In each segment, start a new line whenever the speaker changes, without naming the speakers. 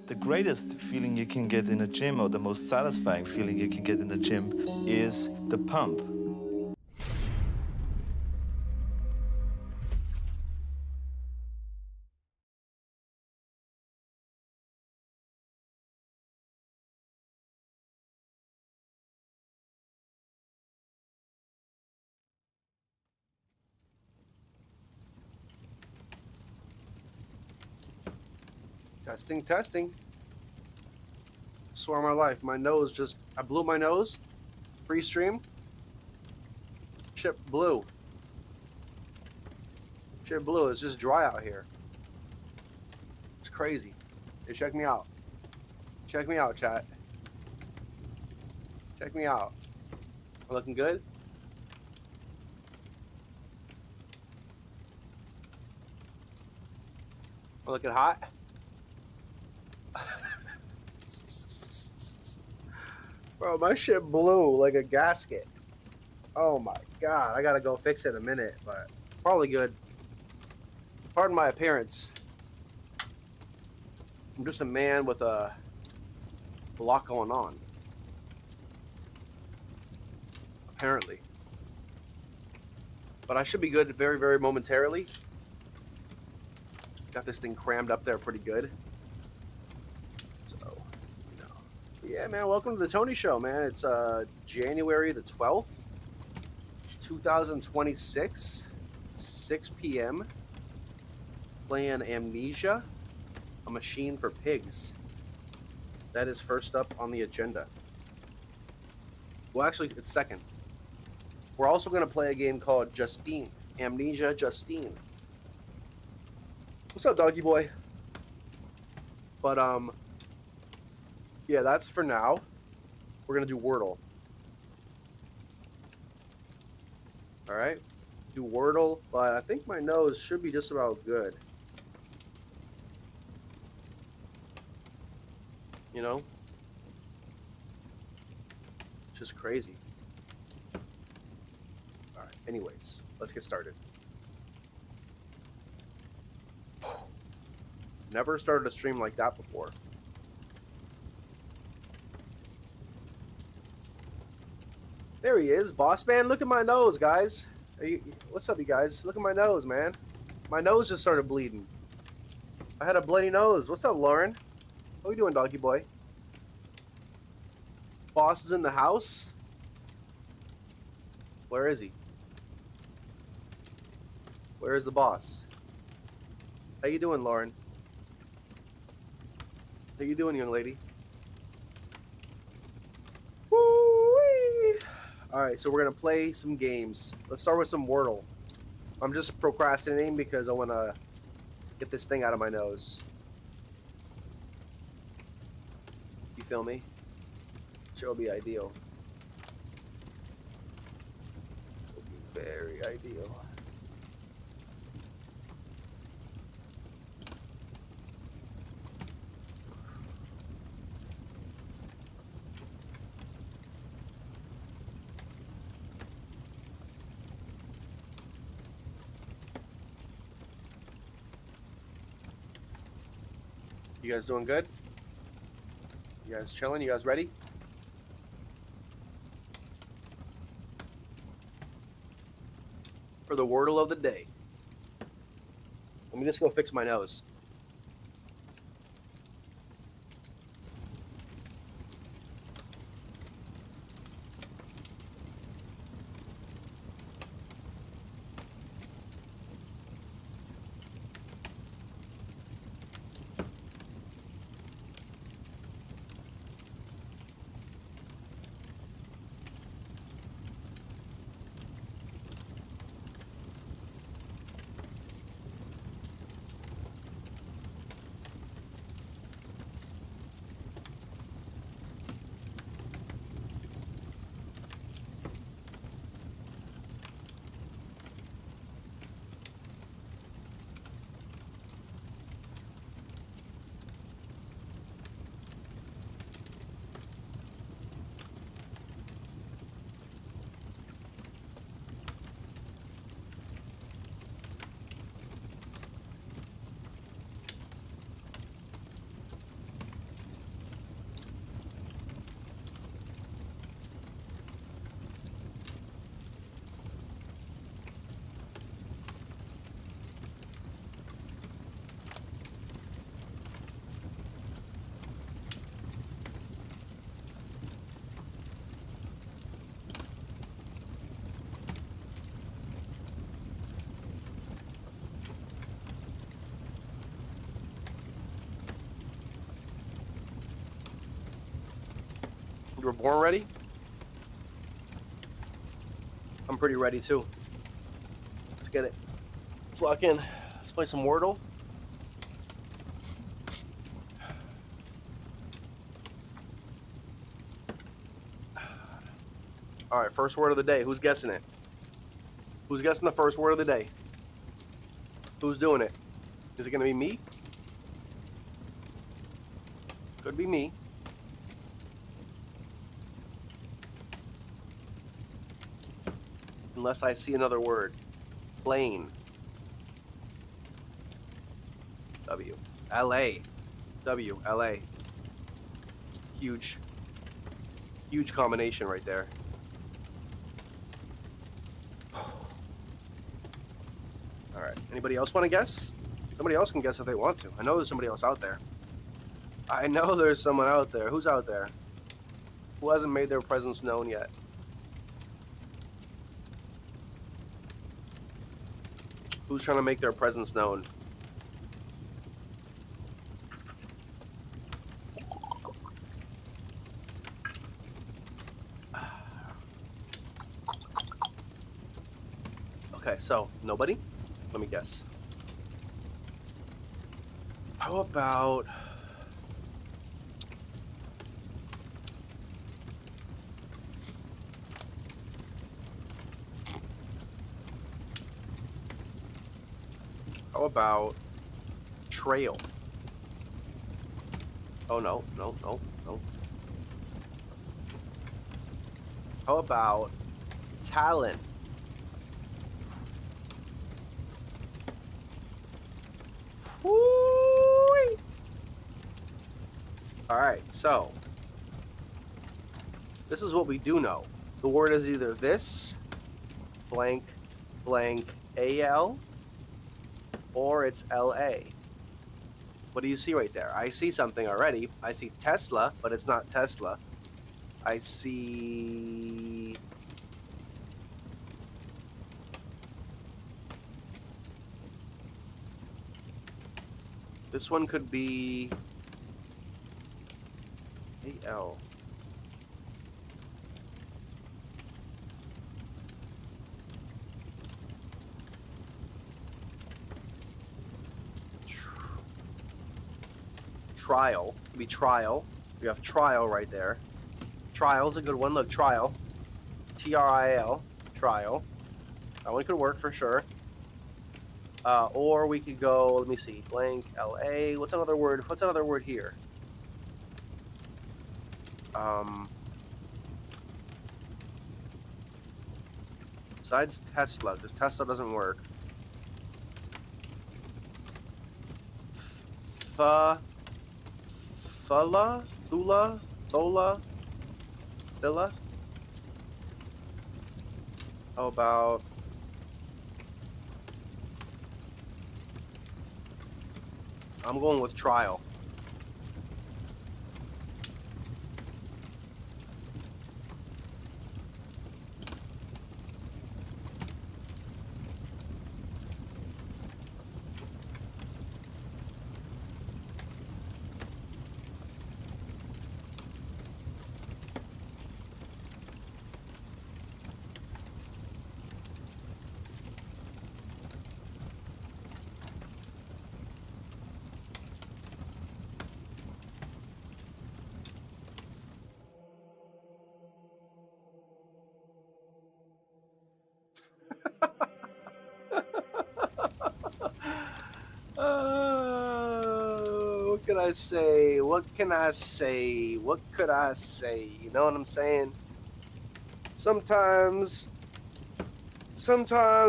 The greatest feeling you can get in a gym, or the most satisfying feeling you can get in the gym, is the pump.
Testing, testing. Swear on my life, my nose just, I blew my nose. Pre-stream. Shit blew. Shit blew. It's just dry out here. It's crazy. Hey, check me out. Check me out, chat. Check me out. I'm looking good? I'm looking hot? Bro, my shit blew like a gasket. Oh my god, I gotta go fix it in a minute, but probably good. Pardon my appearance. I'm just a man with a lot going on. Apparently. But I should be good very, very momentarily. Got this thing crammed up there pretty good. So, you know. Yeah, man, welcome to the Tony Show, man. It's January the 12th, 2026, 6 p.m. Playing Amnesia, a machine for pigs. That is first up on the agenda. Well, actually, it's second. We're also going to play a game called Justine. Amnesia Justine. What's up, doggy boy? But, yeah, that's for now. We're going to do Wordle. Alright? Do Wordle, but I think my nose should be just about good. You know? Just crazy. Alright, anyways, let's get started. Never started a stream like that before. There he is, boss man. Look at my nose, guys. What's up, you guys? Look at my nose, man. My nose just started bleeding. I had a bloody nose. What's up, Lauren? How are you doing, doggy boy? Boss is in the house? Where is he? Where is the boss? How you doing, Lauren? How you doing, young lady? Woo-wee! Alright, so we're going to play some games. Let's start with some Wordle. I'm just procrastinating because I want to get this thing out of my nose. You feel me? Sure will be ideal. Will be very ideal. You guys doing good? You guys chilling? You guys ready? For the Wordle of the day. Let me just go fix my nose. were born ready? I'm pretty ready too. Let's get it. Let's lock in. Let's play some Wordle. All right, first word of the day. Who's guessing it? Who's guessing the first word of the day? Who's doing it? Is it going to be me? Could be me. Unless I see another word. Plane. W. L.A. W. L.A. Huge. Huge combination right there. Alright. Anybody else want to guess? Somebody else can guess if they want to. I know there's somebody else out there. I know there's someone out there. Who's out there? Who hasn't made their presence known yet? Who's trying to make their presence known? Okay, so nobody? Let me guess. How about... How about trail? Oh, no. How about talent? Woo-wee. All right, so this is what we do know. The word is either this, blank, blank, AL, or it's LA. What do you see right there? I see something already. I see Tesla, but it's not Tesla. I see... This one could be... AL. Trial. Could be trial. We have trial right there. Trial's a good one. Look, trial. TRIL. Trial. That one could work for sure. Or we could go, let me see, blank, LA. What's another word? What's another word here? Besides Tesla, because Tesla doesn't work. Thula? How about... I'm going with trial. What can I say? What can I say? What could I say? You know what I'm saying? Sometimes,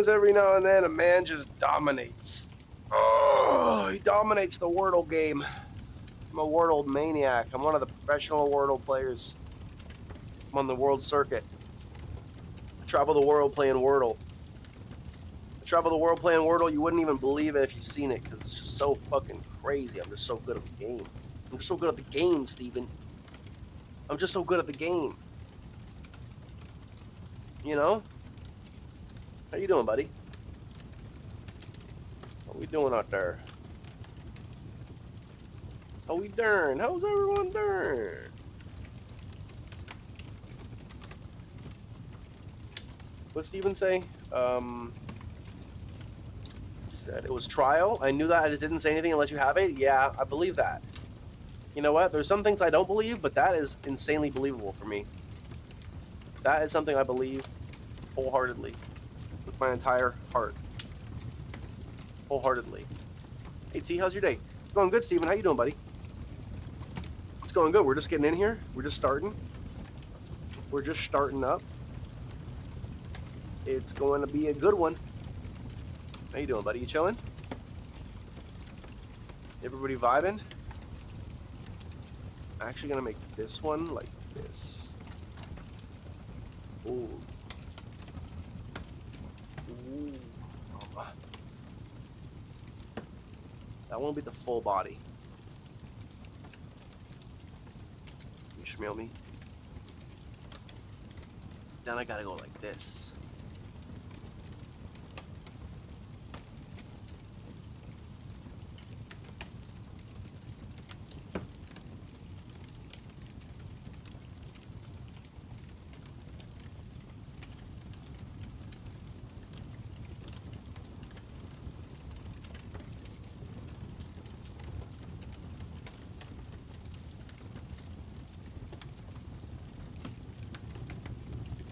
every now and then, a man just dominates. Oh, he dominates the Wordle game. I'm a Wordle maniac. I'm one of the professional Wordle players. I'm on the world circuit. I travel the world playing Wordle. Travel the world playing Wordle, you wouldn't even believe it if you've seen it, because it's just so fucking crazy. I'm just so good at the game. I'm just so good at the game, Steven. I'm just so good at the game. You know? How you doing, buddy? How we doing out there? How we doing? How's everyone doing? What's Steven say? Said it was trial. I knew that. I just didn't say anything unless you have it. Yeah, I believe that. You know what? There's some things I don't believe, but that is insanely believable for me. That is something I believe wholeheartedly, with my entire heart. Wholeheartedly. Hey T, how's your day? It's going good, Steven. How you doing, buddy? It's going good. We're just getting in here. We're just starting. We're just starting up. It's going to be a good one. How you doing, buddy? You chilling? Everybody vibing? I'm actually gonna make this one like this. Ooh. Ooh. That won't be the full body. You smell me? Then I gotta go like this.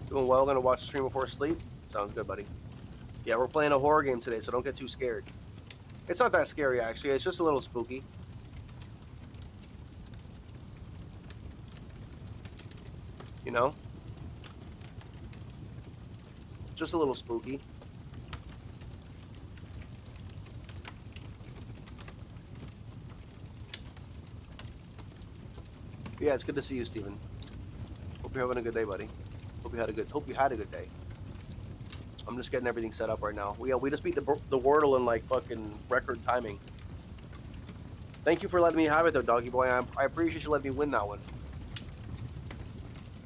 Doing well, gonna watch the stream before sleep. Sounds good, buddy. Yeah, we're playing a horror game today, so don't get too scared. It's not that scary, actually. It's just a little spooky. You know? Just a little spooky. Yeah, it's good to see you, Steven. Hope you're having a good day, buddy. Hope you had a good day. I'm just getting everything set up right now. We just beat the Wordle in like fucking record timing. Thank you for letting me have it though, doggy boy. I appreciate you letting me win that one.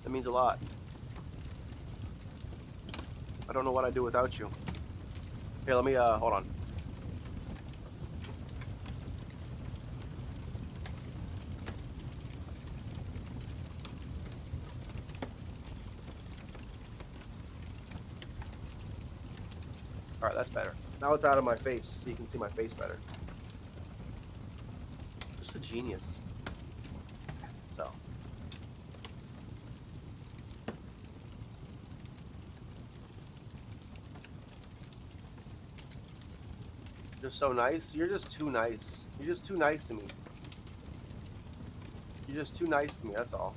That means a lot. I don't know what I'd do without you. Here, let me hold on. Alright, that's better. Now it's out of my face, so you can see my face better. Just a genius. So. You're so nice. You're just too nice. You're just too nice to me. You're just too nice to me, that's all.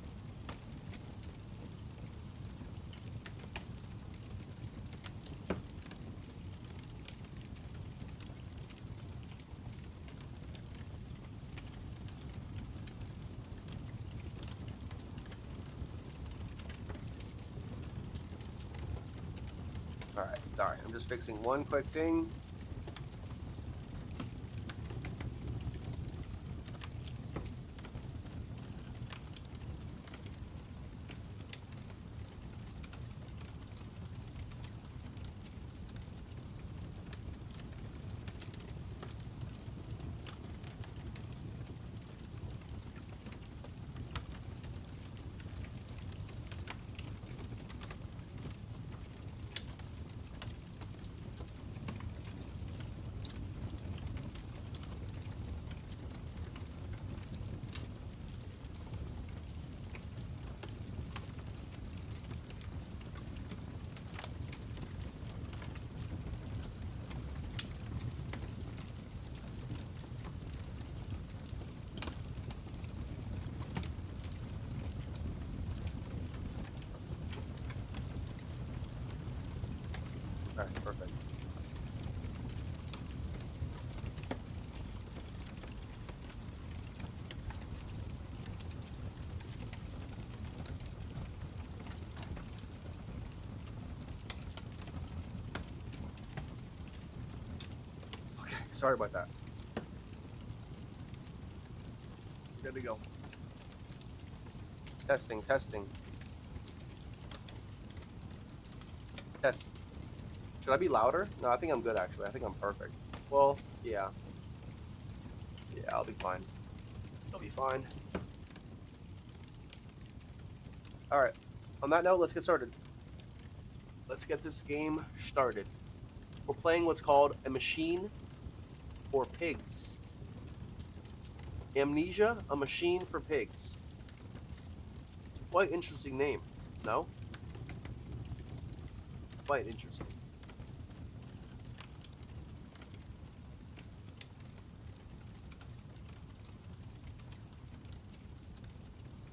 Alright, sorry. I'm just fixing one quick thing. Alright, perfect. Okay, sorry about that. Good to go. Testing, testing. Test. Should I be louder? No, I think I'm good actually. I think I'm perfect. Well, yeah. Yeah, I'll be fine. I'll be fine. Alright. On that note, let's get started. let's get this game started. We're playing what's called a machine for pigs. Amnesia, a machine for pigs. It's a quite interesting name, no? Quite interesting.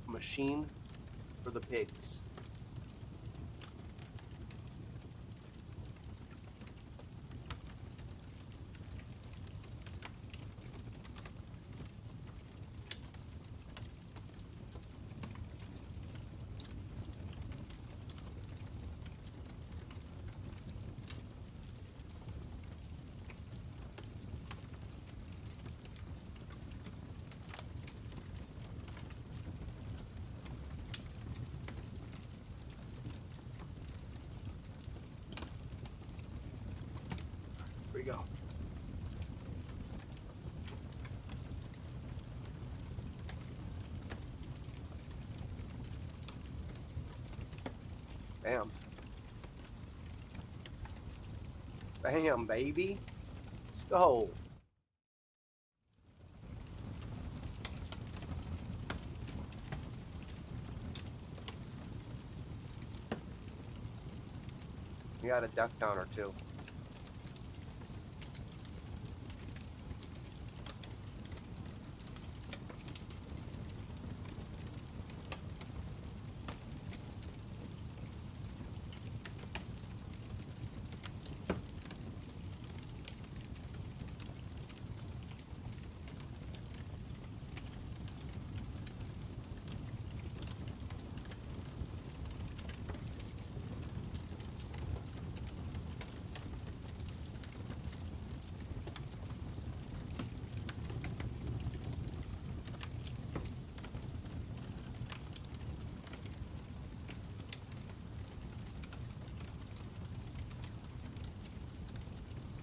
A machine for the pigs. Here we go. Bam. Bam, baby. Let's go. We got a death counter too.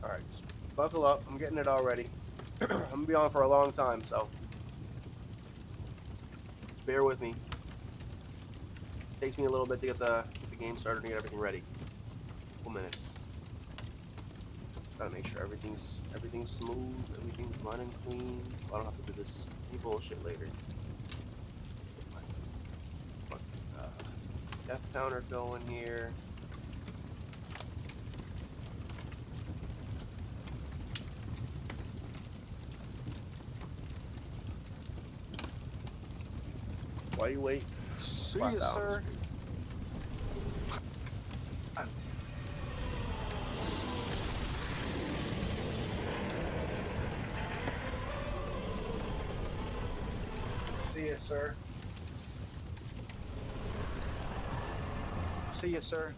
Alright, just buckle up. I'm getting it all ready. I'm gonna be on for a long time, so bear with me. Takes me a little bit to get the game started and get everything ready. Couple minutes. Gotta make sure everything's smooth, everything's running clean. I don't have to do this any bullshit later. Get my death counter going here. While you wait,
See you, sir. See you, sir. See you, sir.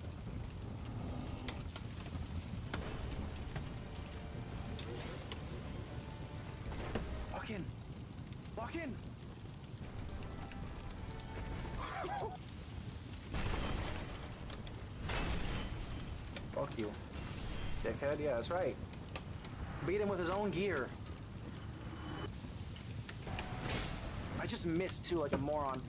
Walk in. Walk in. Fuck you. Dickhead, yeah, that's right. Beat him with his own gear. I just missed too, like a moron.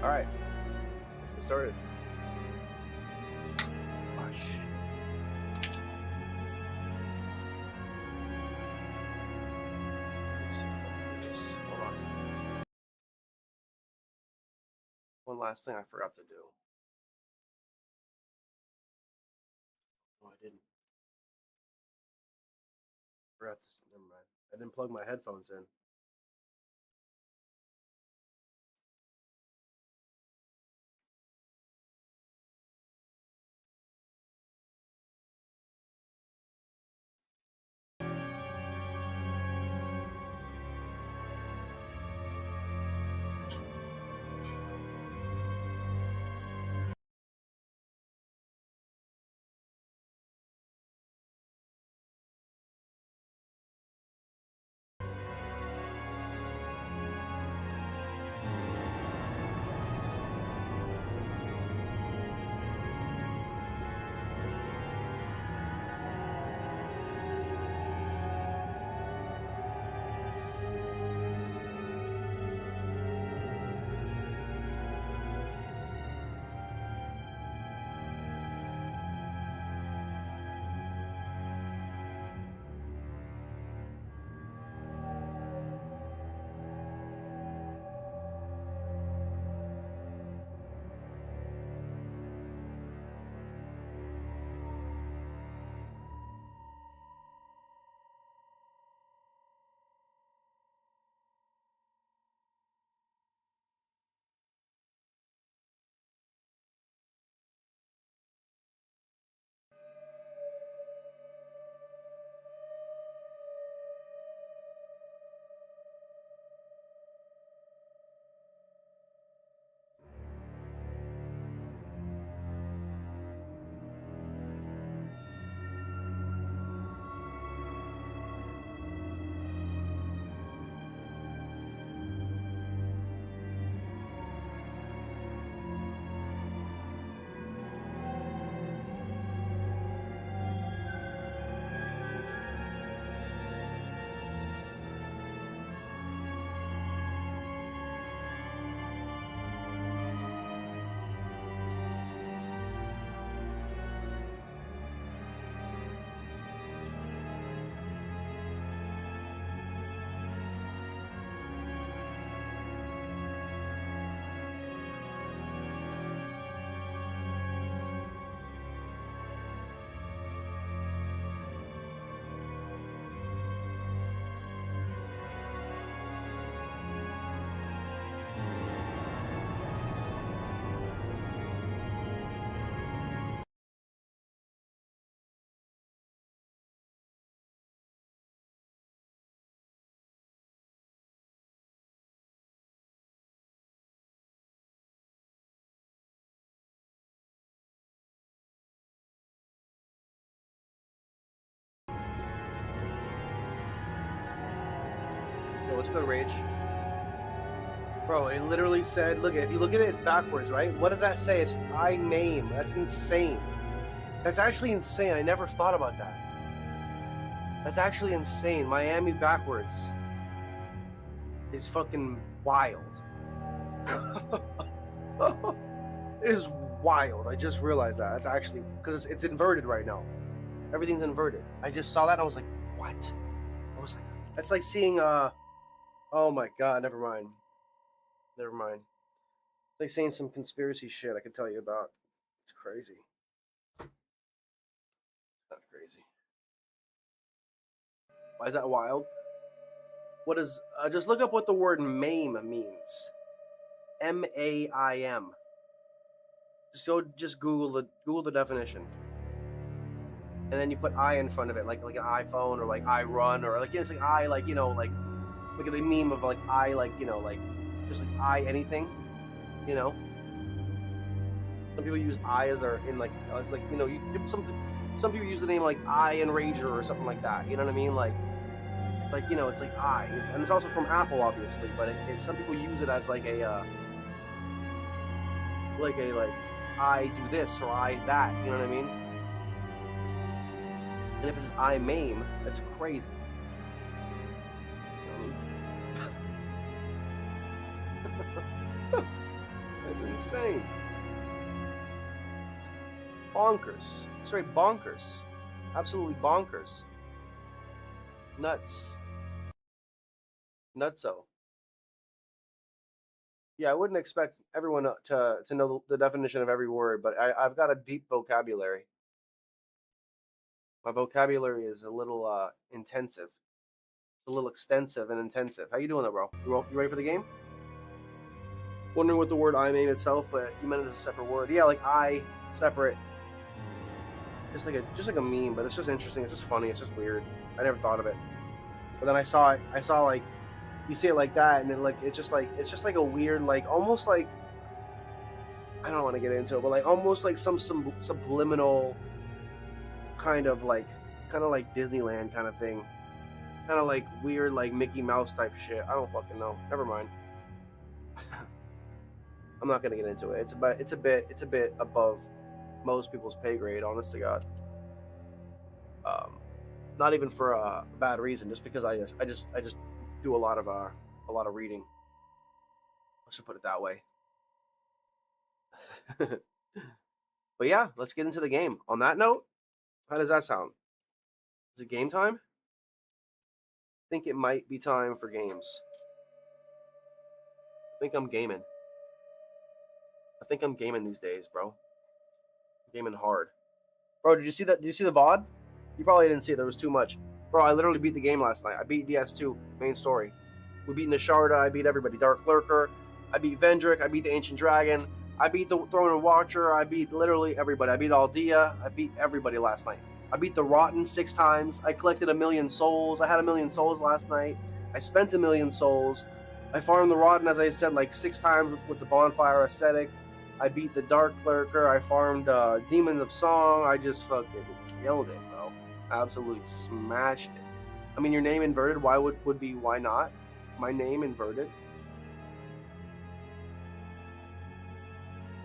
All right, let's get started. Oh, shit. Let's see if I can do this. Hold on. One last thing I forgot to do.
Forgot to, never mind. I didn't plug my headphones in. Yo, what's good, Rage? Bro, it literally said, look, if you look at it, it's backwards, right? What does that say? It's I name. That's insane. That's actually insane. I never thought about that. That's actually insane. Miami backwards is fucking wild. Is wild. I just realized that. That's actually, because it's inverted right now. Everything's inverted. I just saw that and I was like, what? I was like, that's like seeing, oh my God, never mind. Never mind. Like saying some conspiracy shit I could tell you about. It's crazy. It's not crazy. Why is that wild? What is, just look up what the word MAIM means. MAIM. Just Google the definition. And then you put I in front of it, like an iPhone or like I run or like, it's like I, like, you know, like, look at the meme of like I, like, you know, like just like I anything, you know. Some people use I as their in like, it's like, you know, some people use the name like I Enrager or something like that. You know what I mean? Like it's like, you know, it's like I, and it's also from Apple obviously, but some people use it as like a like I do this or I that. You know what I mean? And if it's I MAIM, that's crazy. You know what I mean? That's insane. Bonkers. Straight bonkers. Absolutely bonkers. Nuts. Nutso. Yeah, I wouldn't expect everyone to know the definition of every word, but I've got a deep vocabulary. My vocabulary is a little intensive, a little extensive and intensive. How you doing, there, bro? You ready for the game? Wondering what the word "I" mean itself, but you meant it as a separate word. Yeah, like "I" separate. Just like a meme, but it's just interesting. It's just funny. It's just weird. I never thought of it, but then I saw it. I saw like you see it like that, and it's just like a weird, like almost like I don't want to get into it, but like almost like some subliminal kind of like Disneyland kind of thing, kind of like weird like Mickey Mouse type shit. I don't fucking know. Never mind. I'm not gonna get into it. It's a bit above most people's pay grade, honest to God. Not even for a bad reason, just because I just do a lot of reading. Let's just put it that way. But yeah, let's get into the game. On that note, how does that sound? Is it game time? I think it might be time for games. I think I'm gaming. These days, bro. I'm gaming hard. Bro, did you see that? Did you see the VOD? You probably didn't see it. There was too much. Bro, I literally beat the game last night. I beat DS2, main story. We beat Nisharda. I beat everybody. Dark Lurker. I beat Vendrick. I beat the Ancient Dragon. I beat the Throne and Watcher. I beat literally everybody. I beat Aldea. I beat everybody last night. I beat the Rotten 6 times. I collected 1,000,000 souls. I had 1,000,000 souls last night. I spent 1,000,000 souls. I farmed the Rotten, as I said, like 6 times with the Bonfire Aesthetic. I beat the Dark Lurker. I farmed Demons of Song. I just fucking killed it, bro. Absolutely smashed it. I mean, your name inverted. Why would be? Why not? My name inverted.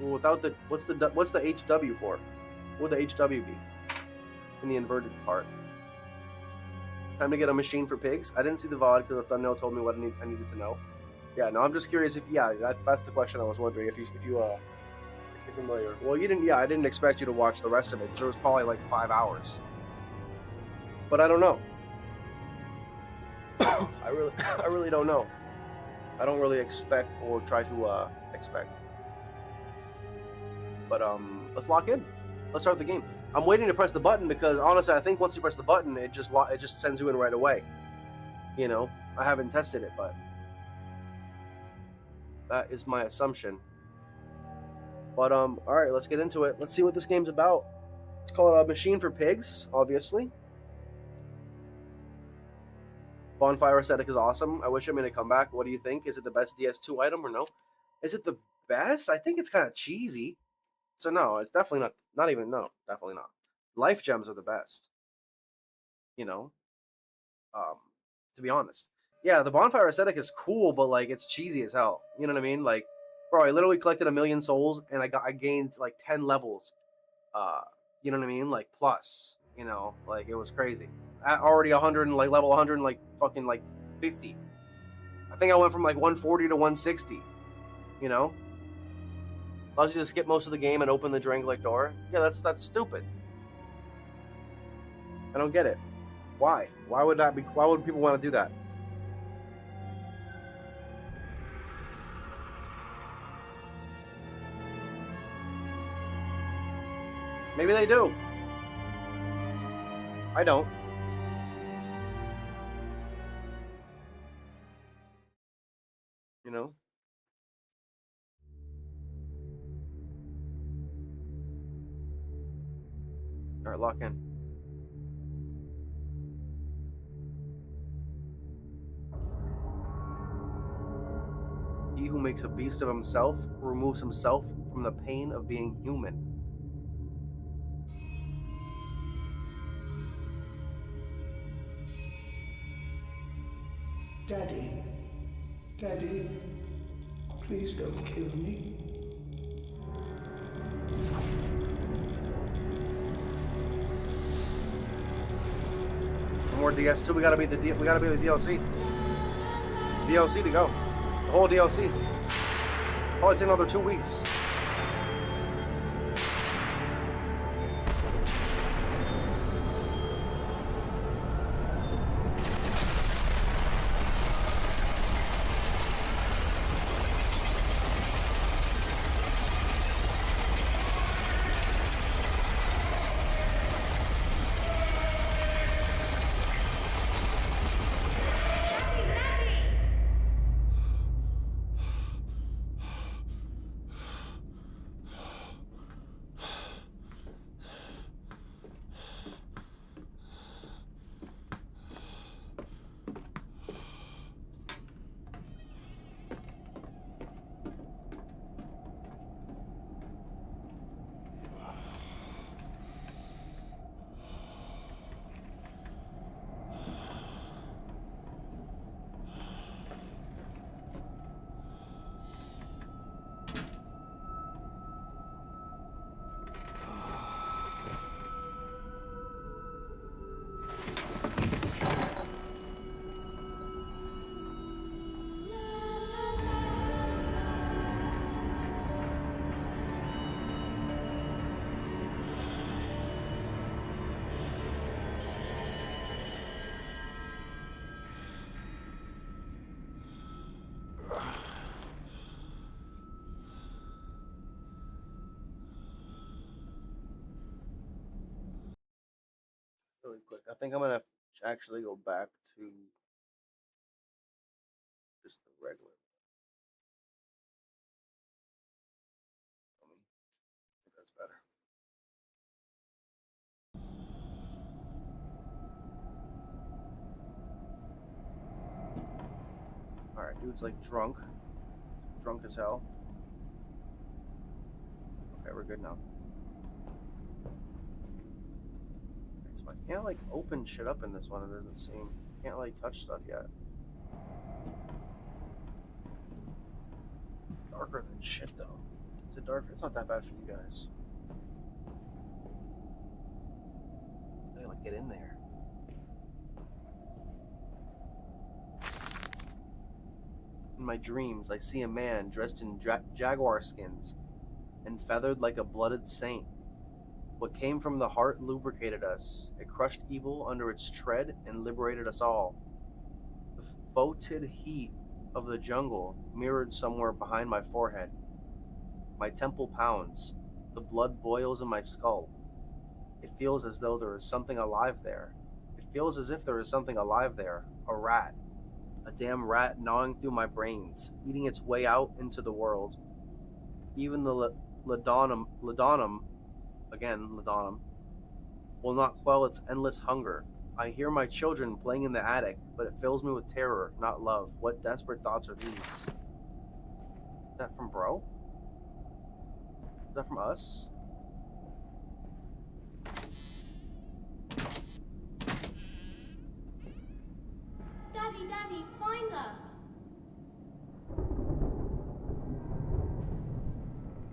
Well, without the what's the HW for? What would the HW be in the inverted part? Time to get a machine for pigs. I didn't see the VOD because the thumbnail told me what I needed to know. Yeah, no, I'm just curious if that's the question I was wondering if you're familiar. Well, you didn't. Yeah, I didn't expect you to watch the rest of it. There was probably like 5 hours. But I don't know. I really don't know. I don't really expect or try to expect. But let's lock in. Let's start the game. I'm waiting to press the button because honestly, I think once you press the button, it just sends you in right away. You know, I haven't tested it, but that is my assumption. But all right, let's get into it. Let's see what this game's about. Let's call it a machine for pigs, obviously. Bonfire Aesthetic is awesome. I wish it made a comeback. What do you think? Is it the best DS2 item or no? Is it the best? I think it's kind of cheesy. So no, it's definitely not. Definitely not. Life gems are the best. You know, to be honest. Yeah, the Bonfire Aesthetic is cool, but like it's cheesy as hell. You know what I mean? Like, bro, I literally collected 1,000,000 souls and I gained like 10 levels. You know what I mean? Like plus, you know, like it was crazy. At already 100 and like level 100 and like fucking like 50. I think I went from like 140 to 160. You know? Allows you to skip most of the game and open the Drangleic door. Yeah, that's stupid. I don't get it. Why? Why would people want to do that? Maybe they do. I don't. You know? All right, lock in. He who makes a beast of himself removes himself from the pain of being human.
Daddy, please don't kill me.
More DS2. We gotta be the DLC. DLC to go. The whole DLC. Probably take another 2 weeks. quick. I think I'm gonna actually go back to just the regular. I think that's better. Alright, dude's like drunk. Drunk as hell. Okay, we're good now. Okay, so I can't like open shit up in this one, it doesn't seem. Can't like touch stuff yet. Darker than shit though. Is it darker? It's not that bad for you guys. I gotta like get in there. In my dreams, I see a man dressed in jaguar skins and feathered like a blooded saint. What came from the heart lubricated us. It crushed evil under its tread and liberated us all. The foetid heat of the jungle mirrored somewhere behind my forehead. My temple pounds. The blood boils in my skull. It feels as though there is something alive there. It feels as if there is something alive there. A rat. A damn rat gnawing through my brains, eating its way out into the world. Even the Ladonum, will not quell its endless hunger. I hear my children playing in the attic, but it fills me with terror, not love. What desperate thoughts are these? Is that from bro? Is that from us?
Daddy, find us!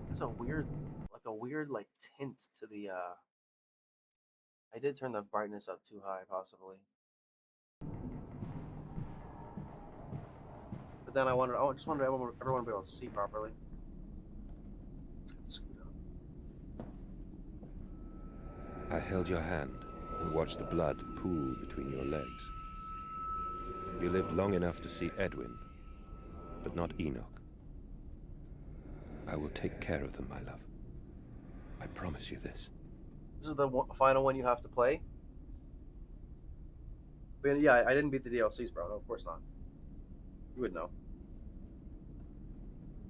There's a weird tint to the I did turn the brightness up too high, possibly. But then I just wanted everyone to be able to see properly. Let's scoot up.
I held your hand and watched the blood pool between your legs. You lived long enough to see Edwin, but not Enoch. I will take care of them, my love. I promise you this.
This is the final one you have to play? But yeah, I didn't beat the DLCs, bro. No, of course not. You would know.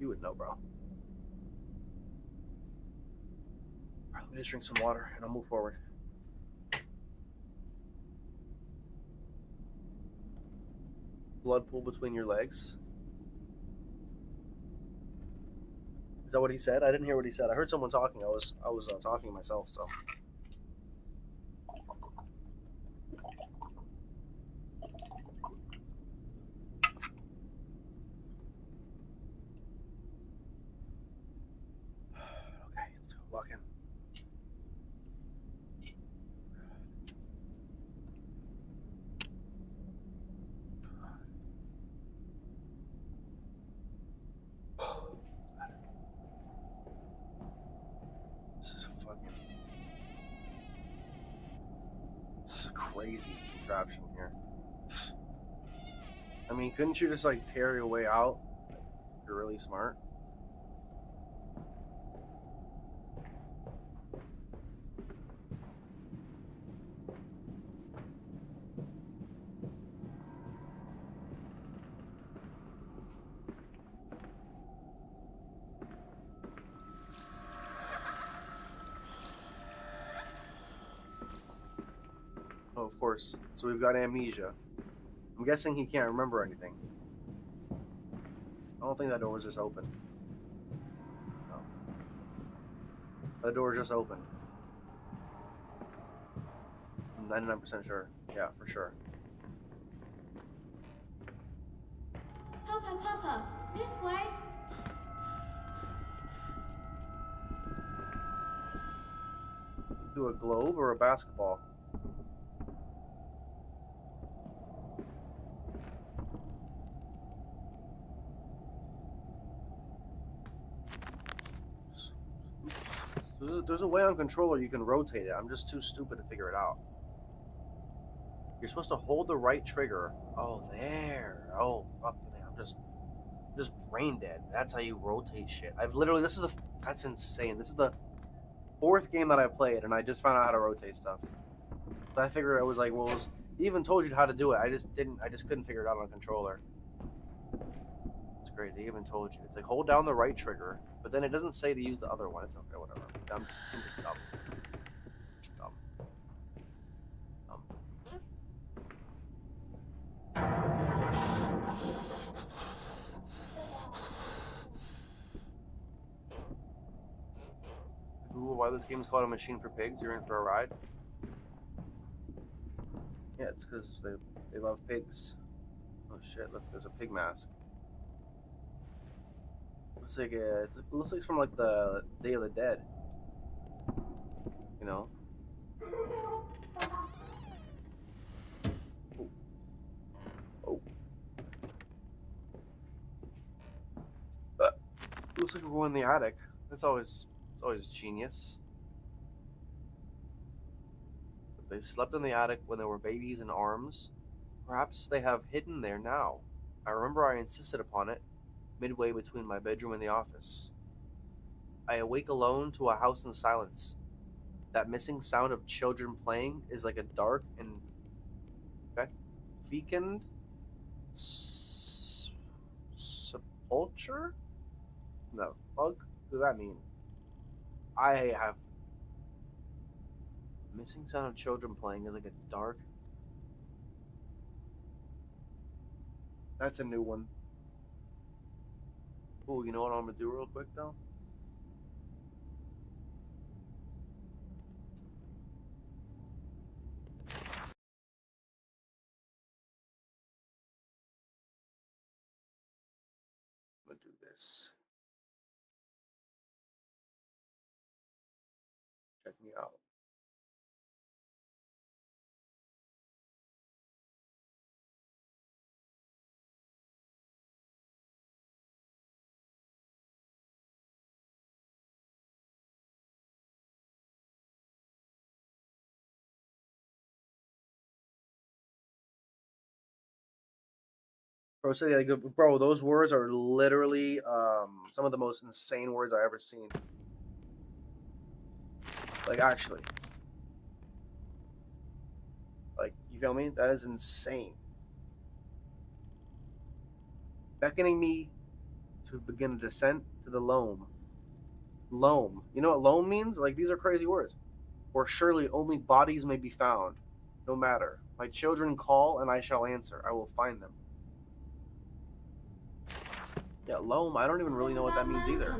You would know, bro. Alright, let me just drink some water and I'll move forward. Blood pool between your legs. Is that what he said? I didn't hear what he said. I heard someone talking. I was talking to myself, so. Okay, let's go lock in. This is a crazy contraption here. I mean, couldn't you just like tear your way out? Like, you're really smart. Oh, of course. So we've got amnesia. I'm guessing he can't remember anything. I don't think that door was just open. No. That door just opened. I'm 99% sure. Yeah, for sure.
Papa, this way!
Through a globe or a basketball? There's a way on controller you can rotate it. I'm just too stupid to figure it out. You're supposed to hold the right trigger. Oh, there. Oh, fuck me. I'm just brain dead. That's how you rotate shit. That's insane. This is the 4th game that I played, and I just found out how to rotate stuff. So I figured I was like, well, he even told you how to do it. I just couldn't figure it out on a controller. It's great. They even told you. It's like hold down the right trigger, but then it doesn't say to use the other one. It's okay, whatever. I'm just dumb. Just dumb. Dumb. Google why this game is called A Machine for Pigs. You're in for a ride. Yeah, it's because they love pigs. Oh shit! Look, there's a pig mask. Looks like it looks like it's from like the Day of the Dead. You know. Oh. Oh. Looks like we're going in the attic. It's always genius. They slept in the attic when there were babies in arms. Perhaps they have hidden there now. I remember I insisted upon it, midway between my bedroom and the office. I awake alone to a house in silence. That missing sound of children playing is like a dark and fecund sepulture? No, fuck? What does that mean? I have missing sound of children playing is like a dark. That's a new one. Oh, you know what I'm gonna do real quick though? I'm gonna do this. Check me out. Bro, say like, bro, those words are literally some of the most insane words I ever seen. Like actually, like you feel me? That is insane. Beckoning me to begin a descent to the loam. Loam. You know what loam means? Like these are crazy words. Or surely only bodies may be found. No matter. My children call and I shall answer. I will find them. Yeah, loam. I don't even really know what that means either.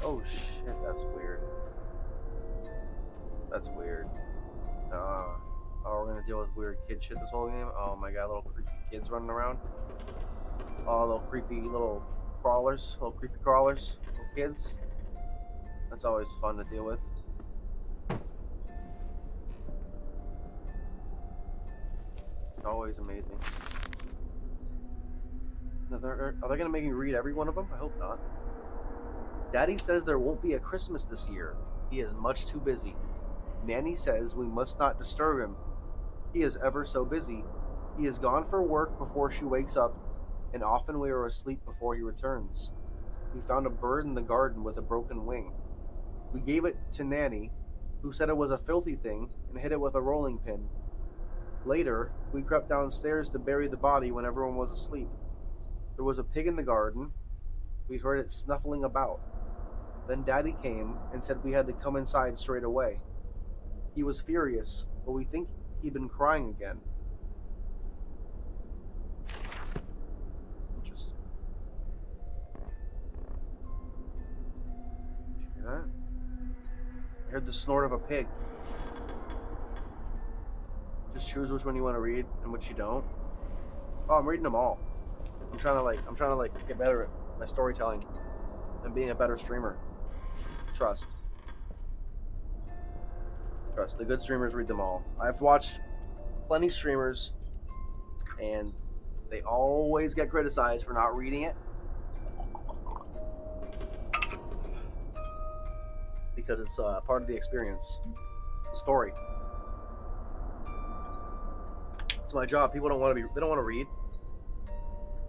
Oh shit, that's weird. That's weird. Oh, we're gonna deal with weird kid shit this whole game? Oh my god, little creepy kids running around. Oh, little creepy little crawlers, little creepy crawlers, little kids. That's always fun to deal with. Always amazing. Are they gonna make me read every one of them? I hope not. Daddy says there won't be a Christmas this year. He is much too busy. Nanny says we must not disturb him. He is ever so busy. He is gone for work before she wakes up, and often we are asleep before he returns. We found a bird in the garden with a broken wing. We gave it to Nanny, who said it was a filthy thing, and hit it with a rolling pin. Later, we crept downstairs to bury the body when everyone was asleep. There was a pig in the garden. We heard it snuffling about. Then Daddy came and said we had to come inside straight away. He was furious, but we think he'd been crying again. Interesting. Did you hear that? I heard the snort of a pig. Just choose which one you want to read and which you don't. Oh, I'm reading them all. I'm trying to get better at my storytelling and being a better streamer. Trust. The good streamers read them all. I've watched plenty of streamers, and they always get criticized for not reading it because it's part of the experience, the story. It's my job. People don't want to read.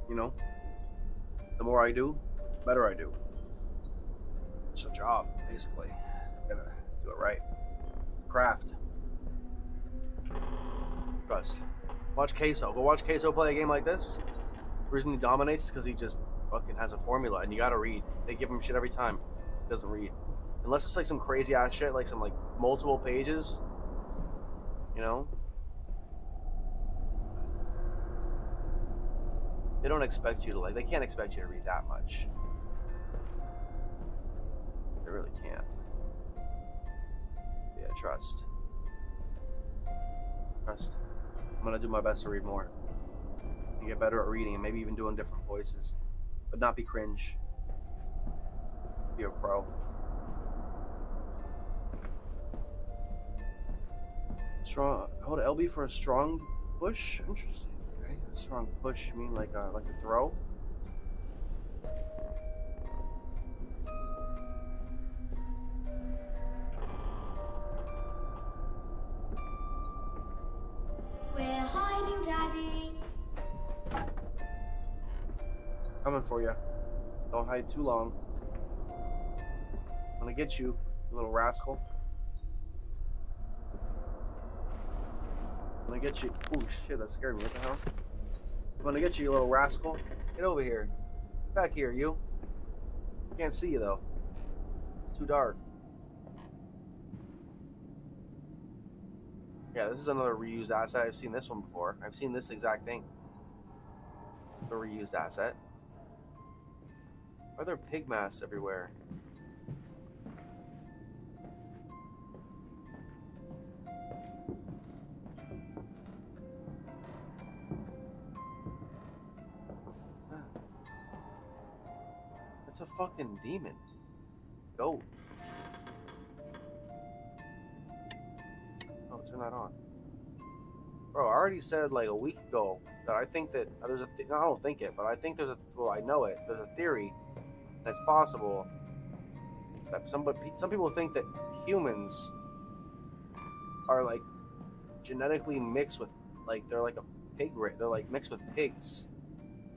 You know, the more I do, the better I do. It's a job, basically. Gotta do it right. Craft. Trust. Watch Queso. Go watch Queso play a game like this. The reason he dominates is because he just fucking has a formula, and you gotta read. They give him shit every time. He doesn't read. Unless it's like some crazy ass shit, like some like multiple pages. You know? They don't expect you to like, they can't expect you to read that much. They really can't. Yeah, trust. Trust. I'm gonna do my best to read more. And get better at reading and maybe even doing different voices. But not be cringe. Be a pro. Strong, hold LB for a strong push? Interesting. Okay, a strong push, you mean like a throw?
We're hiding, Daddy.
Coming for you. Don't hide too long. I'm gonna get you, you little rascal. I'm gonna get you. Oh shit, that scared me. What the hell? I'm gonna get you, you little rascal. Get over here. Back here, you. Can't see you though. It's too dark. Yeah, this is another reused asset. I've seen this one before. I've seen this exact thing. The reused asset. Why are there pig masks everywhere? It's a fucking demon. Go. Oh, turn that on. Bro, I already said like a week ago that I think that there's a I don't think it, but I think there's a, well, I know it. There's a theory that's possible that some people think that humans are like genetically mixed with, like, they're like a pig race. They're like mixed with pigs.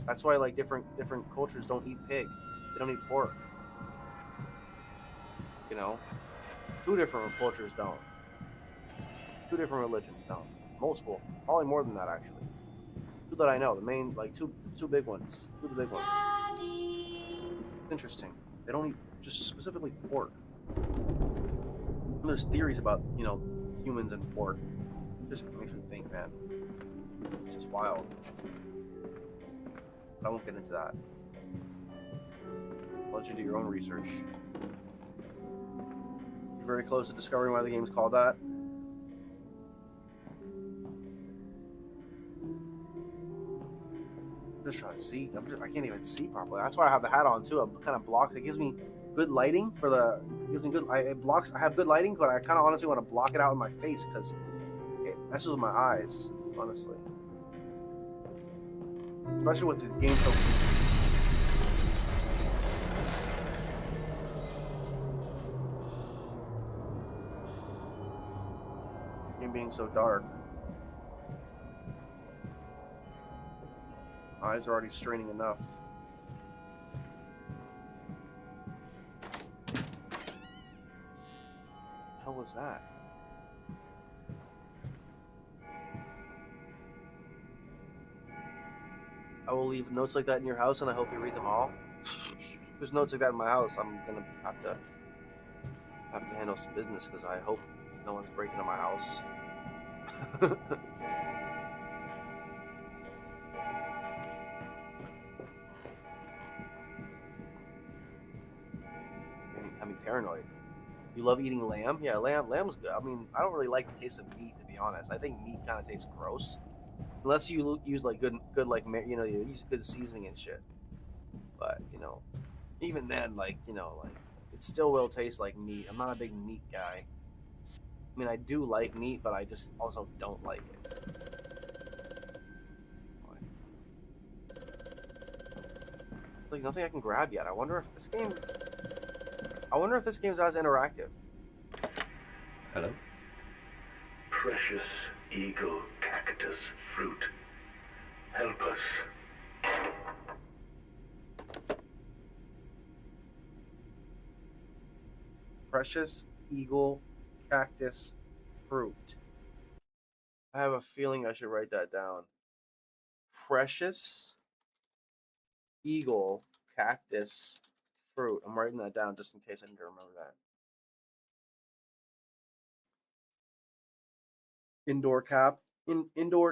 That's why like different cultures don't eat pig. They don't eat pork. You know, 2 different cultures don't. 2 different religions don't. Multiple, probably more than that actually. 2 that I know. The main, like two big ones. 2 of the big ones.
Daddy.
Interesting. They don't eat just specifically pork. And there's theories about, you know, humans and pork. It just makes me think, man. It's just wild. But I won't get into that. I'll let you do your own research. You're very close to discovering why the game's called that. I'm just trying to see. I can't even see properly. That's why I have the hat on too. It kind of blocks. It gives me good lighting for the. It gives me good. It blocks. I have good lighting, but I kind of honestly want to block it out in my face because it messes with my eyes. Honestly, especially with the game so. Game being so dark. Eyes are already straining enough. The hell was that? I will leave notes like that in your house, and I hope you read them all. If there's notes like that in my house, I'm gonna have to handle some business because I hope no one's breaking into my house. I mean, paranoid. You love eating lamb? Yeah, lamb's good. I mean, I don't really like the taste of meat, to be honest. I think meat kind of tastes gross, unless you use like good like, you know, you use good seasoning and shit. But you know, even then, like, you know, like, it still will taste like meat. I'm not a big meat guy. I mean, I do like meat, but I just also don't like it. Like, nothing I can grab yet. I wonder if this game's as interactive.
Hello?
Precious eagle cactus fruit. Help us.
Precious eagle cactus fruit. I have a feeling I should write that down. Precious eagle cactus fruit. I'm writing that down just in case I need to remember that. Indoor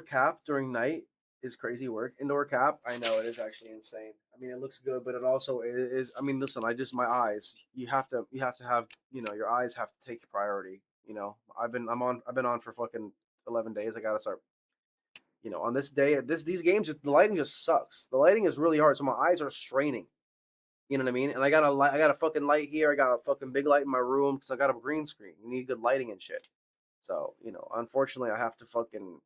cap during night is crazy work. Indoor cap, I know it is actually insane. I mean, it looks good, but it also is. I mean, listen, my eyes. You have to have, your eyes have to take priority. I've been on for fucking 11 days. I gotta start. On this day, these games, the lighting just sucks. The lighting is really hard, so my eyes are straining. You know what I mean? And I got a fucking light here. I got a fucking big light in my room because I got a green screen. You need good lighting and shit. So unfortunately, I have to fucking,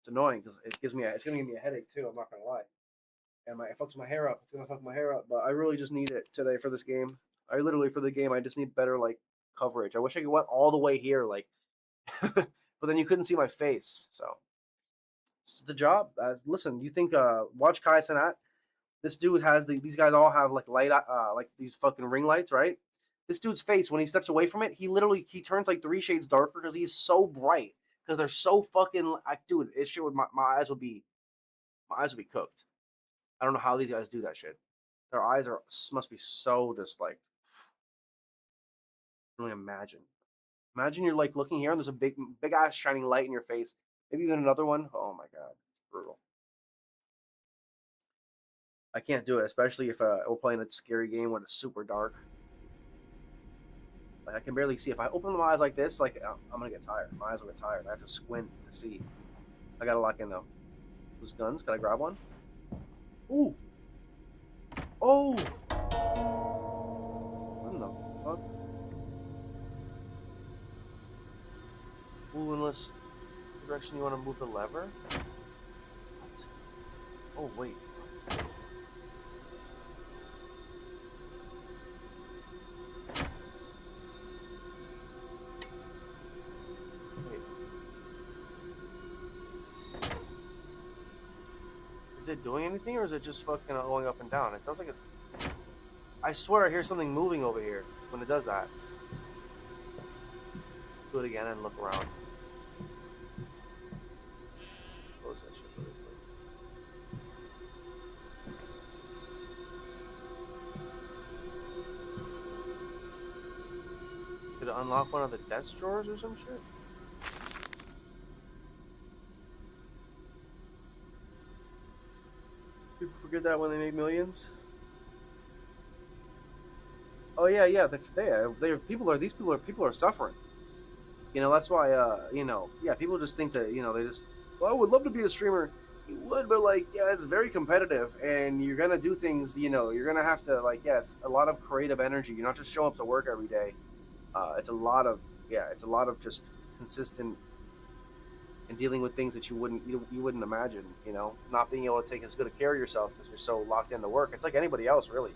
it's annoying because it's gonna give me a headache too. I'm not gonna lie. And it fucks my hair up. It's gonna fuck my hair up. But I really just need it today for this game. For the game, I just need better like coverage. I wish I could went all the way here, like, but then you couldn't see my face. So it's the job. Listen, you think watch Kai Cenat? This dude has these guys all have like light, like these fucking ring lights, right? This dude's face, when he steps away from it, he turns like 3 shades darker because he's so bright. Because they're so fucking like, dude, it shit would my eyes would be cooked. I don't know how these guys do that shit. Their eyes must be so just like, I don't even imagine. Imagine you're like looking here and there's a big ass shining light in your face. Maybe even another one. Oh my god, it's brutal. I can't do it, especially if we're playing a scary game when it's super dark. Like, I can barely see. If I open my eyes like this, like, I'm gonna get tired. My eyes will get tired. I have to squint to see. I gotta lock in though. Those guns. Can I grab one? Ooh. Oh. What in the fuck? Ooh, unless direction you want to move the lever. What? Oh wait. Is it doing anything, or is it just fucking going up and down? It sounds like it's... I swear I hear something moving over here when it does that. Do it again and look around. Close that shit really quick. Did it unlock one of the desk drawers or some shit? People forget that when they make millions. Oh yeah, people are suffering. That's why people just think that they just, well, I would love to be a streamer. You would, but like, yeah, it's very competitive, and you're gonna do things. You're gonna have to like, yeah, it's a lot of creative energy. You're not just showing up to work every day. It's a lot of just consistent and dealing with things that you wouldn't imagine, not being able to take as good a care of yourself because you're so locked into work. It's like anybody else, really,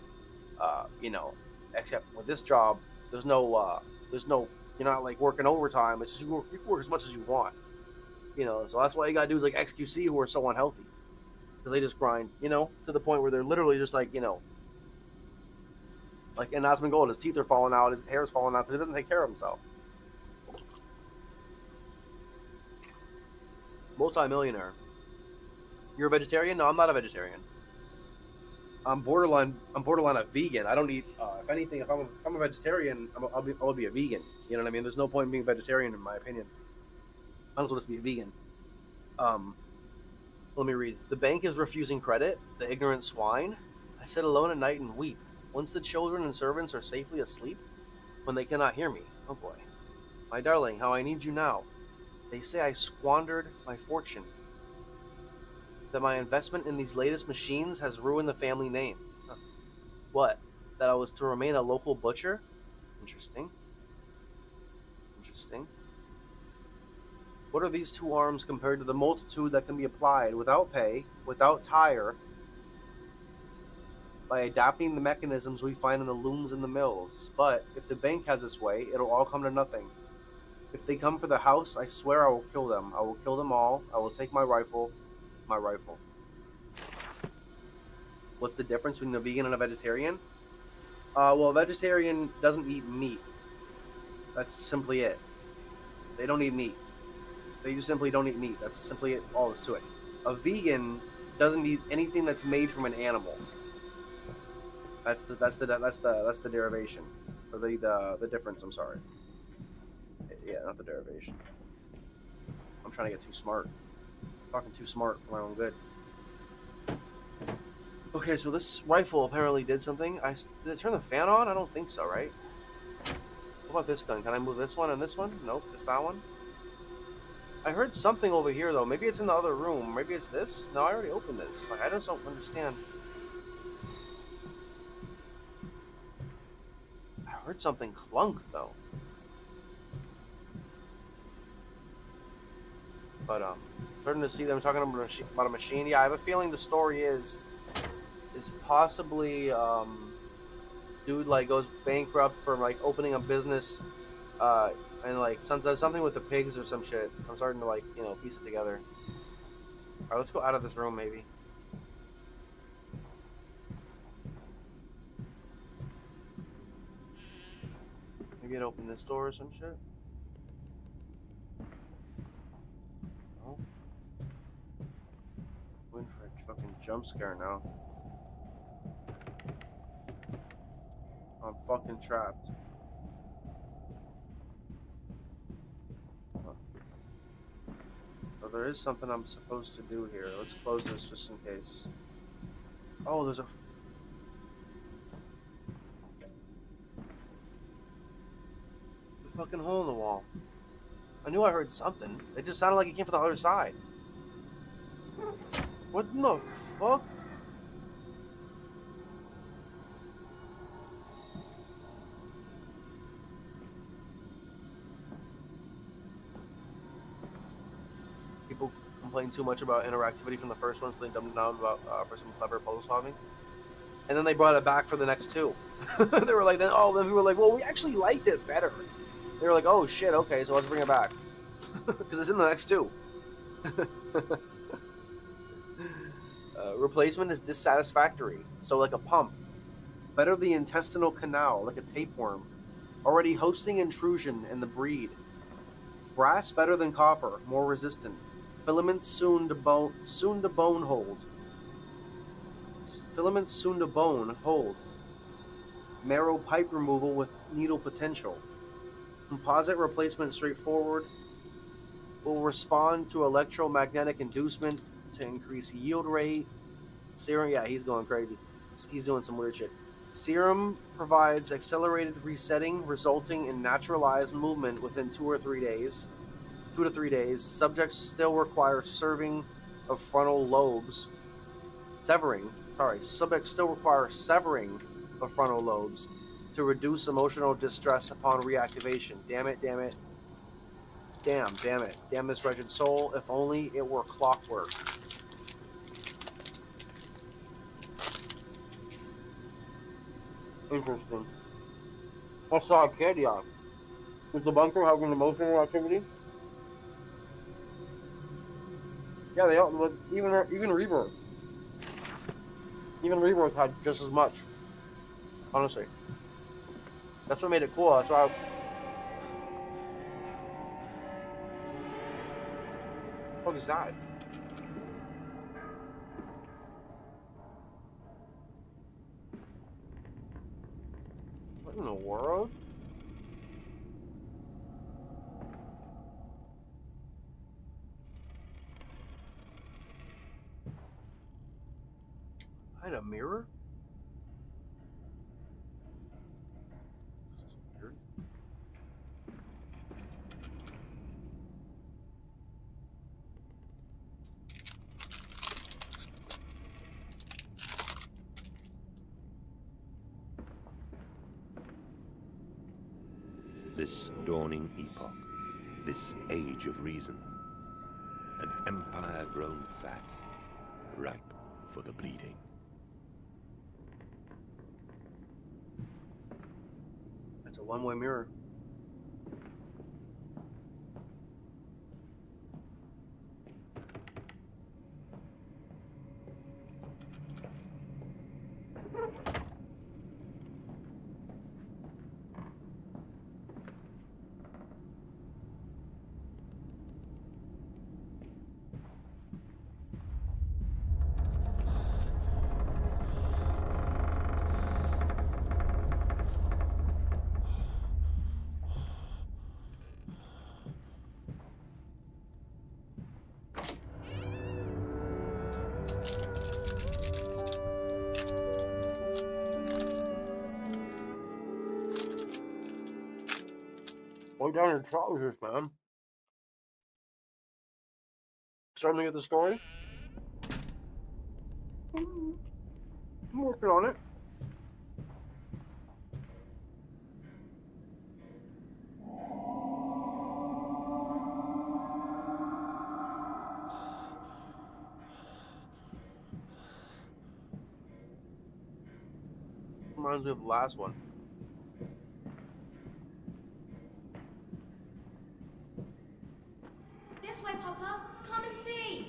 except with this job, there's no, you're not like working overtime. It's just you can work as much as you want, so that's why you gotta do is like XQC, who are so unhealthy because they just grind, to the point where they're literally just like, like in Asmongold, his teeth are falling out, his hair's falling out because he doesn't take care of himself. Multi-millionaire. You're a vegetarian? No, I'm not a vegetarian. I'm borderline a vegan. I don't eat. If anything, if I'm a vegetarian, I'll be a vegan. You know what I mean? There's no point in being a vegetarian, in my opinion. I just want to be a vegan. Let me read. The bank is refusing credit. The ignorant swine. I sit alone at night and weep. Once the children and servants are safely asleep, when they cannot hear me. Oh boy, my darling, how I need you now. They say I squandered my fortune, that my investment in these latest machines has ruined the family name. Huh. What? That I was to remain a local butcher? Interesting. What are these 2 arms compared to the multitude that can be applied without pay, without tire, by adapting the mechanisms we find in the looms and the mills? But if the bank has its way, it'll all come to nothing. If they come for the house, I swear I will kill them. I will kill them all. I will take my rifle. What's the difference between a vegan and a vegetarian? Well, a vegetarian doesn't eat meat. That's simply it. They don't eat meat. They just simply don't eat meat. That's simply it. All is to it. A vegan doesn't eat anything that's made from an animal. That's the derivation, or the difference. I'm sorry. Yeah, not the derivation. I'm trying to get too smart. I'm talking too smart for my own good. Okay, so this rifle apparently did something. Did it turn the fan on? I don't think so, right? What about this gun? Can I move this one and this one? Nope, just that one. I heard something over here, though. Maybe it's in the other room. Maybe it's this? No, I already opened this. Like, I just don't understand. I heard something clunk, though. But, starting to see them talking about a machine. Yeah, I have a feeling the story is possibly, dude, like, goes bankrupt from, like, opening a business, and, like, something with the pigs or some shit. I'm starting to, like, you know, piece it together. Alright, let's go out of this room, maybe. Maybe I'd open this door or some shit. No. Waiting for a fucking jump scare now. I'm fucking trapped. So there is something I'm supposed to do here. Let's close this just in case. Oh, there's a fucking hole in the wall. I knew I heard something. It just sounded like it came from the other side. What in the fuck? People complain too much about interactivity from the first one, so they dumbed it down about for some clever puzzle solving. And then they brought it back for the next two. They were like, then people were like, well, we actually liked it better. They were like, oh shit, okay, so let's bring it back. Because it's in the next two. Replacement is dissatisfactory. So like a pump. Better the intestinal canal, like a tapeworm. Already hosting intrusion in the breed. Brass better than copper, more resistant. Filaments soon to bone hold. Filaments soon to bone hold. Marrow pipe removal with needle potential. Composite replacement straightforward. Will respond to electromagnetic inducement to increase yield rate. Serum, yeah, he's going crazy. He's doing some weird shit. Serum provides accelerated resetting, resulting in naturalized movement within 2 to 3 days. Subjects still require severing of frontal lobes. Subjects still require severing of frontal lobes to reduce emotional distress upon reactivation. Damn it. Damn this wretched soul. If only it were clockwork. Interesting. What's the Arcadia? Is the bunker having emotional activity? Yeah, they all, even Rebirth. Even Rebirth had just as much. Honestly. That's what made it cool. That's why what is that? What in the world? I had a mirror? This is weird.
This dawning epoch, this age of reason, an empire grown fat, ripe for the bleeding.
That's a one-way mirror. Pull down your trousers, man. Starting to get the story? I'm working on it. Reminds me of the last one.
This way, Papa. Come and see.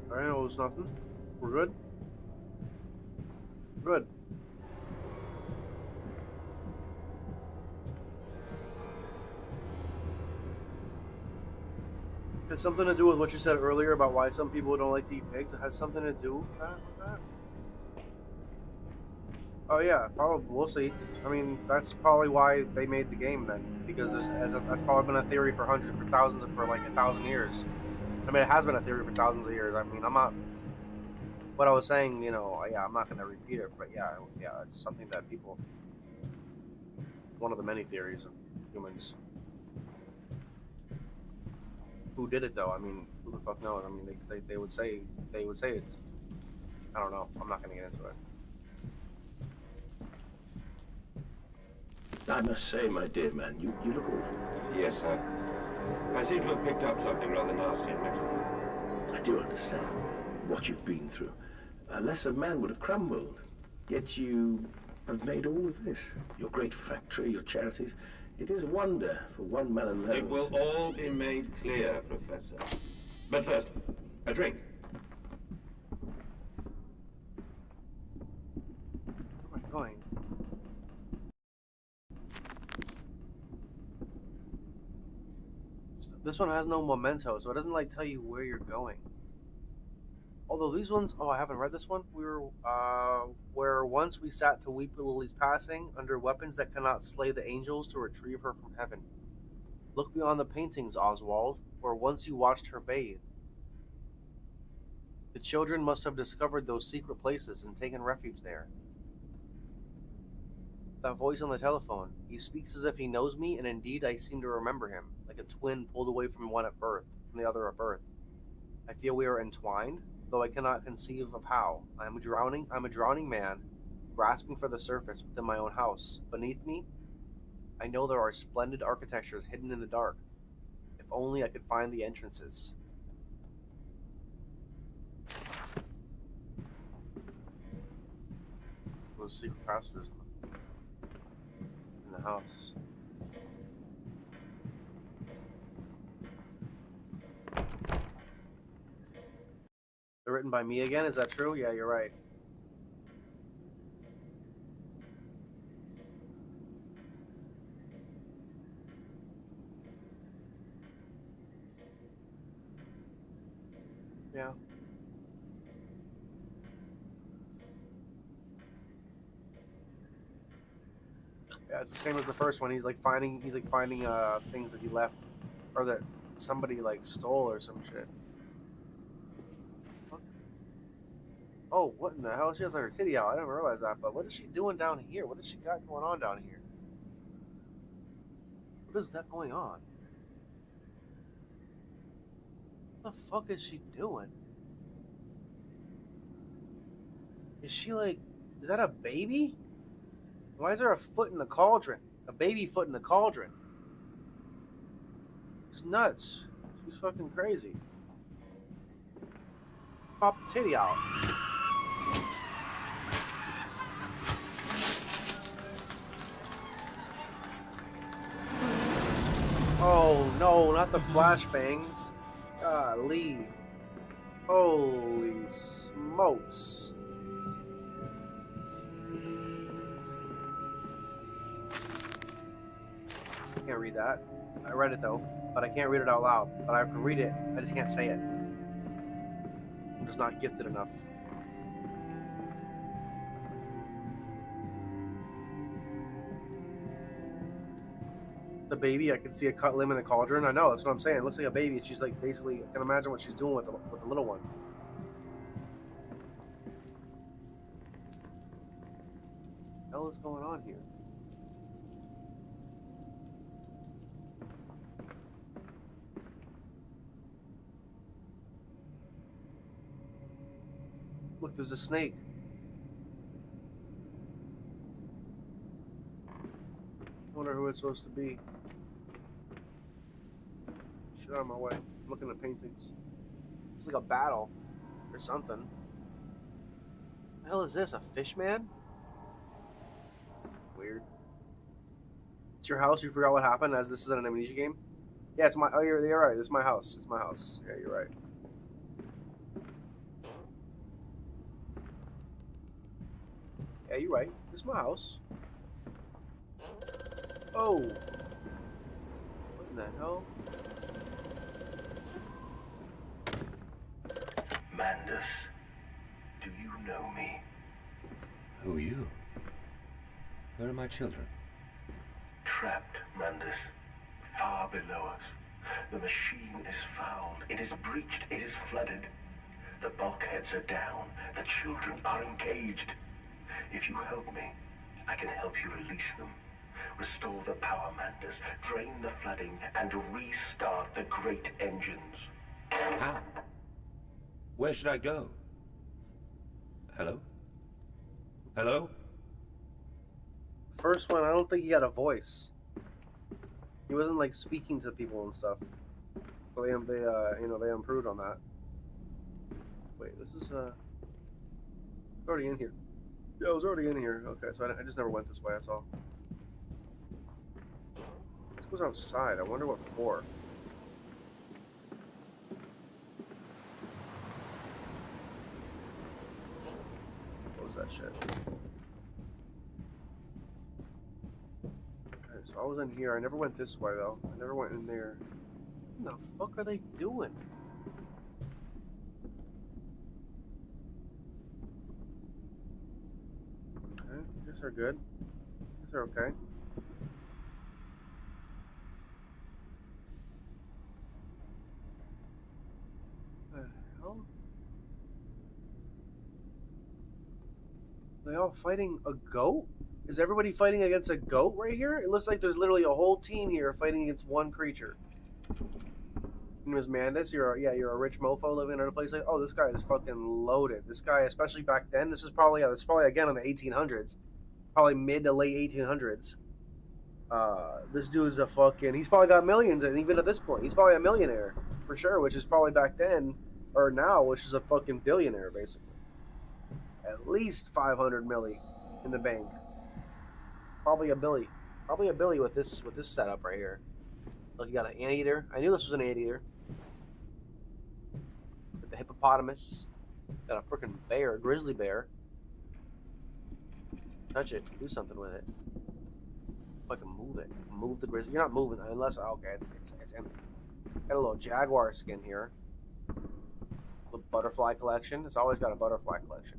Alright, well, it's nothing. We're good? Good. Has something to do with what you said earlier about why some people don't like to eat pigs? It has something to do with that? Oh yeah, probably. We'll see. I mean, that's probably why they made the game then, because that's probably been a theory for hundreds, for thousands, for like 1,000 years. I mean, it has been a theory for thousands of years. I mean, I'm not. What I was saying, you know, yeah, I'm not going to repeat it, but yeah, it's something that people. One of the many theories of humans. Who did it though? I mean, who the fuck knows? I mean, they would say it's. I don't know. I'm not going to get into it.
I must say, my dear man, you look awful.
Yes, sir. I seem to have picked up something rather nasty in Mexico.
I do understand what you've been through. A lesser man would have crumbled. Yet you have made all of this. Your great factory, your charities. It is a wonder for one man alone.
It will all be made clear, Professor. But first, a drink.
Where am I going? This one has no memento, so it doesn't like tell you where you're going. Although these ones, oh, I haven't read this one. We were, where once we sat to weep for Lily's passing, under weapons that cannot slay the angels to retrieve her from heaven. Look beyond the paintings, Oswald, where once you watched her bathe. The children must have discovered those secret places and taken refuge there. That voice on the telephone. He speaks as if he knows me, and indeed I seem to remember him, like a twin pulled away from one at birth, from the other at birth. I feel we are entwined, though I cannot conceive of how. I'm a drowning man, grasping for the surface within my own house. Beneath me, I know there are splendid architectures hidden in the dark. If only I could find the entrances. Those secret passages in the house. They're written by me again? Is that true? Yeah, you're right. Yeah. Yeah, it's the same as the first one. He's like finding things that he left or that somebody like stole or some shit. Oh, what in the hell? She has like her titty out. I didn't realize that, but what is she doing down here? What has she got going on down here? What is that going on? What the fuck is she doing? Is she like, is that a baby? Why is there a foot in the cauldron? A baby foot in the cauldron? She's nuts. She's fucking crazy. Pop the titty out. Oh no, not the flashbangs. Golly. Holy smokes. I can't read that. I read it though, but I can't read it out loud. But I can read it, I just can't say it. I'm just not gifted enough. The baby, I can see a cut limb in the cauldron. I know, that's what I'm saying. It looks like a baby. She's like basically, I can imagine what she's doing with the little one. What the hell is going on here? Look, there's a snake. I wonder who it's supposed to be. Shit out of my way. I'm looking at paintings. It's like a battle or something. What the hell is this? A fish man? Weird. It's your house? You forgot what happened as this is an Amnesia game? Yeah, it's my... Oh, you're right. It's my house. It's my house. Yeah, you're right. Yeah, you're right. This is my house. Oh! What in the hell?
Mandus, do you know me?
Who are you? Where are my children?
Trapped, Mandus. Far below us. The machine is fouled. It is breached. It is flooded. The bulkheads are down. The children are engaged. If you help me, I can help you release them. Restore the power, Mandus. Drain the flooding and restart the great engines.
How? Where should I go? Hello? Hello?
First one, I don't think he had a voice. He wasn't like speaking to people and stuff. So they improved on that. Wait, this is already in here. Yeah, I was already in here. Okay, so I just never went this way. That's all. This goes outside. I wonder what for. What was that shit? So I was in here. I never went this way though. I never went in there. What the fuck are they doing? Okay, I guess they're good. I guess they're okay. What the hell? Are they all fighting a goat? Is everybody fighting against a goat right here? It looks like there's literally a whole team here fighting against one creature. Your name is Mandus. You're a rich mofo living in a place like. Oh, this guy is fucking loaded. This guy, especially back then, this is probably again in the 1800s, probably mid to late 1800s. This dude's a fucking. He's probably got millions, and even at this point, he's probably a millionaire for sure. Which is probably back then or now, which is a fucking billionaire basically. At least 500 milli in the bank. Probably a billy with this setup right here. Look, you got an anteater. I knew this was an anteater. With the hippopotamus. Got a freaking bear, a grizzly bear. Touch it. Do something with it. If I can move it. Move the grizzly. You're not moving unless. Oh, okay, it's empty. Got a little jaguar skin here. A butterfly collection. It's always got a butterfly collection.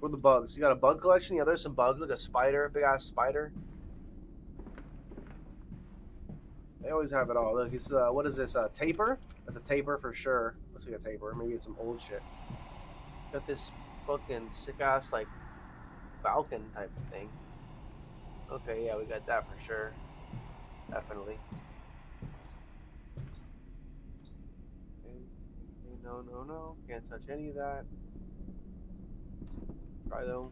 Where are the bugs? You got a bug collection? Yeah, there's some bugs. Like a spider, a big ass spider. They always have it all. Look, it's what is this? A taper? That's a taper for sure. Looks like a taper. Maybe it's some old shit. Got this fucking sick ass like falcon type of thing. Okay, yeah, we got that for sure. Definitely. Okay, no. Can't touch any of that. Try though.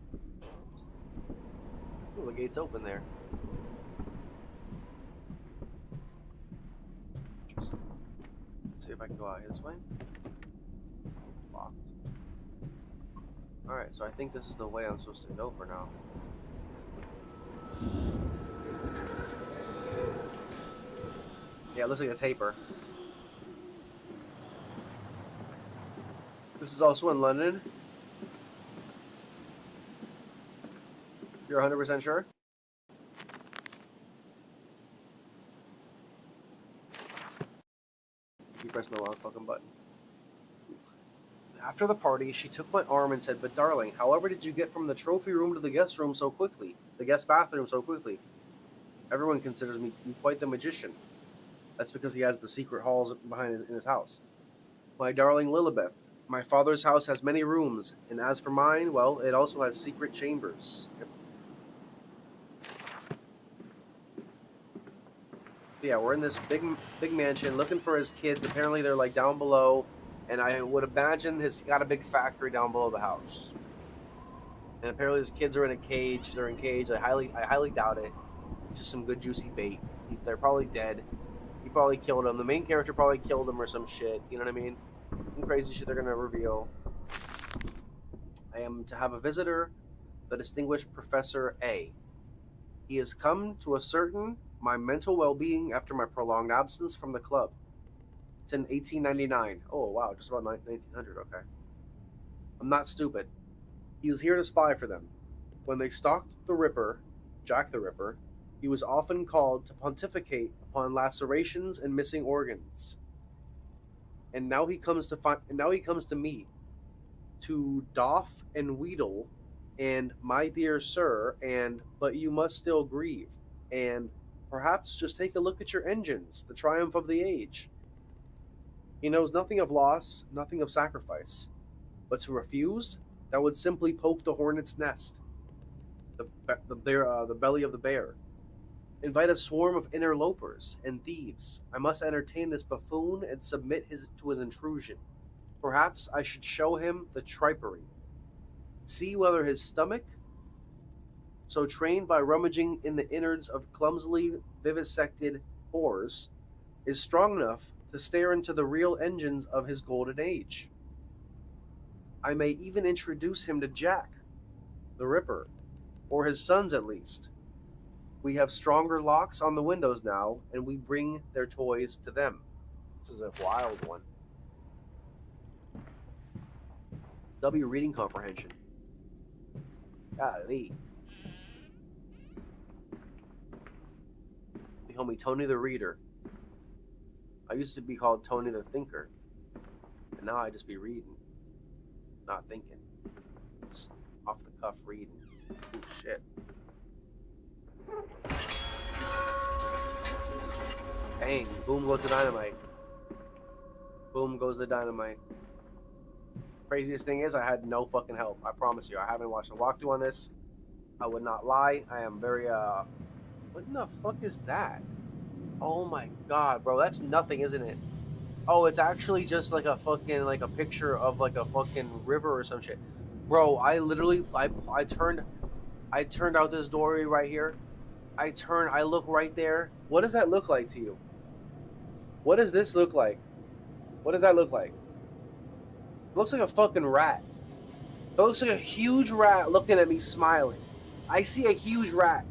Ooh, the gate's open there. Let's see if I can go out this way. Locked. Alright, so I think this is the way I'm supposed to go for now. Yeah, it looks like a taper. This is also in London. You're 100% sure? Keep pressing the wrong fucking button. After the party, she took my arm and said, "But darling, however did you get from the trophy room to the guest room so quickly? The guest bathroom so quickly?" Everyone considers me quite the magician. That's because he has the secret halls in his house. My darling Lilibeth, my father's house has many rooms, and as for mine, well, it also has secret chambers. Yep. Yeah, we're in this big mansion looking for his kids. Apparently, they're like down below, and I would imagine he's got a big factory down below the house. And apparently, his kids are in a cage. They're in a cage. I highly doubt it. It's just some good juicy bait. They're probably dead. He probably killed them. The main character probably killed him or some shit. You know what I mean? Some crazy shit they're gonna reveal. I am to have a visitor, the distinguished Professor A. He has come to ascertain my mental well-being after my prolonged absence from the club. It's in 1899. Oh wow, just about 1900. Okay. I'm not stupid. He is here to spy for them. When they stalked the Ripper, Jack the Ripper, he was often called to pontificate upon lacerations and missing organs. And now he comes to me, to doff and wheedle, and my dear sir, and but you must still grieve, and perhaps just take a look at your engines, the triumph of the age. He knows nothing of loss, nothing of sacrifice, but to refuse, that would simply poke the hornet's nest, the belly of the bear. Invite a swarm of interlopers and thieves. I must entertain this buffoon and submit to his intrusion. Perhaps I should show him the tripery. See whether his stomach, so trained by rummaging in the innards of clumsily vivisected boars, is strong enough to stare into the real engines of his golden age. I may even introduce him to Jack, the Ripper, or his sons at least. We have stronger locks on the windows now, and we bring their toys to them. This is a wild one. W reading comprehension. Golly. They call me Tony the Reader. I used to be called Tony the Thinker. And now I just be reading. Not thinking. Just off the cuff reading. Oh shit. Bang. Boom goes the dynamite. Boom goes the dynamite. Craziest thing is I had no fucking help. I promise you. I haven't watched a walkthrough on this. I would not lie. I am very what in the fuck is that? Oh my god, bro. That's nothing, isn't it? Oh, it's actually just like a fucking like a picture of like a fucking river or some shit. Bro, I literally I turned out this doorway right here. I look right there. What does that look like to you? What does this look like? What does that look like? It looks like a fucking rat. It looks like a huge rat looking at me smiling. I see a huge rat.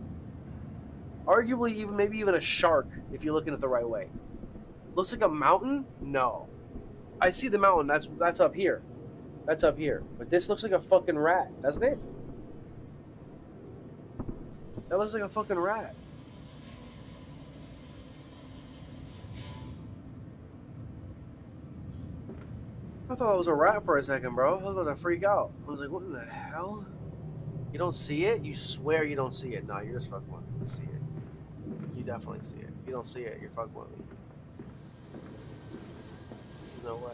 Arguably maybe even a shark if you're looking at the right way. Looks like a mountain? No. I see the mountain. That's up here. That's up here. But this looks like a fucking rat, doesn't it? That looks like a fucking rat. I thought it was a rat for a second, bro. I was about to freak out. I was like, what in the hell? You don't see it? You swear you don't see it. No, you're just fucking with me. You see it. You definitely see it. If you don't see it, you're fucking with me. No way.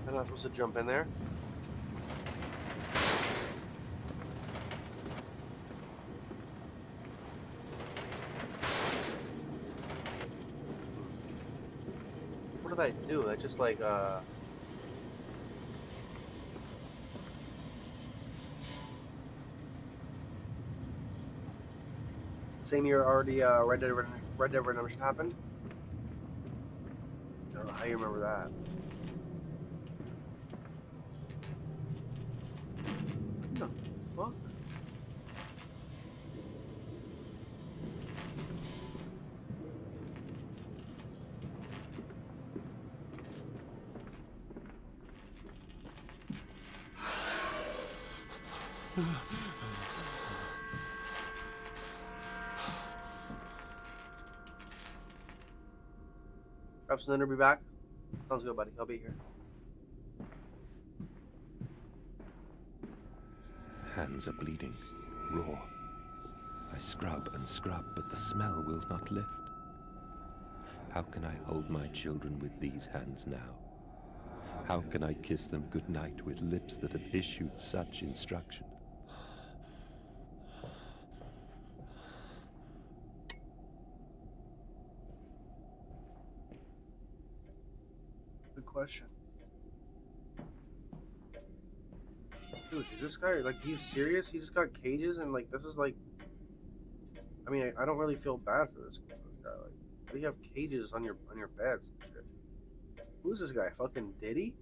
I'm not supposed to jump in there. What did I do? I just like same year already Red Dead Redemption happened. I remember that. What the fuck? Grab some dinner, be back. Sounds good, buddy. I'll be here.
Hands are bleeding, raw. I scrub and scrub, but the smell will not lift. How can I hold my children with these hands now? How can I kiss them goodnight with lips that have issued such instruction?
Good question. Dude, is this guy, like, he's serious? He's got cages and, like, this is, like... I mean, I don't really feel bad for this guy. Like, why do you have cages on your beds and shit? Who's this guy? Fucking Diddy?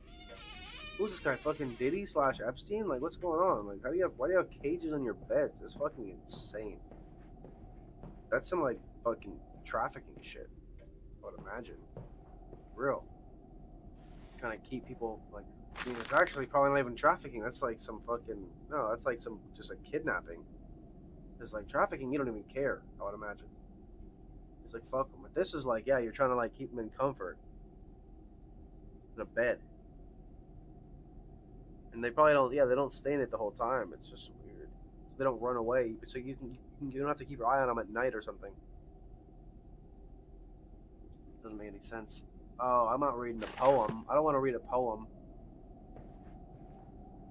Who's this guy? Fucking Diddy / Epstein? Like, what's going on? Like, why do you have cages on your beds? It's fucking insane. That's some, like, fucking trafficking shit, I would imagine. Real. Trying to keep people, like, I mean, it's actually probably not even trafficking. That's like some fucking, no, that's like some, just a kidnapping. It's like trafficking, you don't even care, I would imagine. It's like, fuck them. But this is like, yeah, you're trying to, like, keep them in comfort. In a bed. And they probably don't, yeah, they don't stay in it the whole time. It's just weird. They don't run away. So you don't have to keep your eye on them at night or something. Doesn't make any sense. Oh, I'm not reading a poem. I don't want to read a poem.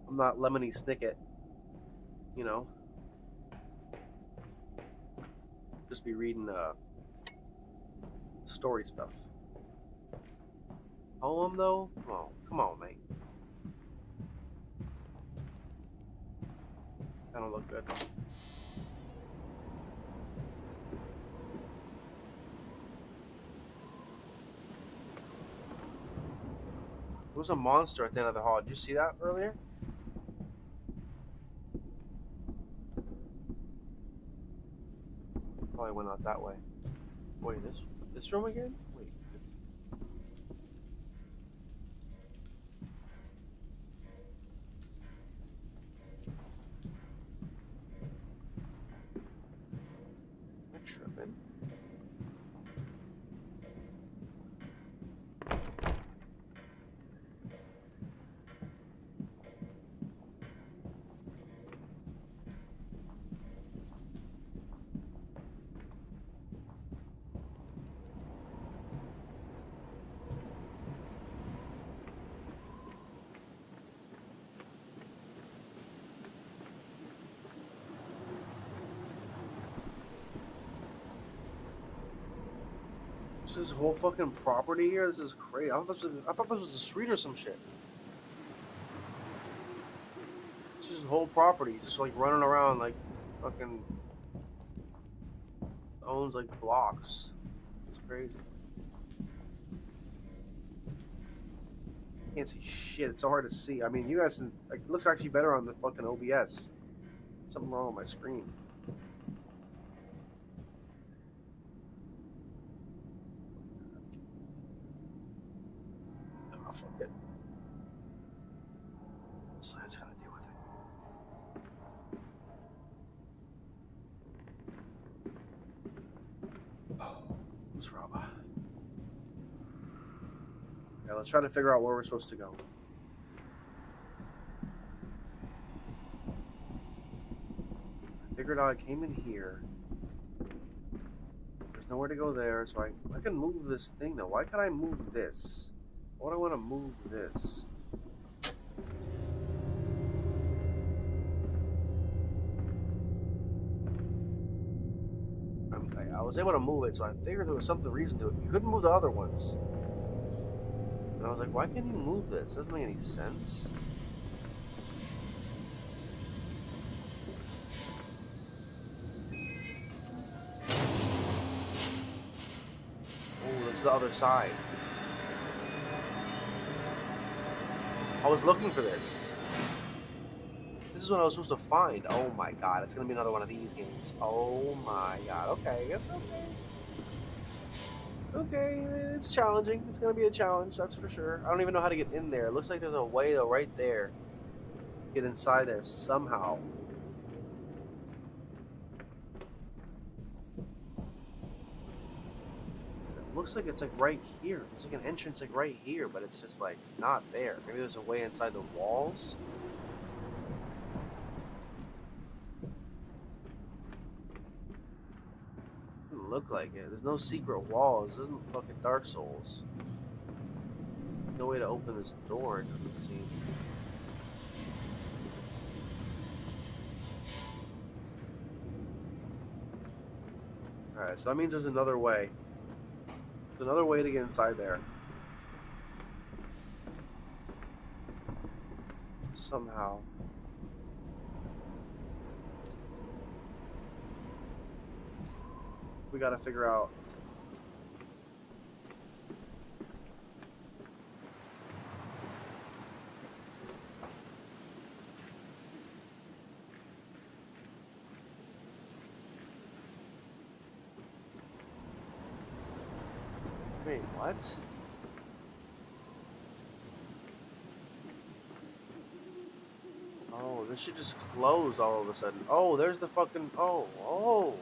I'm not Lemony Snicket. You know? Just be reading story stuff. Poem, though? Oh, come on, mate. That don't look good. There was a monster at the end of the hall. Did you see that earlier? Probably went out that way. Wait, this room again? Wait. Am I tripping? This whole fucking property here. This is crazy. I thought this was a street or some shit. It's just whole property, just like running around like fucking owns like blocks. It's crazy. Can't see shit. It's so hard to see. I mean, you guys, like, it looks actually better on the fucking OBS. Something wrong with my screen. Fuck it. So I just gotta deal with it. Oh, let's rob. Okay, let's try to figure out where we're supposed to go. I figured out I came in here. There's nowhere to go there, so I can move this thing though. Why can't I move this? Why do I want to move this? I was able to move it, so I figured there was some reason to it. You couldn't move the other ones. And I was like, why can't you move this? Doesn't make any sense. Oh, that's the other side. I was looking for this. This is what I was supposed to find. Oh my god, it's gonna be another one of these games. Oh my god. Okay, it's okay. Okay, it's challenging. It's gonna be a challenge, that's for sure. I don't even know how to get in there. It looks like there's a way though, right there. Get inside there somehow. It looks like it's like right here. There's like an entrance like right here, but it's just like not there. Maybe there's a way inside the walls. Doesn't look like it. There's no secret walls. This isn't fucking Dark Souls. No way to open this door, it doesn't seem. Alright, so that means there's another way. There's another way to get inside there. Somehow. We gotta figure out. Wait, what? Oh, this should just close all of a sudden. Oh, there's the fucking. Oh, oh.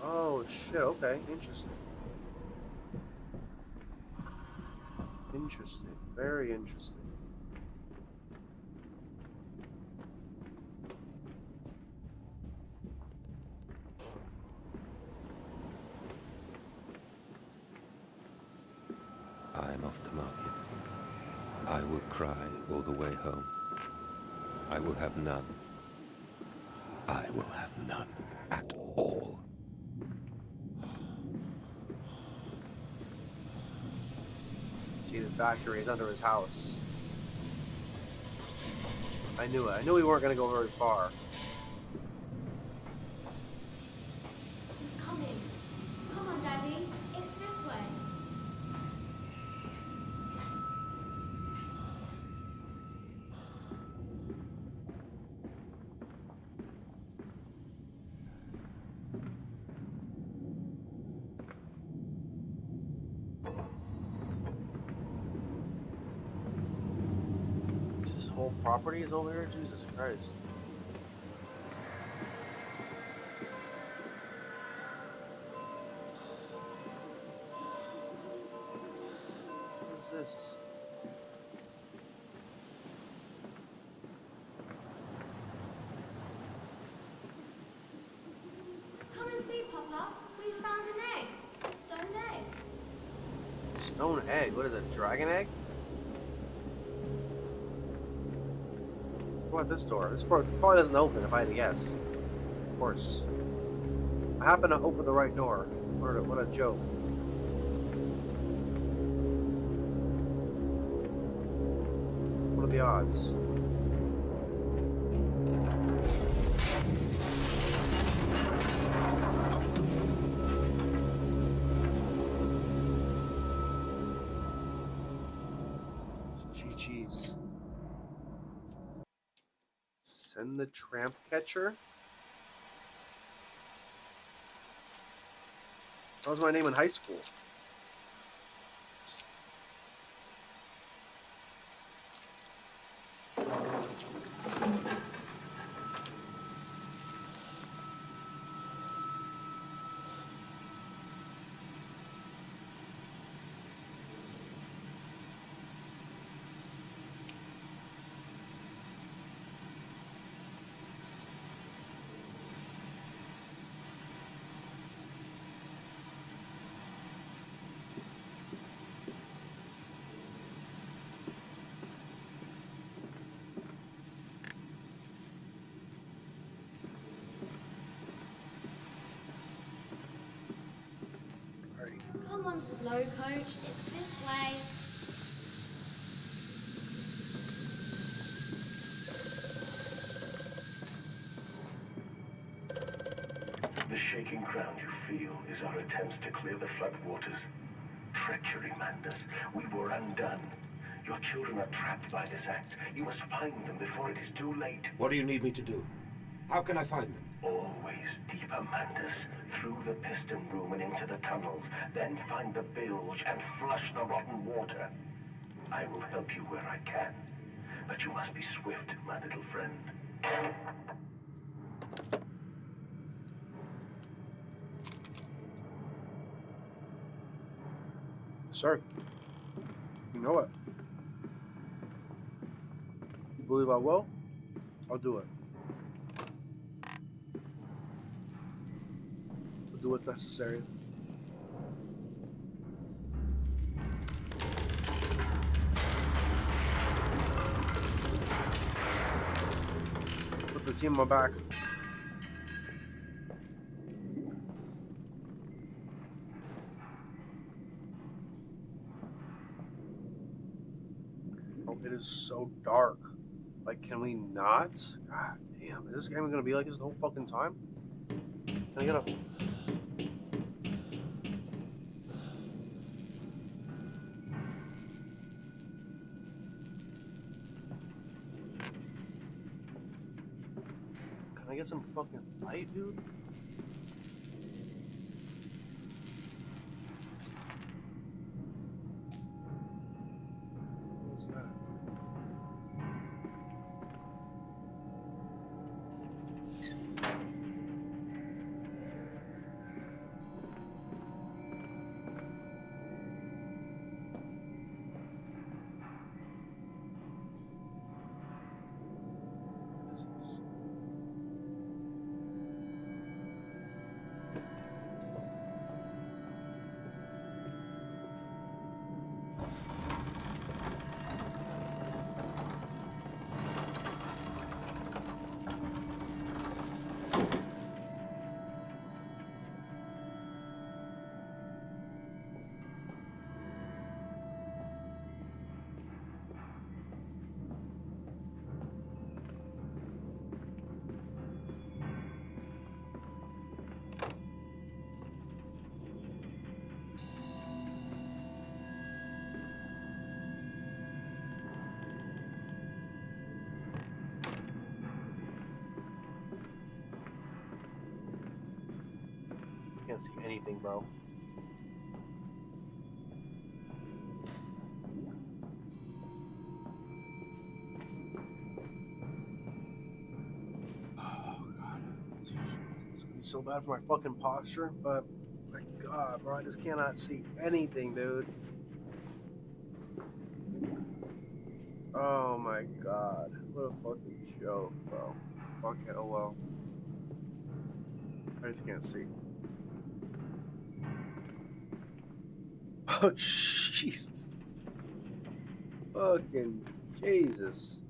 Oh, shit. Okay, interesting. Interesting. Very interesting.
I am off the market. I will cry all the way home. I will have none. I will have none at all.
See, the factory is under his house. I knew it. I knew we weren't going to go very far.
He's coming. Come on, Daddy. It's this way.
This whole property is over here? Jesus Christ. What is this?
Come and see, Papa. We found an egg. A stone egg.
Stone egg? What is it? Dragon egg? What about this door? This door probably doesn't open if I had to guess. Of course. I happen to open the right door. What a joke. What are the odds? GG's. Send the tramp catcher? That was my name in high school.
Come on, slow coach. It's this way.
The shaking ground you feel is our attempts to clear the flood waters. Treachery, madness. We were undone. Your children are trapped by this act. You must find them before it is too late.
What do you need me to do? How can I find them?
Always deeper, Mantis. Through the piston room and into the tunnels. Then find the bilge and flush the rotten water. I will help you where I can. But you must be swift, my little friend.
Sir, you know it. You believe I will? I'll do it. I'll do what's necessary. Put the team on my back. Oh, it is so dark. Like, can we not? God damn, is this game gonna be like this the whole fucking time? Can I get a... Can I get some fucking light, dude? What's that? What is this? Can't see anything, bro. Oh god, it's gonna be so bad for my fucking posture. But my god, bro, I just cannot see anything, dude. Oh my god, what a fucking joke, bro. Fuck it, oh well. I just can't see. Oh, Jesus. Fucking Jesus.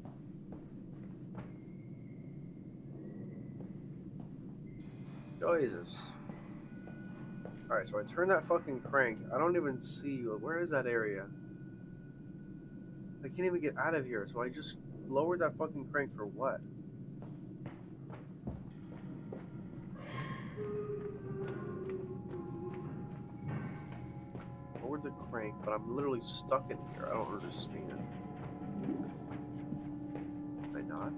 Jesus. Alright, so I turn that fucking crank. I don't even see you. Where is that area? I can't even get out of here, so I just lowered that fucking crank for what? The crank, but I'm literally stuck in here. I don't understand. Am I not?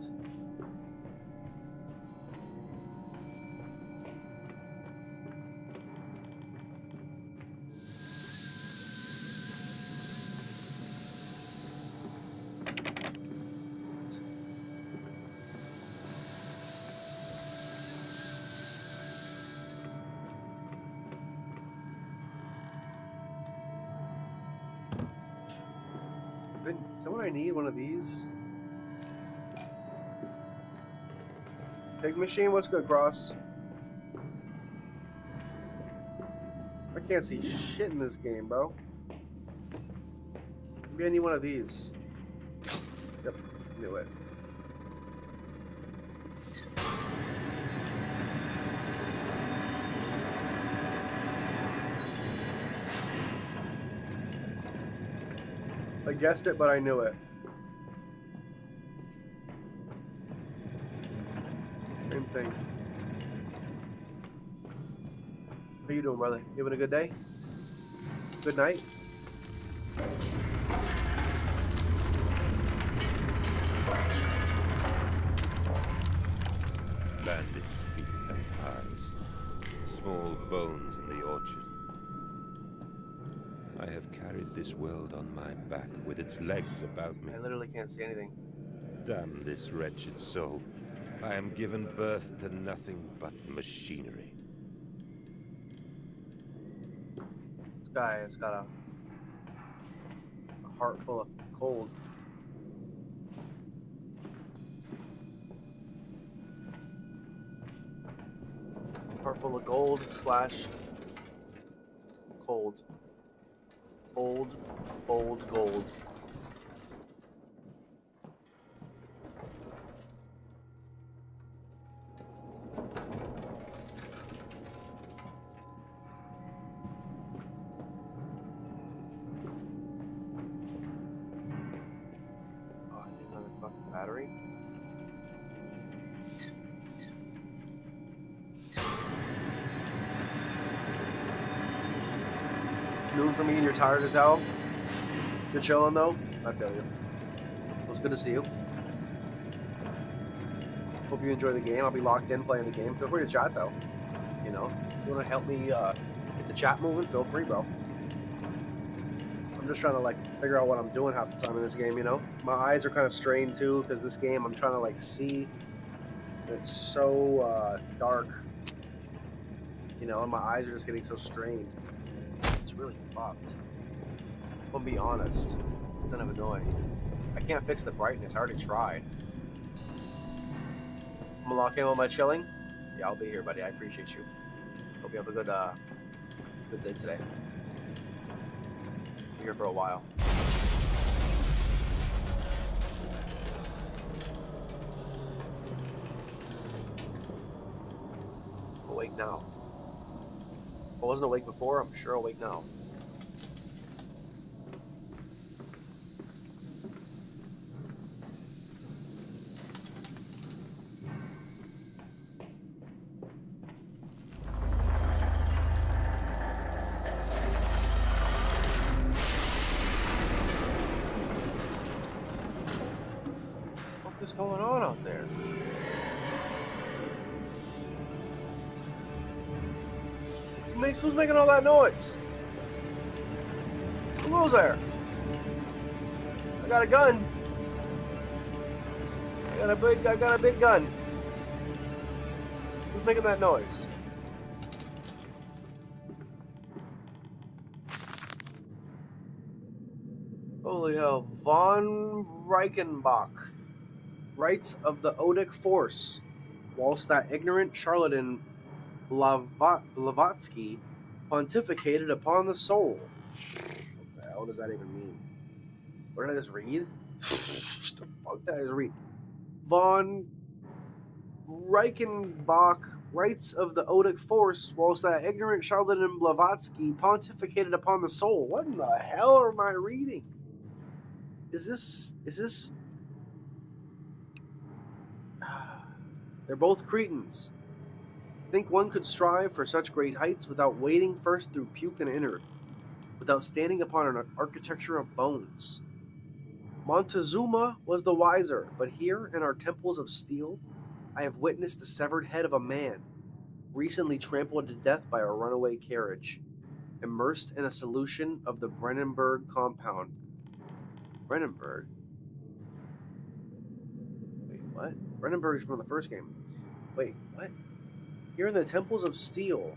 Is that what I need? One of these? Pig machine? What's good, Cross? I can't see shit in this game, bro. Maybe I need one of these. Yep, knew it. I guessed it, but I knew it. Same thing. How you doing, brother? You having a good day? Good night?
bandaged feet and eyes, small bones in the orchard. I have carried this world on my back with its legs about me.
I literally can't see anything.
Damn this wretched soul. I am given birth to nothing but machinery.
This guy has got a heart full of cold. Heart full of gold slash cold. Old, gold. Oh, I need another fucking battery. Noon for me and you're tired as hell. You're chilling though? I feel you. It was good to see you. Hope you enjoy the game. I'll be locked in playing the game. Feel free to chat though. You know, if you want to help me get the chat moving, feel free, bro. I'm just trying to like figure out what I'm doing half the time in this game, you know? My eyes are kind of strained too because this game I'm trying to like see. It's so dark. You know, and my eyes are just getting so strained. It's really fucked. I'm gonna be honest. It's kind of annoying. I can't fix the brightness. I already tried. I'm gonna lock in on my chilling. Yeah, I'll be here, buddy. I appreciate you. Hope you have a good day today. Be here for a while. I'm awake now. If I wasn't awake before, I'm sure awake now. What is going on out there? Who's making all that noise? Who goes there? I got a gun. I got a big gun. Who's making that noise? Holy hell. Von Reichenbach. Rights of the Odic Force. Whilst that ignorant charlatan Blavatsky pontificated upon the soul. What the hell does that even mean? What did I just read? What the fuck did I just read? Von Reichenbach, rights of the Odic Force, whilst that ignorant charlatan Blavatsky pontificated upon the soul. What in the hell am I reading? Is this... They're both cretins. Think one could strive for such great heights without wading first through puke and inner, without standing upon an architecture of bones. Montezuma was the wiser, but here in our temples of steel, I have witnessed the severed head of a man, recently trampled to death by a runaway carriage, immersed in a solution of the Brennenburg compound. Brennenburg? Wait, what? Brennenburg is from the first game. Wait, what? Here in the temples of steel,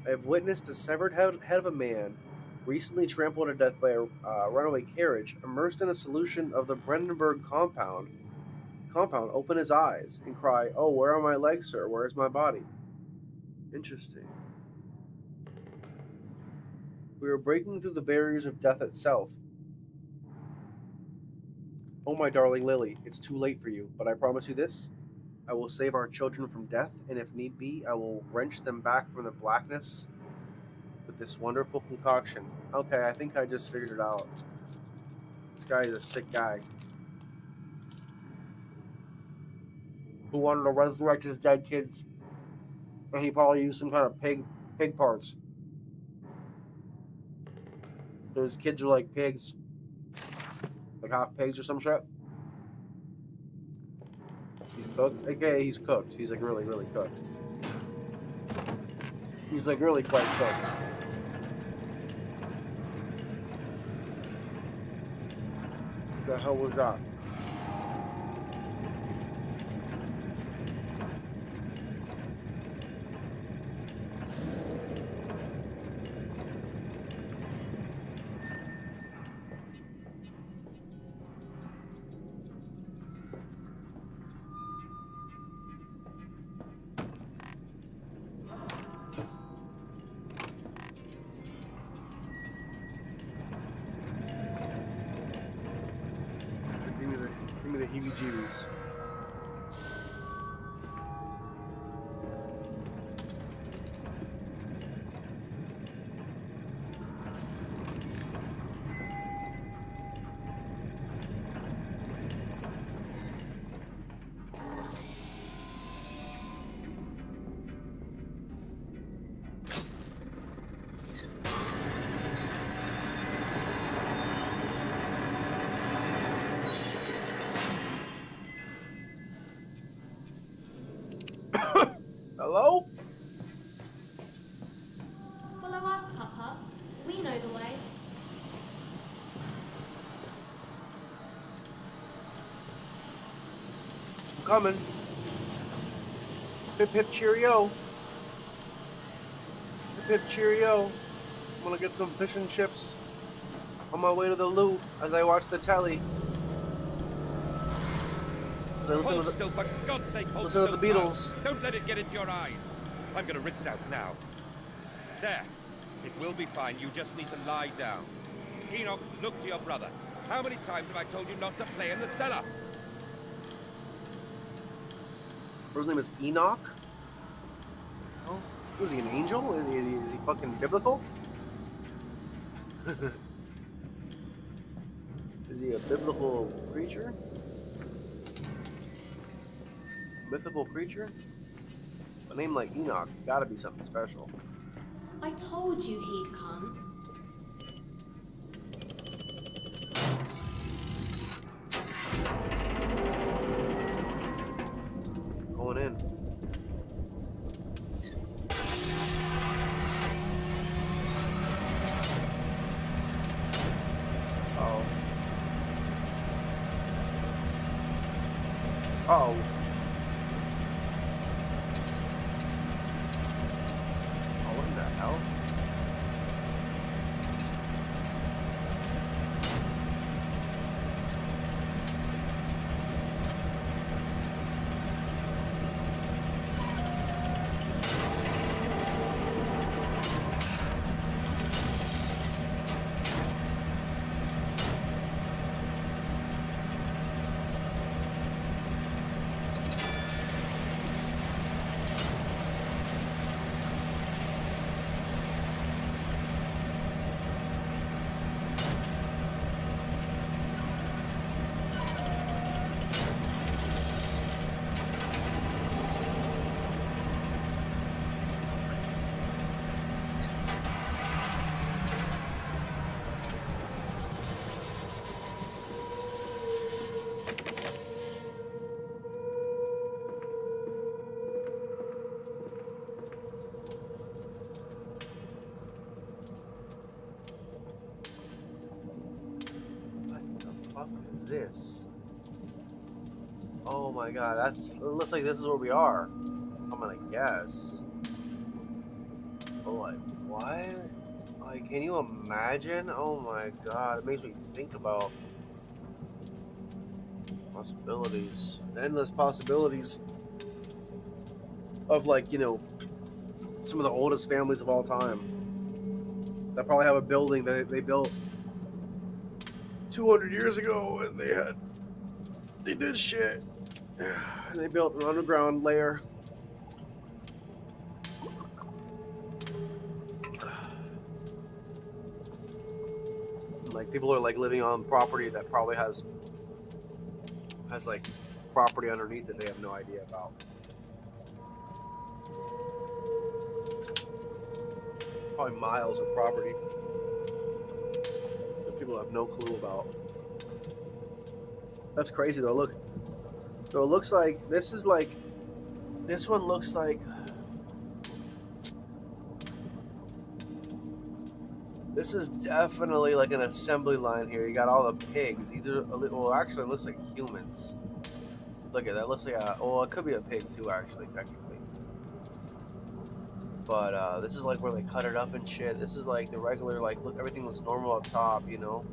I have witnessed the severed head of a man, recently trampled to death by a runaway carriage, immersed in a solution of the Brennenburg compound, open his eyes and cry, "Oh, where are my legs, sir? Where is my body?" Interesting. We are breaking through the barriers of death itself. Oh, my darling Lily, it's too late for you, but I promise you this. I will save our children from death, and if need be, I will wrench them back from the blackness with this wonderful concoction. Okay, I think I just figured it out. This guy is a sick guy who wanted to resurrect his dead kids, and he probably used some kind of pig parts. So his kids are like pigs, like half pigs or some shit. He's cooked. AKA he's cooked. He's like really, really cooked. He's like really quite cooked. What the hell was that? Give me the heebie-jeebies. Hello?
Follow us, Papa. We know the way.
I'm coming. Hip hip cheerio. Hip hip cheerio. I'm gonna get some fish and chips on my way to the loo as I watch the telly. As I listen
Hold
to the,
still, for God's sake, hold
listen to
still,
the Beatles.
child. Don't let it get into your eyes. I'm going to rinse it out now. There. It will be fine. You just need to lie down. Enoch, look to your brother. How many times have I told you not to play in the cellar?
His name is Enoch. Oh, was he an angel? Is he fucking biblical? Is he a biblical creature? Mythical creature? A name like Enoch, gotta be something special.
I told you he'd come.
Going in. Oh. Oh. Oh, what in the hell? This. Oh my god, it looks like this is where we are. I'm gonna guess. But like, what? Like, can you imagine? Oh my god, it makes me think about possibilities. Endless possibilities of, like, you know, some of the oldest families of all time. That probably have a building that they built 200 years ago, and they did shit. They built an underground layer. Like, people are like living on property that probably has like property underneath that they have no idea about. Probably miles of property that people have no clue about. That's crazy though. Look, So it looks like this is like, this one looks like, this is definitely like an assembly line here. You got all the pigs. Either, well, actually, it looks like humans. Look at that. It looks like a, well, it could be a pig too, actually, technically. But this is like where they cut it up and shit. This is like the regular, like, look, everything looks normal up top, you know?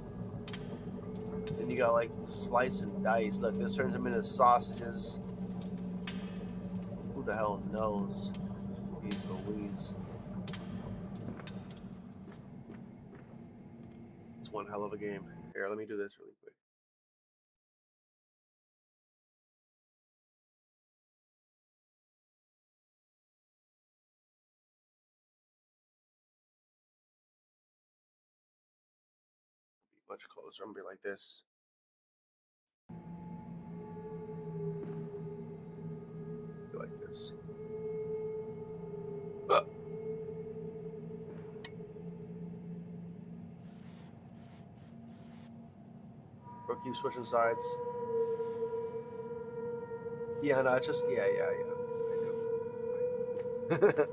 Then you got like slice and dice. Look, this turns them into sausages. Who the hell knows? Jeez Louise. It's one hell of a game. Here, let me do this really quick. Be much closer. I'm gonna be like this. Be like this. Bro, keep switching sides. Yeah, no, it's just, yeah. I do.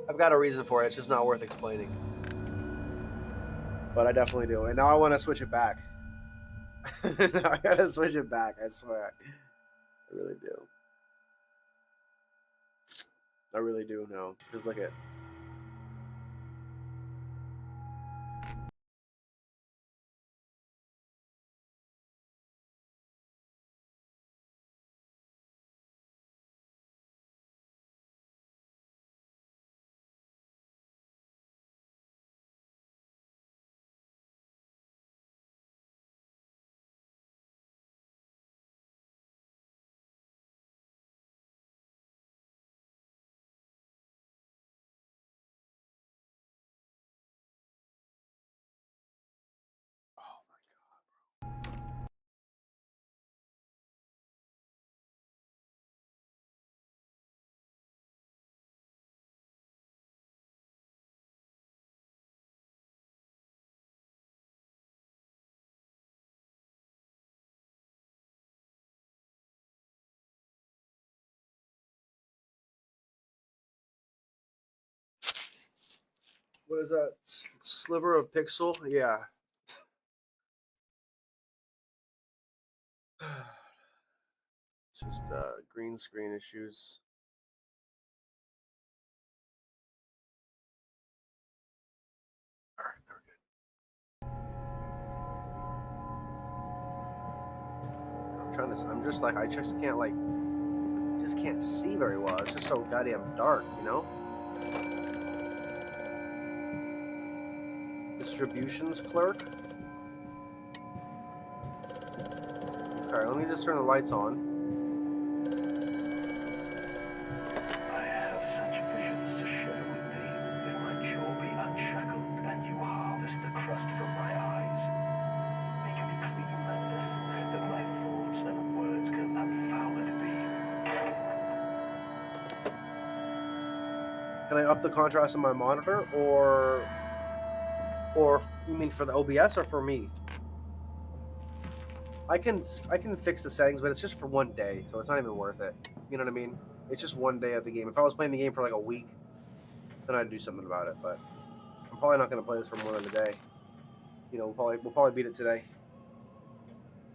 I've got a reason for it. It's just not worth explaining. But I definitely do. And now I want to switch it back. Now I gotta switch it back, I swear. I really do. I really do know. Because look at, what is that? Sliver of pixel? Yeah. It's just green screen issues. Alright, we're good. I'm trying to, I'm just like, I just can't like, just can't see very well. It's just so goddamn dark, you know? Distributions clerk. Okay, let me just turn the lights on.
I have such visions to share with thee. If my jaw be unshackled and you harvest the crust from my eyes, make me clean and listen, that my thoughts and words can unfouled be.
Can I up the contrast on my monitor, or you mean for the OBS or for me? I can fix the settings, but it's just for one day, so it's not even worth it. You know what I mean? It's just one day of the game. If I was playing the game for like a week, then I'd do something about it. But I'm probably not going to play this for more than a day. You know, we'll probably beat it today.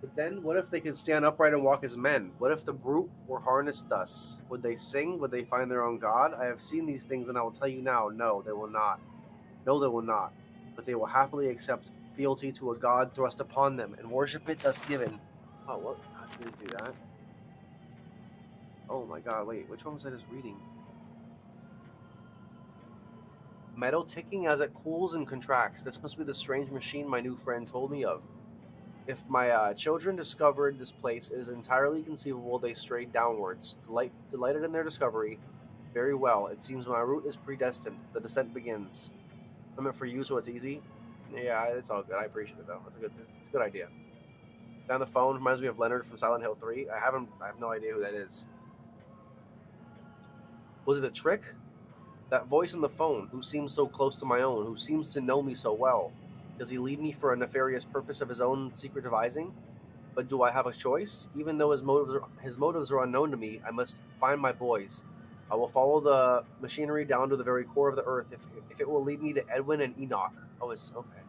But then, what if they could stand upright and walk as men? What if the brute were harnessed thus? Would they sing? Would they find their own god? I have seen these things, and I will tell you now, no, they will not. No, they will not. But they will happily accept fealty to a god thrust upon them, and worship it thus given. Oh, what? I didn't do that. Oh my god, wait, which one was I just reading? Metal ticking as it cools and contracts. This must be the strange machine my new friend told me of. If my children discovered this place, it is entirely conceivable they strayed downwards. Delighted in their discovery. Very well, it seems my route is predestined. The descent begins. I meant for you, so it's easy. Yeah, it's all good. I appreciate it though. It's a good idea. Down the phone reminds me of Leonard from Silent Hill 3. I have no idea who that is. Was it a trick? That voice on the phone, who seems so close to my own, who seems to know me so well. Does he lead me for a nefarious purpose of his own secret devising? But do I have a choice? Even though his motives are unknown to me, I must find my boys. I will follow the machinery down to the very core of the earth if it will lead me to Edwin and Enoch. Oh, it's okay.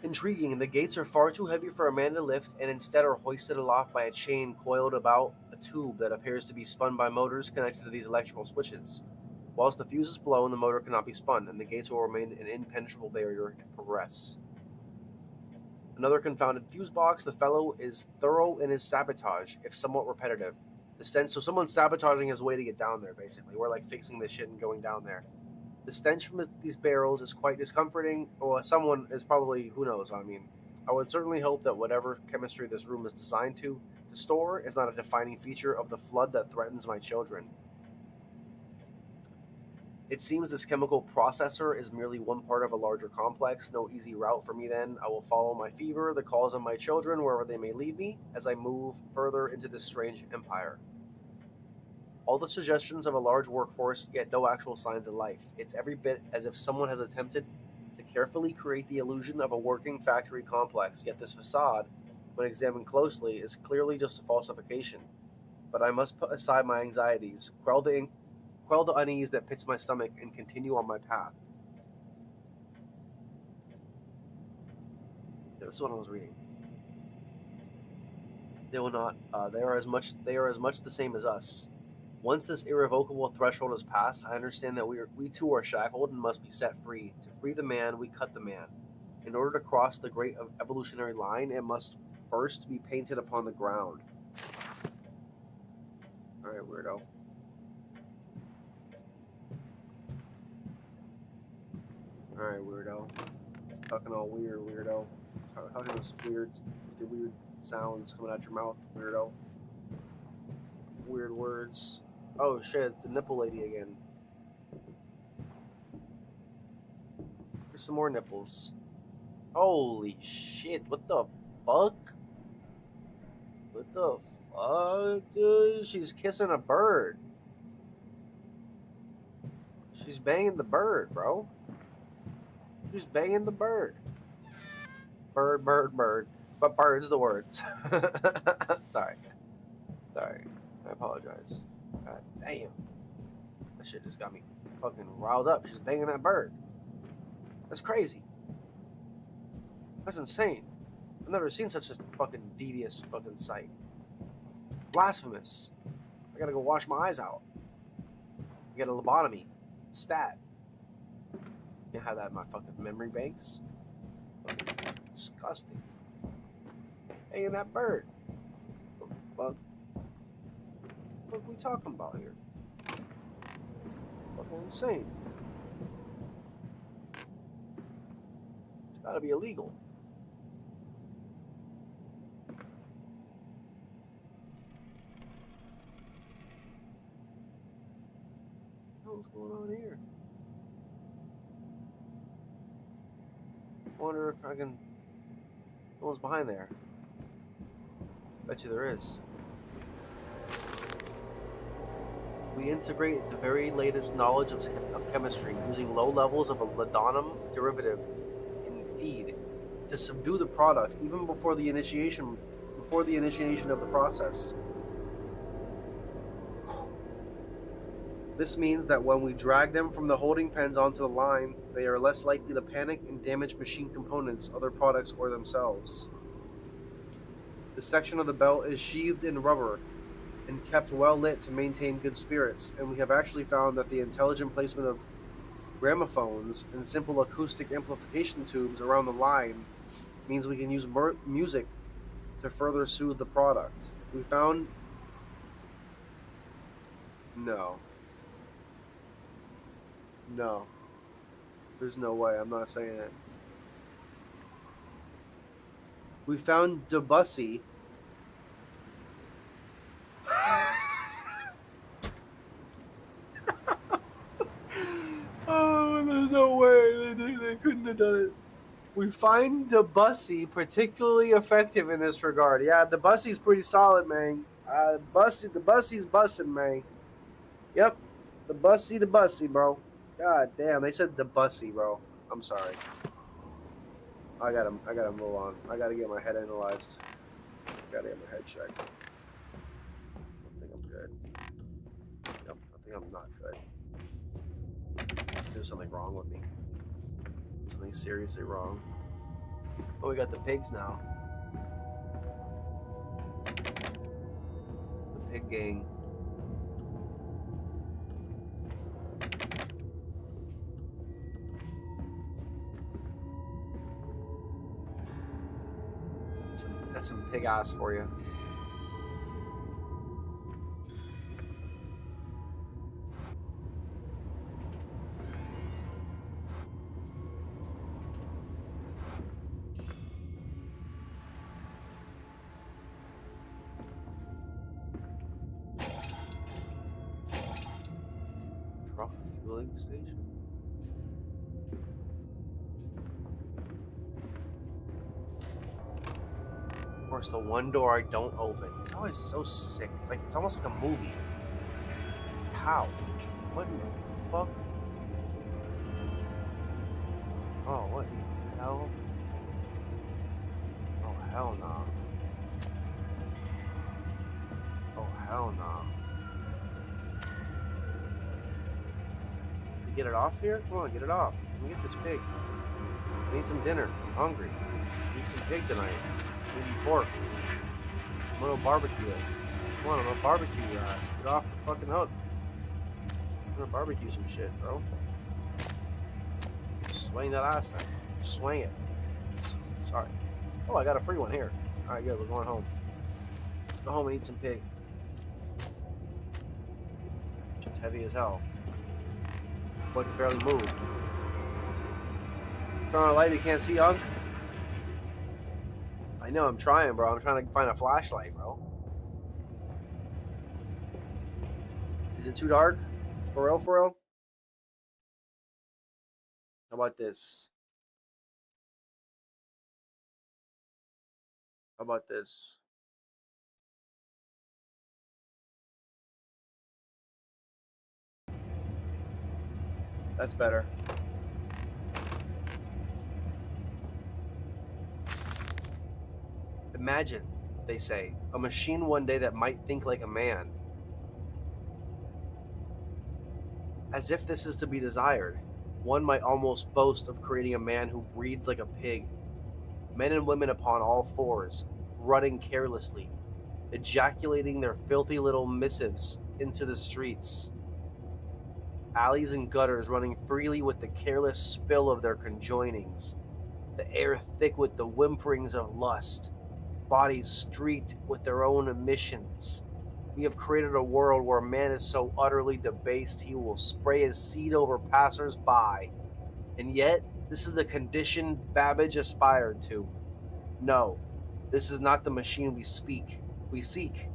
Intriguing. The gates are far too heavy for a man to lift, and instead are hoisted aloft by a chain coiled about a tube that appears to be spun by motors connected to these electrical switches. Whilst the fuse is blown, the motor cannot be spun, and the gates will remain an impenetrable barrier to progress. Another confounded fuse box. The fellow is thorough in his sabotage, if somewhat repetitive. The stench, so someone's sabotaging his way to get down there, basically. We're like fixing this shit and going down there. The stench from these barrels is quite discomforting. Or someone is probably, who knows, I mean. I would certainly hope that whatever chemistry this room is designed to store is not a defining feature of the flood that threatens my children. It seems this chemical processor is merely one part of a larger complex. No easy route for me then. I will follow my fever, the calls of my children, wherever they may lead me, as I move further into this strange empire. All the suggestions of a large workforce, yet no actual signs of life. It's every bit as if someone has attempted to carefully create the illusion of a working factory complex, yet this facade, when examined closely, is clearly just a falsification. But I must put aside my anxieties, quell the unease that pits my stomach, and continue on my path. Yeah, this is what I was reading. They will not. They are as much the same as us. Once this irrevocable threshold is passed, I understand that we too are shackled and must be set free. To free the man, we cut the man. In order to cross the great evolutionary line, it must first be painted upon the ground. All right, weirdo. Alright, weirdo. Talking all weird, weirdo. Talking this weird sounds coming out your mouth, weirdo. Weird words. Oh shit, it's the nipple lady again. Here's some more nipples. Holy shit, what the fuck? What the fuck, dude? She's kissing a bird. She's banging the bird, bro. Who's banging the bird? Bird, bird, bird. But bird's the word. Sorry. I apologize. God damn. That shit just got me fucking riled up. She's banging that bird. That's crazy. That's insane. I've never seen such a fucking devious fucking sight. Blasphemous. I gotta go wash my eyes out. Get a lobotomy. Stat. Can't have that in my fucking memory banks. Fucking disgusting. Hey, and that bird. What the fuck? What are we talking about here? Fucking insane. It's gotta be illegal. What's going on here? I wonder if I can. No one's behind there. Bet you there is. We integrate the very latest knowledge of chemistry using low levels of a laudanum derivative in feed to subdue the product even before the initiation of the process. This means that when we drag them from the holding pens onto the line, they are less likely to panic and damage machine components, other products, or themselves. The section of the belt is sheathed in rubber and kept well lit to maintain good spirits, and we have actually found that the intelligent placement of gramophones and simple acoustic amplification tubes around the line means we can use music to further soothe the product. We found... No. There's no way. I'm not saying it. We found Debussy. Oh, there's no way. They couldn't have done it. We find Debussy particularly effective in this regard. Yeah, Debussy's pretty solid, man. Debussy's bussin', man. Yep. Debussy, bro. God damn, they said Debussy, bro. I'm sorry. I gotta move on. I gotta get my head analyzed. I gotta get my head checked. I think I'm good. Yep, I think I'm not good. There's something wrong with me. Something seriously wrong. Oh, we got the pigs now. The pig gang. That's some pig ass for you. Truck fueling station. Of course, the one door I don't open. It's always so sick. It's almost like a movie. How? What in the fuck? Oh, what in the hell? Oh, hell no. Oh, hell no. You get it off here? Come on, get it off. Let me get this pig. I need some dinner. I'm hungry. I need some pig tonight. I need pork. I'm gonna barbecue it. Come on, I'm gonna barbecue your ass. Get off the fucking hook. I'm gonna barbecue some shit, bro. Swing that ass thing. Swing it. Sorry. Oh, I got a free one here. Alright, good. We're going home. Let's go home and eat some pig. Shit's heavy as hell. Boy can barely move. Turn on a light you can't see, Unk? I know, I'm trying, bro. I'm trying to find a flashlight, bro. Is it too dark? For real, for real? How about this? How about this? That's better. Imagine, they say, a machine one day that might think like a man. As if this is to be desired. One might almost boast of creating a man who breeds like a pig. Men and women upon all fours, running carelessly, ejaculating their filthy little missives into the streets. Alleys and gutters running freely with the careless spill of their conjoinings. The air thick with the whimperings of lust. Bodies streaked with their own emissions. We have created a world where man is so utterly debased he will spray his seed over passers-by. And yet, this is the condition Babbage aspired to. No, this is not the machine we seek.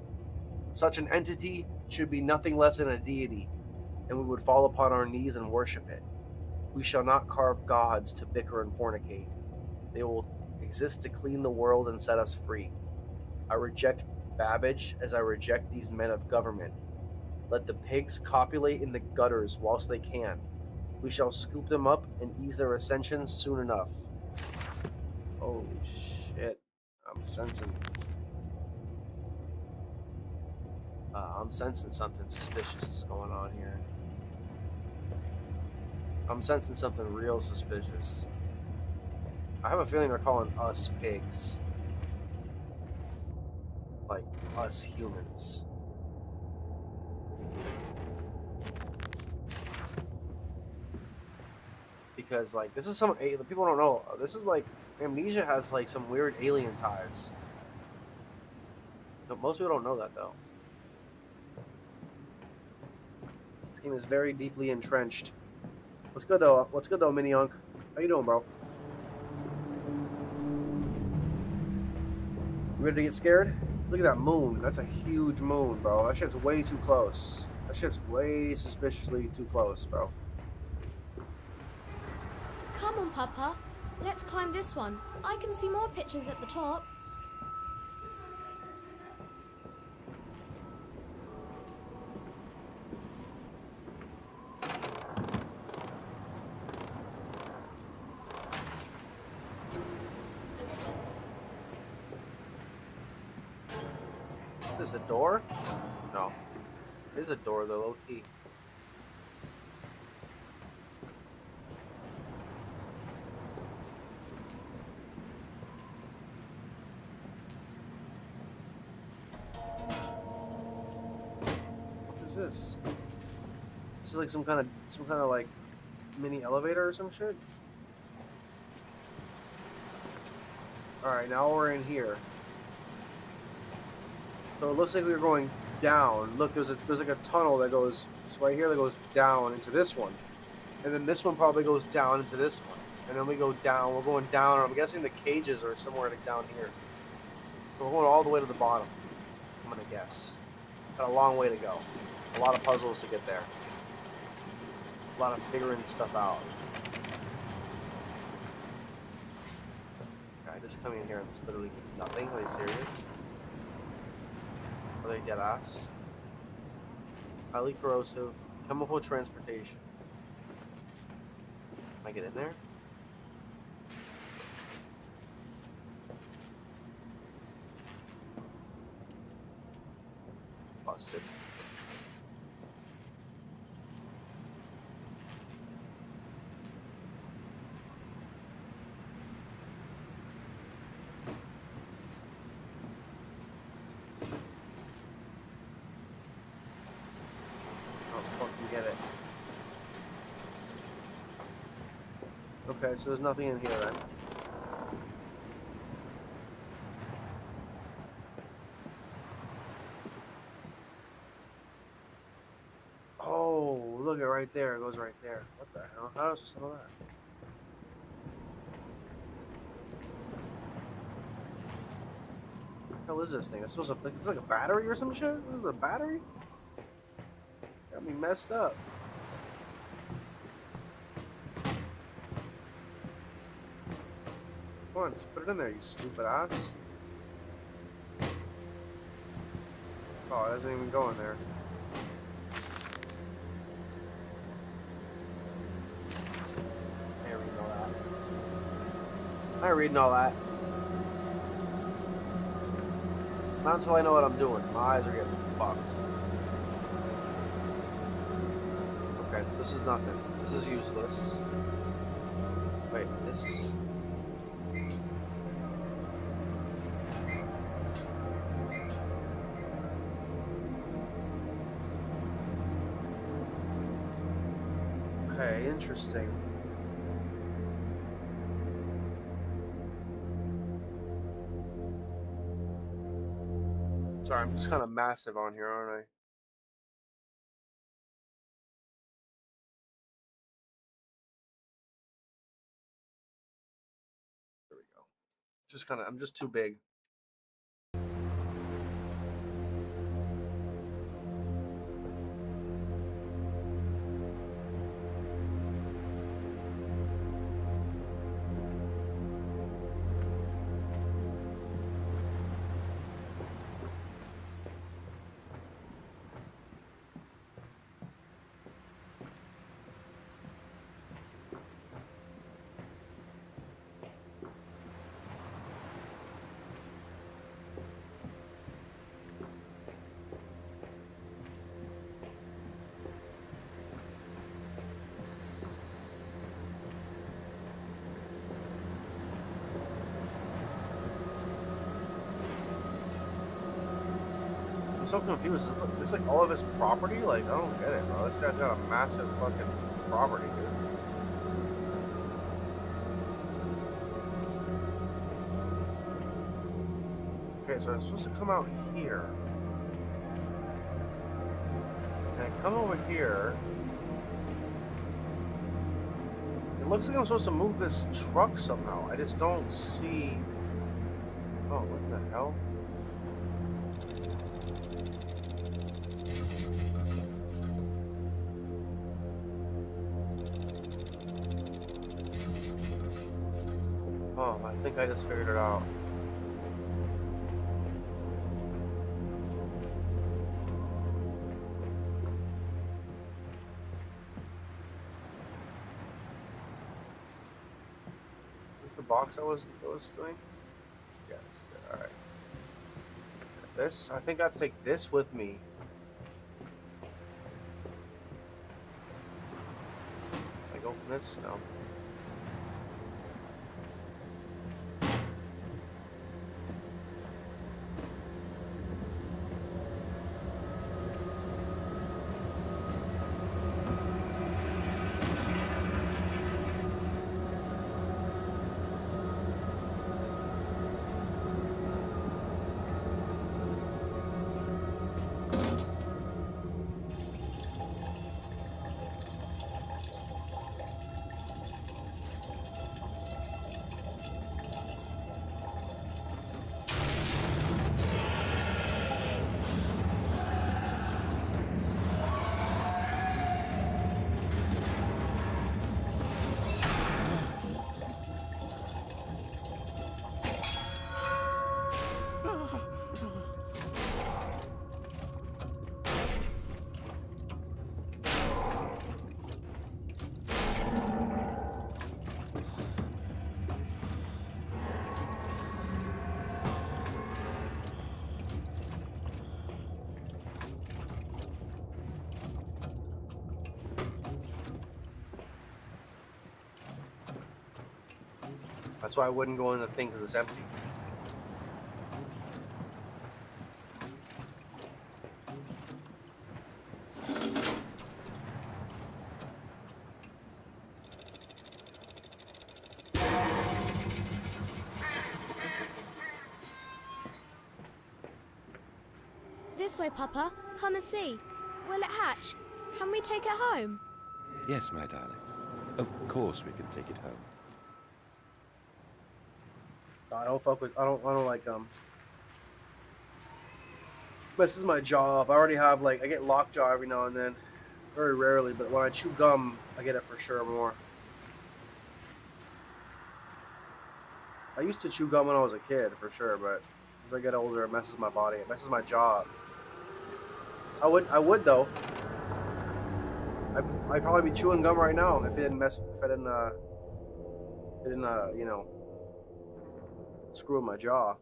Such an entity should be nothing less than a deity, and we would fall upon our knees and worship it. We shall not carve gods to bicker and fornicate. They will exist to clean the world and set us free. I reject Babbage as I reject these men of government. Let the pigs copulate in the gutters whilst they can. We shall scoop them up and ease their ascension soon enough. Holy shit. I'm sensing something suspicious is going on here. I'm sensing something real suspicious. I have a feeling they're calling us pigs. Like, us humans. Because, like, this is some... People don't know. This is, like... Amnesia has, like, some weird alien ties. No, most people don't know that, though. This game is very deeply entrenched. What's good, though? What's good, though, Mini-Unk? How you doing, bro? You ready to get scared? Look at that moon. That's a huge moon, bro. That shit's way too close. That shit's way suspiciously too close, bro.
Come on, Papa. Let's climb this one. I can see more pictures at the top.
Is this a door? No. It is a door, though, low key. What is this? This is like some kind of like mini elevator or some shit. All right, now we're in here. So it looks like we're going down. Look, there's like a tunnel that goes right here that goes down into this one, and then this one probably goes down into this one, and then we go down. We're going down. I'm guessing the cages are somewhere like down here. So we're going all the way to the bottom. I'm gonna guess. Got a long way to go. A lot of puzzles to get there. A lot of figuring stuff out. I just come in here and there's literally nothing. Are you serious? Are they dead ass? Highly corrosive. Chemical transportation. Can I get in there? Busted. Okay, so there's nothing in here then. Oh, look at right there. It goes right there. What the hell? How does I know that? What the hell is this thing? It's supposed to, it's like a battery or some shit? This is a battery? Got me messed up. Come on, just put it in there, you stupid ass. Oh, it doesn't even go in there. I ain't reading all that. I ain't reading all that. Not until I know what I'm doing. My eyes are getting fucked. Okay, this is nothing. This is useless. Wait, this... Okay, interesting. Sorry, I'm just kind of massive on here, aren't I? There we go. Just kind of, I'm just too big. I'm so confused. Is this like all of his property? Like, I don't get it, bro. This guy's got a massive fucking property, dude. Okay, so I'm supposed to come out here. And I come over here. It looks like I'm supposed to move this truck somehow. I just don't see... Oh, what the hell? Oh, I think I just figured it out. Is this the box I was doing? Yes. All right. This, I think I'd take this with me. Like open this? No. That's why I wouldn't go in the thing because it's empty.
This way, Papa. Come and see. Will it hatch? Can we take it home?
Yes, my darlings. Of course we can take it home.
I don't fuck with. I don't like This is my job. I already have like I get lockjaw every now and then, very rarely. But when I chew gum, I get it for sure more. I used to chew gum when I was a kid for sure, but as I get older, it messes my body. It messes my jaw. I would though. I'd probably be chewing gum right now if it didn't you know, screw with my jaw.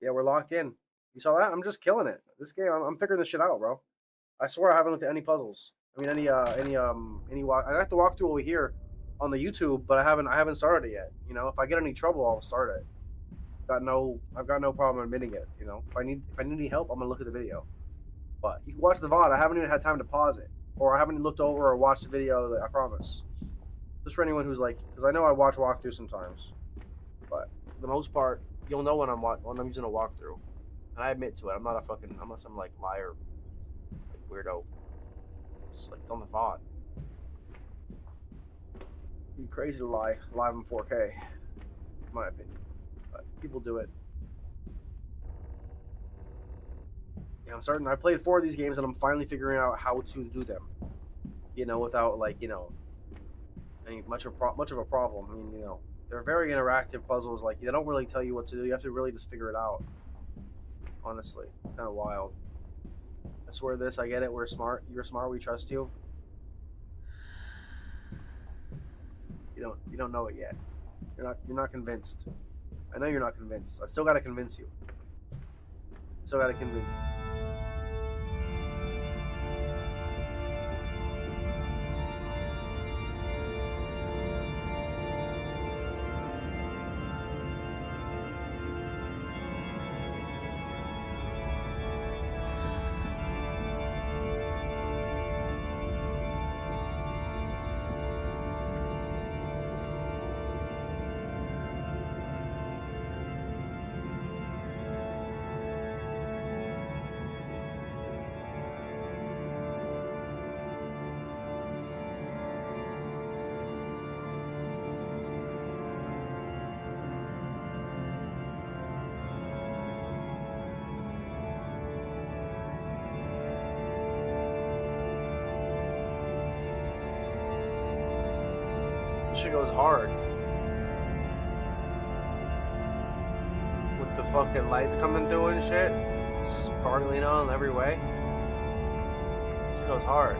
Yeah, we're locked in. You saw that? I'm just killing it. This game, I'm figuring this shit out, bro. I swear I haven't looked at any puzzles. I mean, any walk. I got the walkthrough over here on the YouTube, but I haven't started it yet. You know, if I get any trouble, I'll start it. I've got no problem admitting it. You know, if I need any help, I'm gonna look at the video. But you can watch the VOD. I haven't even had time to pause it, or I haven't looked over or watched the video. I promise. Just for anyone who's like, because I know I watch walkthroughs sometimes, but for the most part, you'll know when I'm using a walkthrough, and I admit to it. I'm not some like liar, like weirdo. It's like it's on the VOD. It'd be crazy to lie live in 4K, in my opinion. But people do it. Yeah, I played 4 of these games, and I'm finally figuring out how to do them. You know, without like much of a problem. I mean, they're very interactive puzzles. Like they don't really tell you what to do. You have to really just figure it out. Honestly, it's kind of wild. I swear this. I get it. We're smart. You're smart. We trust you. You don't know it yet. You're not convinced. I know you're not convinced. I still gotta convince you. Still gotta convince you. Shit goes hard. With the fucking lights coming through and shit. Sparkling on every way. Shit goes hard.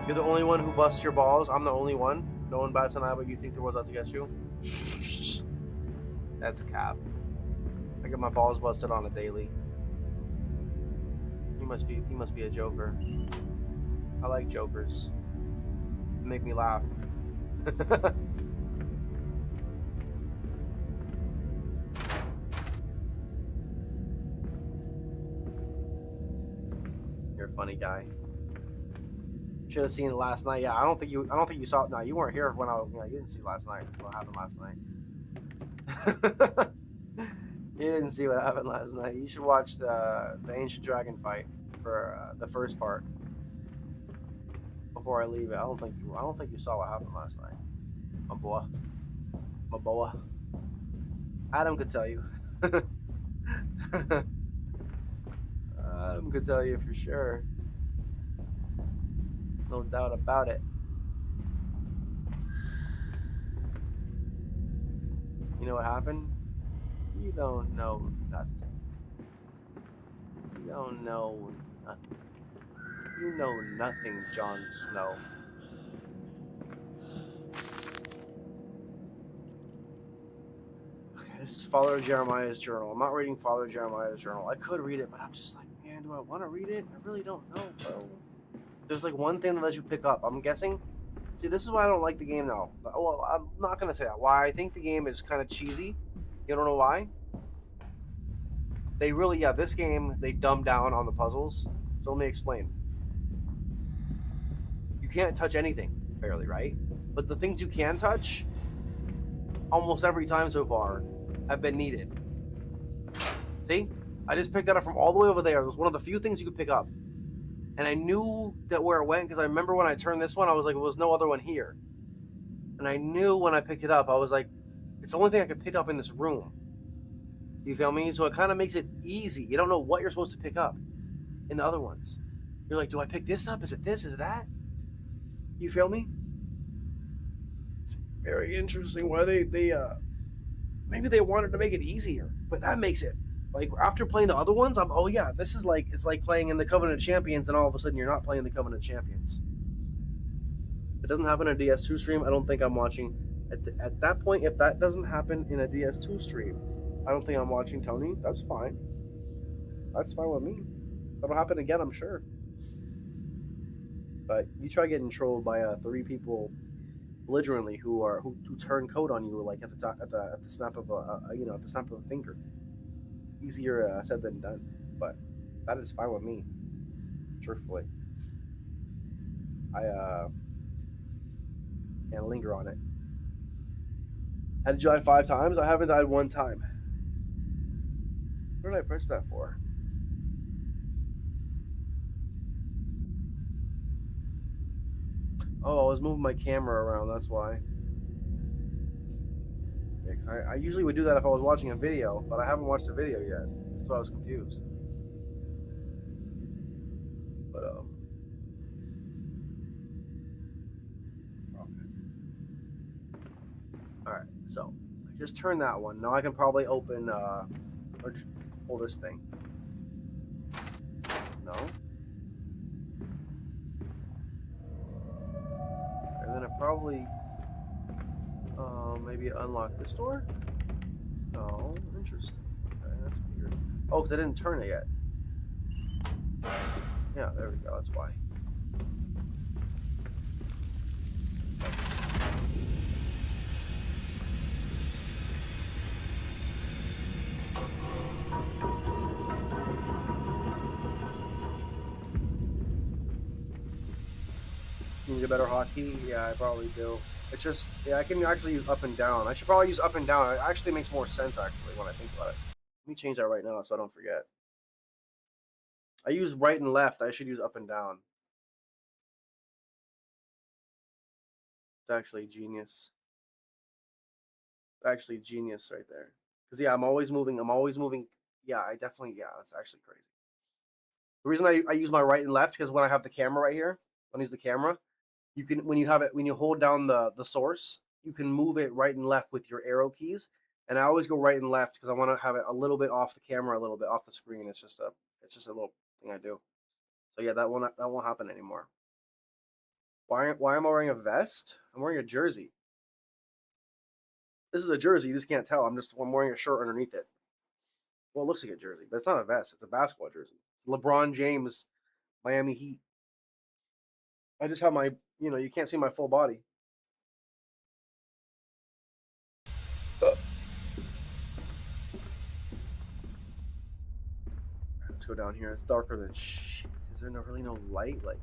You're the only one who busts your balls. I'm the only one. No one bats an eye, but you think the world's out to get you? That's cap. I get my balls busted on a daily. He must be a joker. I like jokers. They make me laugh. You're a funny guy. Should have seen it last night. Yeah, I don't think you saw it. No, you weren't here when you didn't see last night. What happened last night? You didn't see what happened last night. You should watch the Ancient Dragon fight for the first part before I leave it. I don't think you saw what happened last night. My boy. Adam could tell you. Adam could tell you for sure. No doubt about it. You know what happened? You don't know nothing. You don't know nothing. You know nothing, Jon Snow. Okay, this is Father Jeremiah's journal. I'm not reading Father Jeremiah's journal. I could read it, but I'm just like, man, do I want to read it? I really don't know, bro. There's like one thing that lets you pick up. I'm guessing. See, this is why I don't like the game now. Well, I'm not gonna say that. Why I think the game is kind of cheesy. You don't know why? They really, this game, they dumb down on the puzzles. So let me explain. You can't touch anything, barely, right? But the things you can touch, almost every time so far, have been needed. See? I just picked that up from all the way over there. It was one of the few things you could pick up. And I knew that where it went, because I remember when I turned this one, I was like, there was no other one here. And I knew when I picked it up, I was like, it's the only thing I could pick up in this room. You feel me? So it kind of makes it easy. You don't know what you're supposed to pick up in the other ones. You're like, do I pick this up? Is it this? Is it that? You feel me? It's very interesting why they maybe they wanted to make it easier, but that makes it like after playing the other ones, this is like it's like playing in the Covenant of Champions, and all of a sudden you're not playing the Covenant of Champions. If it doesn't happen in a DS2 stream, I don't think I'm watching. At that point, if that doesn't happen in a DS2 stream, I don't think I'm watching Tony. That's fine. That's fine with me. That'll happen again, I'm sure. But you try getting trolled by 3 people belligerently who turn code on you like at the snap of at the snap of a finger. Easier said than done, but that is fine with me. Truthfully, I can't linger on it. Had to die 5 times. I haven't died 1 time. What did I press that for? Oh, I was moving my camera around. That's why. Yeah, 'cause I usually would do that if I was watching a video, but I haven't watched a video yet, so I was confused. But okay. All right, so I just turned that one. Now I can probably open or pull this thing. No. And then I probably maybe unlock this door? No, interesting. Okay, that's weird. Oh, because I didn't turn it yet. Yeah, there we go, that's why. Need a better hotkey? Yeah, I probably do. It's just, yeah, I can actually use up and down. I should probably use up and down. It actually makes more sense, actually, when I think about it. Let me change that right now so I don't forget. I use right and left. I should use up and down. It's actually genius. It's actually genius right there. Because, yeah, I'm always moving. Yeah, that's actually crazy. The reason I use my right and left, because when I have the camera right here, when I use the camera, you can, when you hold down the source, you can move it right and left with your arrow keys. And I always go right and left because I want to have it a little bit off the camera, a little bit off the screen. It's just a little thing I do. So yeah, that won't happen anymore. Why am I wearing a vest? I'm wearing a jersey. This is a jersey. You just can't tell. I'm wearing a shirt underneath it. Well, it looks like a jersey, but it's not a vest. It's a basketball jersey. It's LeBron James, Miami Heat. I just have my, you can't see my full body. Let's go down here. It's darker than shit. Is there really no light? Like,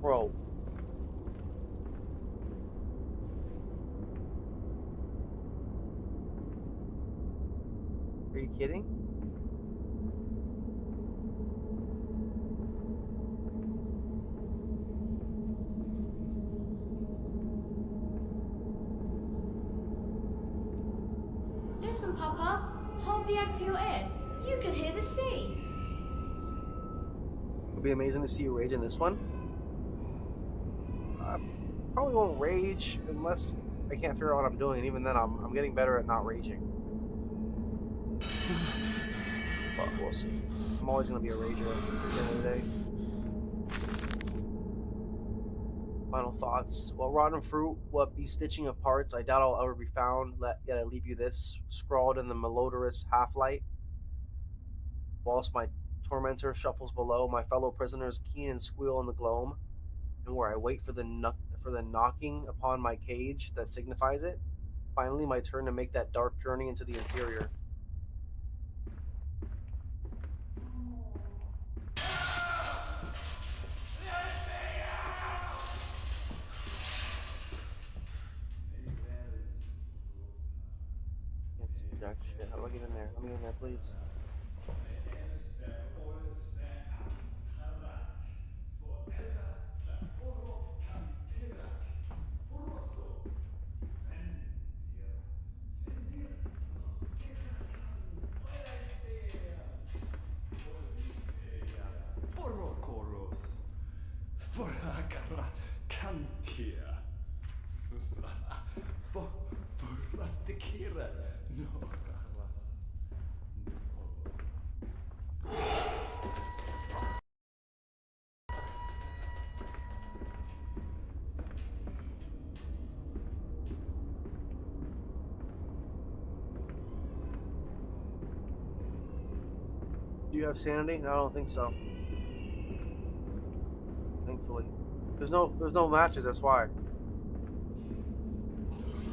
bro. Are you kidding?
Listen, Papa. Hold the egg to your ear. You can hear the sea.
It'll be amazing to see you rage in this one. I probably won't rage unless I can't figure out what I'm doing, and even then, I'm getting better at not raging. But we'll see. I'm always gonna be a rager at the end of the day. Final thoughts. Well, rotten fruit, what be stitching of parts, I doubt I'll ever be found. Yet I leave you this, scrawled in the malodorous half-light. Whilst my tormentor shuffles below, my fellow prisoners keen and squeal in the gloam, and where I wait for the knocking upon my cage that signifies it. Finally, my turn to make that dark journey into the interior. Jack shit. How do I get in there? Let me in there, please. Do you have sanity? No, I don't think so. Thankfully. There's no matches, that's why.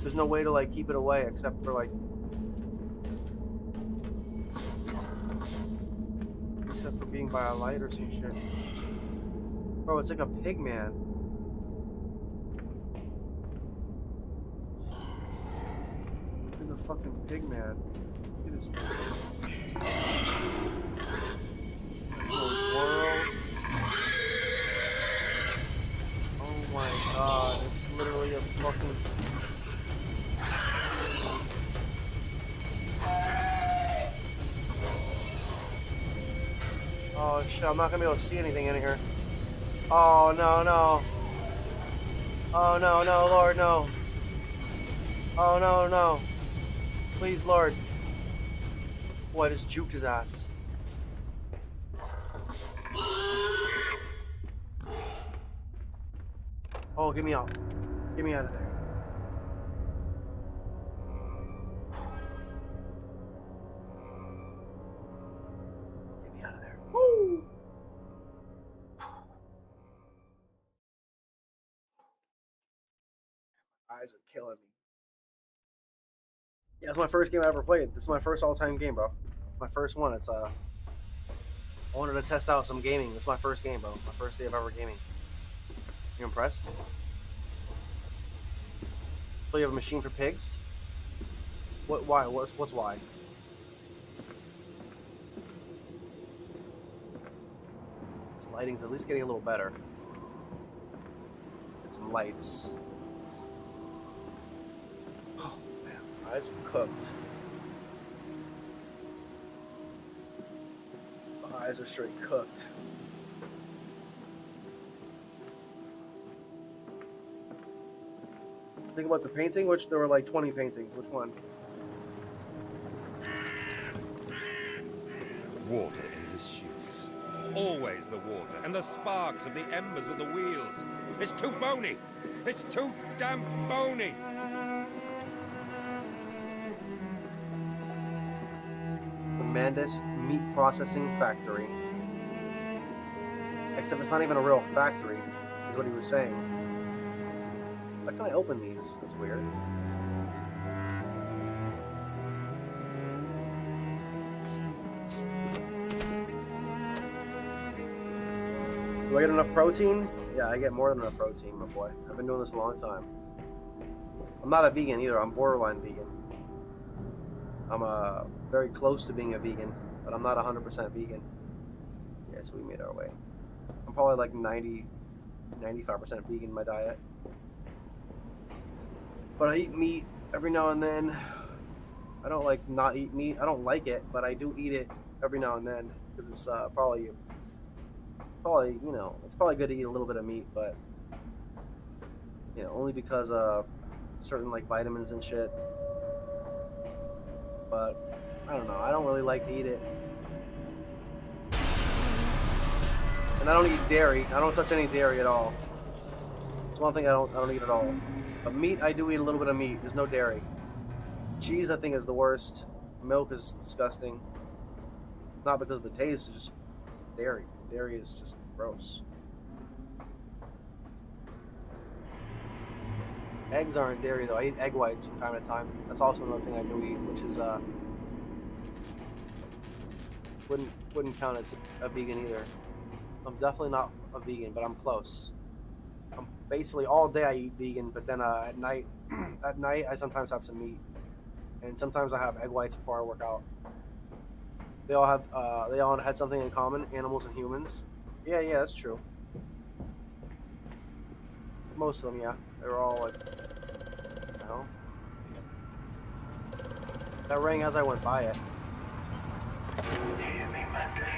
There's no way to like keep it away except for like being by a light or some shit. Bro, it's like a pig man. Look at the fucking pig man. Look at this thing. World. Oh my god, it's literally a fucking... Oh shit, I'm not gonna be able to see anything in here. Oh no, no. Oh no, no, Lord, no. Oh no, no. Please, Lord. Boy, I just juked his ass. Oh, get me out. Get me out of there. Get me out of there. Woo! Eyes are killing me. Yeah, it's my first game I ever played. This is my first all-time game, bro. My first one. It's I wanted to test out some gaming. It's my first game, bro. My first day of ever gaming. You impressed? So you have a machine for pigs? What? Why? What's why? This lighting's at least getting a little better. Get some lights. Oh man, my eyes are cooked. Eyes are straight cooked. Think about the painting, which there were like 20 paintings. Which one?
Water in his shoes. Always the water, and the sparks of the embers of the wheels. It's too bony! It's too damn bony!
The Mandus Meat Processing Factory. Except it's not even a real factory, is what he was saying. How can I open these? That's weird. Do I get enough protein? Yeah, I get more than enough protein, my boy. I've been doing this a long time. I'm not a vegan either. I'm borderline vegan. I'm very close to being a vegan, but I'm not 100% vegan. Yeah, so we made our way. I'm probably like 95% vegan in my diet. But I eat meat every now and then. I don't like not eat meat. I don't like it, but I do eat it every now and then because it's probably you know, it's probably good to eat a little bit of meat, but you know, only because certain like vitamins and shit. But I don't know. I don't really like to eat it. And I don't eat dairy. I don't touch any dairy at all. It's one thing I don't eat at all. But meat, I do eat a little bit of meat. There's no dairy. Cheese, I think, is the worst. Milk is disgusting. Not because of the taste, it's just dairy. Dairy is just gross. Eggs aren't dairy though. I eat egg whites from time to time. That's also another thing I do eat, which is wouldn't count as a vegan either. I'm definitely not a vegan, but I'm close. I'm basically all day I eat vegan, but then at night I sometimes have some meat, and sometimes I have egg whites before I work out. They all had something in common: animals and humans. Yeah, that's true. Most of them, yeah. They were all like, you know. That rang as I went by it.
Hear me, Mandus.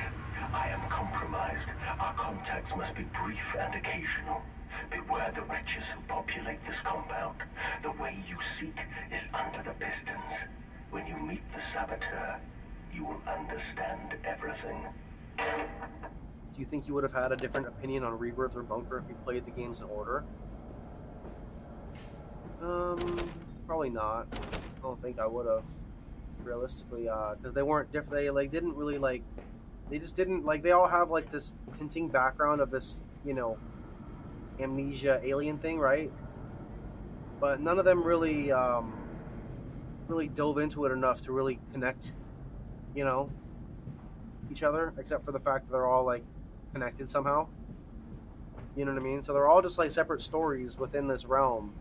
I am compromised. Our contacts must be brief and occasional. Beware the wretches who populate this compound. The way you seek is under the pistons. When you meet the saboteur, you will understand everything.
Do you think you would have had a different opinion on Rebirth or Bunker if you played the games in order? Probably not. I don't think I would have, realistically, because they weren't different. They like didn't really like. They just didn't like. They all have like this hinting background of this, you know, amnesia alien thing, right? But none of them really, really dove into it enough to really connect, you know, each other, except for the fact that they're all like connected somehow. You know what I mean? So they're all just like separate stories within this realm,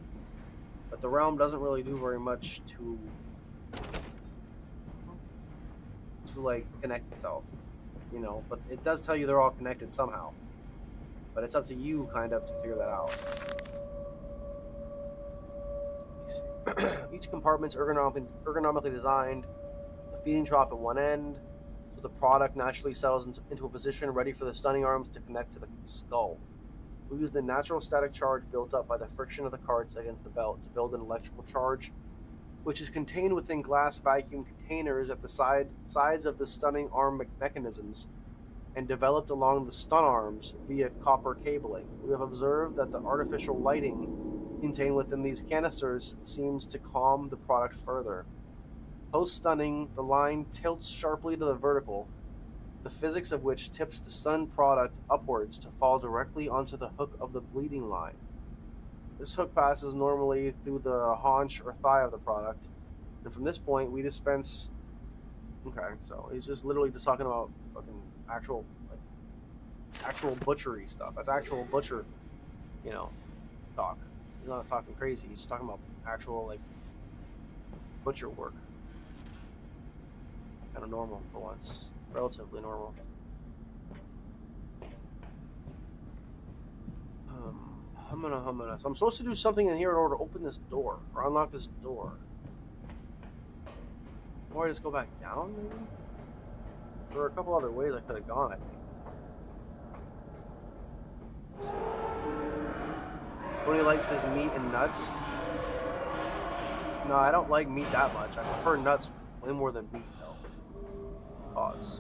but the realm doesn't really do very much to like connect itself, you know. But it does tell you they're all connected somehow. But it's up to you kind of to figure that out. Let me see. Each compartment's ergonomically designed. The feeding trough at one end, so the product naturally settles into a position ready for the stunning arms to connect to the skull. We use the natural static charge built up by the friction of the carts against the belt to build an electrical charge, which is contained within glass vacuum containers at the sides of the stunning arm mechanisms and developed along the stun arms via copper cabling. We have observed that the artificial lighting contained within these canisters seems to calm the product further. Post-stunning, the line tilts sharply to the vertical, the physics of which tips the stunned product upwards to fall directly onto the hook of the bleeding line. This hook passes normally through the haunch or thigh of the product, and from this point we dispense... Okay, so he's just literally just talking about fucking actual butchery stuff. That's actual butcher, you know, talk. He's not talking crazy. He's just talking about actual, like, butcher work. Kind of normal for once. Relatively normal. So I'm supposed to do something in here in order to open this door, or unlock this door. Or I just go back down, maybe? There were a couple other ways I could have gone, I think. So, Tony likes his meat and nuts. No, I don't like meat that much. I prefer nuts way more than meat, though. Pause.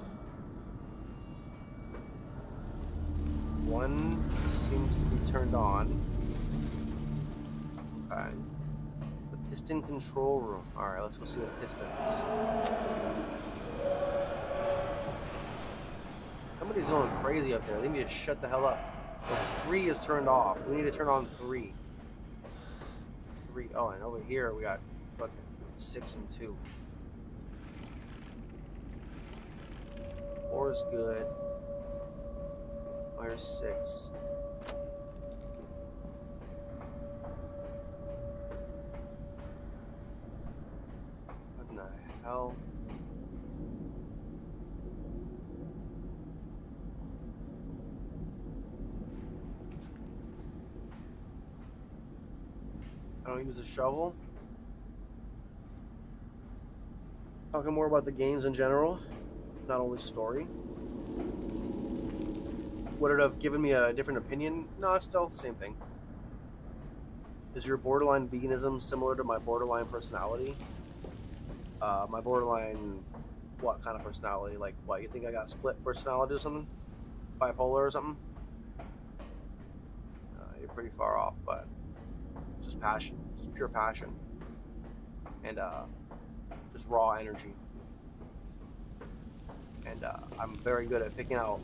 One seems to be turned on. Okay. The piston control room. Alright, let's go see the pistons. Somebody's going crazy up there. They need to shut the hell up. So 3 is turned off. We need to turn on 3. 3. Oh, and over here we got fucking 6 and 2. 4 is good. Where's 6? What in the hell? I don't use a shovel. Talking more about the games in general, not only story. Would it have given me a different opinion? No, it's still the same thing. Is your borderline veganism similar to my borderline personality? My borderline, what kind of personality? Like, what, you think I got split personality or something? Bipolar or something? You're pretty far off, but just passion, just pure passion. And just raw energy. And I'm very good at picking out.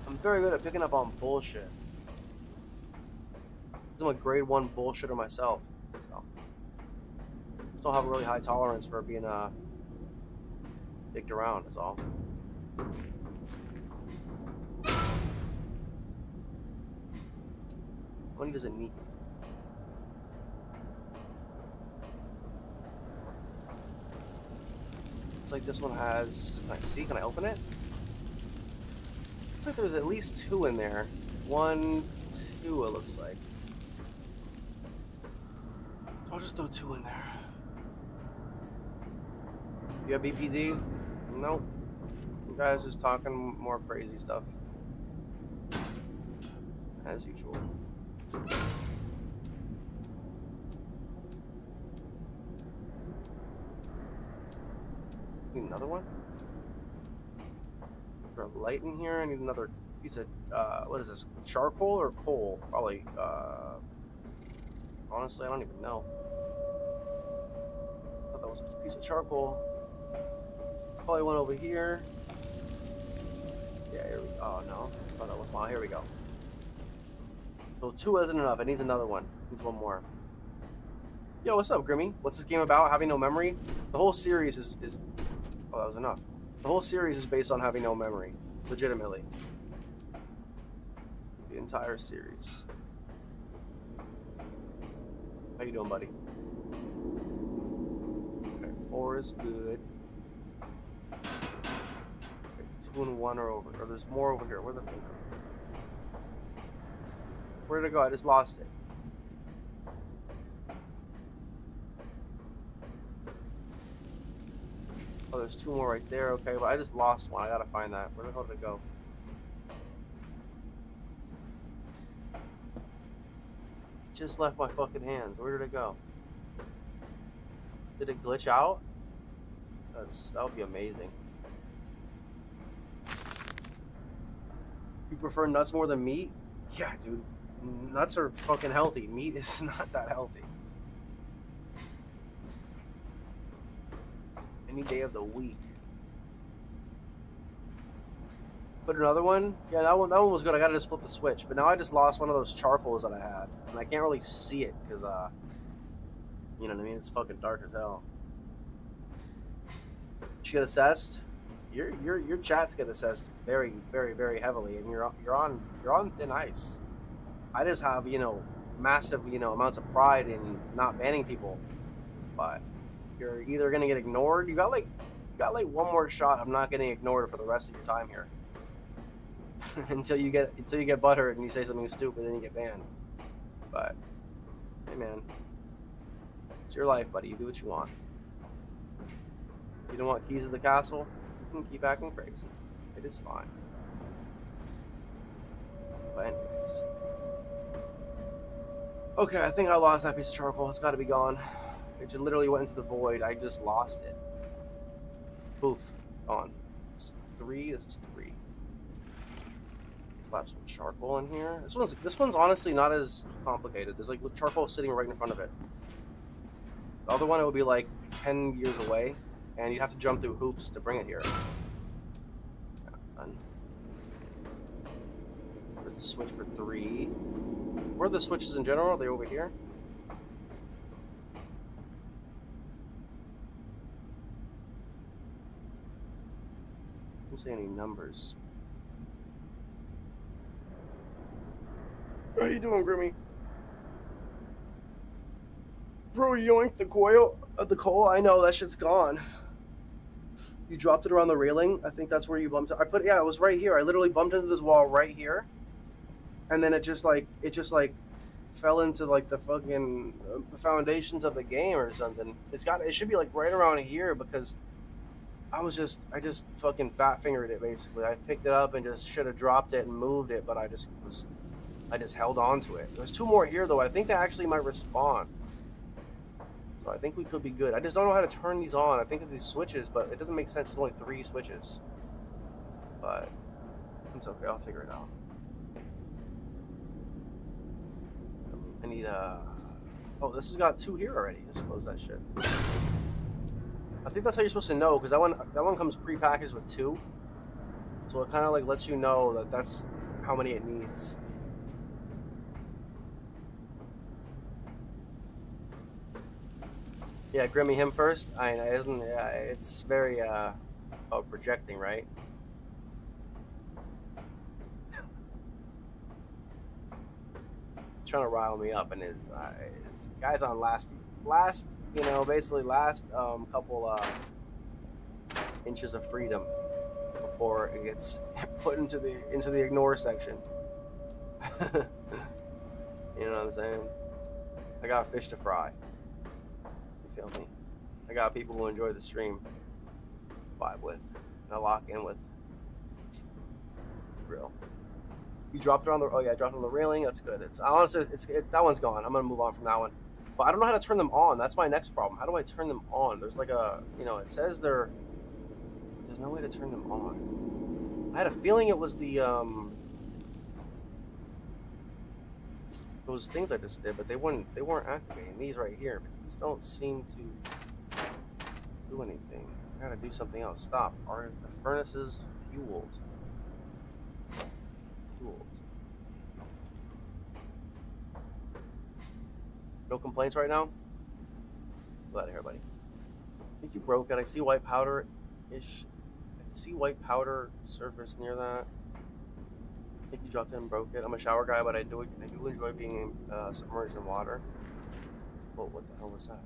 I'm very good at picking up on bullshit. I'm a grade 1 bullshitter myself, so just don't have a really high tolerance for being dicked around. Is all. How many does it need? It's like this one has. Can I see? Can I open it? Looks like there's at least 2 in there. 1, 2, it looks like. I'll just throw 2 in there. You have BPD? Nope. You guys just talking more crazy stuff. As usual. Need another one? Is there a light in here? I need another piece of, what is this? Charcoal or coal? Probably, honestly, I don't even know. I thought that was a piece of charcoal. Probably one over here. Yeah, here we go. Oh, no. I thought that was mine. Here we go. So 2 isn't enough. It needs another one. It needs one more. Yo, what's up, Grimmy? What's this game about? Having no memory? The whole series is... Oh, that was enough. The whole series is based on having no memory. Legitimately. The entire series. How you doing, buddy? Okay, 4 is good. Okay, 2 and 1 are over. Or there's more over here. Where'd it go? Where'd it go? I just lost it. Oh, there's 2 more right there. Okay, but I just lost one. I gotta find that. Where the hell did it go? Just left my fucking hands. Where did it go? Did it glitch out? That would be amazing. You prefer nuts more than meat? Yeah, dude. Nuts are fucking healthy. Meat is not that healthy. Any day of the week. Put another one? Yeah, that one was good. I gotta just flip the switch. But now I just lost one of those charcoals that I had. And I can't really see it because, you know what I mean? It's fucking dark as hell. She get assessed? Your chats get assessed very, very, very heavily, and you're on thin ice. I just have, you know, massive, you know, amounts of pride in not banning people. But you're either gonna get ignored. You got like one more shot of not getting ignored for the rest of your time here. until you get butthurt and you say something stupid, then you get banned. But hey, man, it's your life, buddy. You do what you want. You don't want keys to the castle? You can keep acting crazy. It is fine. But anyways. Okay, I think I lost that piece of charcoal. It's got to be gone. It just literally went into the void. I just lost it. Poof. Gone. It's 3. This is 3. Slap some charcoal in here. This one's honestly not as complicated. There's like charcoal sitting right in front of it. The other one, it would be like 10 years away, and you'd have to jump through hoops to bring it here. Yeah, done. Where's the switch for 3? Where are the switches in general? Are they over here? I don't see any numbers. How you doing, Grimmy? Bro, you yoinked the coil. The coal. I know that shit's gone. You dropped it around the railing. I think that's where you bumped. Yeah, it was right here. I literally bumped into this wall right here, and then it just like fell into like the fucking the foundations of the game or something. It should be like right around here because I just fucking fat fingered it basically. I picked it up and just should have dropped it and moved it, but I just held on to it. There's 2 more here though. I think they actually might respawn. So I think we could be good. I just don't know how to turn these on. I think of these switches, but it doesn't make sense. There's only 3 switches. But it's okay. I'll figure it out. I need oh, this has got 2 here already. Let's close that shit. I think that's how you're supposed to know, because that one comes pre-packaged with 2. So it kind of like lets you know that that's how many it needs. Yeah, Grimmy, him first. I know, isn't it? It's very projecting, right? Trying to rile me up, and his guy's on last, you know, basically last couple inches of freedom before it gets put into the ignore section. You know what I'm saying? I got fish to fry. You feel me? I got people who enjoy the stream, vibe with, and I lock in with. Real. You dropped it on the. Oh yeah, I dropped it on the railing. That's good. It's honestly, it's that one's gone. I'm gonna move on from that one. But I don't know how to turn them on. That's my next problem. How do I turn them on? There's like a, you know, it says there's no way to turn them on. I had a feeling it was the those things I just did, but they weren't activating. These right here, these don't seem to do anything. I gotta do something else. Stop. Are the furnaces fueled? No complaints right now? Glad to hear, buddy. I think you broke it. I see white powder-ish. I see white powder surface near that. I think you dropped it and broke it. I'm a shower guy, but I do enjoy being submerged in water. Oh, what the hell was that?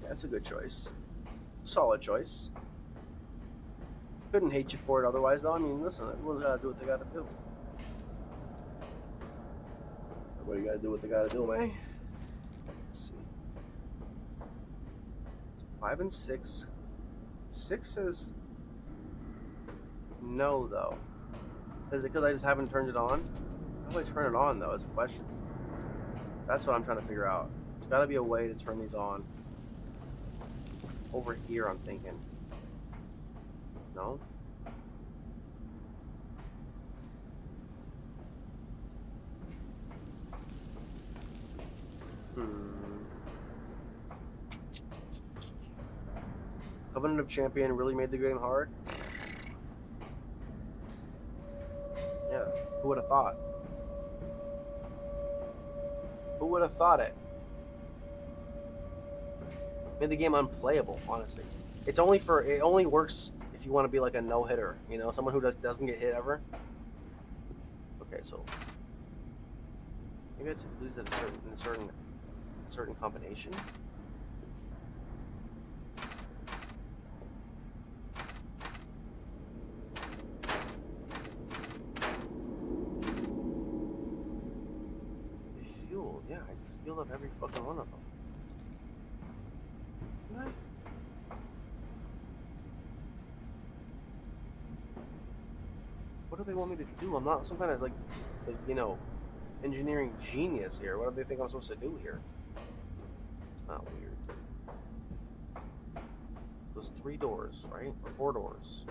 Yeah, that's a good choice. Solid choice. Couldn't hate you for it otherwise, though. I mean, listen, everyone's gotta do what they gotta do. Everybody gotta do what they gotta do, man. Let's see. 5 and 6. 6 says no, though. Is it because I just haven't turned it on? How do I turn it on, though? Is a question. That's what I'm trying to figure out. There's gotta be a way to turn these on. Over here, I'm thinking. No? Covenant of Champion really made the game hard? Yeah, who would have thought? Who would have thought it? Made the game unplayable, honestly. It only works if you want to be like a no-hitter, you know, someone who doesn't get hit ever. Okay, so maybe I have to lose that in a certain combination. field of every fucking one of them. Didn't I? What do they want me to do? I'm not some kind of like you know, engineering genius here. What do they think I'm supposed to do here? It's not weird. Those 3 doors, right? Or 4 doors.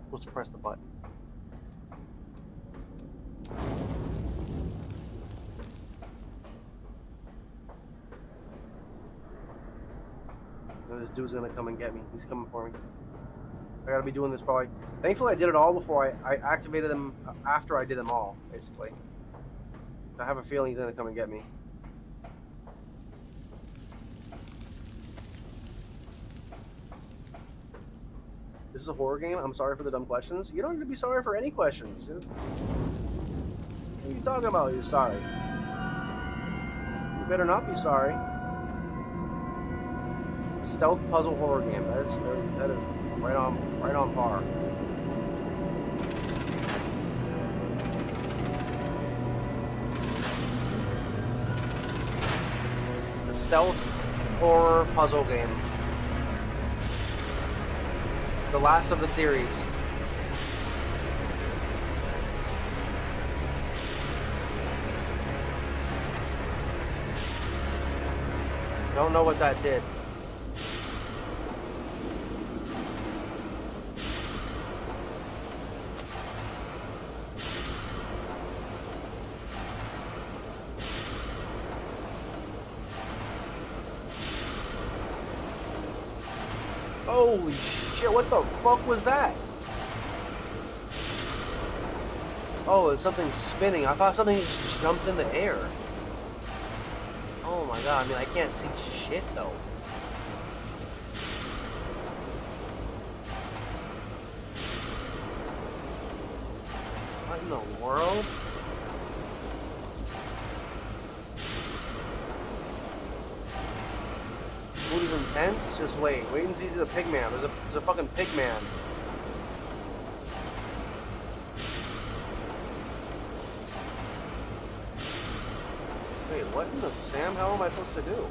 Supposed to press the button. This dude's gonna come and get me. He's coming for me. I gotta be doing this probably. Thankfully, I did it all before I activated them. After I did them all, basically. I have a feeling he's gonna come and get me. This is a horror game. I'm sorry for the dumb questions. You don't need to be sorry for any questions. What are you talking about? You're sorry. You better not be sorry. Stealth puzzle horror game. That is right on par. It's a stealth horror puzzle game. The last of the series. Don't know what that did. Holy shit, what the fuck was that? Oh, it's something spinning. I thought something just jumped in the air. Oh my god, I mean, I can't see shit though. What in the world? Mood is intense? Just wait. Wait and see the pig man. There's a fucking pig man. Wait, what in the Sam? How am I supposed to do?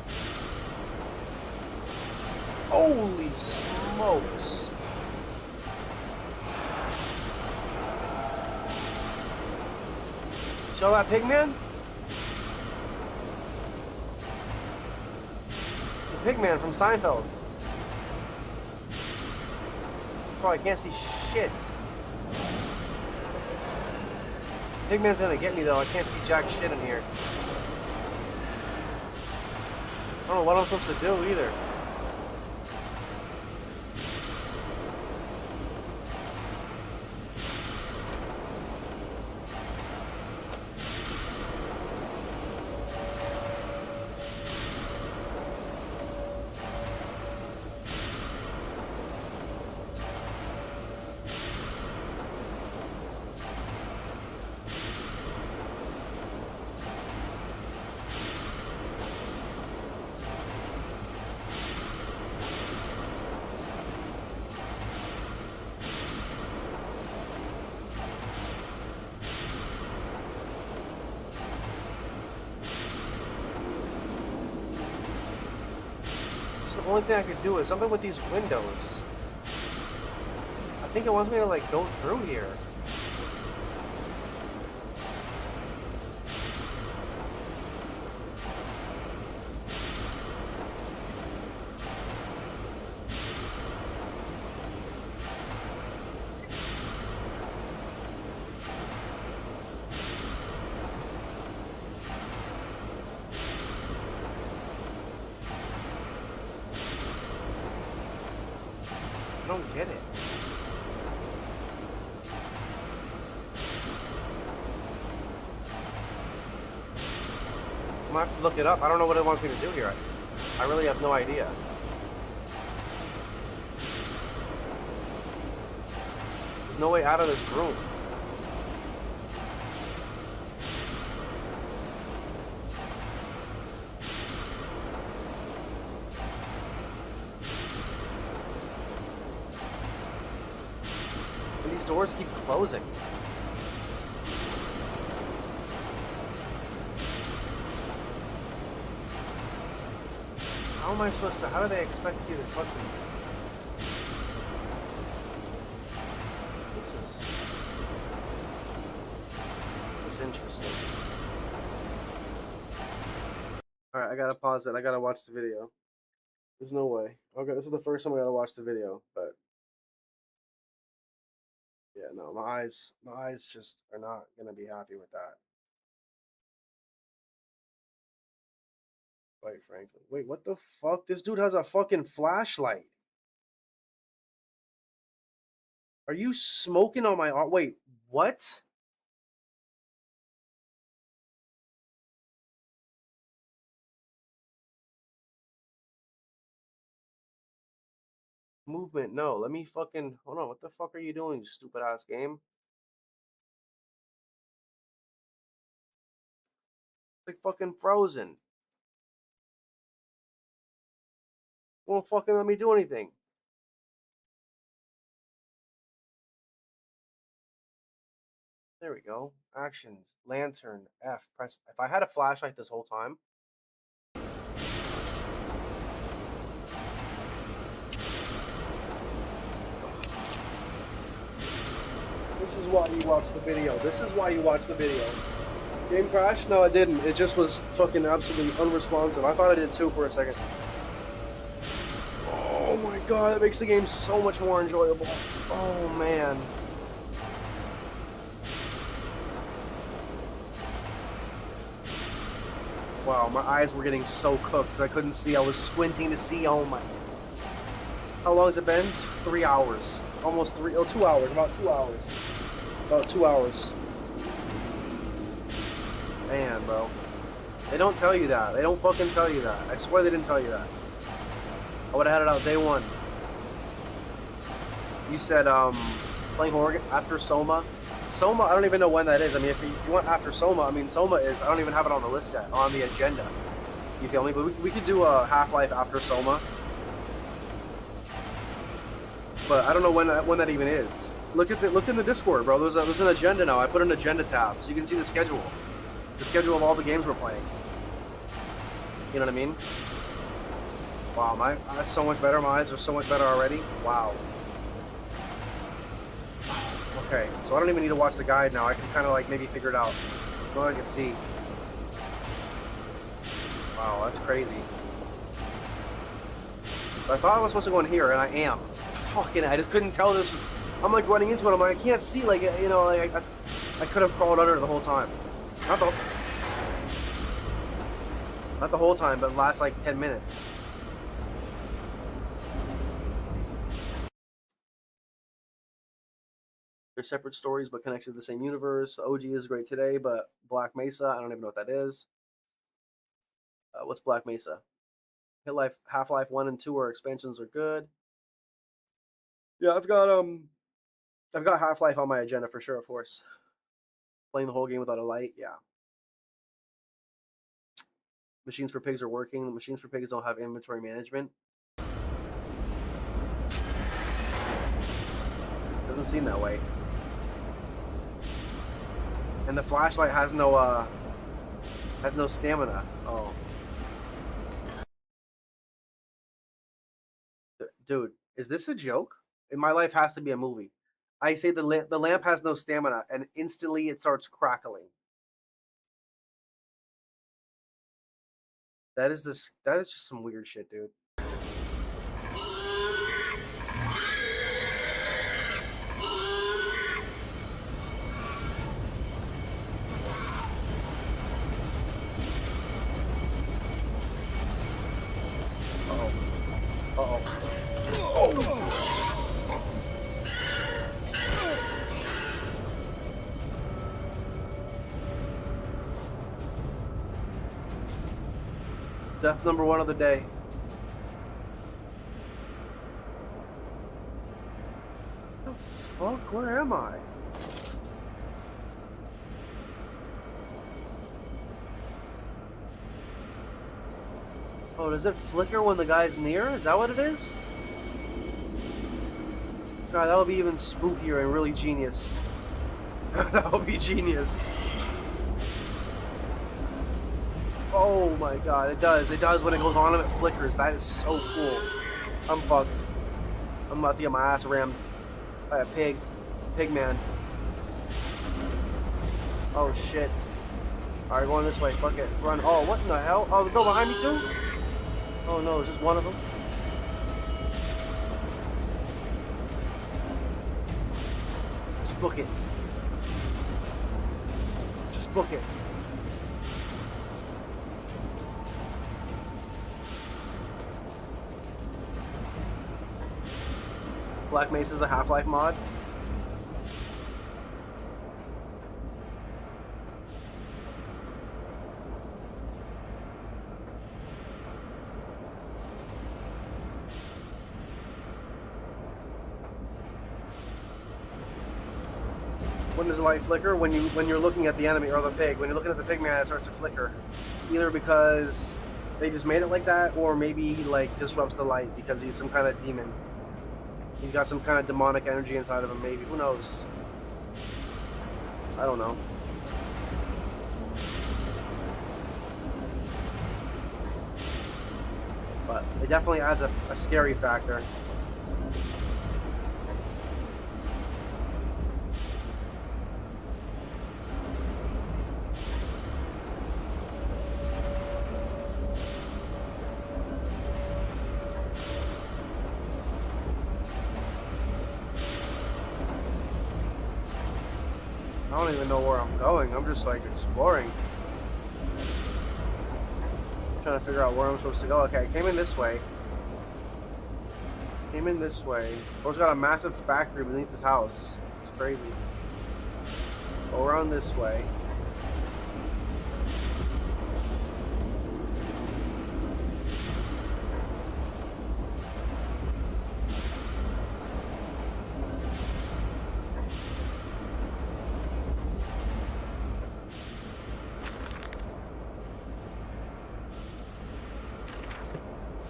Holy smokes! Show that pig man? Pigman from Seinfeld. Oh, I can't see shit. Pigman's gonna get me though. I can't see jack shit in here. I don't know what I'm supposed to do either. The only thing I could do is something with these windows. I think it wants me to like go through here. I don't get it. I'm gonna have to look it up. I don't know what it wants me to do here. I really have no idea. There's no way out of this room. And these doors keep closing. How am I supposed to, how do they expect you to fucking... This is interesting. Alright, I gotta pause it. I gotta watch the video. There's no way. Okay, this is the first time I gotta watch the video, but... Yeah, no, my eyes just are not gonna be happy with that. Quite frankly. Wait, what the fuck? This dude has a fucking flashlight. Are you smoking on my arm? Wait, what? Movement, no. Let me fucking... Hold on, what the fuck are you doing, you stupid ass game? It's like fucking frozen. Won't fucking let me do anything. There we go. Actions. Lantern. F. Press. If I had a flashlight this whole time. This is why you watch the video. This is why you watch the video. Game crashed? No, it didn't. It just was fucking absolutely unresponsive. I thought I did too for a second. Oh my god, that makes the game so much more enjoyable. Oh man. Wow, my eyes were getting so cooked I couldn't see. I was squinting to see. Oh my. How long has it been? 3 hours. Almost 2 hours. About 2 hours. About 2 hours. Man, bro. They don't tell you that. They don't fucking tell you that. I swear they didn't tell you that. I would have had it out day one. You said, playing horror after Soma. Soma, I don't even know when that is. I mean, if you want after Soma, I mean, Soma is, I don't even have it on the list yet, on the agenda. You feel me? But we could do a Half-Life after Soma. But I don't know when that even is. Look in the Discord, bro. There's an agenda now. I put an agenda tab so you can see the schedule. The schedule of all the games we're playing. You know what I mean? Wow, my eyes so much better. My eyes are so much better already. Wow. Okay, so I don't even need to watch the guide now. I can kind of like maybe figure it out. Go ahead and see. Wow, that's crazy. I thought I was supposed to go in here, and I am. Fucking, I just couldn't tell this was, I'm like running into it. I'm like, I can't see. Like, you know, like I could have crawled under the whole time. Not the whole time, but last like 10 minutes. They're separate stories, but connected to the same universe. OG is great today, but Black Mesa, I don't even know what that is. What's Black Mesa? Half-Life 1 and 2 are expansions are good. Yeah, I've got Half-Life on my agenda for sure, of course. Playing the whole game without a light, yeah. Machines for Pigs are working. The Machines for Pigs don't have inventory management. Doesn't seem that way. And the flashlight has no stamina. Oh. Dude, is this a joke? In my life has to be a movie. I say the lamp has no stamina, and instantly it starts crackling. That is just some weird shit, dude. Death number 1 of the day. What the fuck? Where am I? Oh, does it flicker when the guy's near? Is that what it is? God, that would be even spookier and really genius. That would be genius. Oh my god, it does. It does when it goes on and it flickers. That is so cool. I'm fucked. I'm about to get my ass rammed by a pig. Pig man. Oh shit. Alright, going this way. Fuck it. Run. Oh, what in the hell? Oh, the girl behind me too? Oh no, it's just one of them. Just book it. Just book it. Black Mesa's a Half-Life mod. When does the light flicker? When you're looking at the enemy or the pig. When you're looking at the pig man, it starts to flicker. Either because they just made it like that, or maybe he like disrupts the light because he's some kind of demon. He's got some kind of demonic energy inside of him, maybe. Who knows? I don't know. But it definitely adds a scary factor. I don't even know where I'm going. I'm just like exploring. Trying to figure out where I'm supposed to go. Okay, I came in this way. Came in this way. Bro's got a massive factory beneath his house. It's crazy. Go around this way.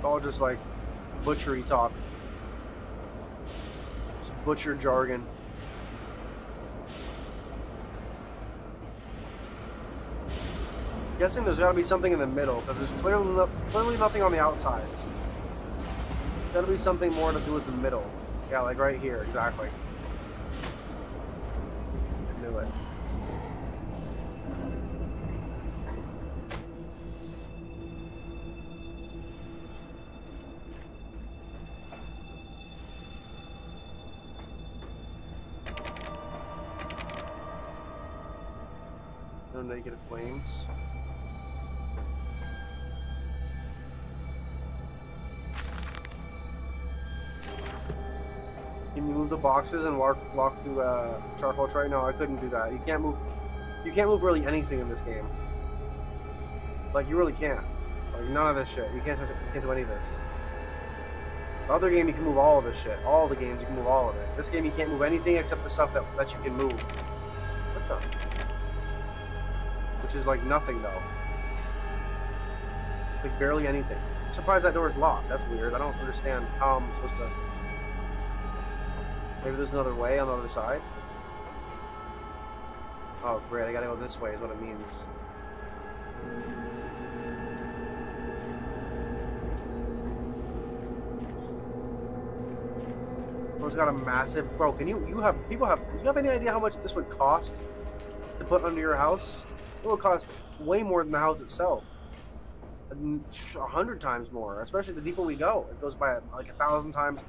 All just like butchery talk. Just butcher jargon. I'm guessing there's gotta be something in the middle, because there's clearly nothing on the outsides. There's gotta be something more to do with the middle. Yeah, like right here, exactly. I knew it. No negative flames. Can you move the boxes and walk through charcoal tray? No, I couldn't do that. You can't move really anything in this game. Like you really can't. Like none of this shit. You can't do any of this. The other game you can move all of this shit. All the games you can move all of it. This game you can't move anything except the stuff that you can move. What the? Which is like nothing though. Like barely anything. I'm surprised that door is locked. That's weird. I don't understand how I'm supposed to... Maybe there's another way on the other side? Oh great, I gotta go this way is what it means. Bro's got a massive... Bro, can you have any idea how much this would cost to put under your house? It will cost way more than the house itself. 100 times more, especially the deeper we go. It goes by like 1,000 times.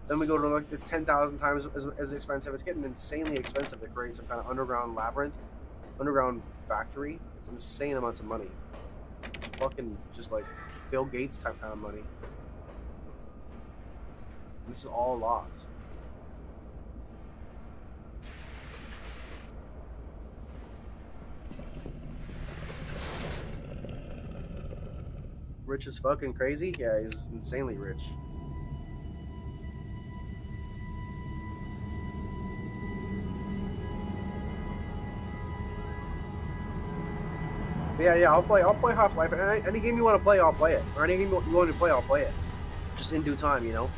Then we go to like it's 10,000 times as expensive. It's getting insanely expensive to create some kind of underground labyrinth, underground factory. It's insane amounts of money. It's fucking just like Bill Gates type kind of money. And this is all locked. Rich as fucking crazy? Yeah, he's insanely rich. But yeah, I'll play Half-Life. Any game you want to play, I'll play it. Or any game you want to play, I'll play it. Just in due time, you know.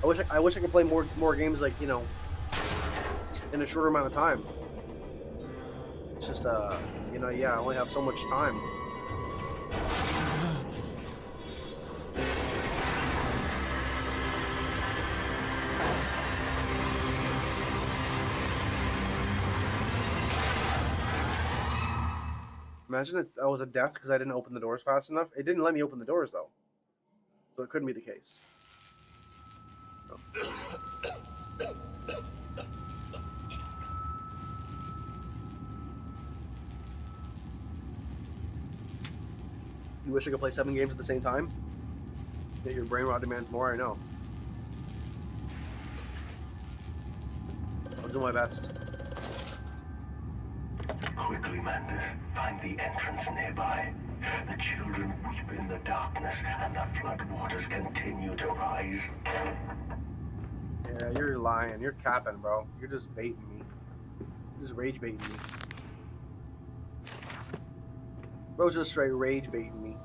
I wish I could play more games like, you know, in a shorter amount of time. It's just you know, yeah, I only have so much time. Imagine that was a death because I didn't open the doors fast enough. It didn't let me open the doors though, so it couldn't be the case. Oh. You wish I could play 7 games at the same time? Yeah, your brain rot demands more, I know. I'll do my best.
Quickly, Mandus. Find the entrance nearby. The children weep in the darkness, and the flood waters continue to rise.
Yeah, you're lying. You're capping, bro. You're just baiting me. You're just rage baiting me. Bro's just straight rage baiting me.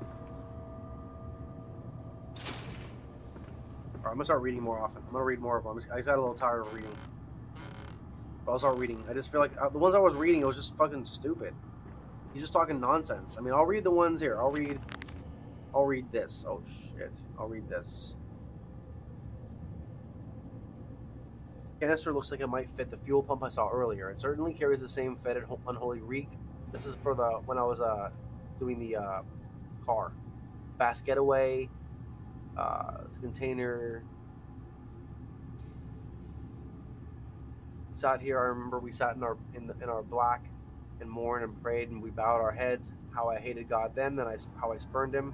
Alright, I'm gonna start reading more often. I'm gonna read more of them. I just got a little tired of reading. But I'll start reading. I just feel like the ones I was reading, it was just fucking stupid. He's just talking nonsense. I mean, I'll read the ones here. I'll read this. Oh shit. I'll read this. Canister looks like it might fit the fuel pump I saw earlier. It certainly carries the same fetid, unholy reek. This is for when I was doing the car. Fast getaway. Container. Sat here. I remember we sat in our black and mourned and prayed, and we bowed our heads. How I hated God then how I spurned him.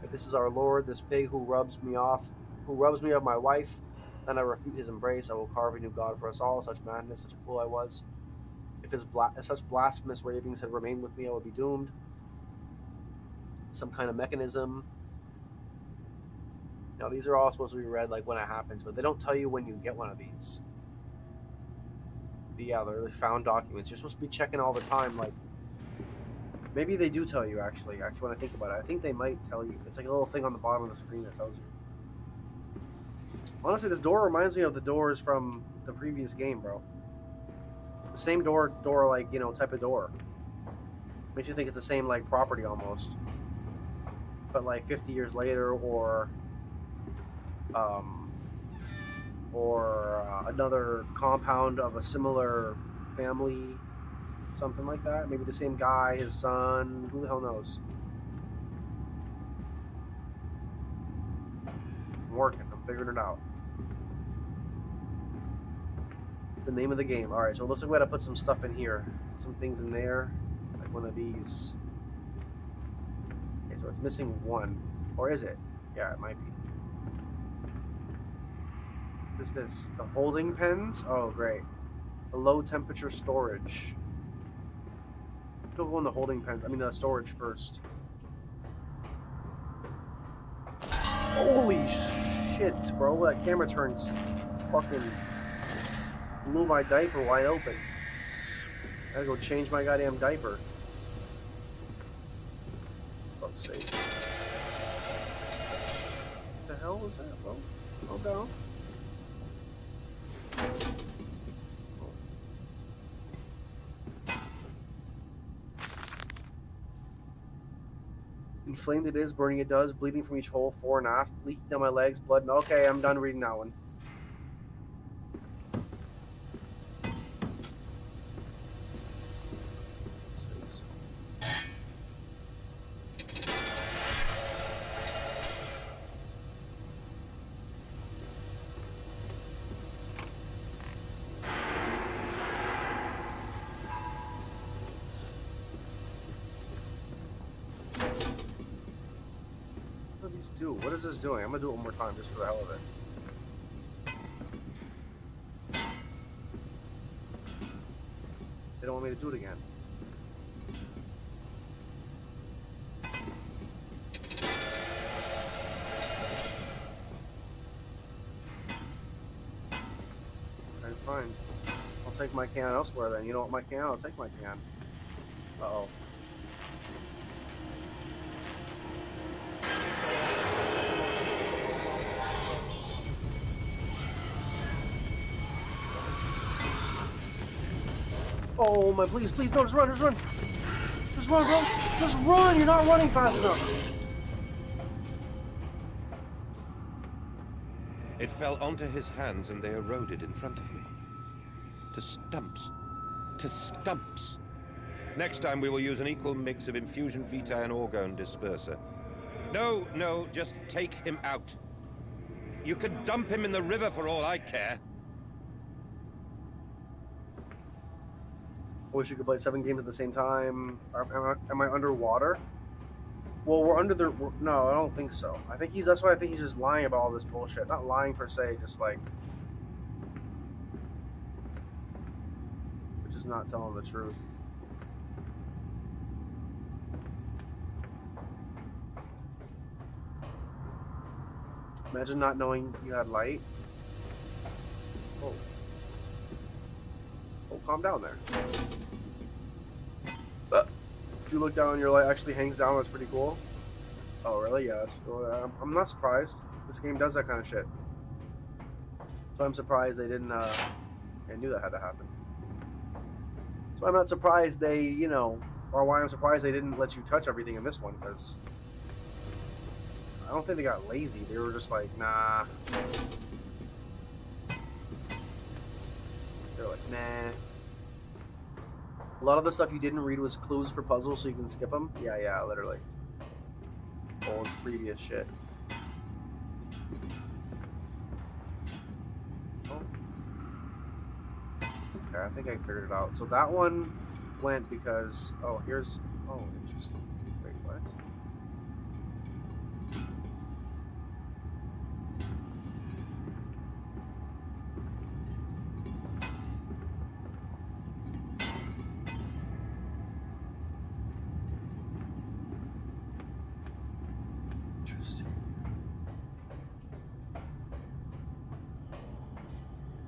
If this is our Lord, this pig who robs me of my wife, then I refute his embrace. I will carve a new God for us all. Such madness, such a fool I was. If such blasphemous ravings had remained with me, I would be doomed. Some kind of mechanism. Now, these are all supposed to be read like when it happens, but they don't tell you when you get one of these. But yeah, they're found documents. You're supposed to be checking all the time. Like, maybe they do tell you, actually, when I think about it. I think they might tell you. It's like a little thing on the bottom of the screen that tells you. Honestly, this door reminds me of the doors from the previous game, bro. The same door, like, you know, type of door. Makes you think it's the same, like, property almost. But, like, 50 years later, or another compound of a similar family, something like that. Maybe the same guy, his son, who the hell knows? I'm working, I'm figuring it out. It's the name of the game. Alright, so it looks like we gotta put some stuff in here. Some things in there, like one of these. Okay, so it's missing one. Or is it? Yeah, it might be. What is this? The holding pens? Oh, great. The low temperature storage. We'll go in the holding pen. I mean, the storage first. Holy shit, bro. That camera turns fucking blew my diaper wide open. I gotta go change my goddamn diaper. Fuck's sake. What the hell was that, bro? Slow down. Inflamed it is, burning it does, bleeding from each hole, fore and aft, leaking down my legs, blood. Okay, I'm done reading that one. What is this doing? I'm gonna do it one more time just for the hell of it. They don't want me to do it again. fine. I'll take my can elsewhere then. You don't want my can? I'll take my can. Uh-oh. Oh my, please, please, no, just run, just run. Just run, bro. Just run, you're not running fast enough.
It fell onto his hands and they eroded in front of me. To stumps. To stumps. Next time we will use an equal mix of infusion vitae and orgone disperser. No, no, just take him out. You can dump him in the river for all I care.
I wish you could play 7 games at the same time. Am I underwater? Well, we're under the... No, I don't think so. I think that's why I think he's just lying about all this bullshit. Not lying per se, just like... Just not telling the truth. Imagine not knowing you had light. Oh. Oh, calm down there. If you look down, your light actually hangs down. That's pretty cool. Oh, really? Yeah, that's cool. I'm not surprised. This game does that kind of shit. So I'm surprised they didn't, I knew that had to happen. So I'm not surprised they, you know, or why I'm surprised they didn't let you touch everything in this one, because I don't think they got lazy. They were just like, nah. They're like, nah. A lot of the stuff you didn't read was clues for puzzles, so you can skip them. Yeah, literally. Old previous shit. Oh. Okay, I think I figured it out. So that one went because... Oh, here's... Oh, interesting. Wait, what?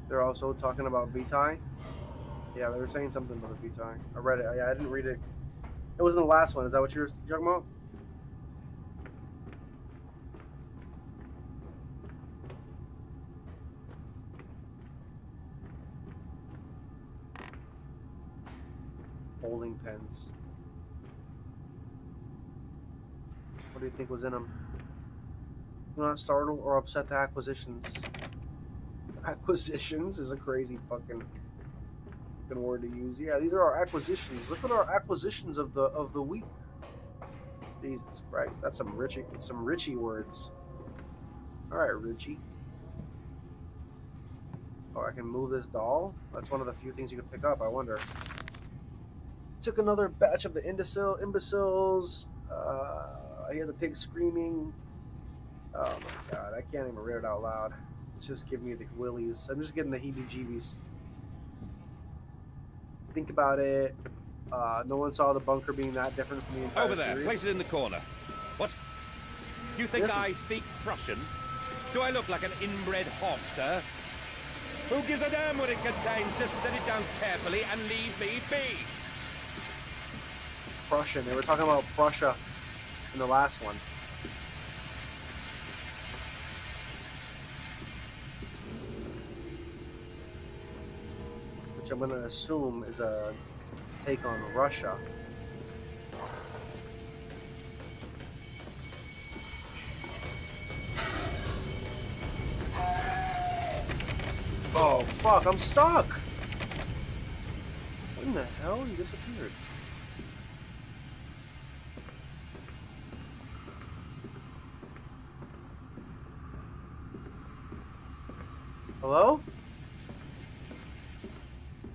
They're also talking about Vitae. Yeah, they were saying something about the Vitae. I read it. I didn't read it. It wasn't the last one. Is that what you were talking about? Holding pens. What do you think was in them? Do not startle or upset the acquisitions. Acquisitions is a crazy fucking word to use. Yeah, these are our acquisitions. Look at our acquisitions of the week. Jesus Christ, that's some Richie words. All right, Richie. Oh, I can move this doll. That's one of the few things you can pick up. I wonder. Took another batch of the imbeciles. I hear the pig screaming. Oh my god, I can't even read it out loud. It's just giving me the willies. I'm just getting the heebie-jeebies. Think about it. No one saw the bunker being that different from the entire
Over there,
series.
place it in the corner. What? You think
Yes.
I speak Prussian? Do I look like an inbred hog, sir? Who gives a damn what it contains? Just set it down carefully and leave me be.
Prussian. They were talking about Prussia in the last one. Which I'm going to assume is a take on Russia. Oh, fuck, I'm stuck! What in the hell? You disappeared. Hello?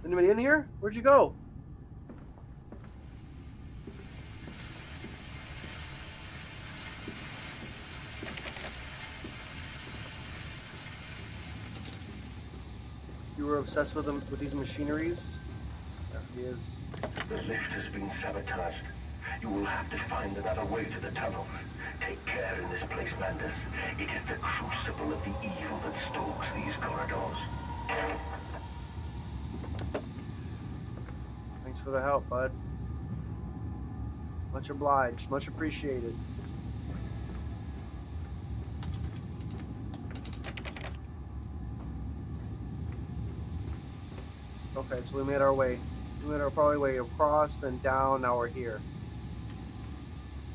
Anybody in here? Where'd you go? You were obsessed with them, with these machineries? There he is.
The lift has been sabotaged. You will have to find another way to the tunnel. Take care in this place, Mandus. It is the crucible of the evil that stalks these corridors.
for the help, bud. Much obliged. Much appreciated. Okay, so we made our way. We made our probably way across, then down. Now we're here.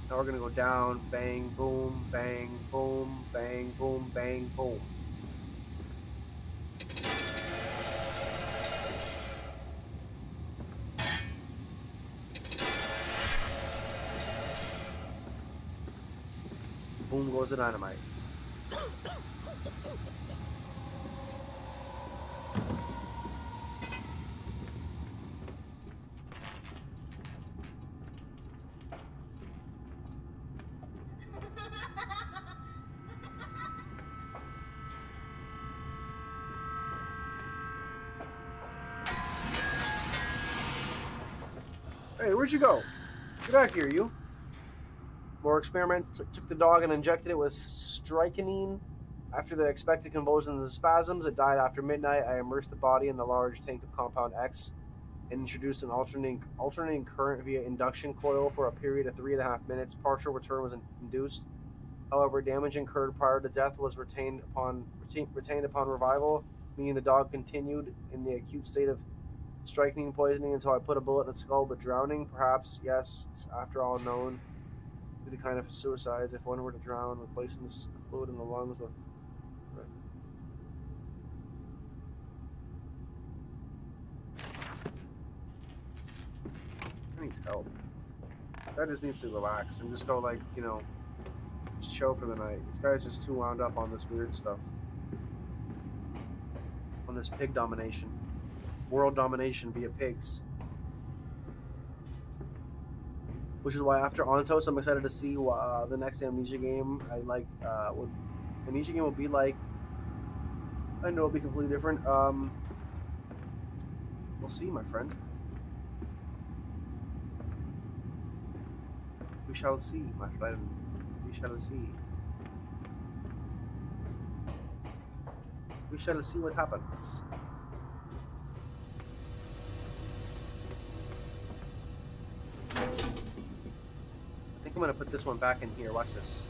Now we're gonna go down. Bang, boom, bang, boom, bang, boom, bang, boom. Boom goes the dynamite. Hey, where'd you go? Get back here, you. More experiments took the dog and injected it with strychnine. After the expected convulsions and spasms, it died after midnight. I immersed the body in the large tank of compound X and introduced an alternating current via induction coil for a period of 3.5 minutes. Partial return was induced. However, damage incurred prior to death was retained upon revival, meaning the dog continued in the acute state of strychnine poisoning until I put a bullet in its skull. But drowning, perhaps, yes, it's after all known to be the kind of suicides. If one were to drown, replacing the fluid in the lungs with... He needs help. Guy just needs to relax and just go, like, you know, just chill for the night. This guy's just too wound up on this weird stuff. On this pig domination. World domination via pigs. Which is why after Ontos, I'm excited to see the next Amnesia game. What Amnesia game will be like. I know it'll be completely different. We'll see, my friend. We shall see, my friend. We shall see. We shall see what happens. I think I'm gonna put this one back in here. Watch this.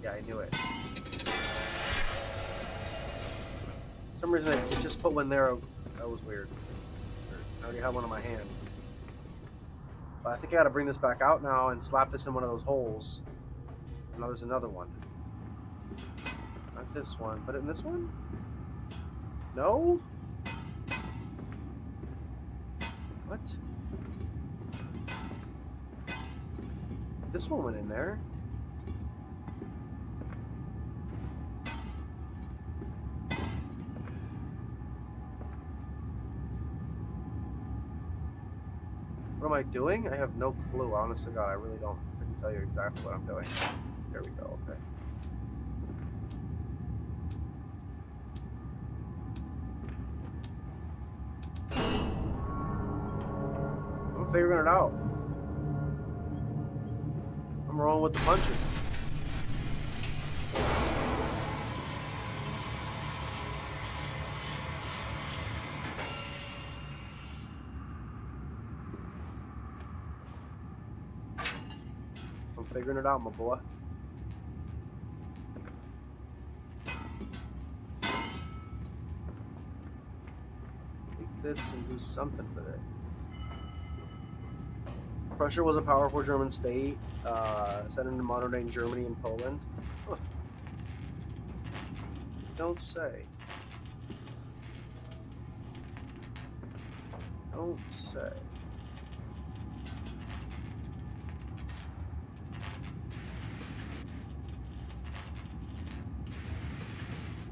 Yeah, I knew it. For some reason, I just put one there. That was weird. I already have one in my hand. But I think I gotta bring this back out now and slap this in one of those holes. And now there's another one. Not this one. Put it in this one? No? What? This one went in there. What am I doing? I have no clue. Honest to God, I really don't. I can tell you exactly what I'm doing. There we go. Okay. I'm figuring it out. I'm rolling with the punches. I'm figuring it out, my boy. Take this and do something with it. Prussia was a powerful German state, set into modern-day Germany and Poland. Huh. Don't say. Don't say.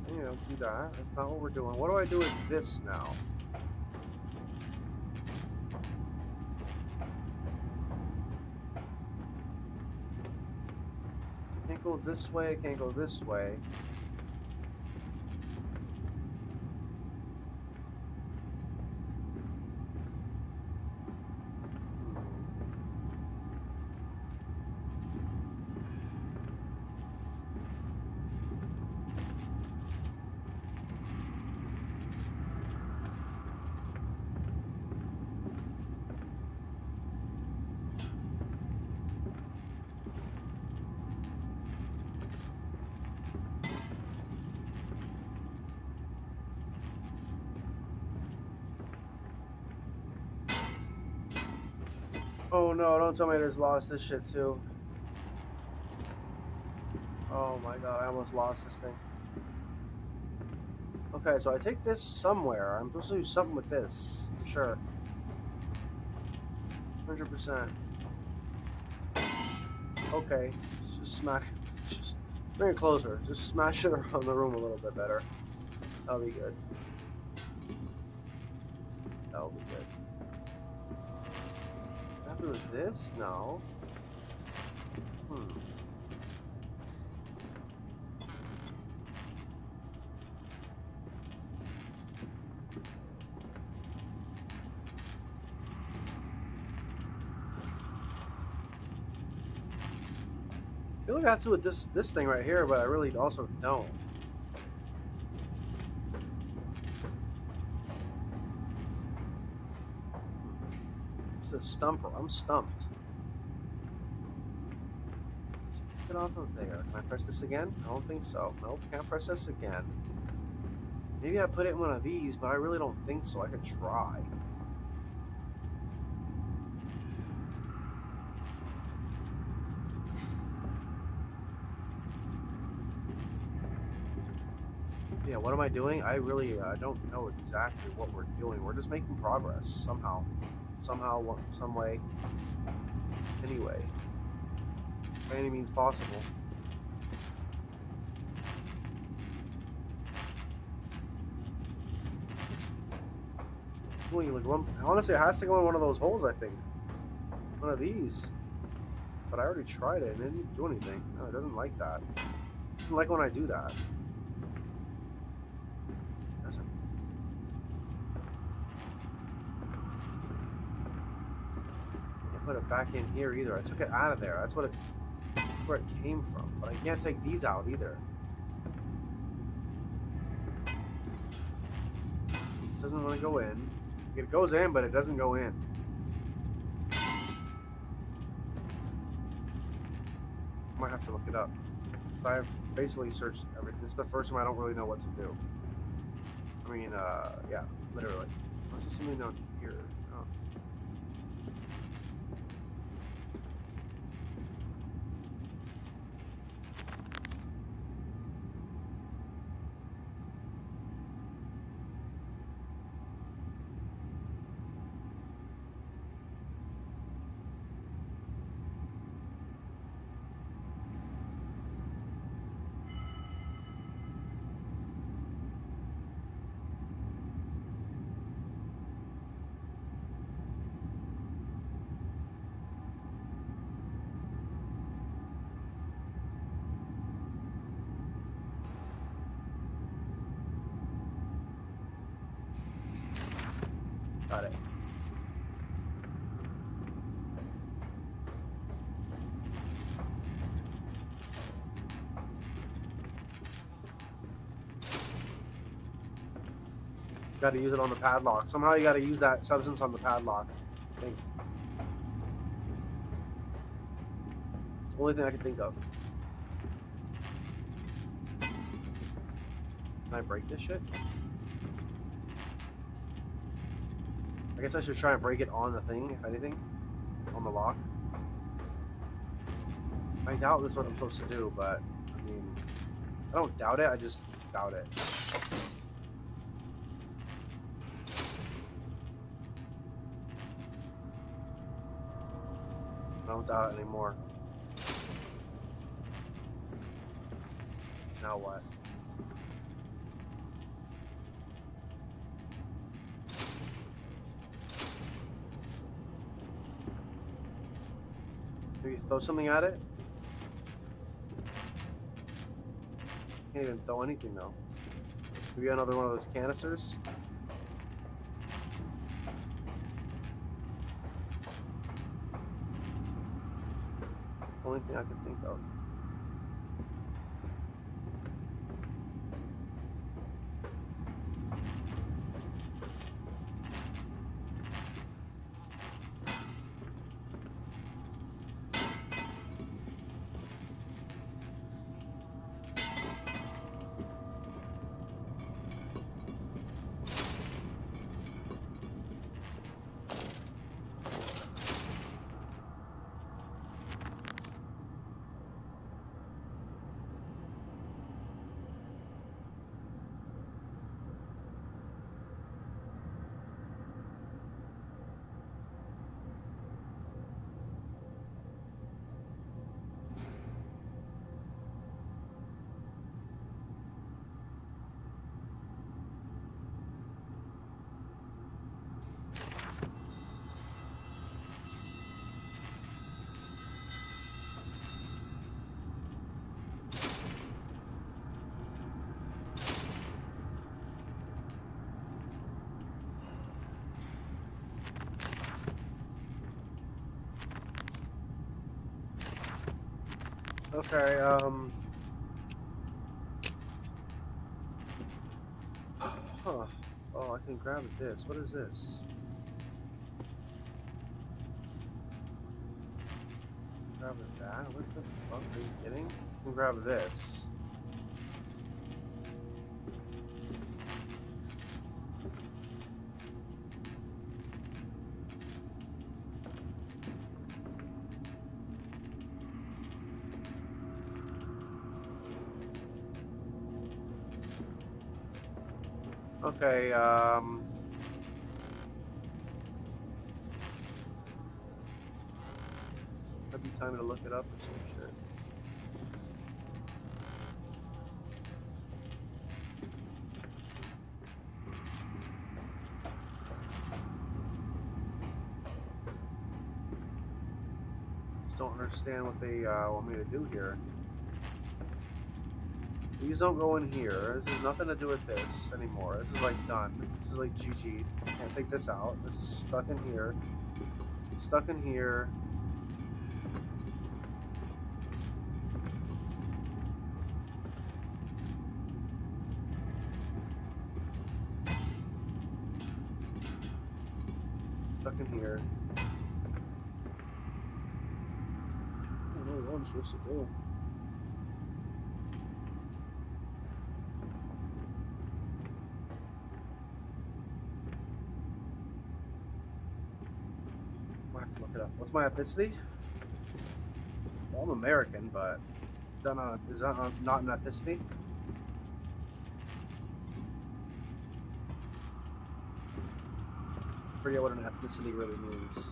You know, do that. That's not what we're doing. What do I do with this now? Can't go this way, can't go this way. Oh no, don't tell me I just lost this shit too. Oh my god, I almost lost this thing. Okay, so I take this somewhere. I'm supposed to do something with this. I'm sure. 100%. Okay, just smack. Just bring it closer. Just smash it around the room a little bit better. That'll be good. That'll be good. What happened with this? No. I feel like I have to do with this thing right here, but I really also don't. It's a stumper. I'm stumped. Let's take it off of there. Can I press this again? I don't think so. Nope, can't press this again. Maybe I put it in one of these, but I really don't think so. I could try. Yeah, what am I doing? I really don't know exactly what we're doing. We're just making progress somehow. Somehow, some way. Anyway. By any means possible. Honestly, it has to go in one of those holes, I think. One of these. But I already tried it and it didn't do anything. No, it doesn't like that. It doesn't like when I do that. Put it back in here either. I took it out of there. That's where it came from. But I can't take these out either. This doesn't want to go in. It goes in, but it doesn't go in. I might have to look it up. I've basically searched everything. This is the first time I don't really know what to do. I mean, yeah, literally. Unless there's something down here. Oh. Got it. Got to use it on the padlock. Somehow you got to use that substance on the padlock. I think. It's the only thing I can think of. Can I break this shit? I guess I should try and break it on the thing, if anything. On the lock. I doubt this is what I'm supposed to do, but, I mean, I don't doubt it, I just doubt it. I don't doubt it anymore. Now what? Maybe throw something at it? Can't even throw anything though. Maybe another one of those canisters? Only thing I can think of. Okay, huh. Oh, I can grab this. What is this? Grab that? What the fuck? Are you kidding? I can grab this. Okay, could be time to look it up or some shit. Just don't understand what they want me to do here. These don't go in here. This has nothing to do with this anymore. This is like done. This is like GG. Can't take this out. This is stuck in here. Stuck in here. Stuck in here. I don't know what I'm supposed to do. I have to look it up. What's my ethnicity? Well, I'm American, but is that not an ethnicity? I forget what an ethnicity really means.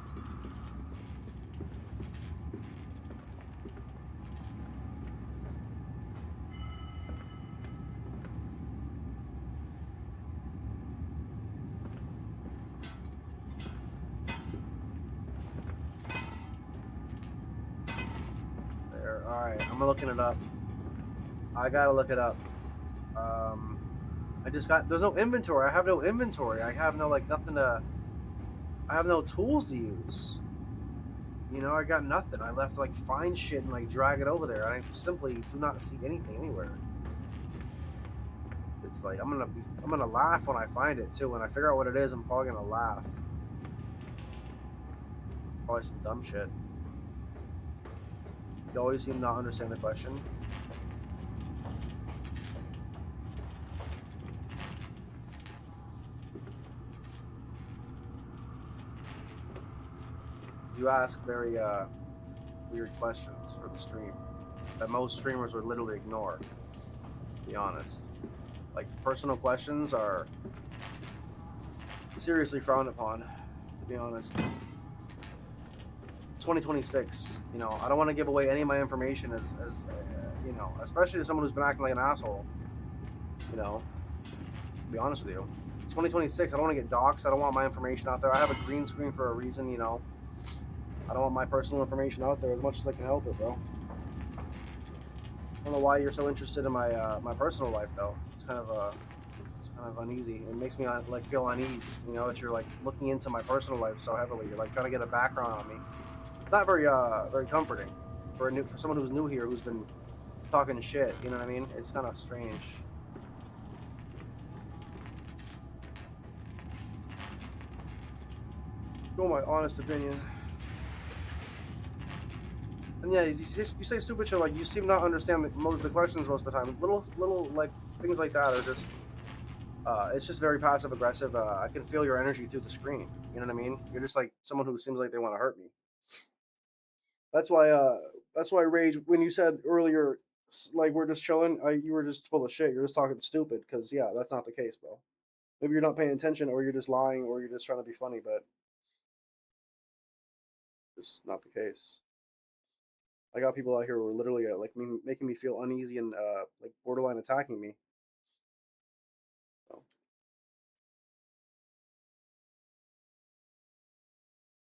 There. Alright, I'm looking it up. I gotta look it up. There's no inventory. I have no inventory. I have no, like, nothing to, I have no tools to use. You know, I got nothing. I left to, like, find shit and, like, drag it over there. I simply do not see anything anywhere. It's like, I'm gonna laugh when I find it, too. When I figure out what it is, I'm probably gonna laugh. Probably some dumb shit. You always seem to not understand the question. You ask very weird questions for the stream that most streamers would literally ignore, to be honest. Like, personal questions are seriously frowned upon, to be honest. 2026, you know, I don't want to give away any of my information as you know, especially to someone who's been acting like an asshole, you know, to be honest with you. It's 2026, I don't want to get doxxed, I don't want my information out there. I have a green screen for a reason, you know. I don't want my personal information out there as much as I can help it, bro. I don't know why you're so interested in my my personal life, though. It's kind of uneasy. It makes me like feel uneasy, you know, that you're like looking into my personal life so heavily. You're like trying to get a background on me. It's not very very comforting for someone who's new here, who's been talking shit. You know what I mean? It's kind of strange. Go my honest opinion. And yeah, you say stupid shit like you seem not understand the questions most of the time. Little like things like that are just it's just very passive aggressive. I can feel your energy through the screen. You know what I mean? You're just like someone who seems like they want to hurt me. That's why Rage, when you said earlier, like we're just chilling, you were just full of shit. You're just talking stupid because yeah, that's not the case, bro. Maybe you're not paying attention, or you're just lying, or you're just trying to be funny, but it's not the case. I got people out here who are literally like making me feel uneasy and like borderline attacking me. So,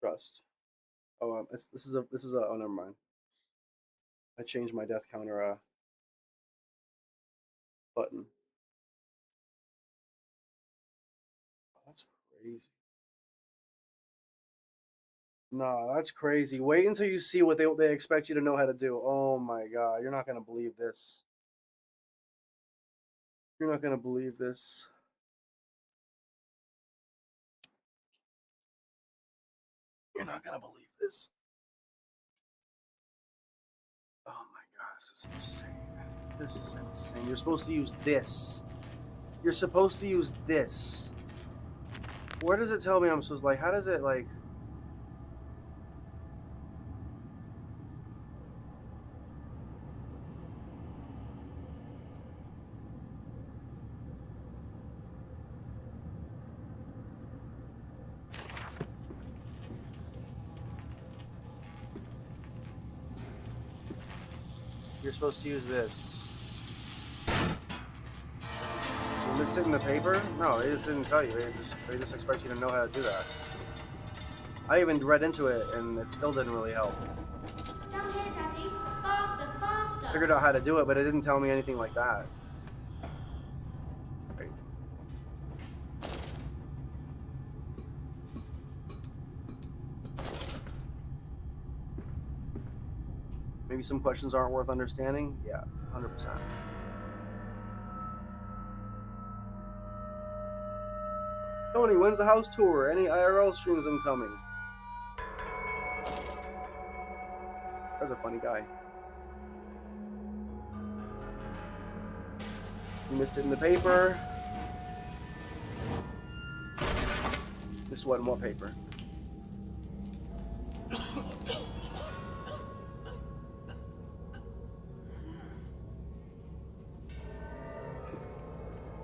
trust. Oh, this is a oh never mind. I changed my death counter button. Oh, that's crazy. No, that's crazy. Wait until you see what they expect you to know how to do. Oh my god, you're not gonna believe this. You're not gonna believe this. You're not gonna believe this. Oh my god, this is insane. This is insane. You're supposed to use this. You're supposed to use this. Where does it tell me I'm supposed to, like, how does it, like... You're supposed to use this. You missed it in the paper? No, they just didn't tell you. They just expect you to know how to do that. I even read into it, and it still didn't really help.
Down here, Daddy. Faster, faster.
Figured out how to do it, but it didn't tell me anything like that. Crazy. Maybe some questions aren't worth understanding? Yeah, 100%. Tony, when's the house tour? Any IRL streams incoming? That's a funny guy. You missed it in the paper. Missed what in what paper?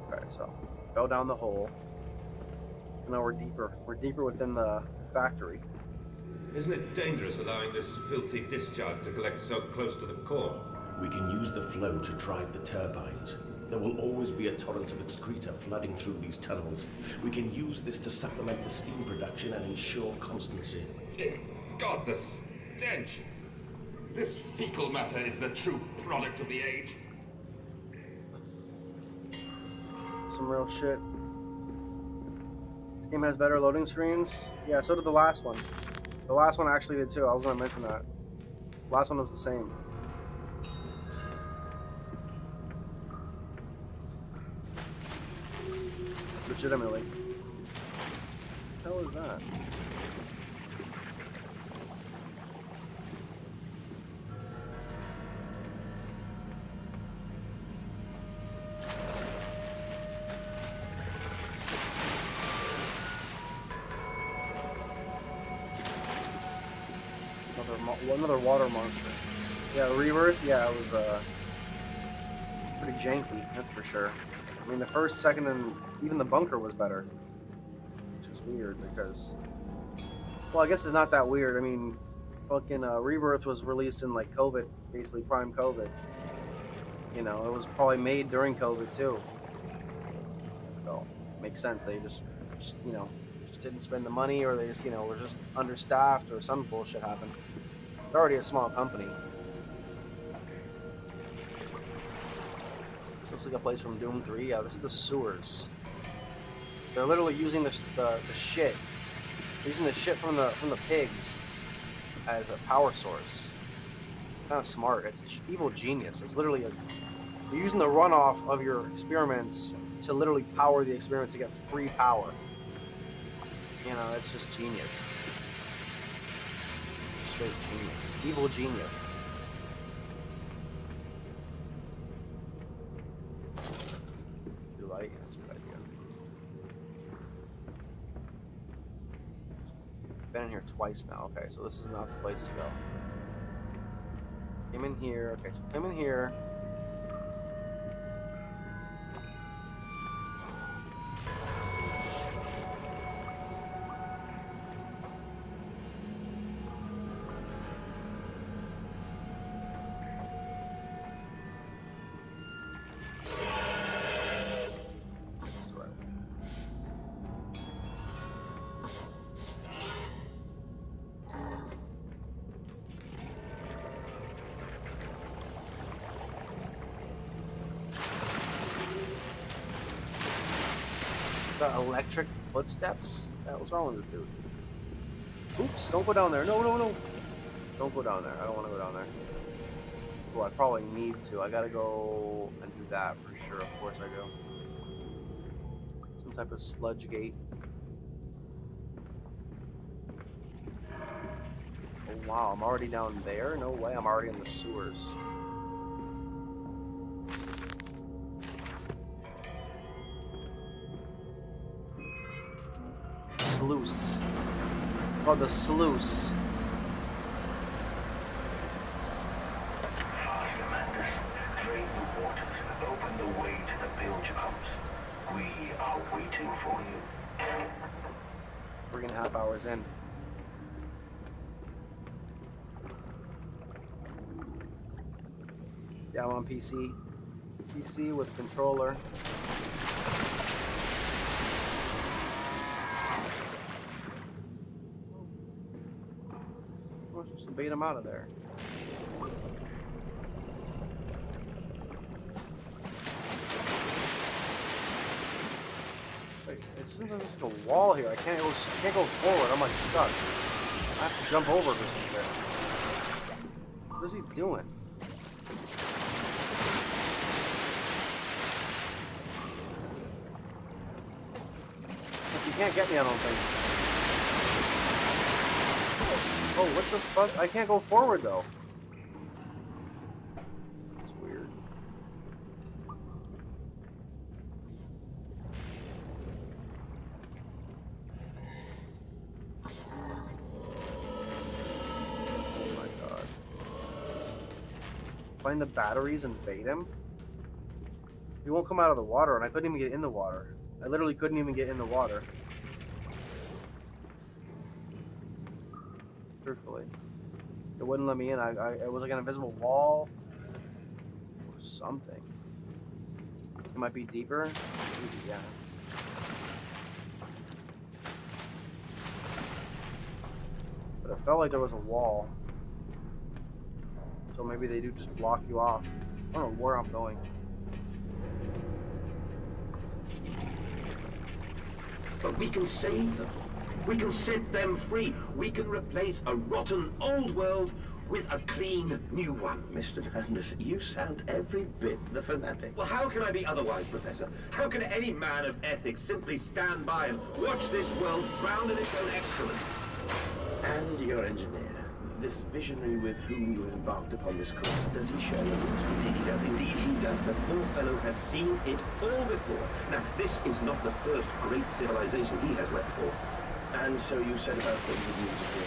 Okay, so go down the hole. Now we're deeper. We're deeper within the factory.
Isn't it dangerous allowing this filthy discharge to collect so close to the core?
We can use the flow to drive the turbines. There will always be a torrent of excreta flooding through these tunnels. We can use this to supplement the steam production and ensure constancy.
Dear God, the stench! This fecal matter is the true product of the age.
Some real shit. This game has better loading screens. Yeah, so did the last one. The last one actually did too. I was going to mention that. The last one was the same. Legitimately. What the hell is that? Another water monster. Yeah, Rebirth. Yeah, it was pretty janky. That's for sure. I mean, the first, second, and even the bunker was better, which is weird because, well, I guess it's not that weird. I mean, fucking Rebirth was released in like COVID, basically prime COVID. You know, it was probably made during COVID too. So makes sense. They just you know, just didn't spend the money, or they just, you know, were just understaffed, or some bullshit happened. They're already a small company. This looks like a place from Doom 3. Yeah, this is the sewers. They're literally using the shit. They're using the shit from the pigs as a power source. Kind of smart. It's evil genius. It's literally you're using the runoff of your experiments to literally power the experiment to get free power. You know, it's just genius. Straight genius. Evil genius. You like it? That's a good idea. Been in here twice now. Okay, so this is not the place to go. Came in here. Okay, so came in here. The electric footsteps? What's wrong with this dude? Oops, don't go down there. No, no, no. Don't go down there. I don't want to go down there. Well, I probably need to. I gotta go and do that for sure. Of course I do. Some type of sludge gate. Oh wow, I'm already down there? No way, I'm already in the sewers. Sluice. Oh, the sluice.
Drain the waters, open the way to the bilge pumps. We are waiting for you.
3.5 hours in. Yeah, I'm on PC. PC with controller. I'm supposed to bait him out of there. Wait, it seems like there's like a wall here. I can't go forward. I'm like stuck. I have to jump over for some shit. What is he doing? You can't get me, I don't think. Oh, what the fuck? I can't go forward, though. It's weird. Oh my god. Find the batteries and bait him? He won't come out of the water, and I couldn't even get in the water. I literally couldn't even get in the water. Truthfully. It wouldn't let me in. It was like an invisible wall or something. It might be deeper. Maybe, yeah. But it felt like there was a wall. So maybe they do just block you off. I don't know where I'm going.
But we can save them. We can set them free. We can replace a rotten old world with a clean new one. Mr. Landis, you sound every bit the fanatic.
Well, how can I be otherwise, Professor? How can any man of ethics simply stand by and watch this world drown in its own excrement?
And your engineer, this visionary with whom you embarked upon this course, does he share your views?
Indeed he does. Indeed he does. The poor fellow has seen it all before. Now, this is not the first great civilization he has wept for.
And so you said about putting the views of your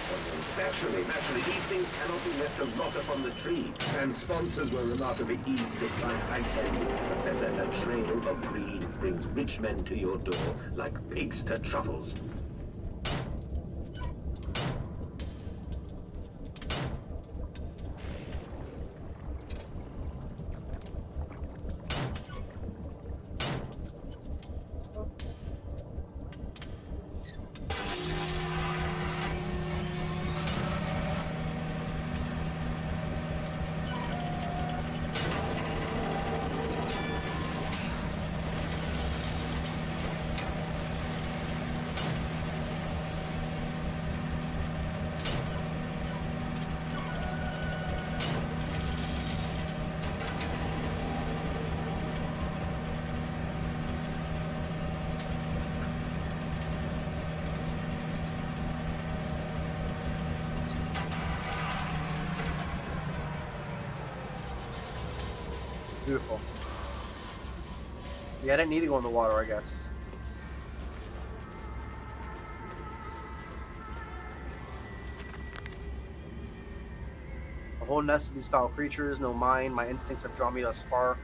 Naturally, these things cannot be left to rot upon the tree. And sponsors were remarkably easy to find. I tell you, Professor, a trail of greed brings rich men to your door like pigs to truffles.
Beautiful. Yeah, I didn't need to go in the water, I guess. A whole nest of these foul creatures, no mine. My instincts have drawn me thus far.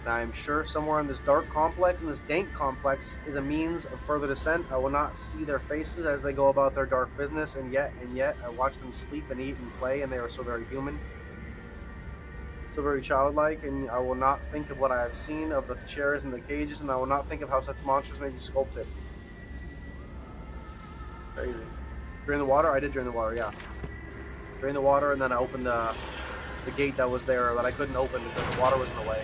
And I am sure somewhere in this dark complex, in this dank complex, is a means of further descent. I will not see their faces as they go about their dark business, and yet, I watch them sleep and eat and play, and they are so very human. So very childlike, and I will not think of what I have seen of the chairs and the cages, and I will not think of how such monsters may be sculpted. Crazy. Drain the water? I did drain the water, yeah. Drain the water, and then I opened the gate that was there that I couldn't open because the water was in the way.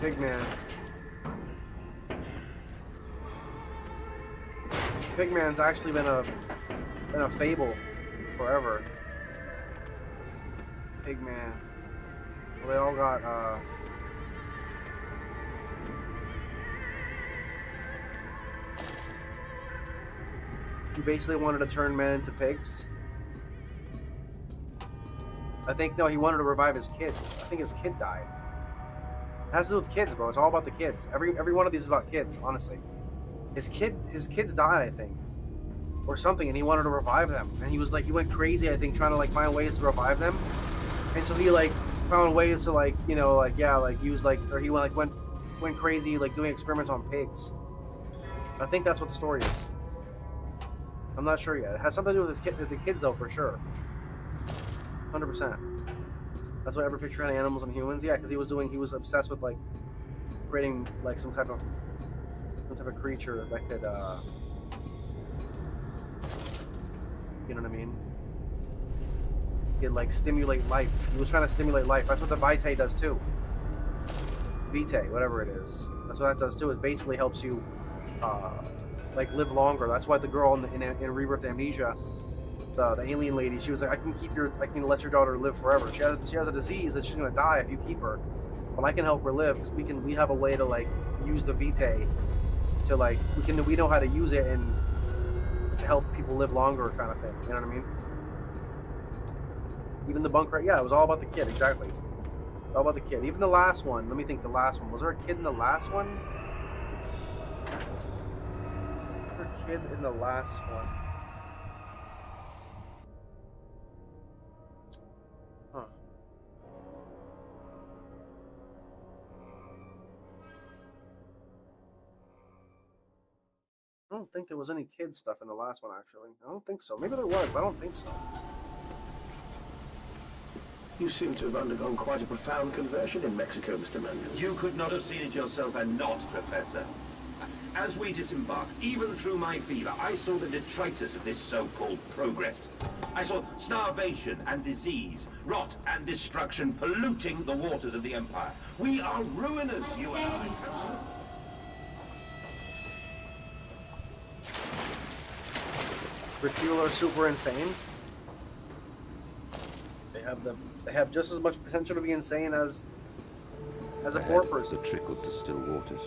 Pigman. Pigman's actually been a fable forever. Pigman. Well, they all got he basically wanted to turn men into pigs. I think no, he wanted to revive his kids. I think his kid died. It has to do with kids, bro. It's all about the kids. Every one of these is about kids, honestly. His kids died, I think, or something, and he wanted to revive them. And he was like, he went crazy, I think, trying to like find ways to revive them. And so he like found ways to like, you know, like yeah, like use like, or he went crazy like doing experiments on pigs. I think that's what the story is. I'm not sure yet. It has something to do with the kids though, for sure. 100%. That's why every picture had animals and humans. Yeah, because he was obsessed with like creating like some type of creature that could, you know what I mean? He'd like stimulate life. He was trying to stimulate life. That's what the Vitae does too. Vitae, whatever it is. That's what that does too. It basically helps you, like live longer. That's why the girl in Rebirth Amnesia, the alien lady, she was like, I can let your daughter live forever. She has a disease that she's gonna die if you keep her, but I can help her live because we have a way to like use the Vitae to like we know how to use it and to help people live longer, kind of thing. You know what I mean? Even the bunk, right? Yeah, it was all about the kid. Exactly, all about the kid. Even the last one. Let me think. The last one, was there a kid in the last one? Was there a kid in the last one? Huh. I don't think there was any kid stuff in the last one, actually. I don't think so. Maybe there was, but I don't think so.
You seem to have undergone quite a profound conversion in Mexico, Mr. Mandel.
You could not have seen it yourself and not, Professor. As we disembarked, even through my fever, I saw the detritus of this so-called progress. I saw starvation and disease, rot and destruction polluting the waters of the Empire. We are ruiners, you and I.
Rich people are super insane. They have just as much potential to be insane as a poor person.
That trickled to still waters.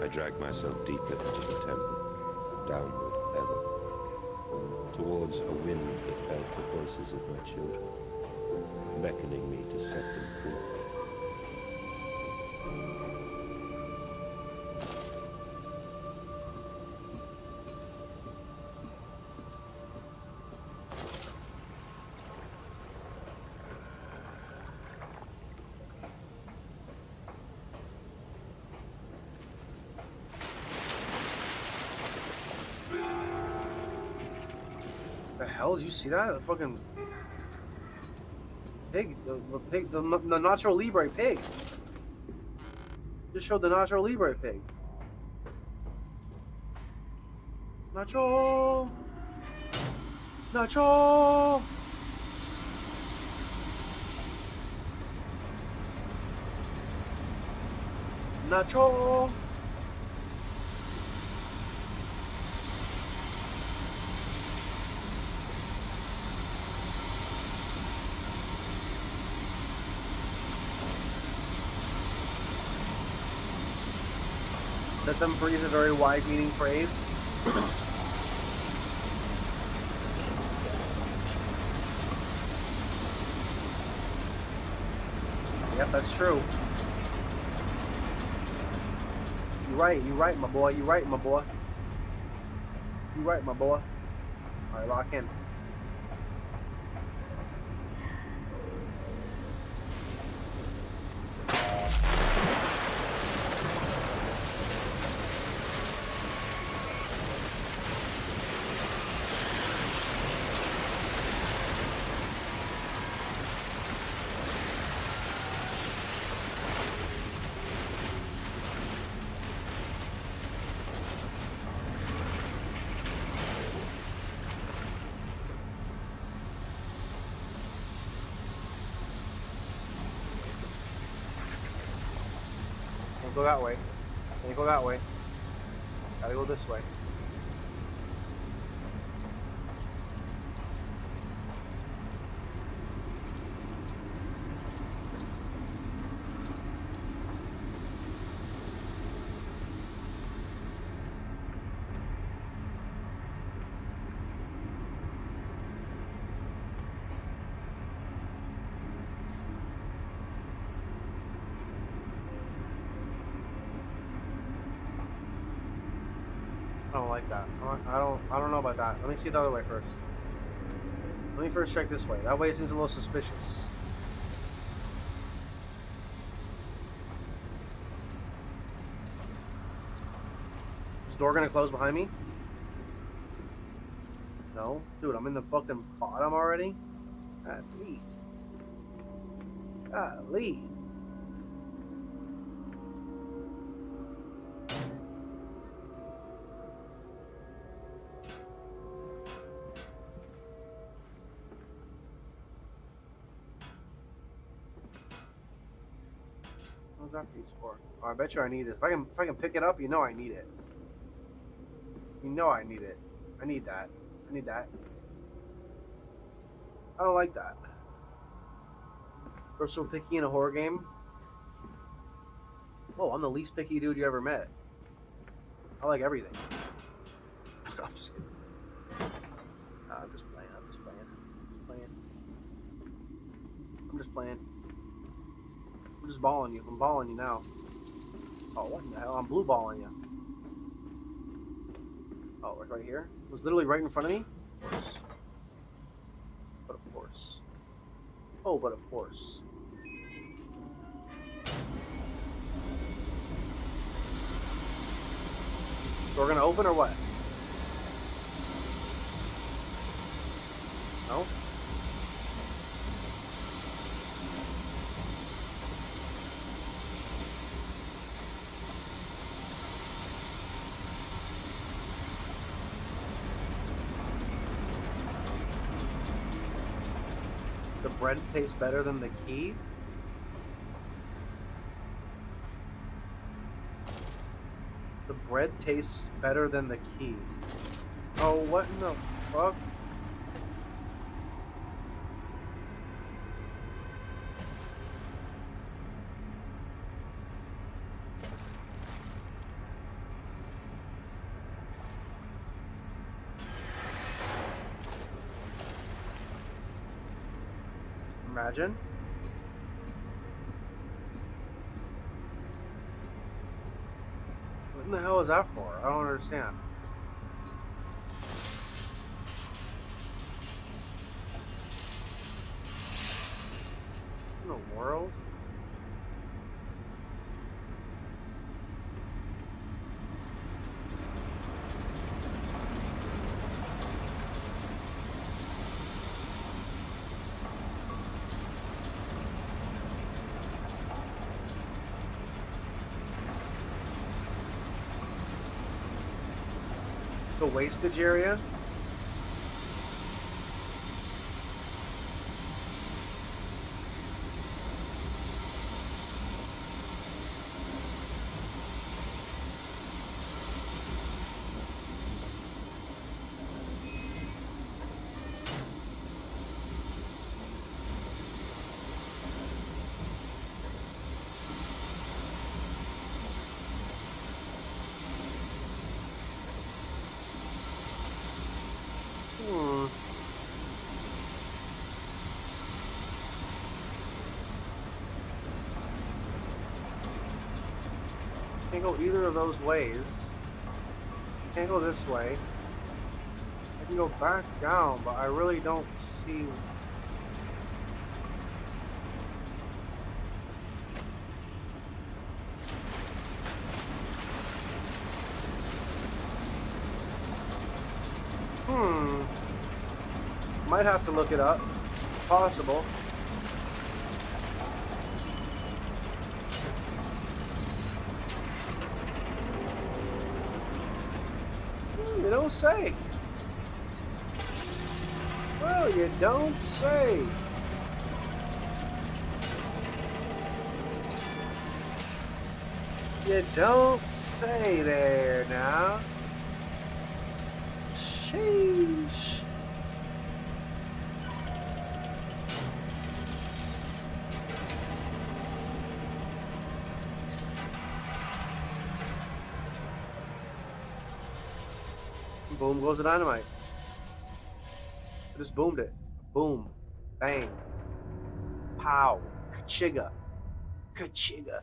I dragged myself deeper into the temple, downward ever, towards a wind that held the voices of my children, beckoning me to set them free.
Did you see that? The fucking pig, the pig, the Nacho Libre pig. Just showed the Nacho Libre pig. Nacho, Nacho. Nacho. Set them free is a very wide-meaning phrase. Yep, that's true. You're right, my boy. You're right, my boy. You're right, my boy. Alright, lock in. go that way. Can't go that way. Gotta go this way. I don't like that. I don't know about that. Let me see the other way first. Let me first check this way. That way it seems a little suspicious. Is the door gonna close behind me? No? Dude, I'm in the fucking bottom already? Golly. Golly. What's that piece for? Oh, I bet you I need this. If I can pick it up, you know I need it. You know I need it. I need that. I need that. I don't like that. We're so picky in a horror game. Oh, I'm the least picky dude you ever met. I like everything. I'm just kidding. I'm just playing. I'm just playing. I'm just playing. I'm just balling you. I'm balling you now. Oh, what in the hell? I'm blue balling you. Oh, right here? It was literally right in front of me? Of course. But of course. Oh, but of course. So we're gonna open or what? No? The bread tastes better than the key? The bread tastes better than the key. Oh, what in the fuck? Imagine. What in the hell is that for? I don't understand. In the world? The wastage area? Can't go either of those ways. Can't go this way. I can go back down, but I really don't see. Might have to look it up. Possible. You don't say. Well, you don't say. You don't say there now. Sheesh. Boom goes the dynamite. I just boomed it. Boom. Bang. Pow. Kachiga. Kachiga.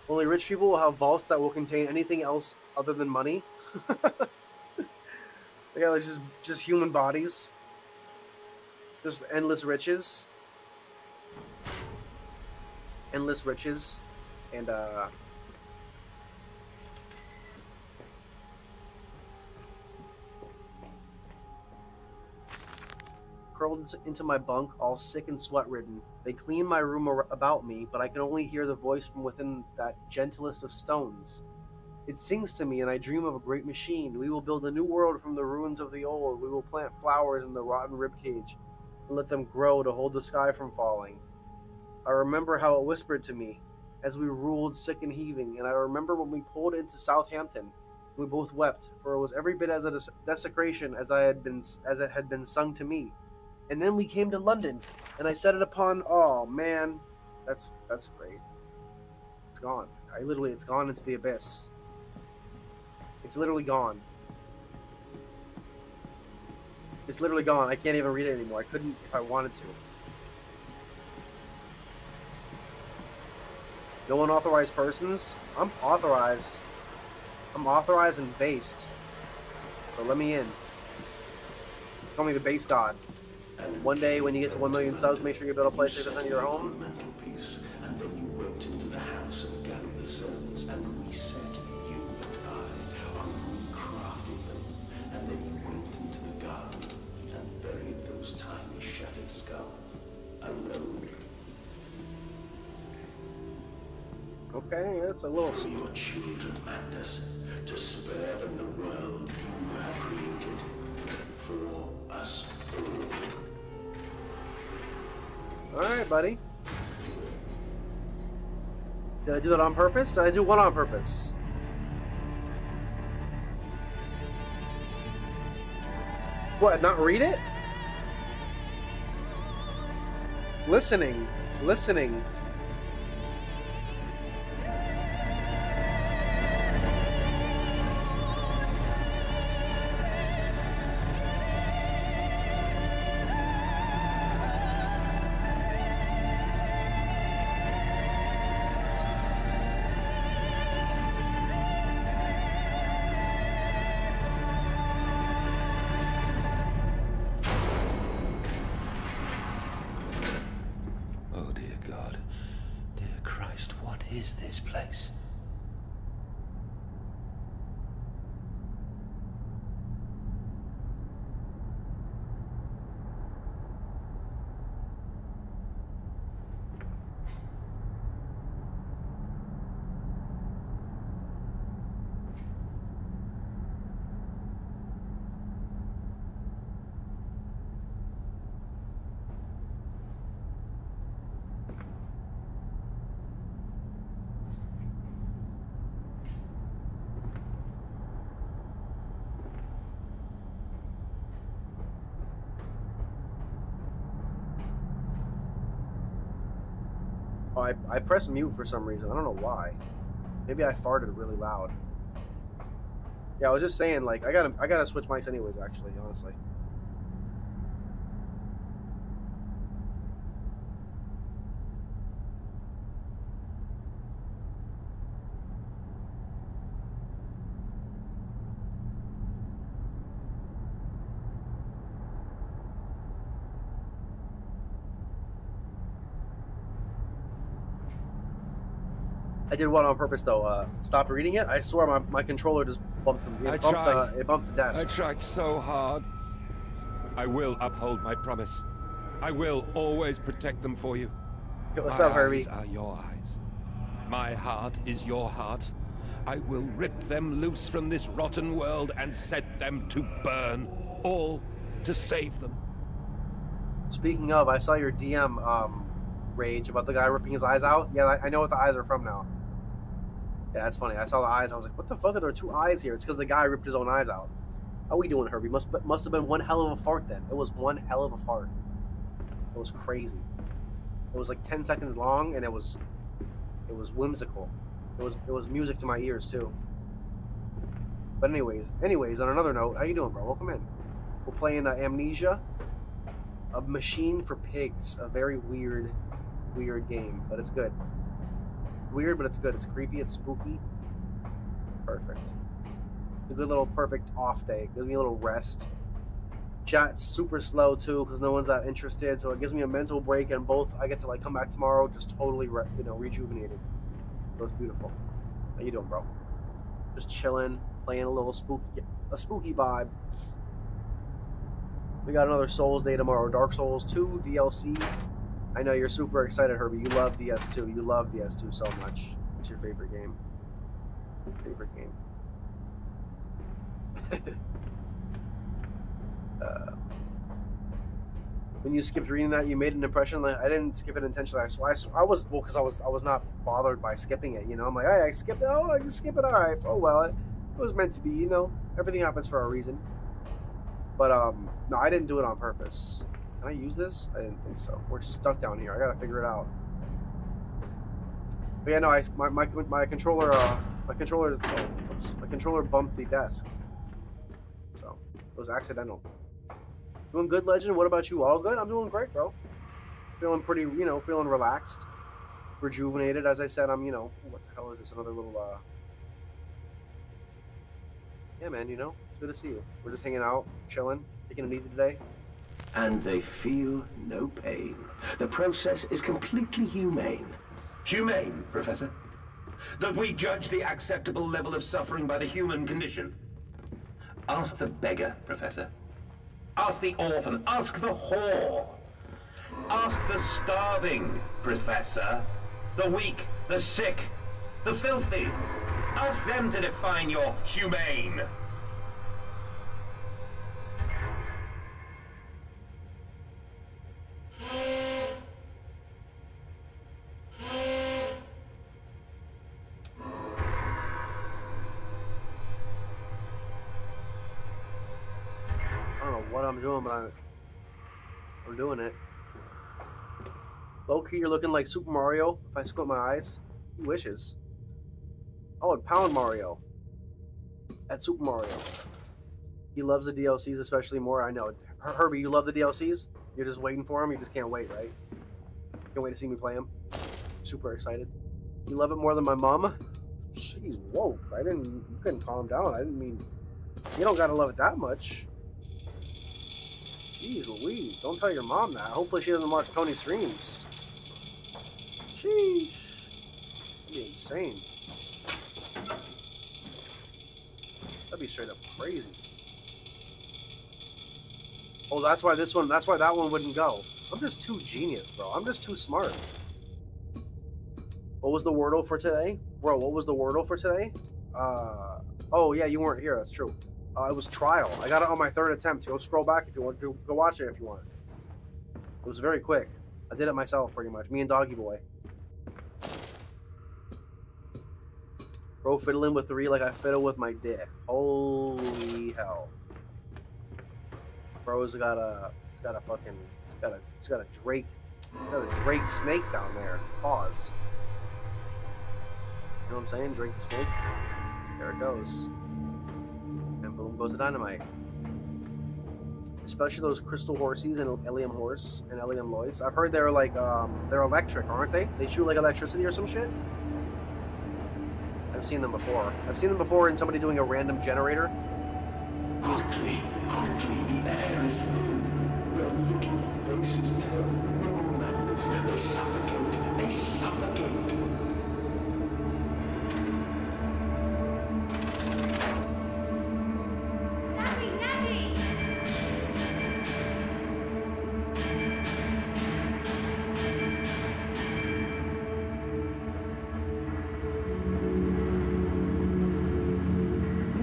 Only rich people will have vaults that will contain anything else other than money. They got like just human bodies. Just endless riches. Endless riches. And curled into my bunk, all sick and sweat-ridden. They clean my room about me, but I can only hear the voice from within that gentlest of stones. It sings to me, and I dream of a great machine. We will build a new world from the ruins of the old. We will plant flowers in the rotten ribcage and let them grow to hold the sky from falling. I remember how it whispered to me as we ruled sick and heaving, and I remember when we pulled into Southampton. We both wept, for it was every bit as a desecration as it had been sung to me. And then we came to London, and I set it upon. Oh man, that's great. It's gone. It's gone into the abyss. It's literally gone. It's literally gone. I can't even read it anymore. I couldn't if I wanted to. No unauthorized persons? I'm authorized. I'm authorized and based. So let me in. Call me the base god. One day when you get to 1 million subs, make sure you build a place that's on your home.
Mantelpiece, and then you went into the house and gathered the servants and reset you and I on recrafting them. And then you went into the garden and buried those tiny shattered skulls alone.
Okay, that's a little.
For your children, Mandus, to spare them the world you have created for us all.
Alright, buddy. Did I do that on purpose? Did I do what on purpose? What, not read it? Listening. Listening.
Is this place?
Oh, I pressed mute for some reason. I don't know why. Maybe I farted really loud. Yeah, I was just saying, like, I gotta switch mics anyways, actually, honestly. I did one on purpose though. Stop reading it. I swear my controller just bumped them. It bumped the desk.
I tried so hard. I will uphold my promise. I will always protect them for you.
Yo, what's
my
up, Herbie?
eyes are your eyes. My heart is your heart. I will rip them loose from this rotten world and set them to burn. All to save them.
Speaking of, I saw your DM Rage about the guy ripping his eyes out. Yeah, I know what the eyes are from now. Yeah, that's funny. I saw the eyes. I was like, what the fuck are there 2 eyes here? It's because the guy ripped his own eyes out. How we doing, Herbie? Must have been one hell of a fart then. It was one hell of a fart. It was crazy. It was like 10 seconds long, and it was whimsical. It was music to my ears too. But anyways, on another note, how you doing, bro? Welcome in. We're playing Amnesia, a machine for pigs. A very weird game, but it's good. Weird, but it's good. It's creepy. It's spooky. Perfect. It's a good little perfect off day. Gives me a little rest. Chat's super slow too because no one's that interested, so it gives me a mental break, and both I get to like come back tomorrow just totally rejuvenated. So it's beautiful. How you doing, bro? Just chilling, playing a little spooky vibe. We got another Souls day tomorrow. Dark Souls 2 DLC. I know you're super excited, Herbie. You love DS2. You love DS2 so much. It's your favorite game. Favorite game. When you skipped reading that, you made an impression. Like I didn't skip it intentionally. I was because I was not bothered by skipping it. I'm like, hey, I skipped it. Oh, I can skip it. All right. Oh well, it was meant to be. Everything happens for a reason. But no, I didn't do it on purpose. Can I use this? I didn't think so. We're stuck down here. I gotta figure it out. But yeah, no, my controller my controller bumped the desk, so it was accidental. Doing good, Legend. What about you? All good? I'm doing great, bro. Feeling pretty, feeling relaxed, rejuvenated. As I said, I'm, what the hell is this? Another little, yeah, man, it's good to see you. We're just hanging out, chilling, taking it easy today.
And they feel no pain. The process is completely humane.
Humane, Professor? That we judge the acceptable level of suffering by the human condition? Ask the beggar, Professor. Ask the orphan. Ask the whore. Ask the starving, Professor. The weak, the sick, the filthy. Ask them to define your humane.
What I'm doing, but I'm doing it. Low-key, you're looking like Super Mario if I squint my eyes. He wishes. Oh, and Pound Mario. At Super Mario. He loves the DLCs especially more. I know. Herbie, you love the DLCs? You're just waiting for them? You just can't wait, right? Can't wait to see me play them. Super excited. You love it more than my mom? Jeez, whoa. You couldn't calm down. I didn't mean... You don't gotta love it that much. Jeez Louise, don't tell your mom that. Hopefully she doesn't watch Tony's streams. Sheesh. That'd be insane. That'd be straight up crazy. Oh, that's why that one wouldn't go. I'm just too genius, bro. I'm just too smart. What was the Wordle for today? Bro, what was the Wordle for today? Oh yeah, you weren't here, that's true. It was Trial. I got it on my 3rd attempt. Go scroll back if you want to. Go watch it if you want. It was very quick. I did it myself, pretty much. Me and Doggy Boy. Bro, fiddling with 3 like I fiddle with my dick. Holy hell. Bro's got a Drake snake down there. Pause. You know what I'm saying? Drake the snake. There it goes. And boom goes the dynamite. Especially those crystal horsies and Ilium horse and Ilium lois. I've heard they're like they're electric, aren't they? They shoot like electricity or some shit. I've seen them before. I've seen them before in somebody doing a random generator.
Quickly, the air is thin. Their little faces tell no madness. They suffocate, they suffocate.
Daddy!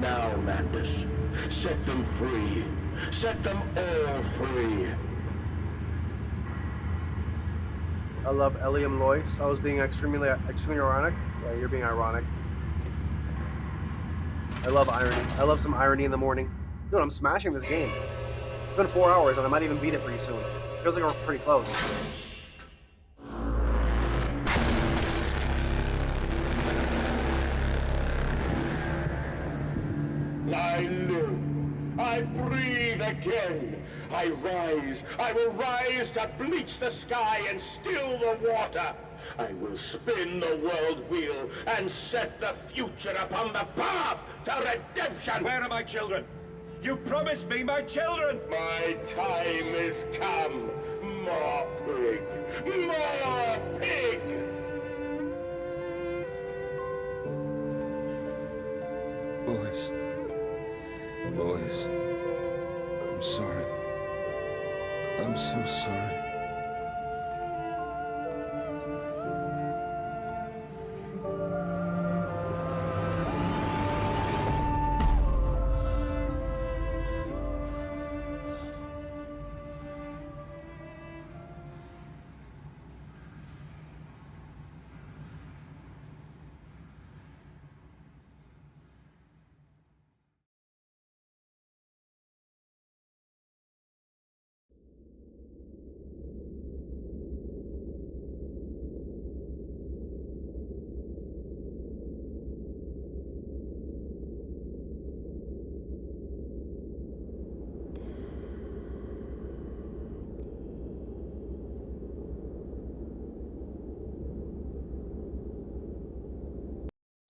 Now, madness. Set them free. Set them all free.
I love Ilium lois. I was being extremely ironic. Yeah, you're being ironic. I love irony. I love some irony in the morning. Dude, I'm smashing this game. It's been 4 hours and I might even beat it pretty soon. Feels like we're pretty close.
I live. I breathe again. I rise. I will rise to bleach the sky and still the water. I will spin the world wheel and set the future upon the path to redemption.
Where are my children? You promised me my children!
My time is come. More pig. More pig.
Boys. Boys. I'm sorry. I'm so sorry.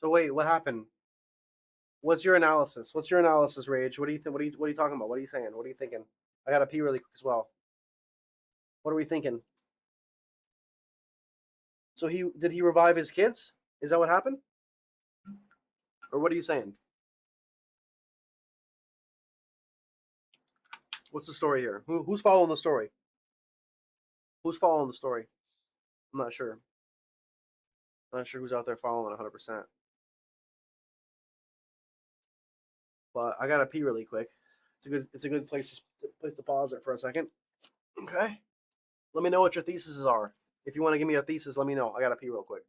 So wait, what happened? What's your analysis? What's your analysis, Rage? What do you think? What are you talking about? What are you saying? What are you thinking? I gotta pee really quick as well. What are we thinking? So did he revive his kids? Is that what happened? Or what are you saying? What's the story here? Who's following the story? Who's following the story? I'm not sure. I'm not sure who's out there following 100%. But I gotta pee really quick. It's a good place to pause it for a second. Okay. Let me know what your theses are. If you want to give me a thesis, let me know. I gotta pee real quick.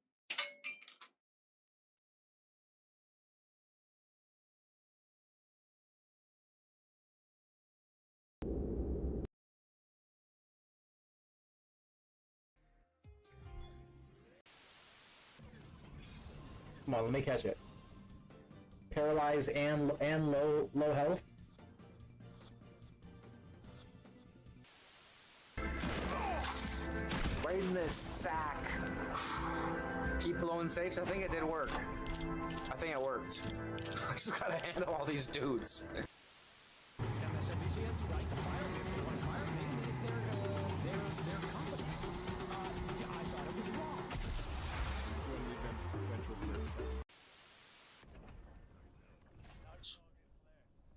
Come on, let me catch it. Paralyzed and low health. Right in this sack. Keep blowing safes. I think it did work. I think it worked. I just gotta handle all these dudes.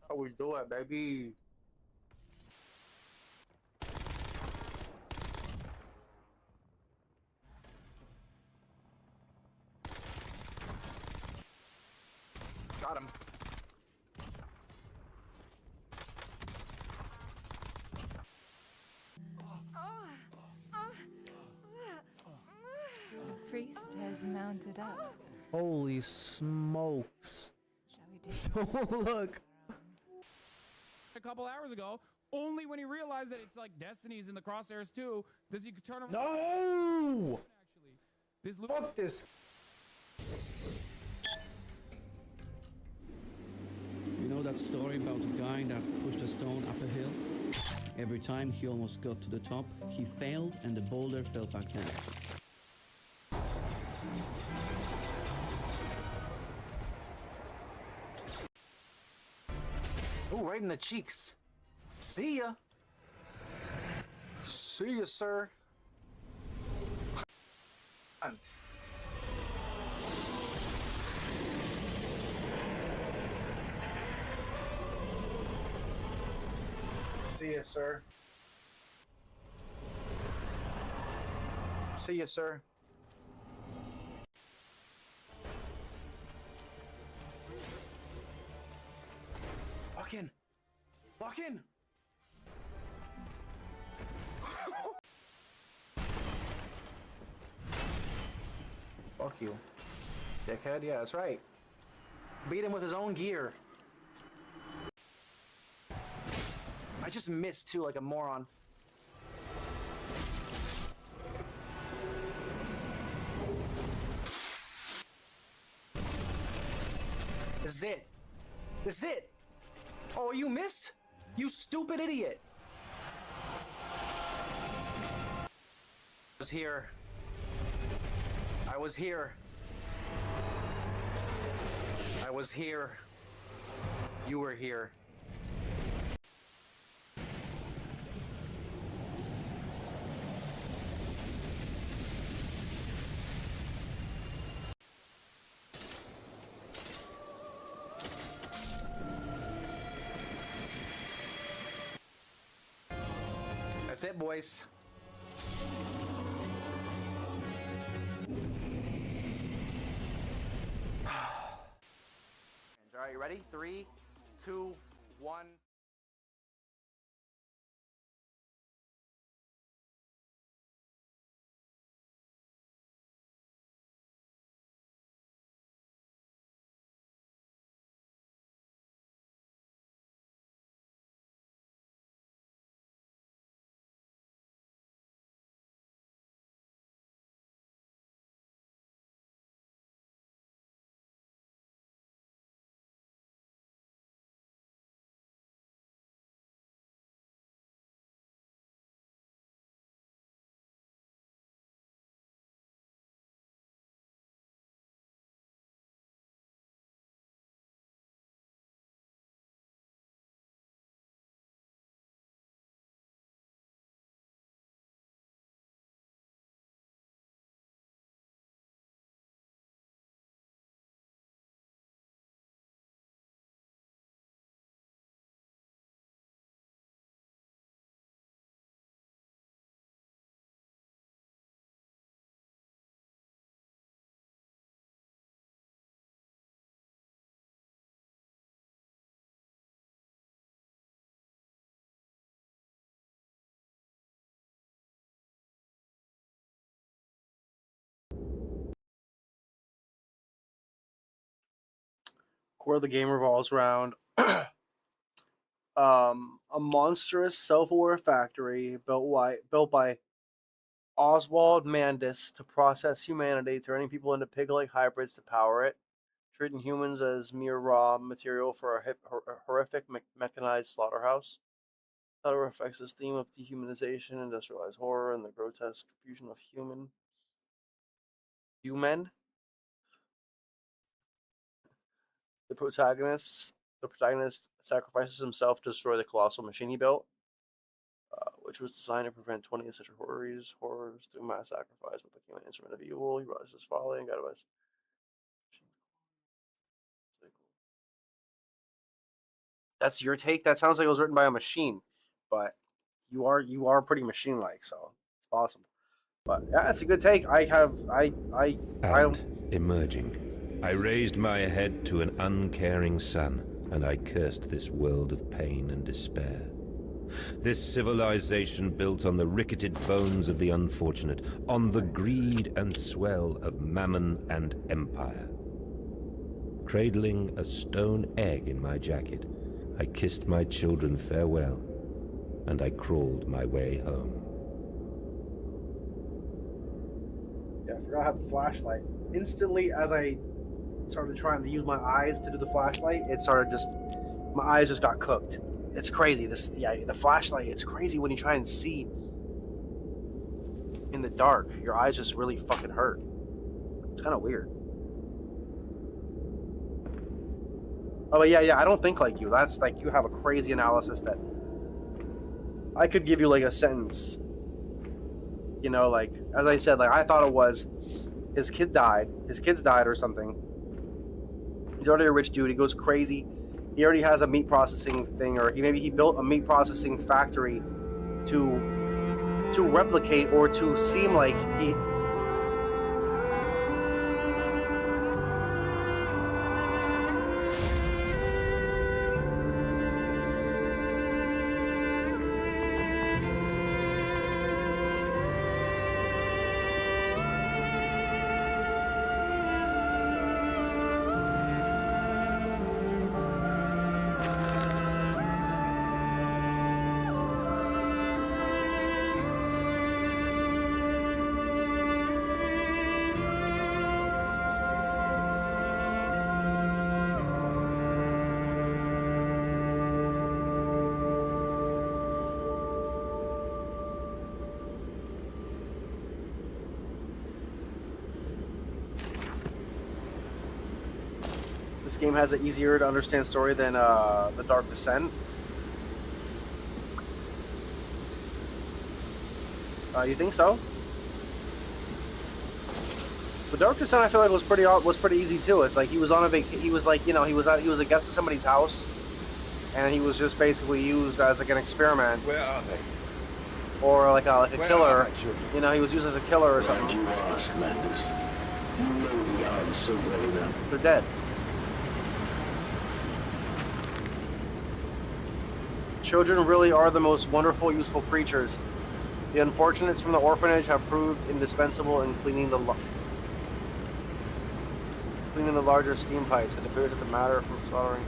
How we do it, baby?
Got him.
The priest has mounted up.
Holy smokes.
Shall we do
Oh, look.
A couple hours ago, only when he realized that it's like Destiny's in the crosshairs too, does he turn around.
No!
This
Fuck this.
You know that story about the guy that pushed a stone up a hill? Every time he almost got to the top, he failed and the boulder fell back down.
Oh, right in the cheeks. See ya. See ya, sir.
See ya, sir.
See ya, sir. Walk in. Walk in. Fuck you. Dickhead, yeah, that's right. Beat him with his own gear. I just missed too, like a moron. This is it. This is it. Oh, you missed? You stupid idiot. I was here. I was here. I was here. You were here. That's it, boys. All right, you ready? 3, 2, 1. Core the game revolves around a monstrous self-aware factory built by Oswald Mandis to process humanity, turning people into pig-like hybrids to power it, treating humans as mere raw material for a horrific mechanized slaughterhouse. The title reflects this theme of dehumanization, industrialized horror, and the grotesque fusion of human. The protagonist sacrifices himself to destroy the colossal machine he built, which was designed to prevent 20th century horrors through mass sacrifice, but became an instrument of evil. He rises his folly and got away. That's your take? That sounds like it was written by a machine, but you are pretty machine-like, so it's possible. But yeah, that's a good take.
Emerging, I raised my head to an uncaring sun, and I cursed this world of pain and despair. This civilization built on the ricketed bones of the unfortunate, on the greed and swell of mammon and empire. Cradling a stone egg in my jacket, I kissed my children farewell, and I crawled my way home.
Yeah, I forgot how the flashlight. Instantly, as I started trying to use my eyes to do the flashlight, my eyes just got cooked. It's crazy. The flashlight, it's crazy when you try and see in the dark. Your eyes just really fucking hurt. It's kind of weird. Oh, but yeah, I don't think like you. That's like, you have a crazy analysis that I could give you like a sentence. You know, like, as I said, like, I thought it was his kids died or something. He's already a rich dude. He goes crazy. He already has a meat processing thing, or maybe he built a meat processing factory to replicate or to seem like he.
This game has an easier to understand story than The Dark Descent. You think so? The Dark Descent, I feel like was pretty easy too. It's like he was on a he was like, you know, he was a guest at somebody's house, and he was just basically used as like an experiment.
Where are they?
Or like a
Where
killer.
are my children?
You know, he was used as a killer or something.
And you ask, Landis. You know the answer well enough.
They're dead. Children really are the most wonderful, useful creatures. The unfortunates from the orphanage have proved indispensable in cleaning the larger steam pipes. It appears that the matter from slaughtering.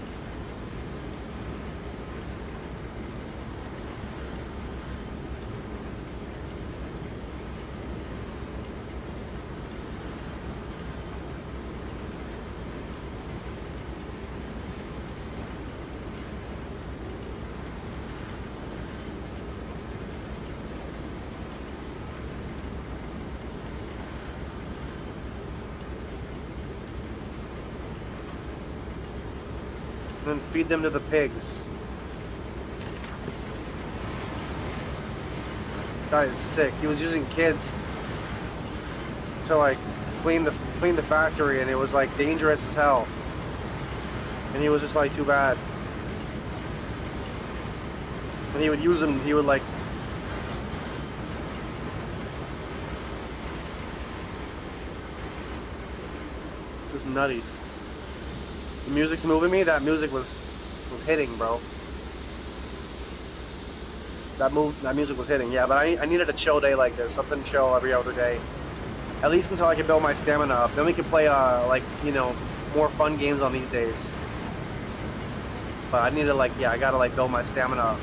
And then feed them to the pigs. Guy is sick. He was using kids to like clean the factory, and it was like dangerous as hell. And he was just like too bad. When he would use them, he would like just nutty. The music's moving me. That music was hitting, bro. That music was hitting. Yeah, but I needed a chill day like this. Something chill every other day. At least until I can build my stamina up. Then we can play like, you know, more fun games on these days. But I need to like, yeah, I gotta like build my stamina up.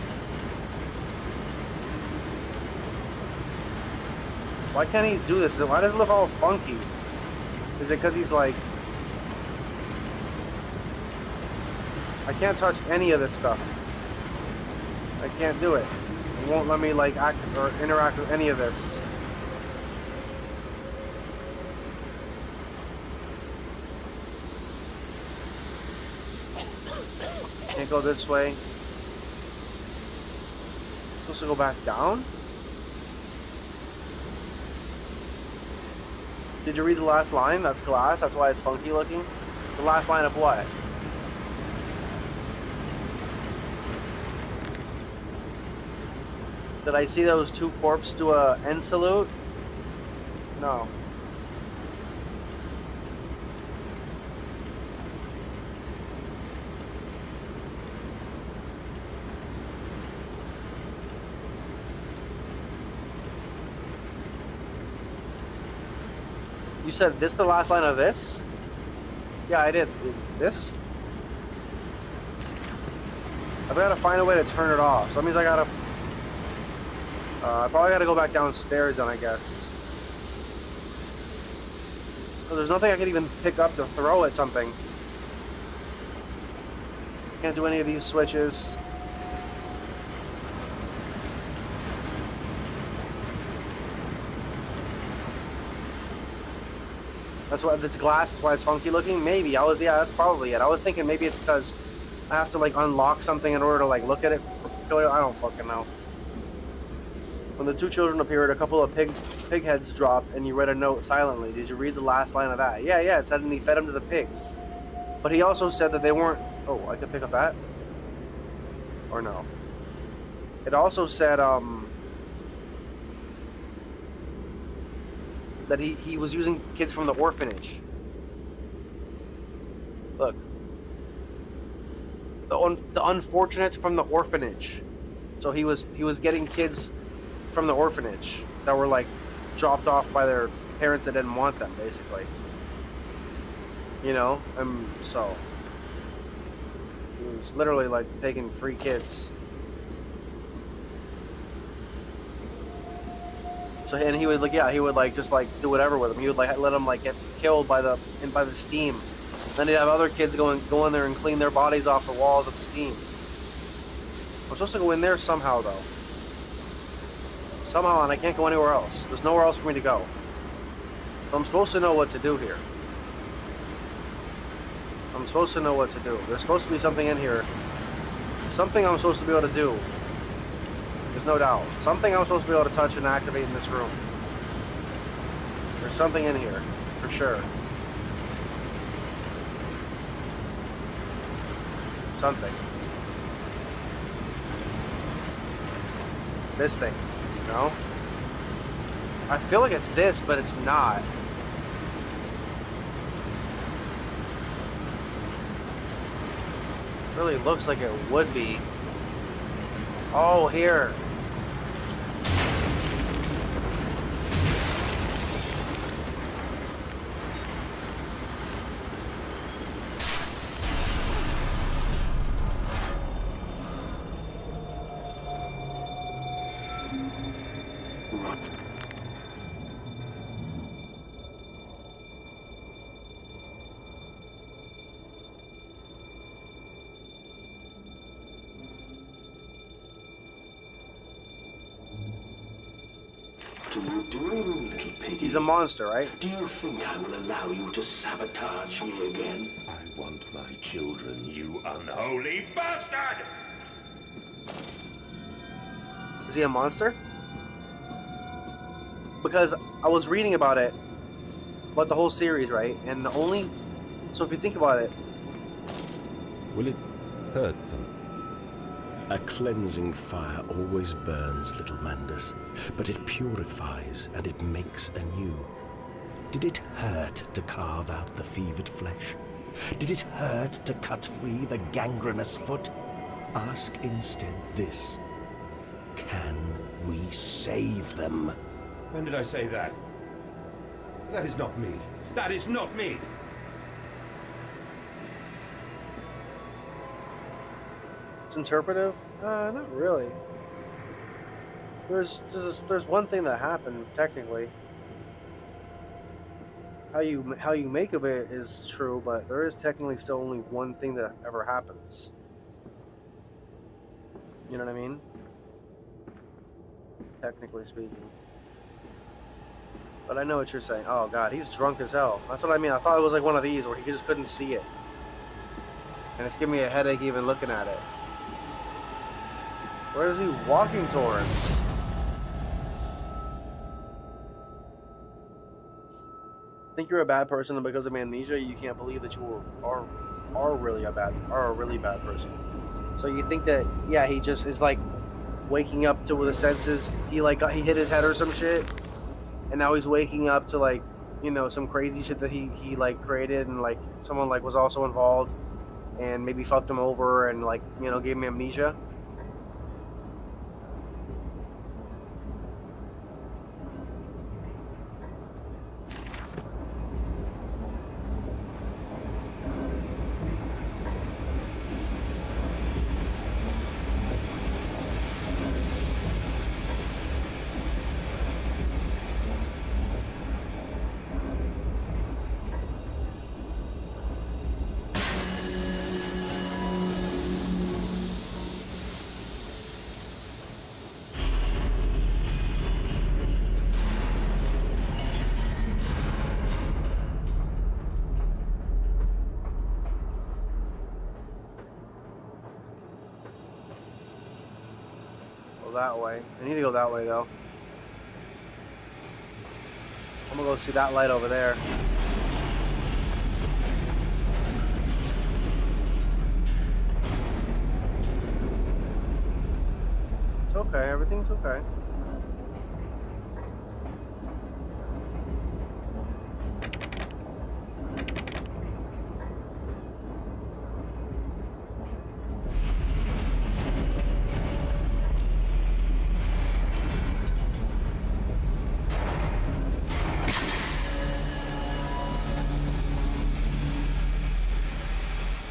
Why can't he do this? Why does it look all funky? Is it because he's like... I can't touch any of this stuff. I can't do it. It won't let me like act or interact with any of this. Can't go this way. Supposed to go back down? Did you read the last line? That's glass. That's why it's funky looking. The last line of what? Did I see those two corpses do a end salute? No. You said this the last line of this? Yeah, I did. This? I've got to find a way to turn it off. So that means I gotta... I probably gotta go back downstairs then, I guess. So there's nothing I can even pick up to throw at something. Can't do any of these switches. That's why it's glass. That's why it's funky looking. Maybe yeah, that's probably it. I was thinking maybe it's because I have to like unlock something in order to like look at it. I don't fucking know. When the two children appeared, a couple of pig heads dropped, and you read a note silently. Did you read the last line of that? Yeah, it said, and he fed them to the pigs. But he also said that they weren't... Oh, I could pick up that? Or no? It also said, that he was using kids from the orphanage. Look. The unfortunates from the orphanage. So he was getting kids from the orphanage that were like dropped off by their parents that didn't want them, basically. You know? So he was literally like taking free kids. So and he would like just like do whatever with them. He would like let them like get killed by the steam. Then he'd have other kids go in there and clean their bodies off the walls of the steam. I'm supposed to go in there somehow though. Somehow, and I can't go anywhere else. There's nowhere else for me to go. So I'm supposed to know what to do here. I'm supposed to know what to do. There's supposed to be something in here. Something I'm supposed to be able to do. There's no doubt. Something I'm supposed to be able to touch and activate in this room. There's something in here, for sure. Something. This thing. No? I feel like it's this, but it's not. Really looks like it would be. Oh, here.
What are you doing, little piggy?
He's a monster, right?
Do you think I will allow you to sabotage me again?
I want my children, you unholy bastard!
Is he a monster? Because I was reading about it, about the whole series, right? And the only... So if you think about it...
Will it hurt them?
A cleansing fire always burns, little Mandus, but it purifies and it makes anew. Did it hurt to carve out the fevered flesh? Did it hurt to cut free the gangrenous foot? Ask instead this. Can we save them?
When did I say that? That is not me. That is not me!
It's interpretive? Not really. There's one thing that happened, technically. How you make of it is true, but there is technically still only one thing that ever happens. You know what I mean? Technically speaking. But I know what you're saying. Oh god, he's drunk as hell. That's what I mean. I thought it was like one of these where he just couldn't see it. And it's giving me a headache even looking at it. Where is he walking towards? Think you're a bad person, and because of amnesia, you can't believe that you are really a really bad person. So you think that, yeah, he just is like waking up to the senses. He hit his head or some shit, and now he's waking up to like, you know, some crazy shit that he like created, and like someone like was also involved, and maybe fucked him over and like, you know, gave him amnesia. That way. I need to go that way though. I'm gonna go see that light over there. It's okay, everything's okay.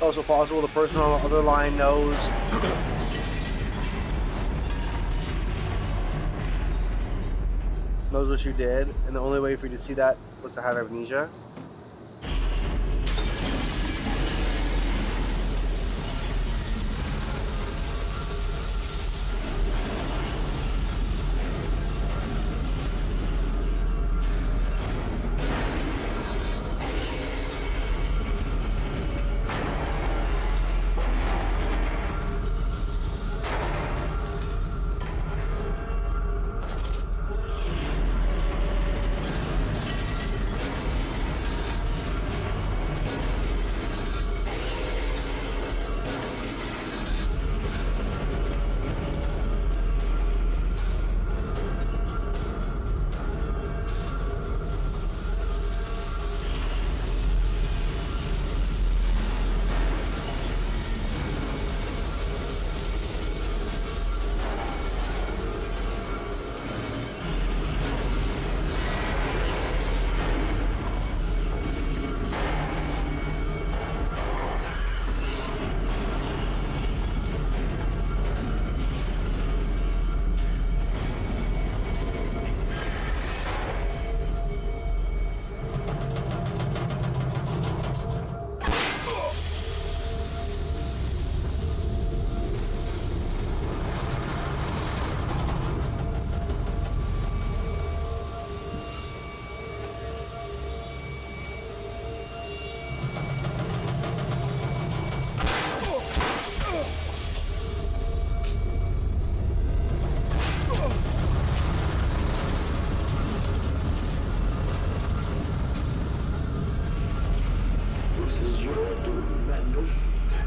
Also possible the person on the other line knows what you did, and the only way for you to see that was to have amnesia.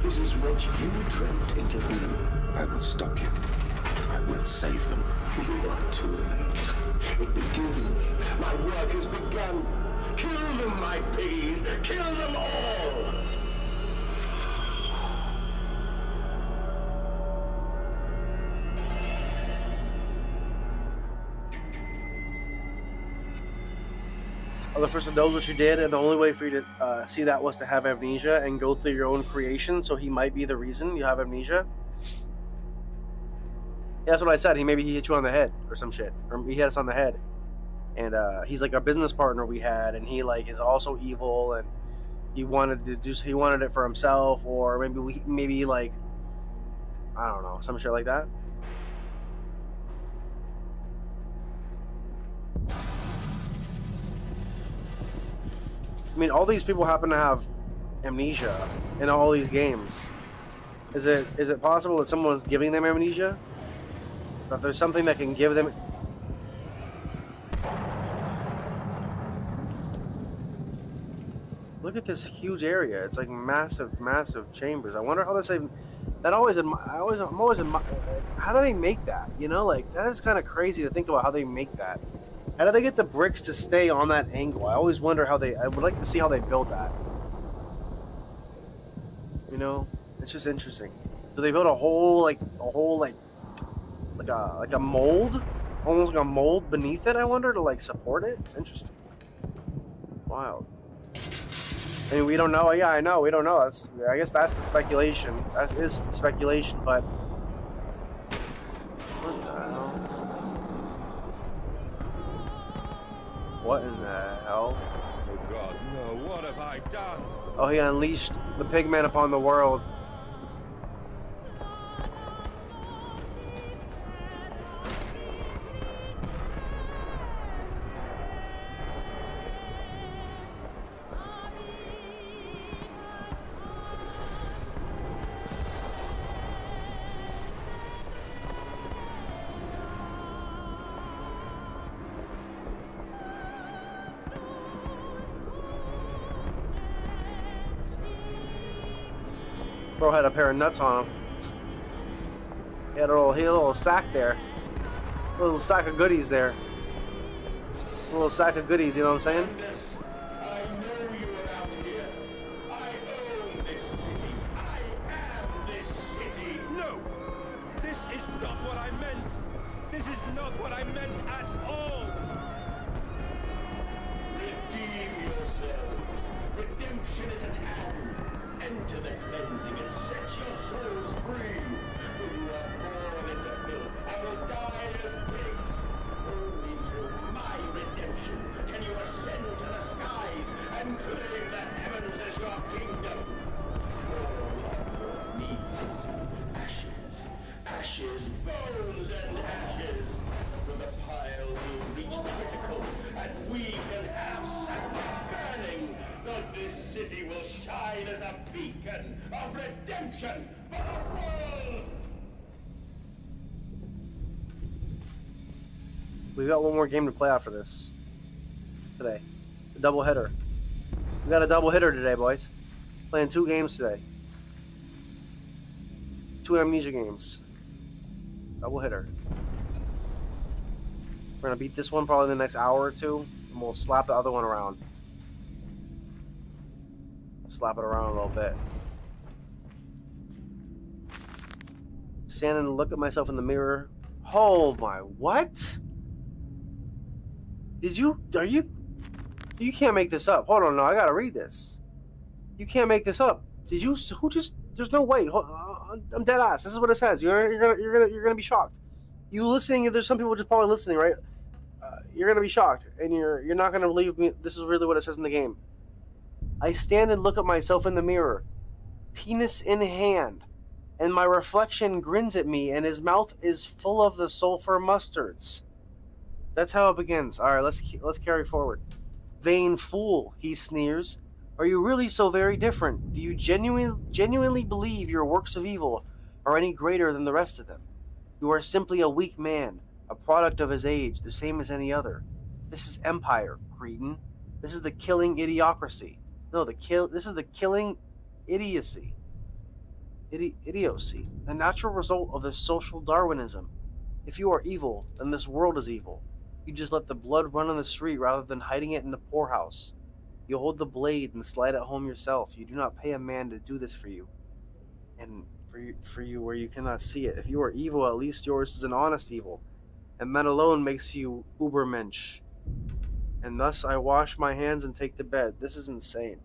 This is what you dreamt into being.
I will stop you. I will save them.
You are too late. It begins. My work has begun. Kill them, my piggies. Kill them all.
Other person knows what you did, and the only way for you to see that was to have amnesia and go through your own creation, so he might be the reason you have amnesia. Yeah, that's what I said. He hit you on the head or some shit. Or he hit us on the head. And he's like a business partner we had, and he like is also evil, and he wanted it for himself, or maybe like, I don't know, some shit like that. I mean, all these people happen to have amnesia in all these games. Is it possible that someone's giving them amnesia? That there's something that can give them... Look at this huge area. It's like massive, massive chambers. I wonder how this even... I'm always how do they make that? You know, like, that is kind of crazy to think about how they make that. How do they get the bricks to stay on that angle? I always wonder how they... I would like to see how they build that. You know? It's just interesting. Do they build a whole mold? Almost like a mold beneath it, I wonder, to like support it? It's interesting. Wild. I mean, we don't know. Yeah, I know. We don't know. I guess that's the speculation. That is the speculation, but... What the hell? What in the hell?
Oh God, no, what have I done?
Oh, he unleashed the pigman upon the world. Bro had a pair of nuts on him. He had a little sack there. A little sack of goodies there. A little sack of goodies, you know what I'm saying?
I know you are out here. I own this city. I am this city.
No! This is not what I meant! This is not what I meant at all!
Redeem yourselves. Redemption is at hand. Enter the cleansing and set your souls free. For you are born into filth and will die as pigs. Only through my redemption can you ascend to the skies and claim the heavens as your kingdom. Fall on your knees. Ashes, ashes, bones and ashes. For the pile will reach the critical, and we can have sackcloth burning. But this city will shine as a beacon of redemption for the world!
We've got one more game to play after this. Today. A double hitter. We got a double hitter today, boys. Playing 2 games today. 2 Amnesia games. Double hitter. We're gonna beat this one probably in the next hour or 2, and we'll slap the other one around. Slap it around a little bit. Stand and look at myself in the mirror. Oh my, what? You can't make this up. Hold on, no, I gotta read this. You can't make this up. There's no way. I'm dead ass. This is what it says. You're gonna be shocked. You listening, there's some people just probably listening, right? You're gonna be shocked, and you're not gonna believe me. This is really what it says in the game. I stand and look at myself in the mirror, penis in hand, and my reflection grins at me, and his mouth is full of the sulfur mustards. That's how it begins. All right, let's carry forward. Vain fool, he sneers. Are you really so very different? Do you genuinely believe your works of evil are any greater than the rest of them? You are simply a weak man, a product of his age, the same as any other. This is empire, cretin. This is the killing idiocracy. No, this is the killing idiocy. idiocy, the natural result of this social Darwinism. If you are evil, then this world is evil. You just let the blood run on the street rather than hiding it in the poorhouse. You hold the blade and slide it home yourself. You do not pay a man to do this for you. And for you where you cannot see it. If you are evil, at least yours is an honest evil. And that alone makes you Ubermensch. And thus I wash my hands and take to bed. This is insane.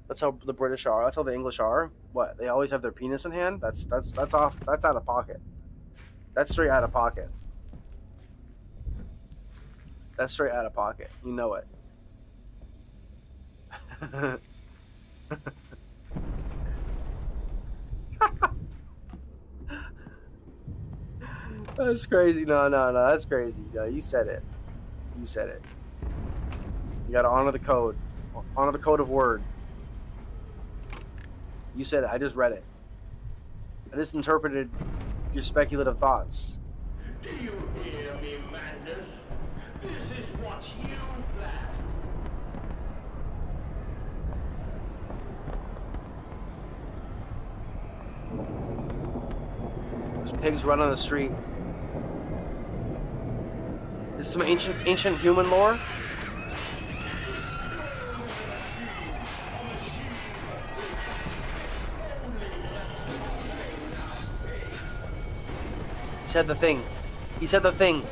That's how the British are. That's how the English are. What? They always have their penis in hand? That's off. That's out of pocket. That's straight out of pocket. That's straight out of pocket. You know it. That's crazy. No. That's crazy. No, you said it. You said it. You gotta honor the code. Honor the code of word. You said it. I just read it. I just interpreted your speculative thoughts.
Do you hear me, madness? This is what you planned.
There's pigs running on the street. Is some ancient human lore? He said the thing. He said the thing.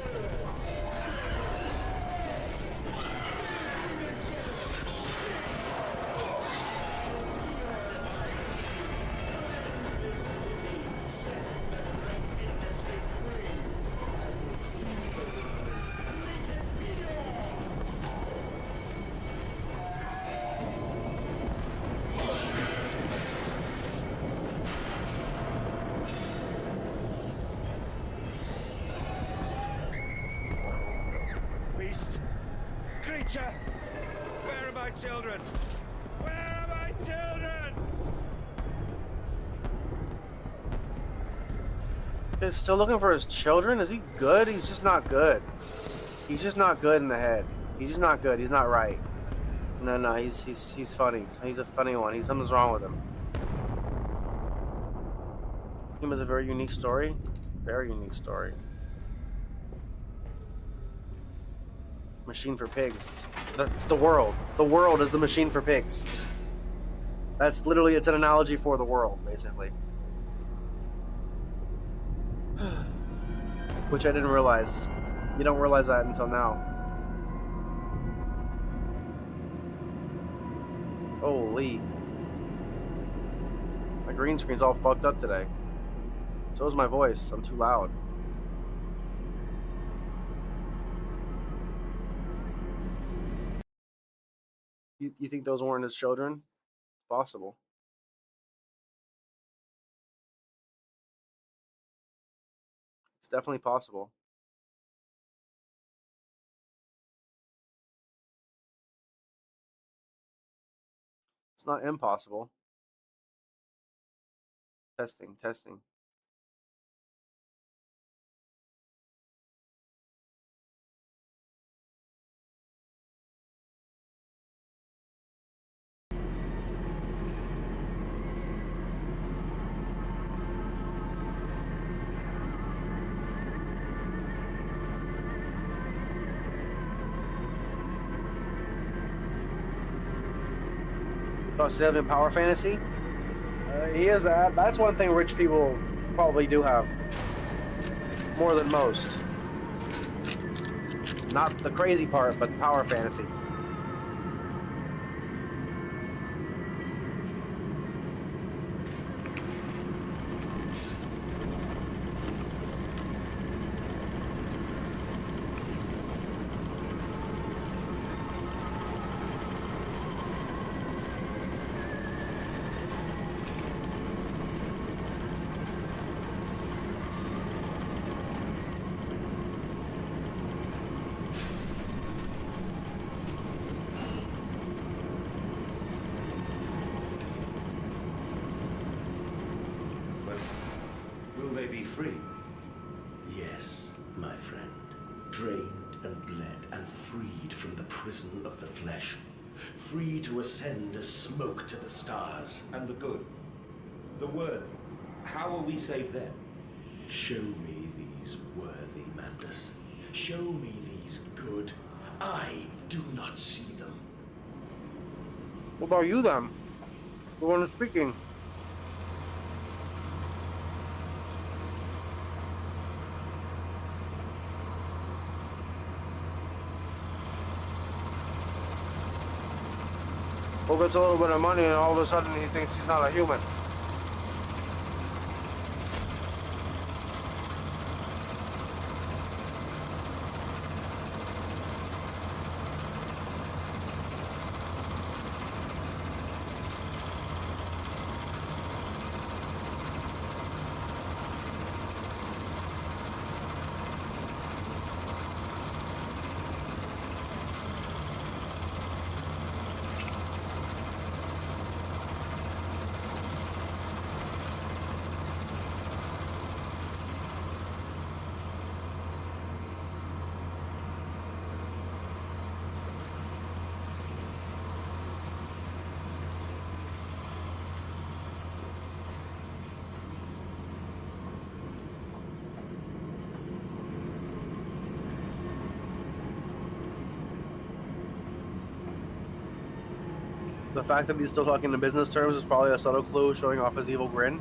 Creature! Where are my children? Where are my children?
He's still looking for his children? Is he good? He's just not good. He's just not good in the head. He's just not good. He's not right. No, he's funny. He's a funny one. Something's wrong with him. Him has a very unique story. Very unique story. Machine for pigs. That's the world. The world is the machine for pigs. That's literally, it's an analogy for the world, basically. Which I didn't realize. You don't realize that until now. Holy. My green screen's all fucked up today. So is my voice. I'm too loud. You think those weren't his children? Possible. It's definitely possible. It's not impossible. Testing. Sylvan Power Fantasy. He has that. That's one thing rich people probably do have. More than most. Not the crazy part, but the Power Fantasy.
Will they be free?
Yes, my friend. Drained and bled and freed from the prison of the flesh. Free to ascend as smoke to the stars.
And the good? The worthy. How will we save them?
Show me these worthy, Mandus. Show me these good. I do not see them.
What about you, then? The one who's speaking. Who gets a little bit of money and all of a sudden he thinks he's not a human? The fact that he's still talking in business terms is probably a subtle clue showing off his evil grin.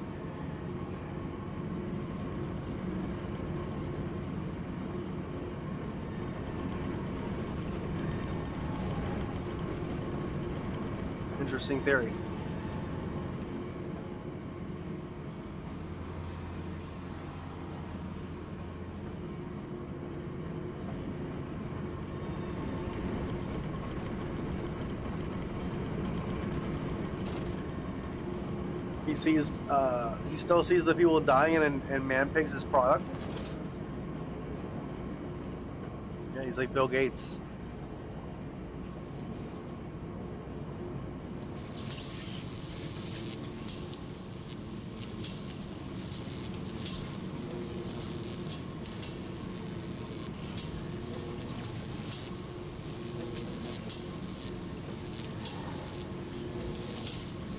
Interesting theory. He sees, he still sees the people dying and man pigs his product. Yeah, he's like Bill Gates.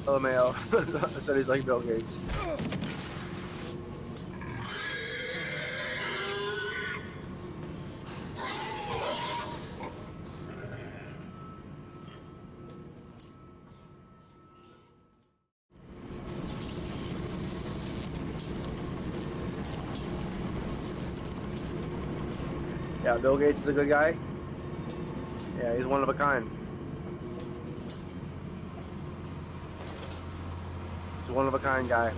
LMAO. I said he's like Bill Gates. Yeah, Bill Gates is a good guy. Yeah, he's one of a kind. He's a one of a kind guy.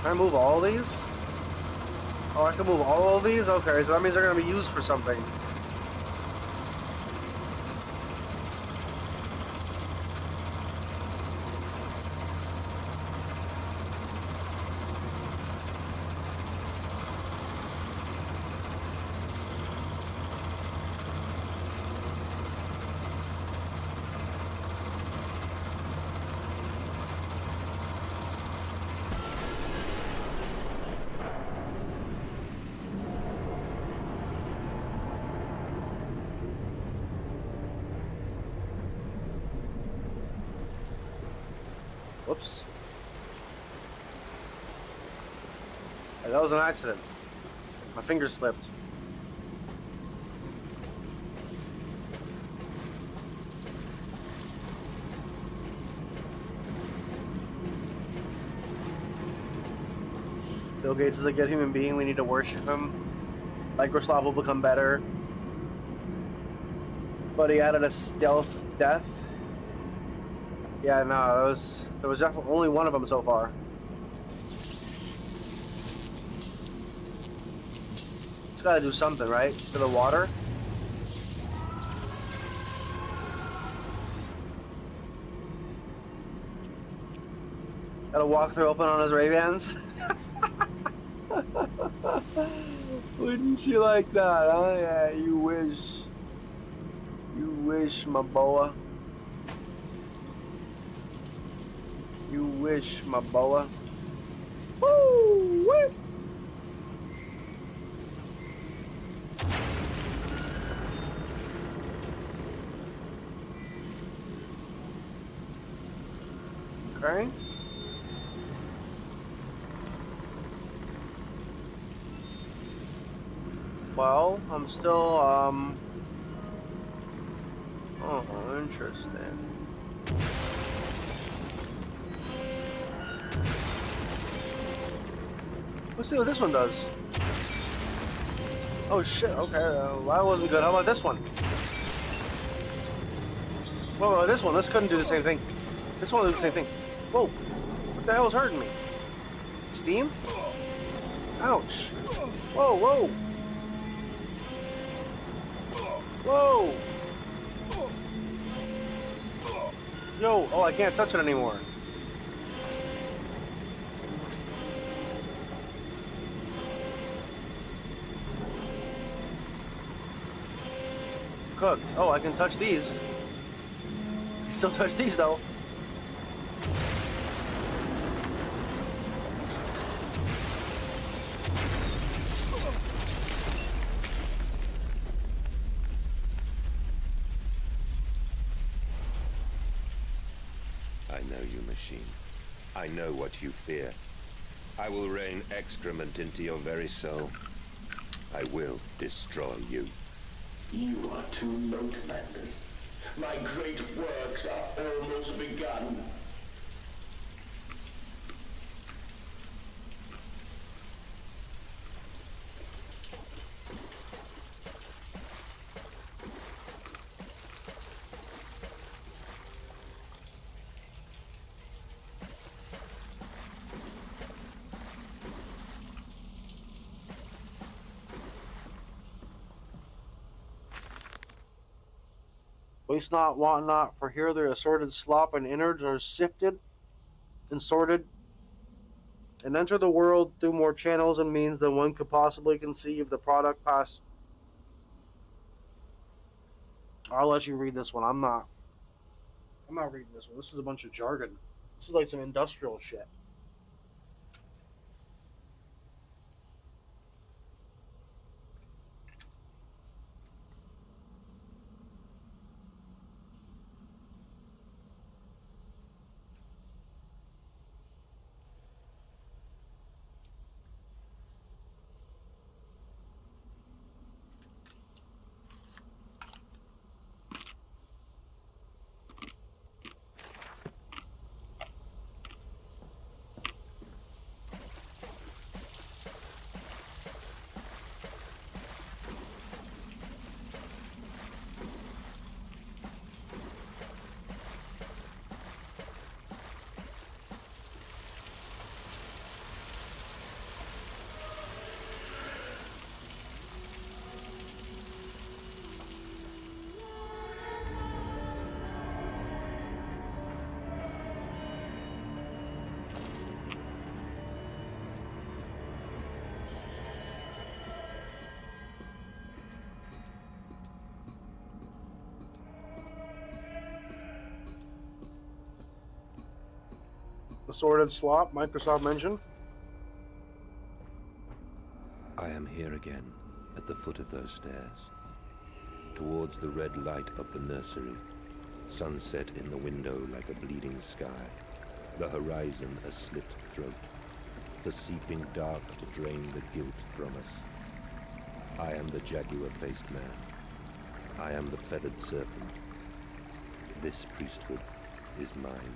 Can I move all these? Oh, I can move all of these? Okay, so that means they're going to be used for something. Whoops. Yeah, that was an accident. My finger slipped. Bill Gates is a good human being. We need to worship him. Microsoft will become better. But he added a stealth death. Yeah, no, there was definitely only one of them so far. It's gotta do something, right? To the water. Got a walkthrough open on his Ray-Bans. Wouldn't you like that, huh? Yeah, you wish. You wish, my boa. You wish, my boa. Woo! Woo! Okay. Well, I'm still, oh, interesting. Let's see what this one does. Oh shit, okay, that wasn't good. How about this one? Whoa, this one, this couldn't do the same thing. This one will do the same thing. Whoa, what the hell is hurting me? Steam? Ouch. Whoa, whoa. Whoa! Yo, oh, I can't touch it anymore. Cooked. Oh, I can touch these. Still touch these though.
I know you, machine. I know what you fear. I will rain excrement into your very soul. I will destroy you.
You are too low, Commanders. My great works are almost begun.
Waste not, want not, for here their assorted slop and innards are sifted and sorted, and enter the world through more channels and means than one could possibly conceive. The product past. I'll let you read this one. I'm not reading this one. This is a bunch of jargon. This is like some industrial shit. Assorted slop, Microsoft mentioned.
I am here again, at the foot of those stairs. Towards the red light of the nursery. Sunset in the window like a bleeding sky. The horizon a slit throat. The seeping dark to drain the guilt from us. I am the jaguar-faced man. I am the feathered serpent. This priesthood is mine.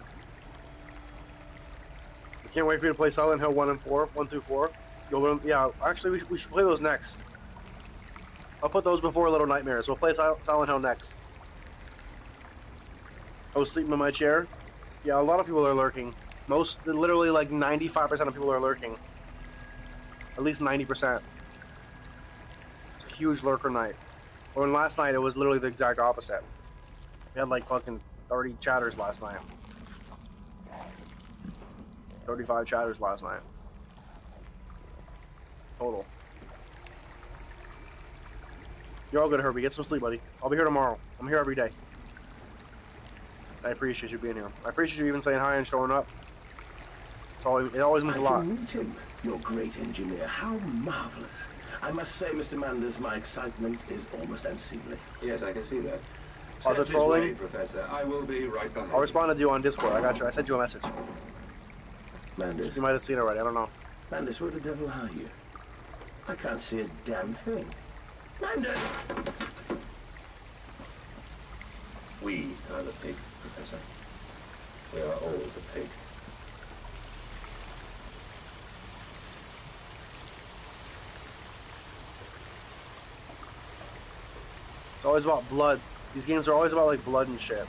I can't wait for you to play Silent Hill 1 and 4, 1 through 4. You'll learn. Yeah, actually, we should play those next. I'll put those before Little Nightmares. We'll play Silent Hill next. I was sleeping in my chair. Yeah, a lot of people are lurking. Literally, like 95% of people are lurking. At least 90%. It's a huge lurker night. Or last night, it was literally the exact opposite. We had like fucking 30 chatters last night. 35 chatters last night. Total. You're all good, Herbie. Get some sleep, buddy. I'll be here tomorrow. I'm here every day. I appreciate you being here. I appreciate you even saying hi and showing up. It always means a lot.
Meet him, your great engineer. How marvelous. I must say, Mr. Manders, my excitement is almost unseemly.
Yes, I can see that.
Also
Step this
trolling?
way, Professor. I will be right behind.
I'll respond to you on Discord. I got you. I sent you a message.
Manders.
You might have seen it already. I don't know.
Manders, where the devil are you? I can't see a damn thing. Manders! We are the pig, Professor. We are all the pig.
It's always about blood. These games are always about like blood and shit.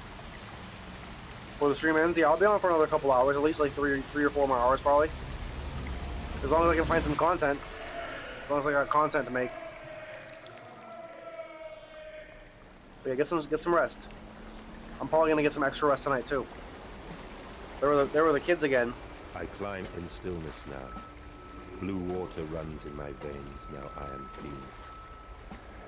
Before the stream ends, yeah, I'll be on for another couple hours, at least like three or 4 more hours probably. As long as I can find some content. As long as I got content to make. But yeah, get some rest. I'm probably gonna get some extra rest tonight too. There were the kids again.
I climb in stillness now. Blue water runs in my veins, now I am clean.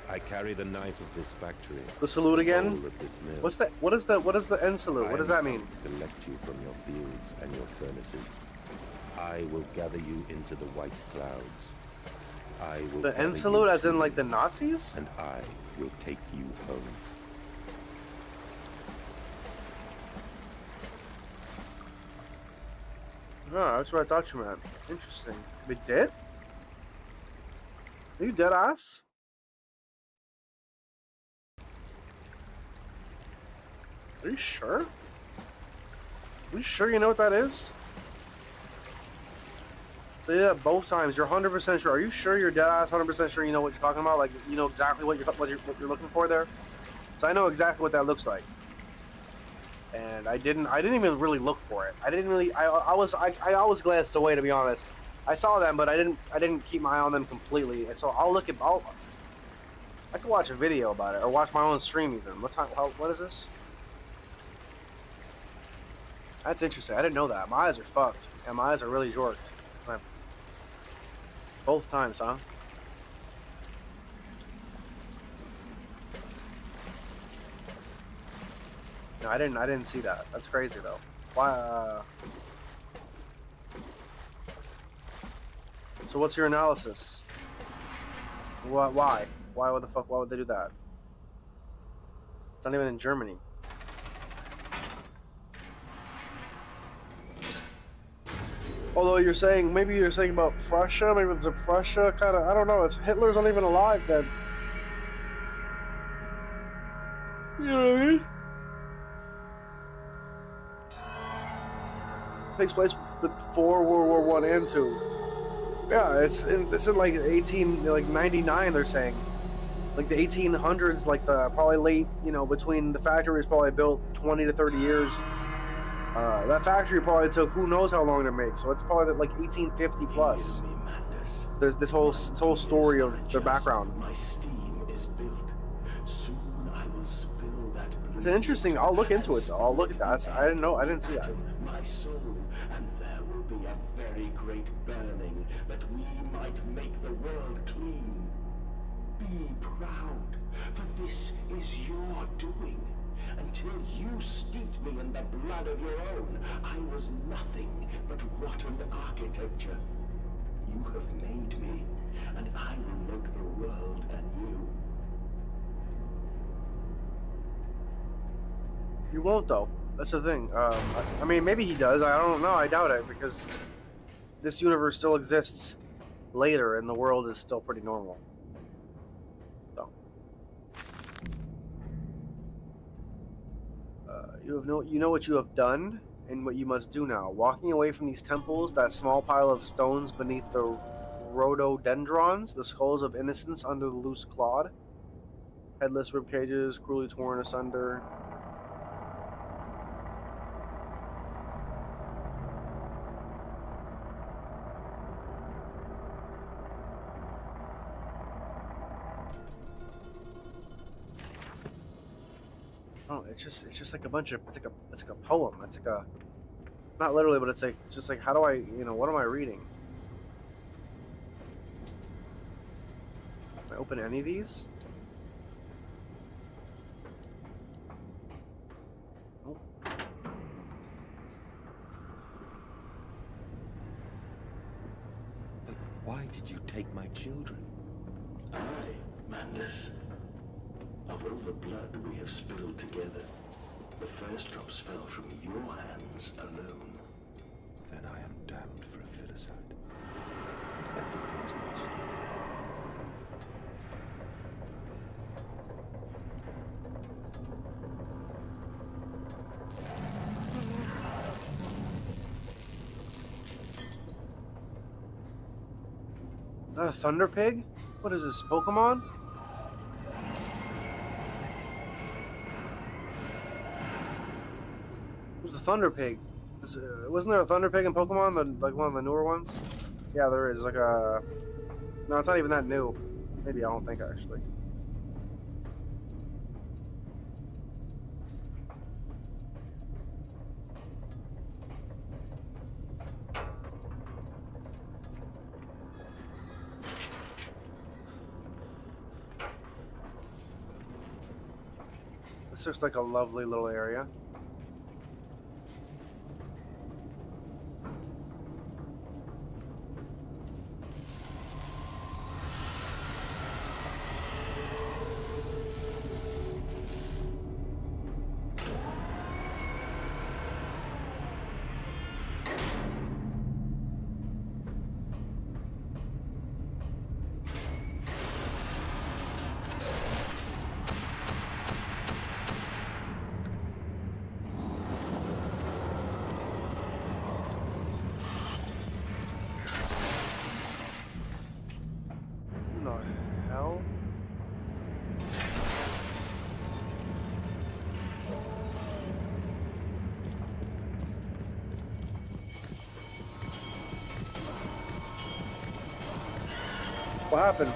I carry the knife of this factory.
The salute again?
Of this mill.
What's that? What is the end salute? What does that mean?
I am collect you from your fields and your furnaces. I will gather you into the white clouds. I will
The end salute as in like the Nazis?
And I will take you home.
Oh, that's what I thought you meant. Interesting. We did? Are you dead ass? Are you sure? Are you sure you know what that is? They did that both times. You're 100% sure. Are you sure you're dead ass 100% sure you know what you're talking about? Like, you know exactly what you're looking for there? So I know exactly what that looks like. And I didn't even really look for it. I always glanced away, to be honest. I saw them, but I didn't keep my eye on them completely. And so I could watch a video about it or watch my own stream even. What is this? That's interesting. I didn't know that. My eyes are fucked. And my eyes are really jorked. It's 'cause I'm both times, huh? No, I didn't see that. That's crazy though. Why? So what's your analysis? Why? Why the fuck? Why would they do that? It's not even in Germany. Although maybe you're saying about Prussia, maybe it's a Prussia kind of, I don't know. It's Hitler's not even alive then. You know what I mean? Takes place before World War One and Two. Yeah, it's in like 99. They're saying, like the 1800s, like the probably late, between the factory was probably built 20 to 30 years. That factory probably took who knows how long to make, so it's probably like 1850 plus. There's this whole story of the background.
My steam is built. Soon I will spill that blood.
It's interesting. I'll look into it though. I'll look at that. I didn't know. I didn't see that.
My soul, and there will be a very great burning that we might make the world clean. Be proud, for this is your doing. Until you steeped me in the blood of your own, I was nothing but rotten architecture. You have made me, and I will make the world anew.
You won't though. That's the thing. I mean, maybe he does. I don't know. I doubt it because this universe still exists later, and the world is still pretty normal. So. You know what you have done and what you must do now. Walking away from these temples, that small pile of stones beneath the rhododendrons, the skulls of innocents under the loose clod, headless rib cages, cruelly torn asunder. Oh, it's just like a bunch of it's like a poem. It's like a, not literally, but it's like just like, how do I, what am I reading? Can I open any of these? Nope.
Why did you take my children?
I, Mandus. Of all the blood we have spilled together, the first drops fell from your hands alone.
Then I am damned for a filicide. And everything is lost.
A Thunder Pig? What is this, Pokemon? Who's the Thunder Pig? Wasn't there a Thunder Pig in Pokemon, like one of the newer ones? Yeah, there is. Like a... No, it's not even that new. Maybe, I don't think, actually. It's just like a lovely little area. What happened?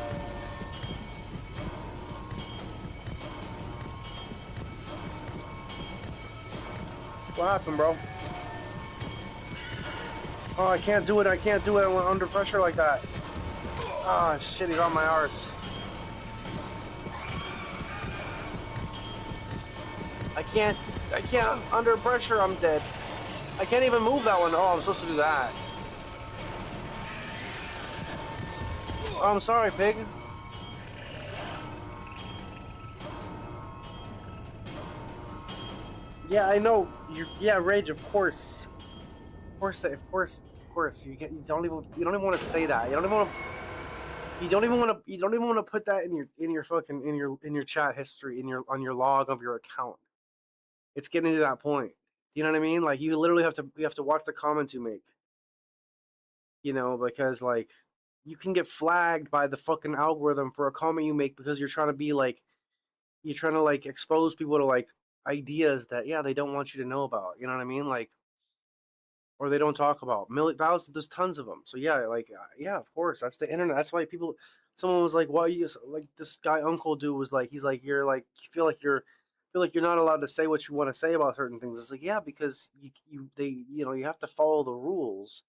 What happened, bro? Oh, I can't do it. I can't do it. I went under pressure like that. Ah, oh, shit, he's on my arse. I can't under pressure, I'm dead. I can't even move that one. Oh, I'm supposed to do that. Oh, I'm sorry, pig. Yeah, I know. Yeah, Rage, of course. Of course. You don't even want to say that. You don't even want to put that in your fucking in your chat history, on your log of your account. It's getting to that point. You know what I mean? Like, you literally have to watch the comments you make. You know, because like, you can get flagged by the fucking algorithm for a comment you make because you're trying to like expose people to like ideas that, yeah, they don't want you to know about. You know what I mean? Like, or they don't talk about. Thousands, there's tons of them. So yeah, like, yeah, of course, that's the internet. That's why someone was like, why you, like, this guy Uncle Dude was like, he's like, you're like, you feel like you're not allowed to say what you want to say about certain things. It's like, yeah, because you have to follow the rules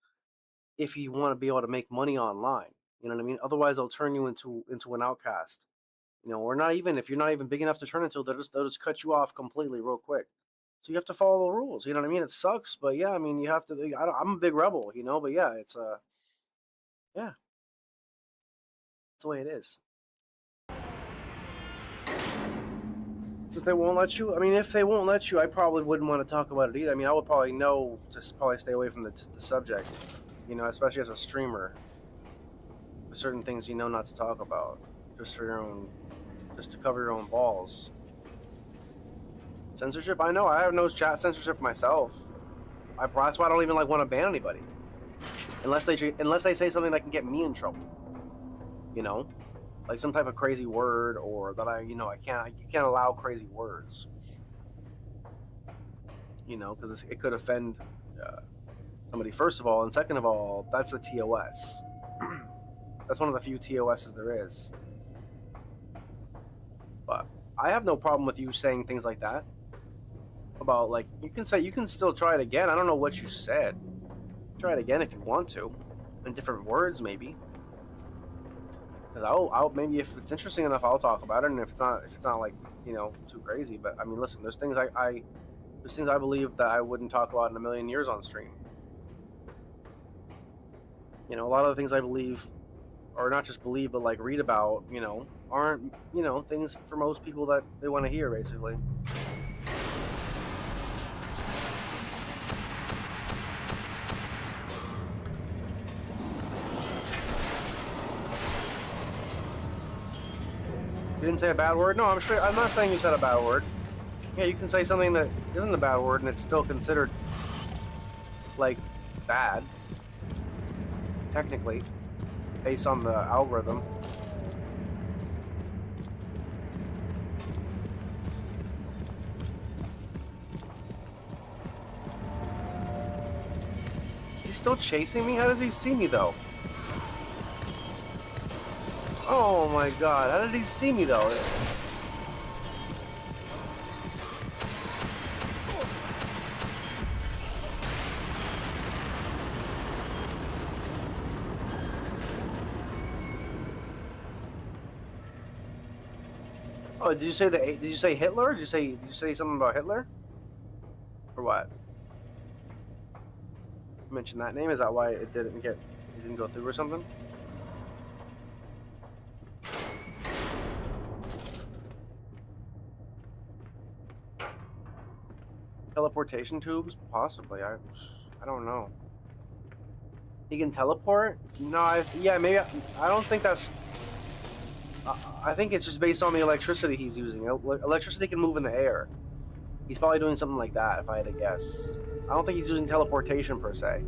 if you want to be able to make money online. You know what I mean? Otherwise, they'll turn you into an outcast. You know, or not even, if you're not even big enough to turn into, they'll just cut you off completely real quick. So you have to follow the rules. You know what I mean? It sucks, but yeah, I mean, you have to. I'm a big rebel, you know, but yeah, it's yeah, that's the way it is. Since they won't let you, I mean, if they won't let you, I probably wouldn't want to talk about it either. I mean, I would probably know to probably stay away from the subject, you know, especially as a streamer. There's certain things you know not to talk about, just to cover your own balls. Censorship? I know. I have no chat censorship myself. That's why I don't even like want to ban anybody, unless they say something that can get me in trouble. You know, like some type of crazy word, or that you can't allow crazy words. You know, because it could offend somebody, first of all, and second of all, that's the TOS. That's one of the few TOSs there is. But I have no problem with you saying things like that. About, like, you can still try it again. I don't know what you said. Try it again if you want to, in different words maybe. Because I'll maybe, if it's interesting enough, I'll talk about it, and if it's not like, you know, too crazy. But I mean, listen, there's things I believe that I wouldn't talk about in a million years on stream. You know, a lot of the things I believe or not just believe, but like read about, you know, aren't, you know, things for most people that they want to hear, basically. You didn't say a bad word? No, I'm sure. I'm not saying you said a bad word. Yeah, you can say something that isn't a bad word and it's still considered, like, bad. Technically. Based on the algorithm. Is he still chasing me? How does he see me, though? Oh my god, how did he see me, though? Oh, did you say did you say Hitler? Did you say something about Hitler? Or what? You mentioned that name? Is that why it didn't go through or something? Teleportation tubes? Possibly. I don't know. He can teleport? No, yeah, maybe. I don't think that's... I think it's just based on the electricity he's using. Electricity can move in the air. He's probably doing something like that, if I had to guess. I don't think he's using teleportation, per se.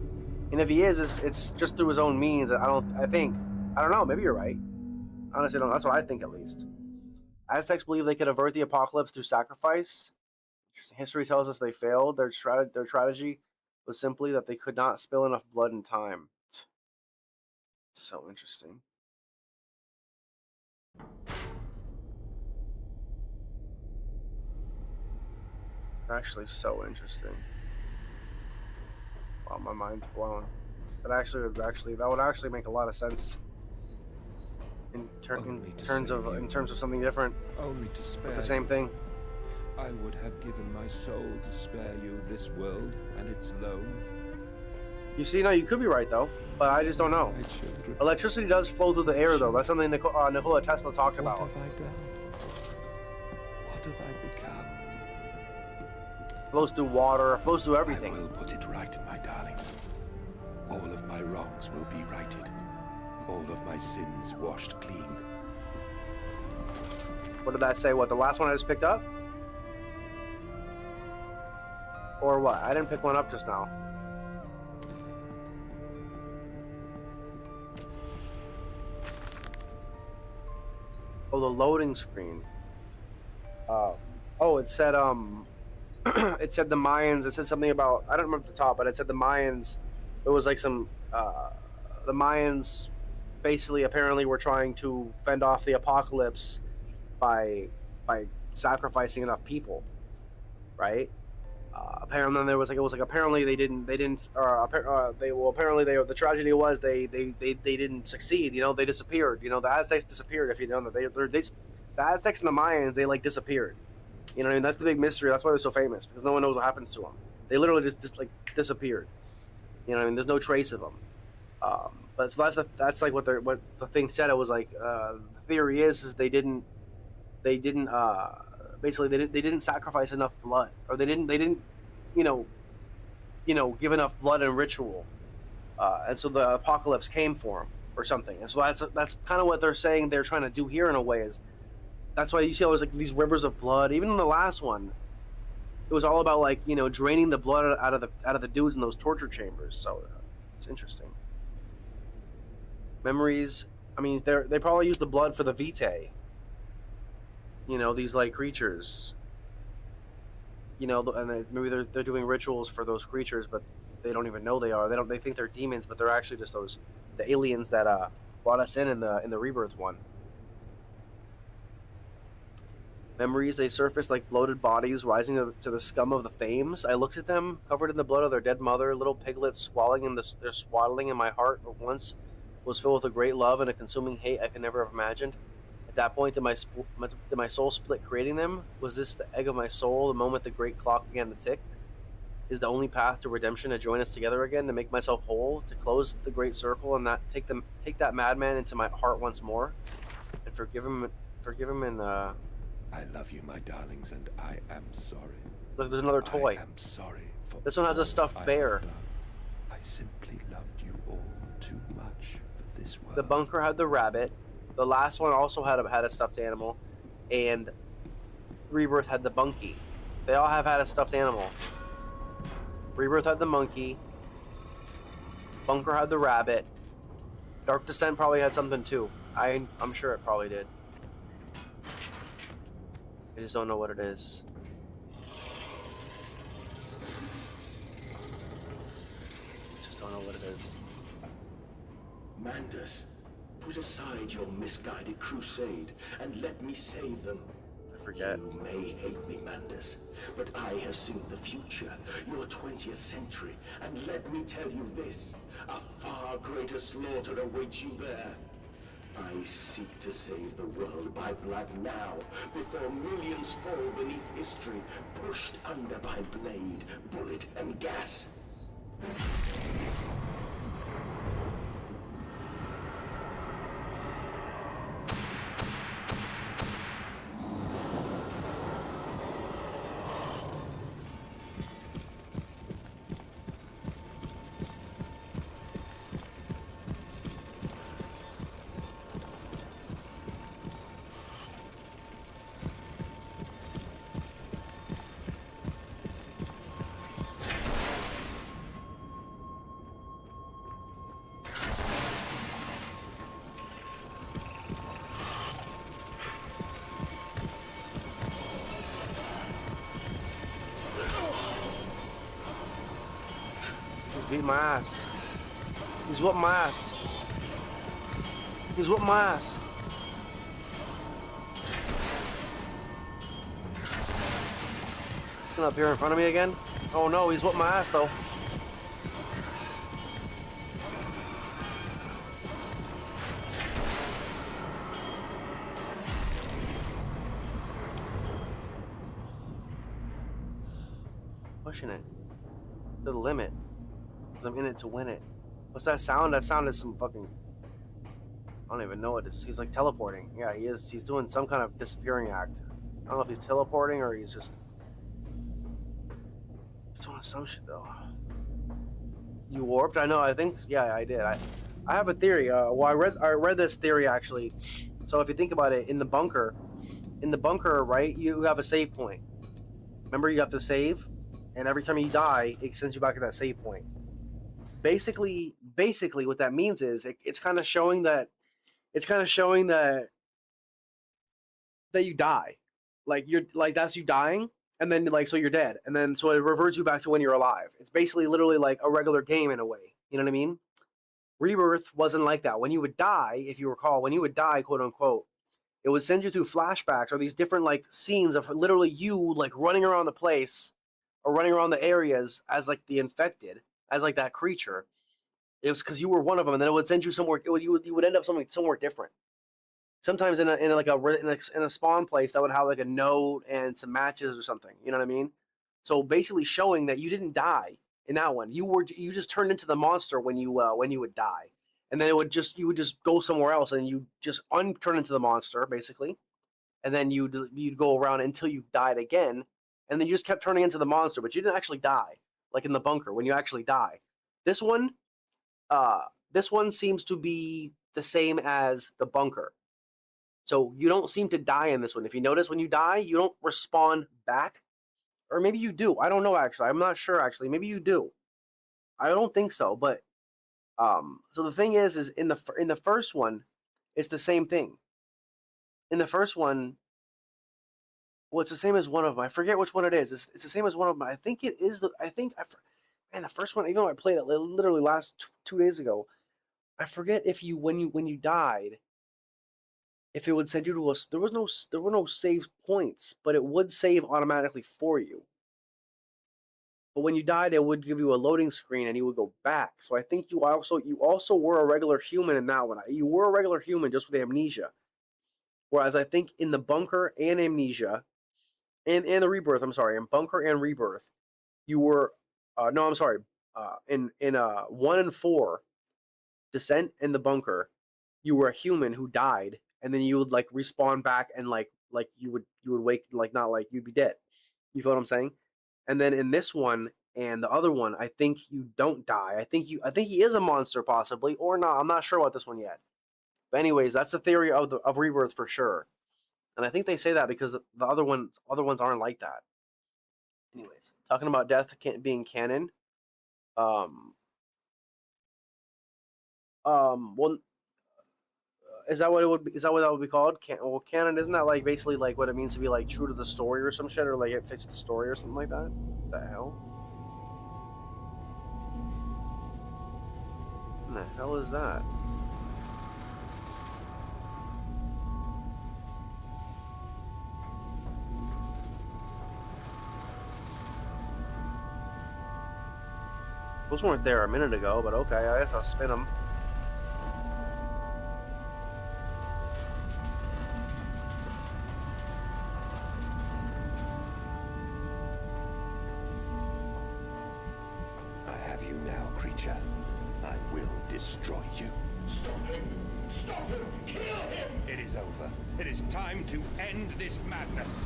And if he is, it's just through his own means. I don't know, maybe you're right. Honestly, that's what I think, at least. Aztecs believe they could avert the apocalypse through sacrifice. History tells us they failed. Their strategy was simply that they could not spill enough blood in time. So interesting. Actually, so interesting. Wow, my mind's blown. That would actually make a lot of sense. In terms of something different.
Only to spare
But the same thing.
I would have given my soul to spare you this world and its loan.
You see, no, you could be right, though. But I just don't know. Electricity does flow through the air, though. That's something Nikola Tesla talked about.
What have I done? What have I become?
Flows through water, flows through everything.
I will put it right, my darlings. All of my wrongs will be righted. All of my sins washed clean.
What did that say? What, the last one I just picked up? Or what? I didn't pick one up just now. Oh, the loading screen. Oh, it said it said the Mayans. It said something about, I don't remember the top, but it said the Mayans. It was like some the Mayans basically apparently were trying to fend off the apocalypse by sacrificing enough people, right? Apparently there was apparently they didn't apparently the tragedy was they didn't succeed. You know, they disappeared. You know, the Aztecs disappeared. If you know that the Aztecs and the Mayans, they like disappeared. You know what I mean? That's the big mystery. That's why they're so famous, because no one knows what happens to them. They literally just like disappeared. You know what I mean? There's no trace of them. But so that's like what the thing said. It was like the theory is they didn't basically they didn't sacrifice enough blood, or they didn't you know give enough blood and ritual, and so the apocalypse came for them or something. And so that's kind of what they're saying they're trying to do here in a way. Is that's why you see all those like these rivers of blood. Even in the last one, it was all about like draining the blood out of the dudes in those torture chambers. So it's interesting. Memories. I mean, they probably use the blood for the Vitae. These like creatures. And maybe they're doing rituals for those creatures, but they don't even know they are. They think they're demons, but they're actually just the aliens that brought us in the Rebirth one. Memories, they surfaced like bloated bodies rising to the scum of the flames. I looked at them, covered in the blood of their dead mother, little piglets they're swaddling in my heart at once was filled with a great love and a consuming hate I could never have imagined. At that point, did my soul split creating them? Was this the egg of my soul, the moment the great clock began to tick? is the only path to redemption to join us together again, to make myself whole, to close the great circle, and not take that madman into my heart once more, and forgive him and
I love you, my darlings, and I am sorry.
Look, there's another toy.
I am sorry for
this one has a stuffed bear.
I simply loved you all too much for this world.
The bunker had the rabbit. The last one also had a stuffed animal, and Rebirth had the bunkie. They all have had a stuffed animal. Rebirth had the monkey. Bunker had the rabbit. Dark Descent probably had something too. I'm sure it probably did. I just don't know what it is. Just don't know what it is.
Mandus, put aside your misguided crusade and let me save them.
I forget.
You may hate me, Mandus, but I have seen the future, your 20th century, and let me tell you this, a far greater slaughter awaits you there. I seek to save the world by blood now, before millions fall beneath history, pushed under by blade, bullet, and gas.
Beat my ass. He's whooped my ass. He's whooped my ass. Coming up here in front of me again? Oh no, he's whooped my ass though. Pushing it to the limit. I'm in it to win it. What's that sound? That sound is some fucking... I don't even know what it is. He's like teleporting. Yeah, he is. He's doing some kind of disappearing act. I don't know if he's teleporting or he's just... He's doing some shit though. You warped? I know, I think... Yeah, I did. I have a theory. Well, I read this theory actually. So if you think about it, in the bunker, right, you have a save point. Remember, you have to save? And every time you die, it sends you back to that save point. Basically, what that means is it's kind of showing that you die, like you're like that's you dying, and then like so you're dead, and then so it reverts you back to when you're alive. It's basically literally like a regular game in a way. You know what I mean? Rebirth wasn't like that. When you would die, if you recall, when you would die, quote unquote, it would send you through flashbacks or these different like scenes of literally you like running around the place or running around the areas as like the infected. As like that creature, it was because you were one of them, and then it would send you somewhere. You would end up somewhere different. Sometimes in a spawn place that would have like a note and some matches or something. You know what I mean? So basically showing that you didn't die in that one. You just turned into the monster when you would die, and then you would just go somewhere else and you just turn into the monster basically, and then you'd go around until you died again, and then you just kept turning into the monster, but you didn't actually die. Like in the bunker, when you actually die. This one seems to be the same as the bunker. So you don't seem to die in this one. If you notice, when you die, you don't respawn back. Or maybe you do. I don't know, actually. I'm not sure, actually. Maybe you do. I don't think so, but... so the thing is in the first one, it's the same thing. In the first one... Well, it's the same as one of them. I forget which one it is. It's the same as one of them. I think it is man, the first one, even though I played it literally last 2 days ago, I forget if when you died, if it would send you to a... There were no save points, but it would save automatically for you. But when you died, it would give you a loading screen and you would go back. So I think you also were a regular human in that one. You were a regular human just with amnesia. Whereas I think in the bunker and amnesia, and the rebirth, I'm sorry, in bunker and rebirth, you were No, I'm sorry. In 1 and 4, Descent in the Bunker, you were a human who died, and then you would like respawn back, and like you would wake, like not like you'd be dead. You feel what I'm saying? And then in this one and the other one, I think you don't die. I think he is a monster possibly or not. I'm not sure about this one yet. But anyways, that's the theory of Rebirth for sure. And I think they say that because the other ones aren't like that. Anyways, talking about death being canon. Well, is that what it would be? Is that what that would be called? Well, canon, isn't that like basically like what it means to be like true to the story or some shit, or like it fits the story or something like that? What the hell? What the hell is that? Those weren't there a minute ago, but okay, I guess I'll spin them.
I have you now, creature. I will destroy you.
Stop him! Stop him! Kill him!
It is over. It is time to end this madness.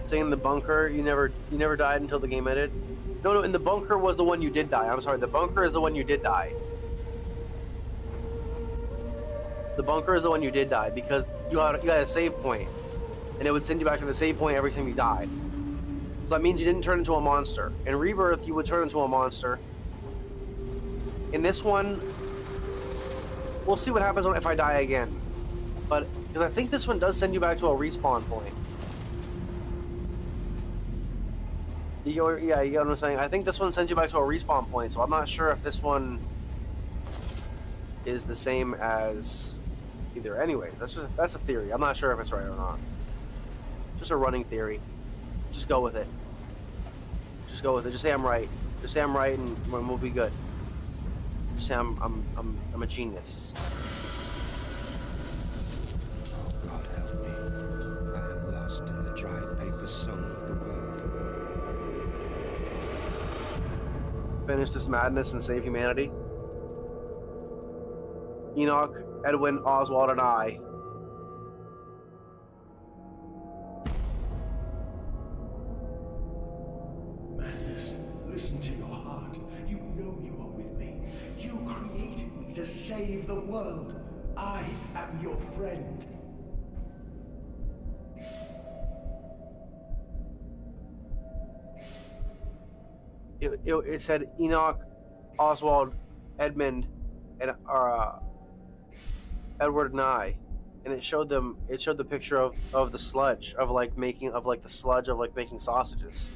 Saying in the bunker, you never died until the game ended. No, in the bunker was the one you did die. I'm sorry, the bunker is the one you did die. The bunker is the one you did die because you had a save point, and it would send you back to the save point every time you died. So that means you didn't turn into a monster. In Rebirth, you would turn into a monster. In this one, we'll see what happens if I die again. But because I think this one does send you back to a respawn point. Yeah, you get what I'm saying? I think this one sends you back to a respawn point, so I'm not sure if this one is the same as either. Anyways, that's a theory. I'm not sure if it's right or not. Just a running theory. Just go with it. Just go with it. Just say I'm right. Just say I'm right, and we'll be good. Just say I'm a genius.
God help me. I am lost in the dry paper soul of the world.
Finish this madness and save humanity. Enoch, Edwin, Oswald, and I.
Madness, listen to your heart. You know you are with me. You created me to save the world. I am your friend.
It said Enoch, Oswald, Edmund, and Edward and I, and it showed them. It showed the picture of the sludge of the sludge of making sausages.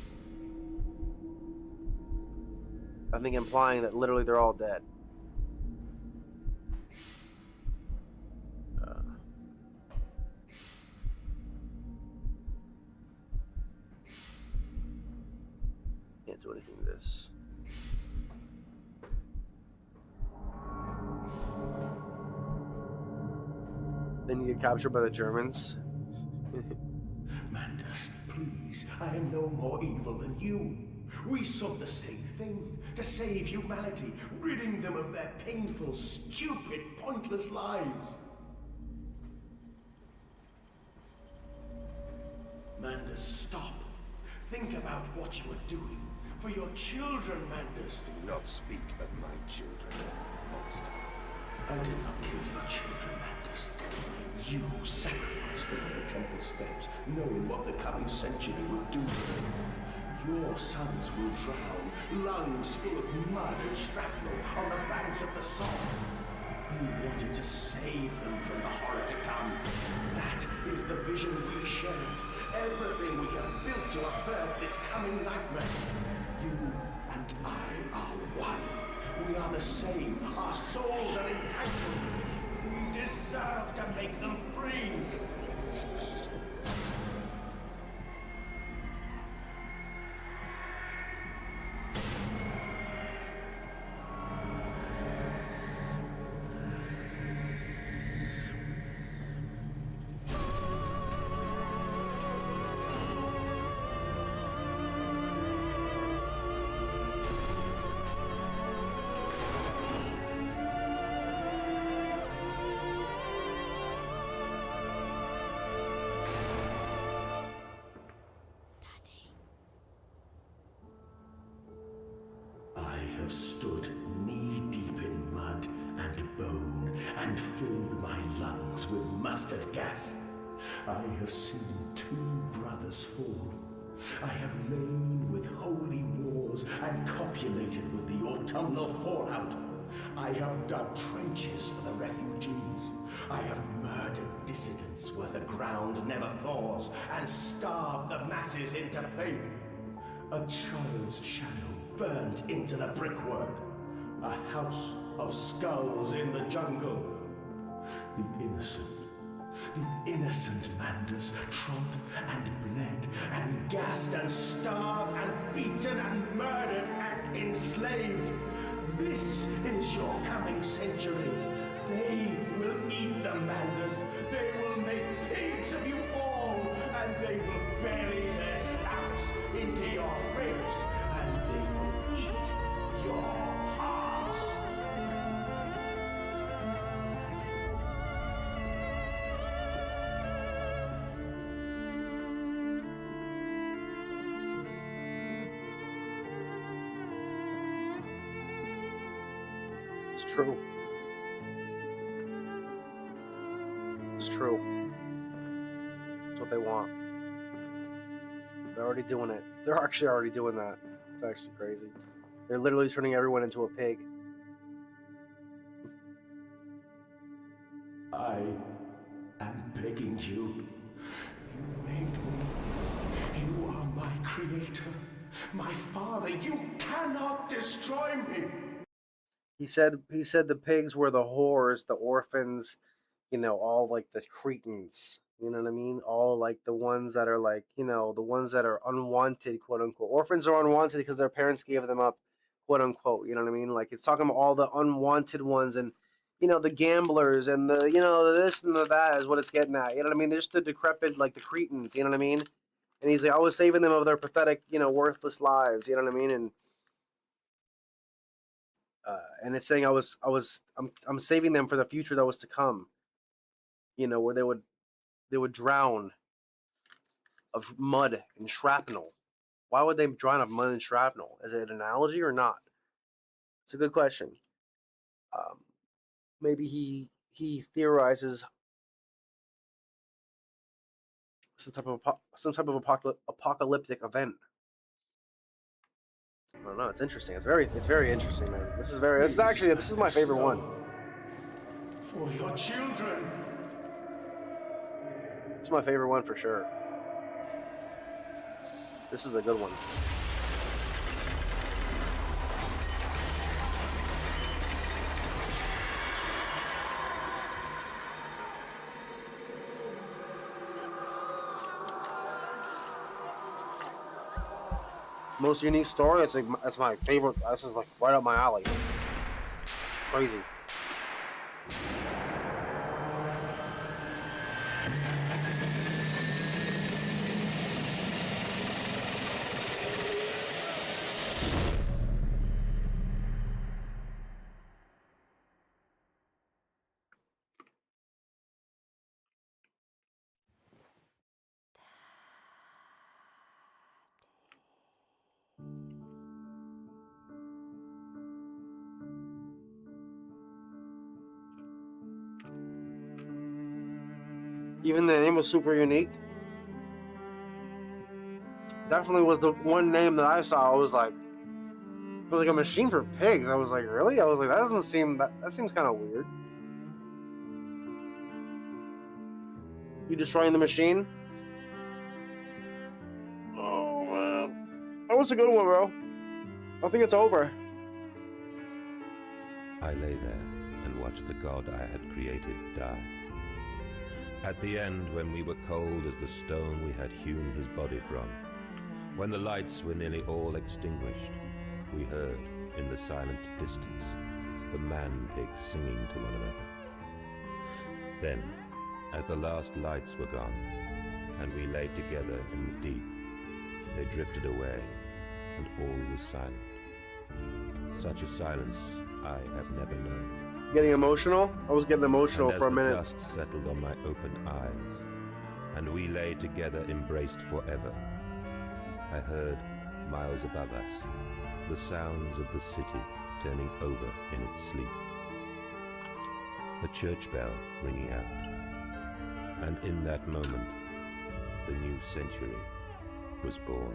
I think implying that literally they're all dead. Can't do anything to this. Then you get captured by the Germans.
Mandus, please, I am no more evil than you. We sought the same thing, to save humanity, ridding them of their painful, stupid, pointless lives. Mandus, stop. Think about what you are doing. For your children, Mandus.
Do not speak of my children, monster.
I did not kill your children, Mandus. You sacrificed them on the temple steps, knowing what the coming century would do to them. Your sons will drown, lungs full of mud and shrapnel on the banks of the Somme. You wanted to save them from the horror to come. That is the vision we shared. Everything we have built to avert this coming nightmare. You and I are one. We are the same. Our souls are entangled. We deserve to make them free. have stood knee-deep in mud and bone and filled my lungs with mustard gas. I have seen 2 brothers fall. I have lain with holy wars and copulated with the autumnal fallout. I have dug trenches for the refugees. I have murdered dissidents where the ground never thaws and starved the masses into faith. A child's shadow burned into the brickwork. A house of skulls in the jungle. The innocent Manders trod and bled and gassed and starved and beaten and murdered and enslaved. This is your coming century. They will eat the Manders. They will make pigs of you all, and they will bury their snouts into your ribs, and they will eat your hearts.
It's true. It's true. It's what they want. They're already doing it. They're actually already doing that. It's actually crazy. They're literally turning everyone into a pig.
I am begging you. You made me. You are my creator. My father. You cannot destroy me.
He said the pigs were the whores, the orphans, you know, all like the cretins. You know what I mean? All like the ones that are like, you know, the ones that are unwanted, quote unquote. Orphans are unwanted because their parents gave them up, quote unquote. You know what I mean? Like it's talking about all the unwanted ones and, you know, the gamblers and the, you know, this and the that is what it's getting at. You know what I mean? They're just the decrepit, like the cretins. You know what I mean? And he's like, I was saving them of their pathetic, you know, worthless lives. You know what I mean? And it's saying I'm saving them for the future that was to come. You know, where they would drown of mud and shrapnel. Why would they drown of mud and shrapnel? Is it an analogy or not? It's a good question. Maybe he theorizes some type of apocalyptic event. I don't know. It's interesting. It's very interesting, man. This is my favorite one.
For your children.
It's my favorite one for sure. This is a good one. Most unique story. That's my favorite. This is like right up my alley. It's crazy. Even the name was super unique. Definitely was the one name that I saw. I was like, it was like a machine for pigs. I was like, really? I was like, that doesn't seem that seems kind of weird. You destroying the machine? Oh man, that was a good one, bro. I think it's over.
I lay there and watched the god I had created die. At the end, when we were cold as the stone we had hewn his body from, when the lights were nearly all extinguished, we heard, in the silent distance, the man-pigs singing to one another. Then, as the last lights were gone, and we lay together in the deep, they drifted away, and all was silent. Such a silence I have never known.
Getting emotional? I was getting emotional for a minute.
As the dust settled on my open eyes, and we lay together embraced forever, I heard, miles above us, the sounds of the city turning over in its sleep. A church bell ringing out. And in that moment, the new century was born.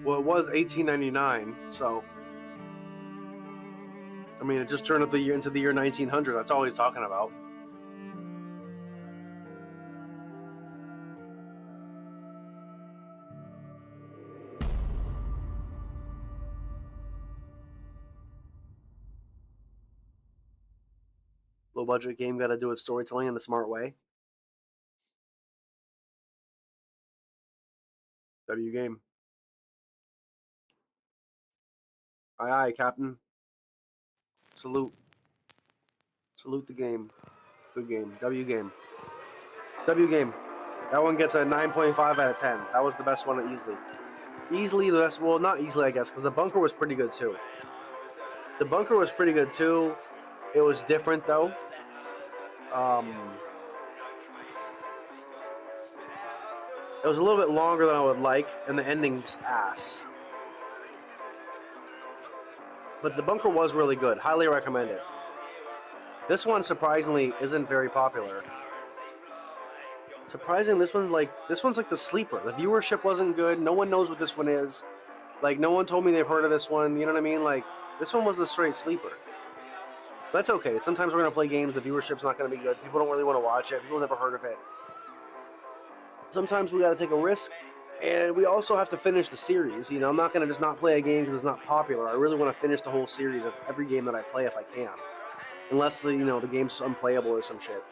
Well, it was 1899, so I mean, it just turned up into the year 1900. That's all he's talking about. Low budget game got to do its storytelling in a smart way. W game. Aye, aye, Captain. Salute. Salute the game. Good game. W game. W game. That one gets a 9.5 out of 10. That was the best one easily. Easily the best. Well, not easily, I guess, because the bunker was pretty good too. The bunker was pretty good too. It was different though. It was a little bit longer than I would like, and the ending's ass. But the bunker was really good. Highly recommend it. This one surprisingly isn't very popular. Surprisingly, this one's like the sleeper. The viewership wasn't good. No one knows what this one is. Like, no one told me they've heard of this one. You know what I mean? Like, this one was the straight sleeper. That's okay. Sometimes we're gonna play games. The viewership's not gonna be good. People don't really want to watch it. People never heard of it. Sometimes we gotta take a risk. And we also have to finish the series. You know, I'm not going to just not play a game because it's not popular. I really want to finish the whole series of every game that I play if I can. Unless, you know, the game's unplayable or some shit.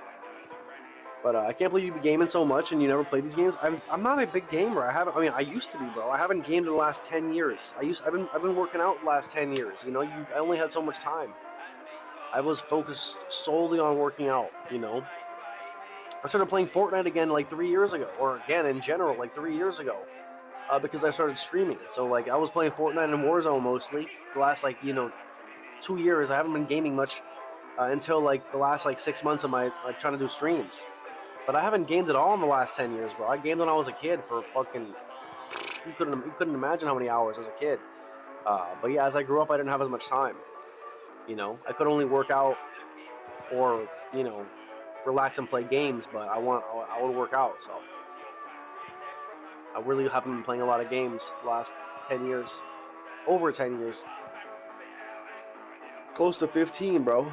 But I can't believe you be gaming so much and you never play these games. I'm not a big gamer. I mean, I used to be, bro. I haven't gamed in the last 10 years. I've been working out the last 10 years. You know, I only had so much time. I was focused solely on working out, you know. I started playing Fortnite again like 3 years ago, or again in general like 3 years ago, because I started streaming. So like I was playing Fortnite and Warzone mostly the last 2 years. I haven't been gaming much until like the last 6 months of my trying to do streams. But I haven't gamed at all in the last 10 years, bro. I gamed when I was a kid for fucking you couldn't imagine how many hours as a kid. But yeah, as I grew up, I didn't have as much time. You know, I could only work out or relax and play games, but I want to work out, so I really haven't been playing a lot of games the last 10 years. Over 10 years. Close to 15, bro.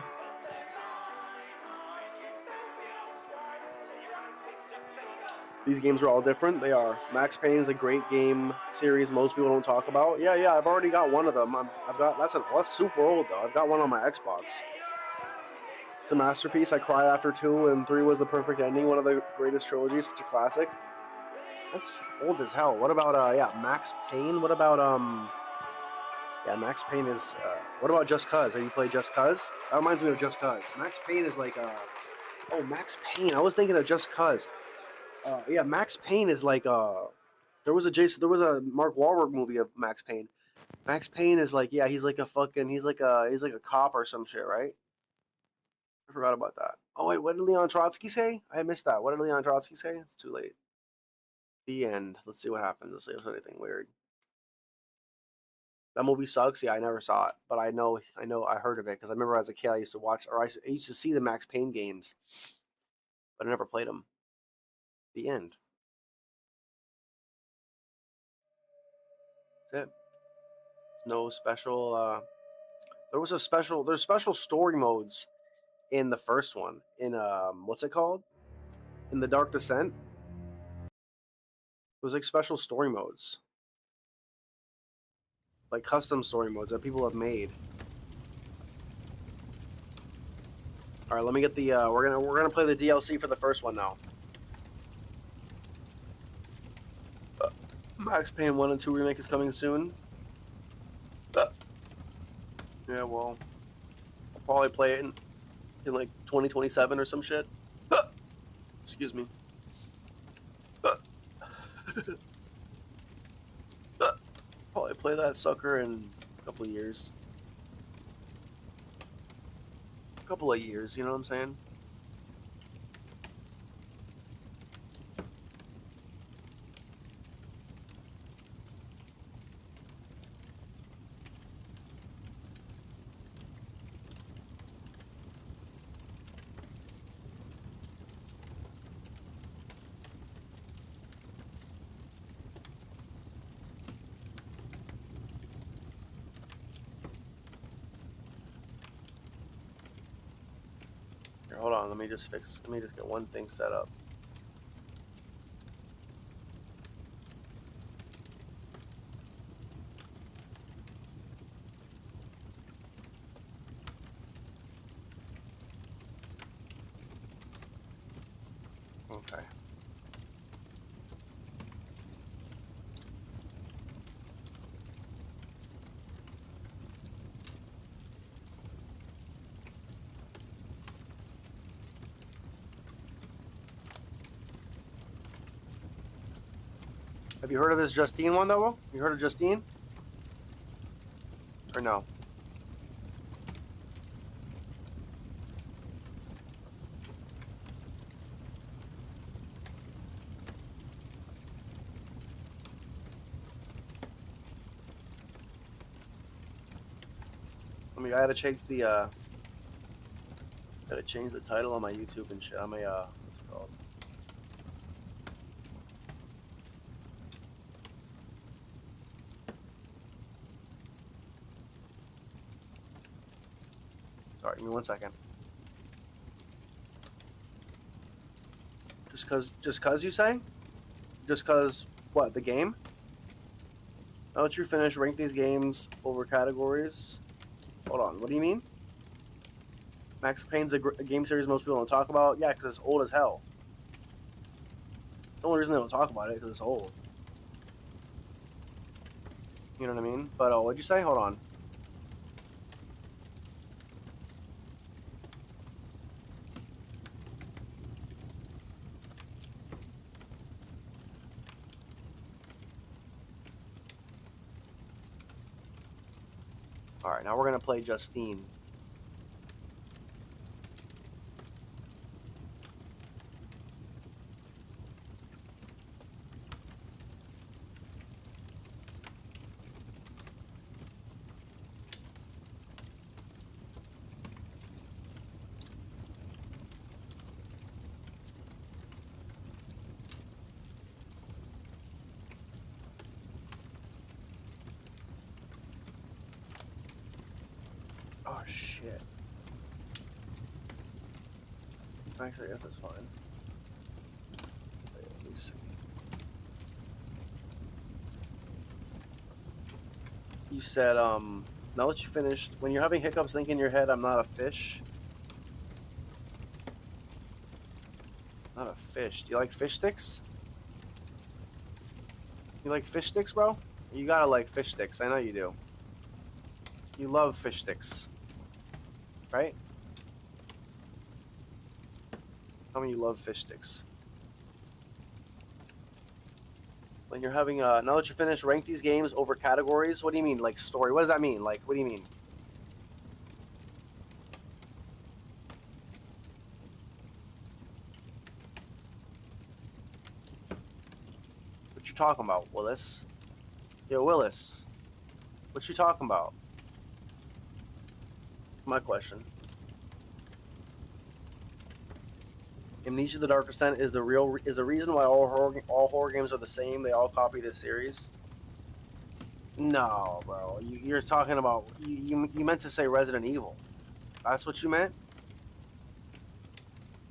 These games are all different. They are. Max Payne is a great game series most people don't talk about. Yeah, I've already got one of them. That's super old though. I've got one on my Xbox. It's a masterpiece. I cried after 2, and 3 was the perfect ending. One of the greatest trilogies, such a classic. That's old as hell. What about Max Payne? What about Max Payne is what about Just Cause? Have you played Just Cause? That reminds me of Just Cause. Max Payne is like Max Payne. I was thinking of Just Cause. Max Payne is like there was a Mark Wahlberg movie of Max Payne. Max Payne is like he's like a cop or some shit, right? I forgot about that. Oh wait, what did Leon Trotsky say? I missed that. What did Leon Trotsky say? It's too late. The end. Let's see what happens. Let's see if there's anything weird. That movie sucks. Yeah, I never saw it, but I heard of it because I remember as a kid I used to watch, or I used to see the Max Payne games, but I never played them. The end. That's it. No special. There's special story modes in the first one. In what's it called? In The Dark Descent. There's like special story modes. Like custom story modes that people have made. All right, let me get the. We're gonna play the DLC for the first one now. Max Payne 1 and 2 remake is coming soon. Yeah, well, I'll probably play it in like 2027 or some shit. Excuse me. Probably play that sucker in a couple of years. You know what I'm saying? Here, hold on. Let me just get one thing set up. Okay. Have you heard of this Justine one, though? You heard of Justine? Or no? I mean, I gotta change the title on my YouTube and shit. On my what's it called? Sorry, give me 1 second. Just cause you say? Just cause what? The game? Now that you're finished, rank these games over categories. Hold on, what do you mean? Max Payne's a game series most people don't talk about. Yeah, because it's old as hell. The only reason they don't talk about it because it's old. You know what I mean? But what'd you say? Hold on. Alright, now we're gonna play Justine. Oh shit. Actually, I guess that's fine. Wait, let me see. You said, now that you finished, when you're having hiccups, think in your head, I'm not a fish. Not a fish. Do you like fish sticks? You like fish sticks, bro? You gotta like fish sticks. I know you do. You love fish sticks. Right? Tell me you love fish sticks. When you're having now that you're finished, rank these games over categories. What do you mean, like story? What does that mean? Like, what do you mean? What you talking about, Willis? Yo, Willis. What you talking about? My question. Amnesia: The Dark Descent is the reason why all horror games are the same. They all copy this series. No, bro. You're talking about you meant to say Resident Evil. That's what you meant.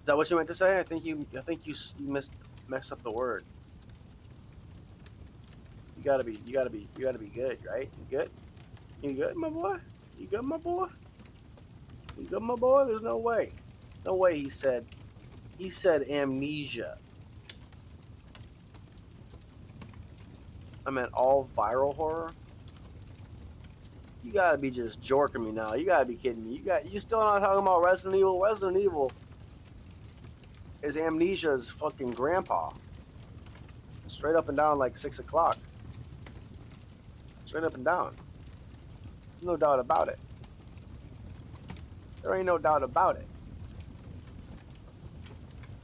Is that what you meant to say? I think you messed up the word. You gotta be good, right? You good? You good, my boy? You good, my boy? You good, my boy? There's no way. No way, he said Amnesia. I meant all viral horror. You gotta be just jorking me now. You gotta be kidding me. You still not talking about Resident Evil? Resident Evil is Amnesia's fucking grandpa. Straight up and down like 6 o'clock. Straight up and down. No doubt about it. There ain't no doubt about it.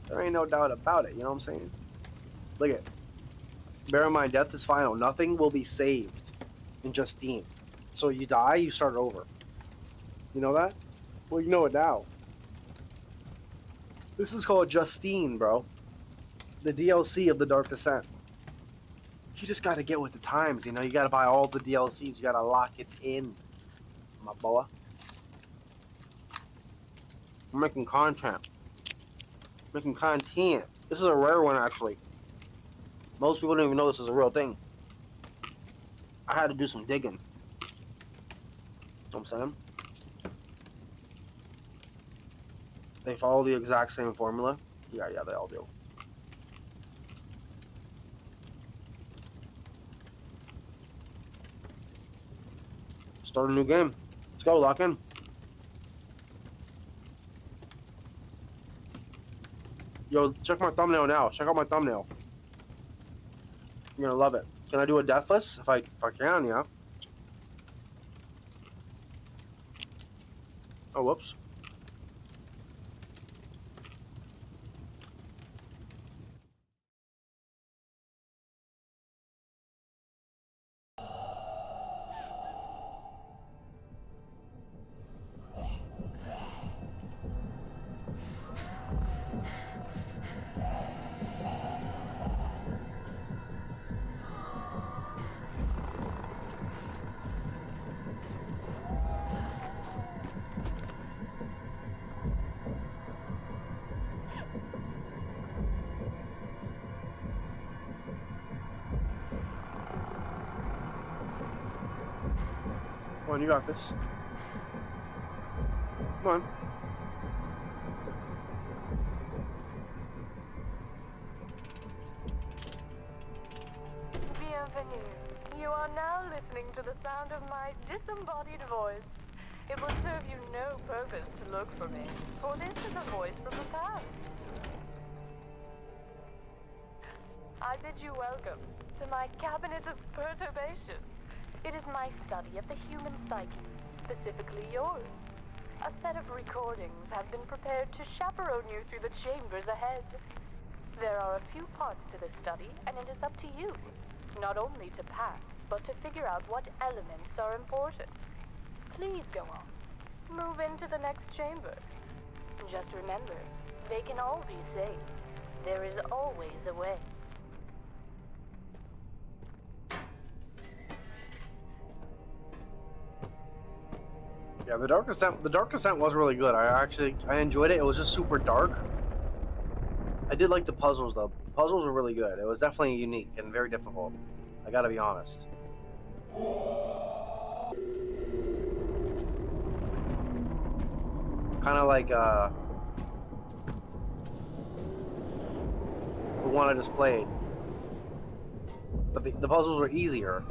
There ain't no doubt about it, you know what I'm saying? Look at. Bear in mind, death is final. Nothing will be saved in Justine. So you die, you start over. You know that? Well, you know it now. This is called Justine, bro. The DLC of The Dark Descent. You just gotta get with the times, you know? You gotta buy all the DLCs. You gotta lock it in, my boy. We're making content. Making content. This is a rare one, actually. Most people don't even know this is a real thing. I had to do some digging. You know what I'm saying? They follow the exact same formula. Yeah, they all do. Start a new game. Let's go, lock in. Yo, check my thumbnail now. Check out my thumbnail. You're gonna love it. Can I do a deathless? If I can, yeah. Oh, whoops. Come on, you got this. Come on.
Bienvenue. You are now listening to the sound of my disembodied voice. It will serve you no purpose to look for me, for this is a voice from the past. I bid you welcome to my cabinet of perturbation. It is my study of the human psyche, specifically yours. A set of recordings have been prepared to chaperone you through the chambers ahead. There are a few parts to this study, and it is up to you, not only to pass, but to figure out what elements are important. Please go on. Move into the next chamber. Just remember, they can all be saved. There is always a way.
Yeah, the Dark Descent was really good. I enjoyed it. It was just super dark. I did like the puzzles though. The puzzles were really good. It was definitely unique and very difficult. I gotta be honest. Kind of like the one I just played. But the puzzles were easier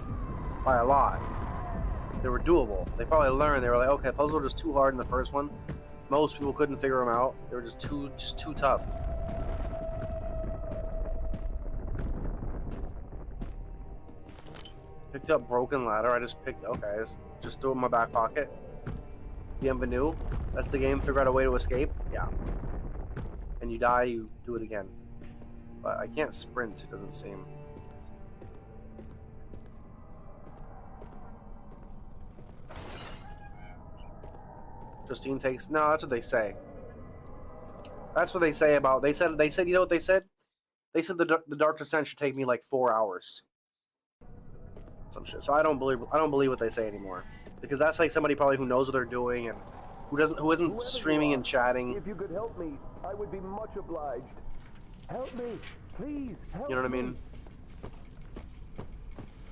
by a lot. They were doable. They probably learned. They were like, okay, puzzles were just too hard in the first one. Most people couldn't figure them out. They were just too tough. Picked up broken ladder. I just picked. Okay, I just threw it in my back pocket. Bienvenue. That's the game. Figure out a way to escape. Yeah. And you die, you do it again. But I can't sprint. It doesn't seem. Justine takes. No, that's what they say. That's what they say about. They said. You know what they said? They said the Dark Descent should take me like 4 hours. Some shit. So I don't believe what they say anymore, because that's like somebody probably who knows what they're doing and who isn't streaming and chatting.
If you could help me, I would be much obliged. Help me, please. Help
You know what I mean?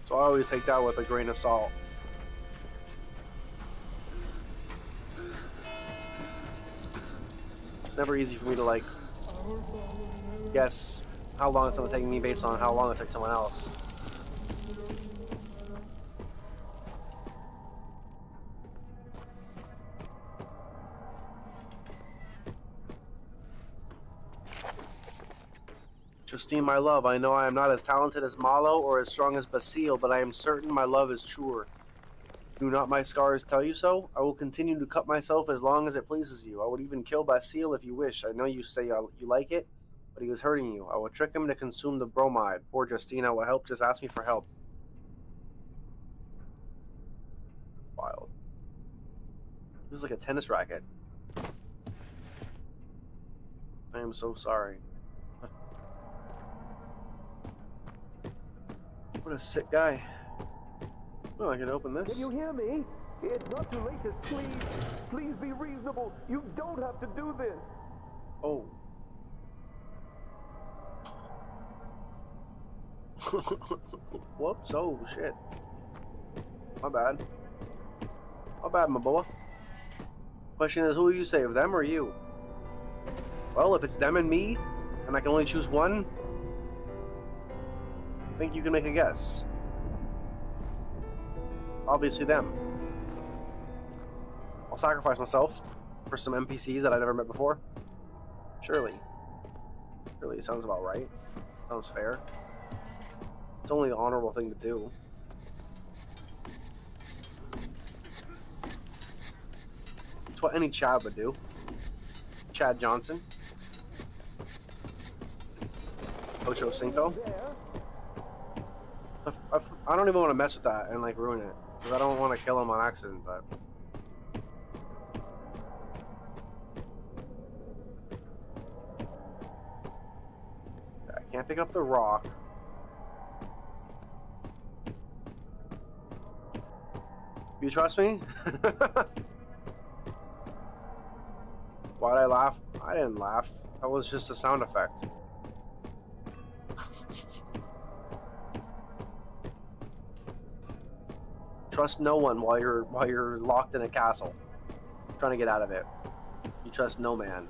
So I always take that with a grain of salt. It's never easy for me to like guess how long it's gonna take me based on how long it takes someone else. Justine, my love, I know I am not as talented as Malo or as strong as Basile, but I am certain my love is truer. Do not my scars tell you so? I will continue to cut myself as long as it pleases you. I would even kill Basile if you wish. I know you say you like it, but he was hurting you. I will trick him to consume the bromide. Poor Justine, I will help. Just ask me for help. Wild. This is like a tennis racket. I am so sorry. What a sick guy. Oh, I can open this.
Can you hear me? It's not too late to please be reasonable. You don't have to do this.
Oh. Whoops, oh shit. My bad. My bad, my boy. Question is, who will you save, them or you? Well, if it's them and me, and I can only choose one, I think you can make a guess. Obviously them. I'll sacrifice myself for some NPCs that I never met before. Surely. Surely, it sounds about right. Sounds fair. It's only the honorable thing to do. It's what any Chad would do. Chad Johnson. Ocho Cinco. I don't even want to mess with that and like ruin it. Because I don't want to kill him on accident, but... I can't pick up the rock. You trust me? Why'd I laugh? I didn't laugh. That was just a sound effect. Trust no one while you're locked in a castle, trying to get out of it. You trust no man.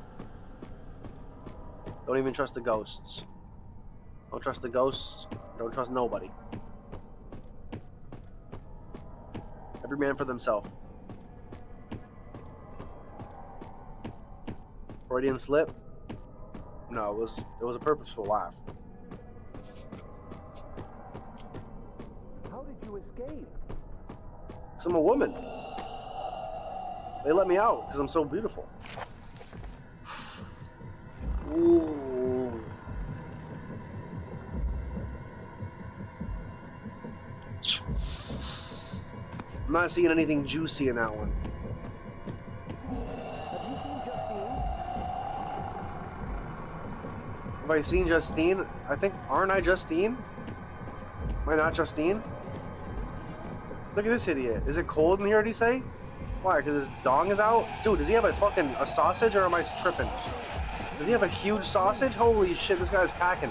Don't even trust the ghosts. Don't trust the ghosts. Don't trust nobody. Every man for themselves. Freudian slip? No, it was a purposeful laugh.
How did you escape?
Because I'm a woman. They let me out because I'm so beautiful. Ooh. I'm not seeing anything juicy in that one. Have you seen Justine? Have I seen Justine? I think, aren't I Justine? Am I not Justine? Look at this idiot. Is it cold in here, did he say? Why, because his dong is out? Dude, does he have a sausage or am I tripping? Does he have a huge sausage? Holy shit, this guy's packing.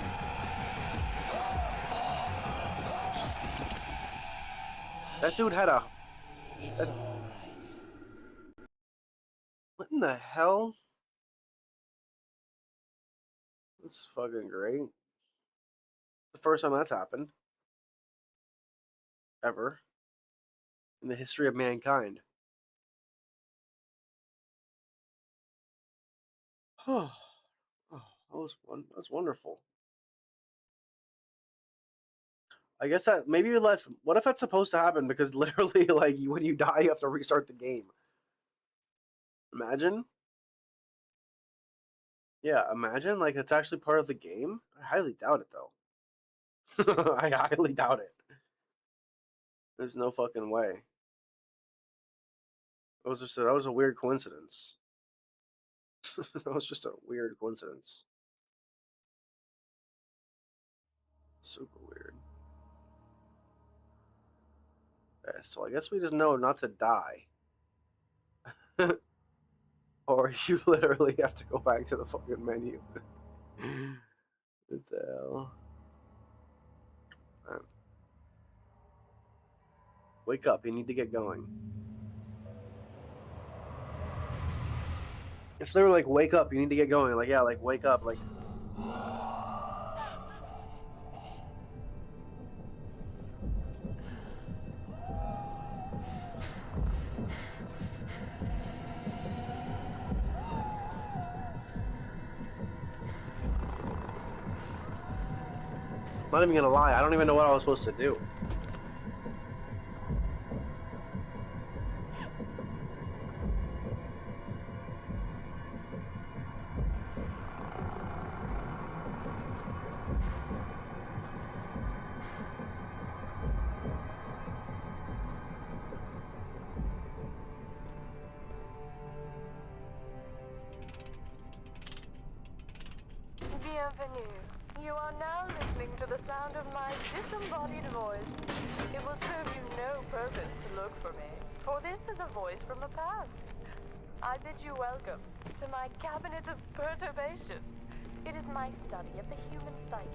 That dude had a... What in the hell? That's fucking great. The first time that's happened. Ever. In the history of mankind. Oh, that's wonderful. I guess that maybe less. What if that's supposed to happen? Because literally, like, when you die, you have to restart the game. Imagine. Yeah, imagine like it's actually part of the game. I highly doubt it, though. I highly doubt it. There's no fucking way. That was a weird coincidence. That was just a weird coincidence. Super weird. Okay, so I guess we just know not to die. Or you literally have to go back to the fucking menu. What the hell? Right. Wake up, you need to get going. It's literally like, wake up, you need to get going. Like, yeah, like, wake up, like... I'm not even gonna lie, I don't even know what I was supposed to do.
Bienvenue. You are now listening to the sound of my disembodied voice. It will serve you no purpose to look for me, for this this is a voice from the past. I bid you welcome to my cabinet of perturbation. It is my study of the human psyche,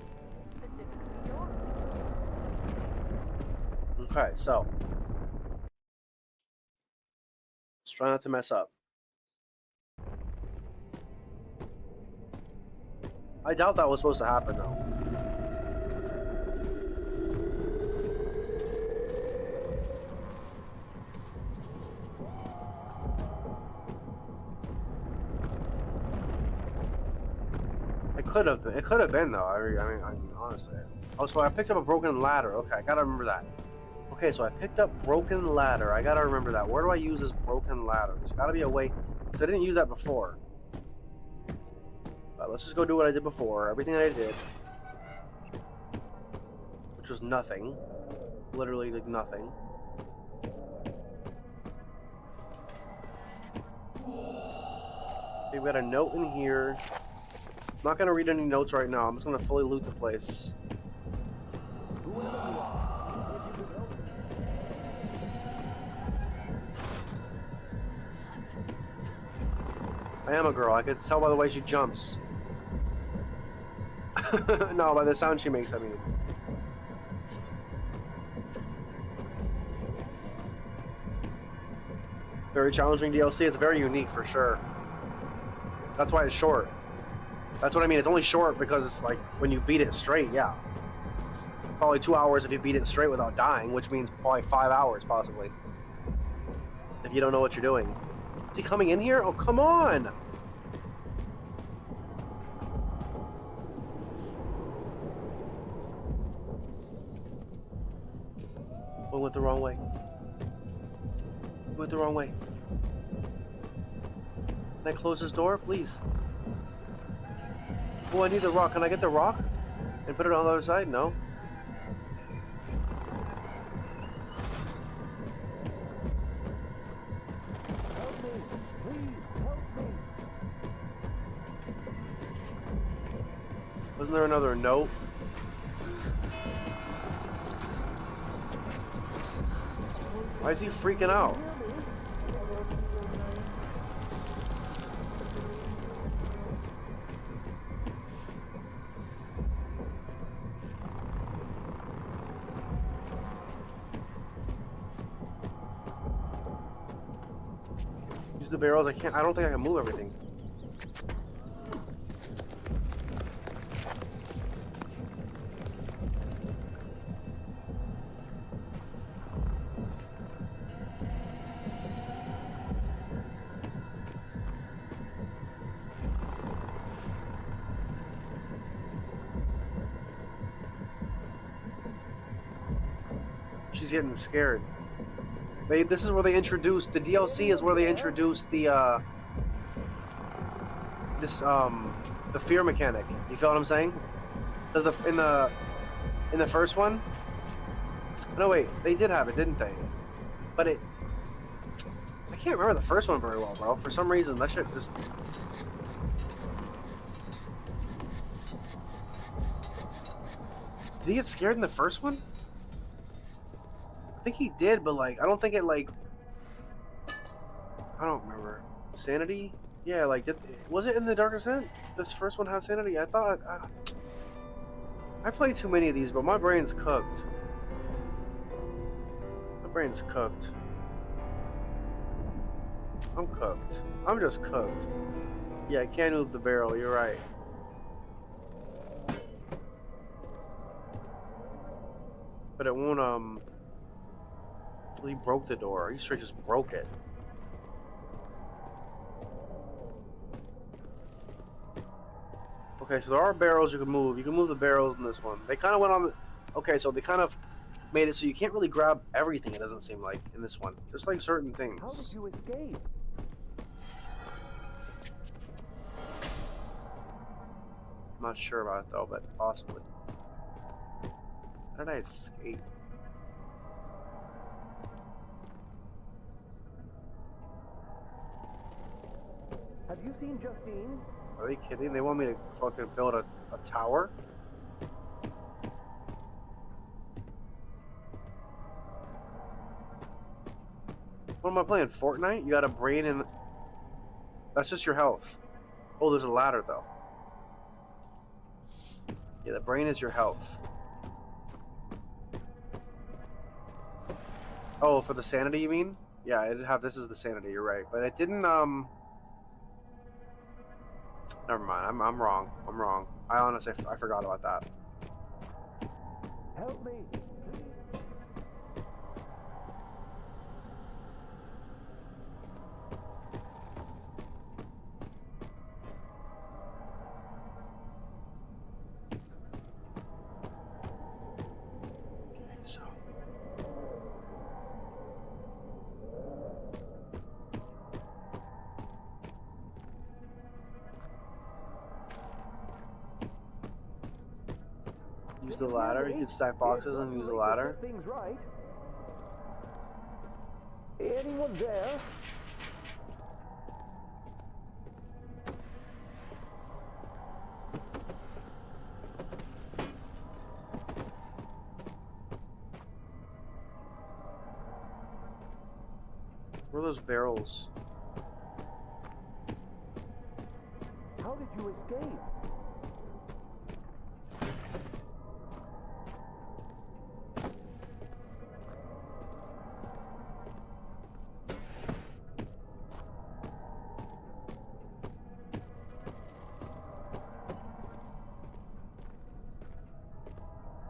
specifically yours.
Okay, so let's try not to mess up. I doubt that was supposed to happen, though. It could have been though. I mean, honestly. Oh, so I picked up a broken ladder. Okay, I gotta remember that. Okay, so I picked up broken ladder. I gotta remember that. Where do I use this broken ladder? There's gotta be a way, because I didn't use that before. But let's just go do what I did before. Everything that I did, which was nothing, literally like nothing. Okay, we got a note in here. I'm not gonna read any notes right now. I'm just gonna fully loot the place. I am a girl. I could tell by the way she jumps. No, by the sound she makes, I mean. Very challenging DLC. It's very unique for sure. That's why it's short. That's what I mean. It's only short because it's like when you beat it straight, yeah. Probably 2 hours if you beat it straight without dying, which means probably 5 hours possibly. If you don't know what you're doing. Is he coming in here? Oh, come on! We went the wrong way. We went the wrong way. Can I close this door, please? Oh, I need the rock. Can I get the rock? And put it on the other side? No.
Help me! Please, help me!
Wasn't there another note? Why is he freaking out? Use the barrels. I don't think I can move everything. She's getting scared. This is where they introduced the DLC. Is where they introduced the the fear mechanic. You feel what I'm saying? Because in the first one, no wait, they did have it, didn't they? But I can't remember the first one very well, bro. For some reason, that shit just. Did he get scared in the first one? I think he did, but like I don't think it like I don't remember. Sanity? Yeah, like was it in the Dark Ascent? This first one had sanity. I thought I played too many of these, but my brain's cooked. My brain's cooked. I'm cooked. I'm just cooked. Yeah, I can't move the barrel. You're right. But it won't he broke the door. He straight just broke it. Okay, so there are barrels you can move. You can move the barrels in this one. They kind of went on the... Okay, so they kind of made it so you can't really grab everything, it doesn't seem like, in this one. Just like certain things.
How did you escape?
I'm not sure about it, though, but possibly. How did I escape?
Have you seen Justine?
Are they kidding? They want me to fucking build a tower? What am I playing? Fortnite? You got a brain and... That's just your health. Oh, there's a ladder, though. Yeah, the brain is your health. Oh, for the sanity, you mean? Yeah, it did have... This is the sanity, you're right. But it didn't, Never mind, I'm wrong. I'm wrong. I honestly... I forgot about that.
Help me.
So... Use the ladder. You can stack boxes and use the ladder.
Things right. Anyone there?
Where are those barrels?
How did you escape?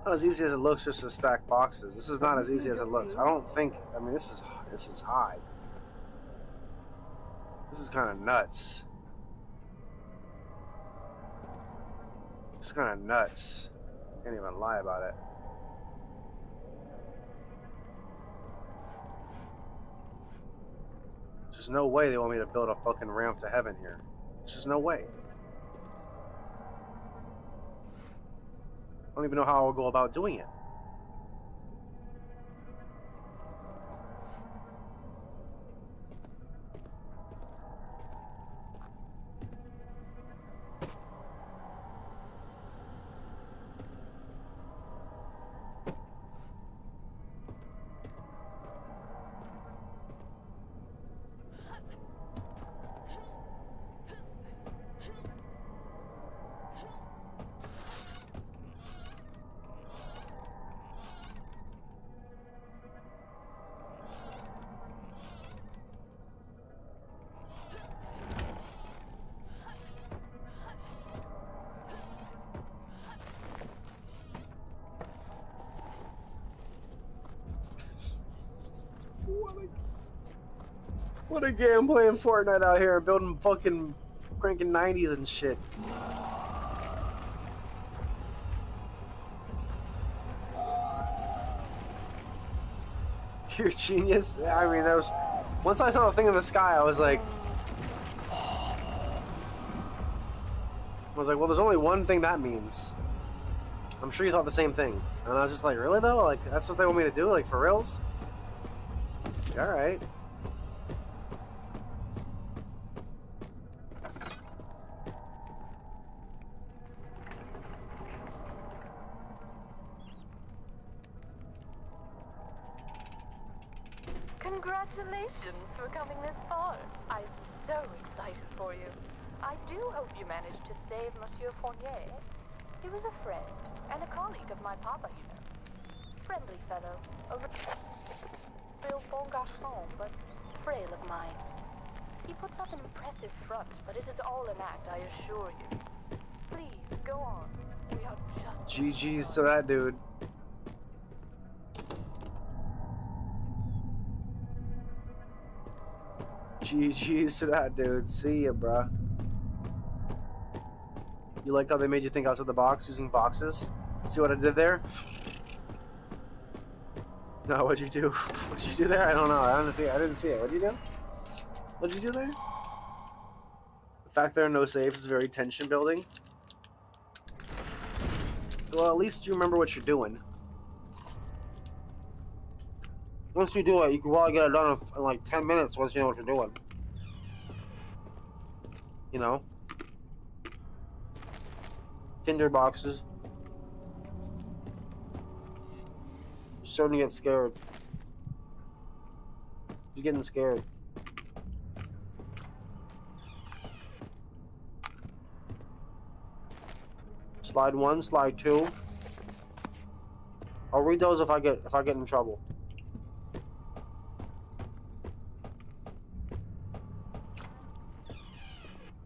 Not as easy as it looks just to stack boxes. This is not as easy as it looks. I don't think... I mean, this is high. This is kind of nuts. This is kind of nuts. Can't even lie about it. There's just no way they want me to build a fucking ramp to heaven here. There's just no way. I don't even know how I'll go about doing it. What a game playing Fortnite out here, building fucking cranking 90s and shit. You're a genius. I mean, there was... Once I saw the thing in the sky, I was like... well, there's only one thing that means. I'm sure you thought the same thing. And I was just like, really though? Like, that's what they want me to do? Like, for reals? Alright.
Congratulations for coming this far. I'm so excited for you. I do hope you managed to save Monsieur Fournier. He was a friend and a colleague of my papa, you know. Friendly fellow. A real bon garçon, but frail of mind. He puts up an impressive front, but it is all an act, I assure you. Please, go on. We are just...
GG's to that dude. GG's to that dude. See ya, bruh. You like how they made you think outside the box using boxes? See what I did there? No, what'd you do? What'd you do there? I don't know. I didn't see it. What'd you do? What'd you do there? The fact there are no safes is very tension building. Well, at least you remember what you're doing. Once you do it, you can probably get it done in like 10 minutes once you know what you're doing. You know? Tinder boxes. You're starting to get scared. She's getting scared. Slide 1, slide 2. I'll read those if I get in trouble.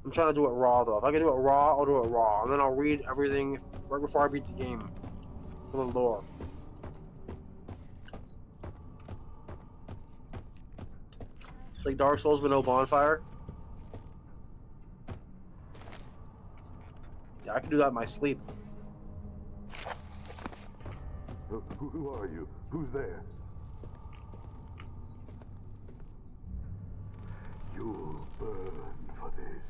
I'm trying to do it raw though. If I can do it raw, I'll do it raw, and then I'll read everything right before I beat the game. A little lore. Like Dark Souls with no bonfire. Yeah, I can do that in my sleep.
Who are you? Who's there? You'll burn for this.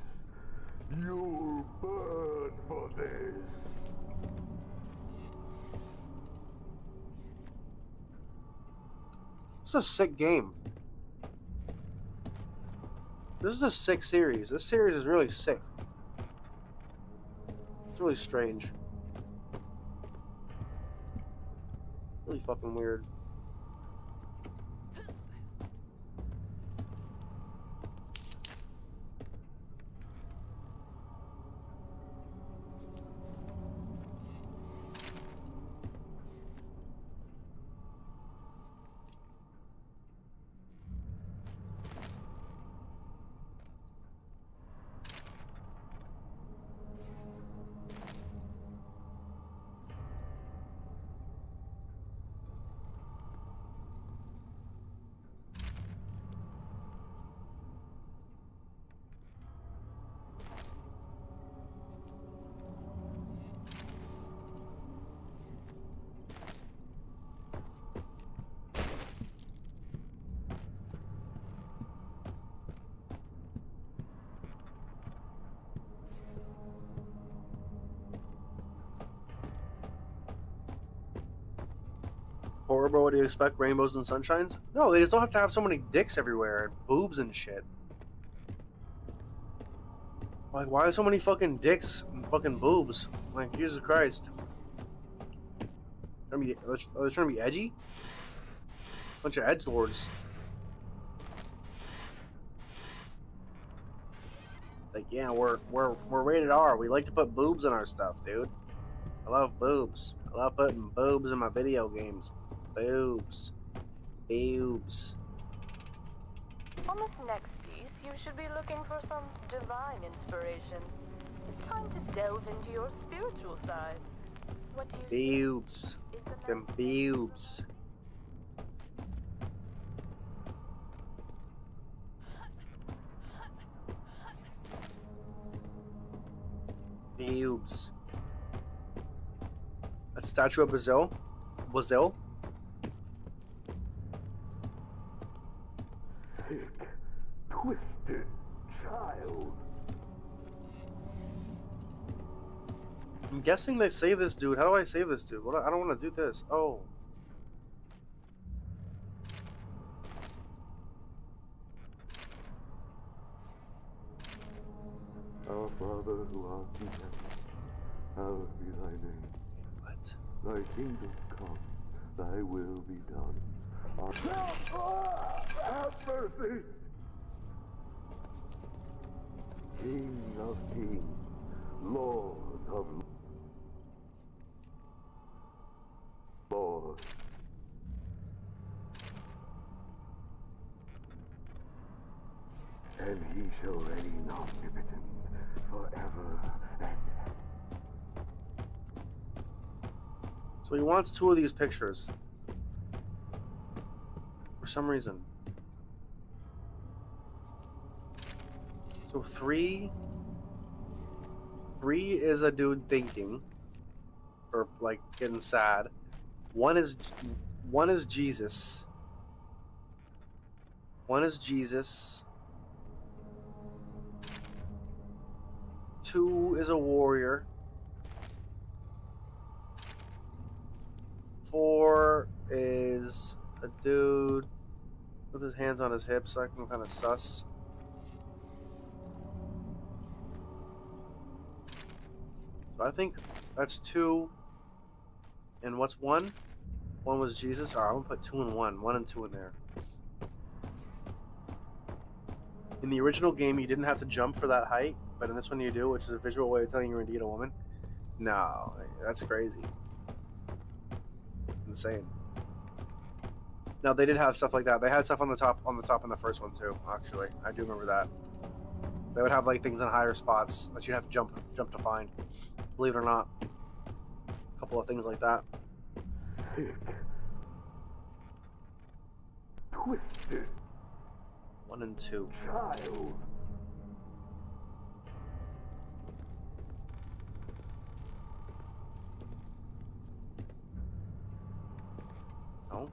You'll burn for this.
This is a sick game. This is a sick series. This series is really sick. It's really strange. Really fucking weird. Horror, bro, what do you expect? Rainbows and sunshines? No, they just don't have to have so many dicks everywhere and boobs and shit. Like, why are so many fucking dicks and fucking boobs? Like, Jesus Christ. Are they trying to be edgy? Bunch of edgelords. Like, yeah, we're rated R. We like to put boobs in our stuff, dude. I love boobs. I love putting boobs in my video games. Boobs. Boobs.
On this next piece, you should be looking for some divine inspiration. It's time to delve into your spiritual side. What do you
Boobs. Them boobs. Boobs. A statue of Brazil? Brazil?
Sick, twisted child.
I'm guessing they save this dude. How do I save this dude? What? I don't want to do this. Oh.
Our Father who art in heaven, hallowed be thy name.
What?
Thy kingdom come, thy will be done. Have mercy! King of kings, Lord of lords. And he shall reign omnipotent forever and ever.
So he wants 2 of these pictures. For some reason. So 3 is a dude thinking. Or like getting sad. One is Jesus. One is Jesus. 2 is a warrior. 4 is a dude with his hands on his hips, so I can kind of suss. So I think that's 2. And what's 1? 1 was Jesus. Alright, I'm gonna put 2 and 1. 1 and 2 in there. In the original game, you didn't have to jump for that height, but in this one you do, which is a visual way of telling you're indeed a woman. No, that's crazy. It's insane. No, they did have stuff like that. They had stuff on the top in the first one too. Actually, I do remember that. They would have like things in higher spots that you'd have to jump to find. Believe it or not, a couple of things like that.
Twisted
1 and 2.
child.
Oh.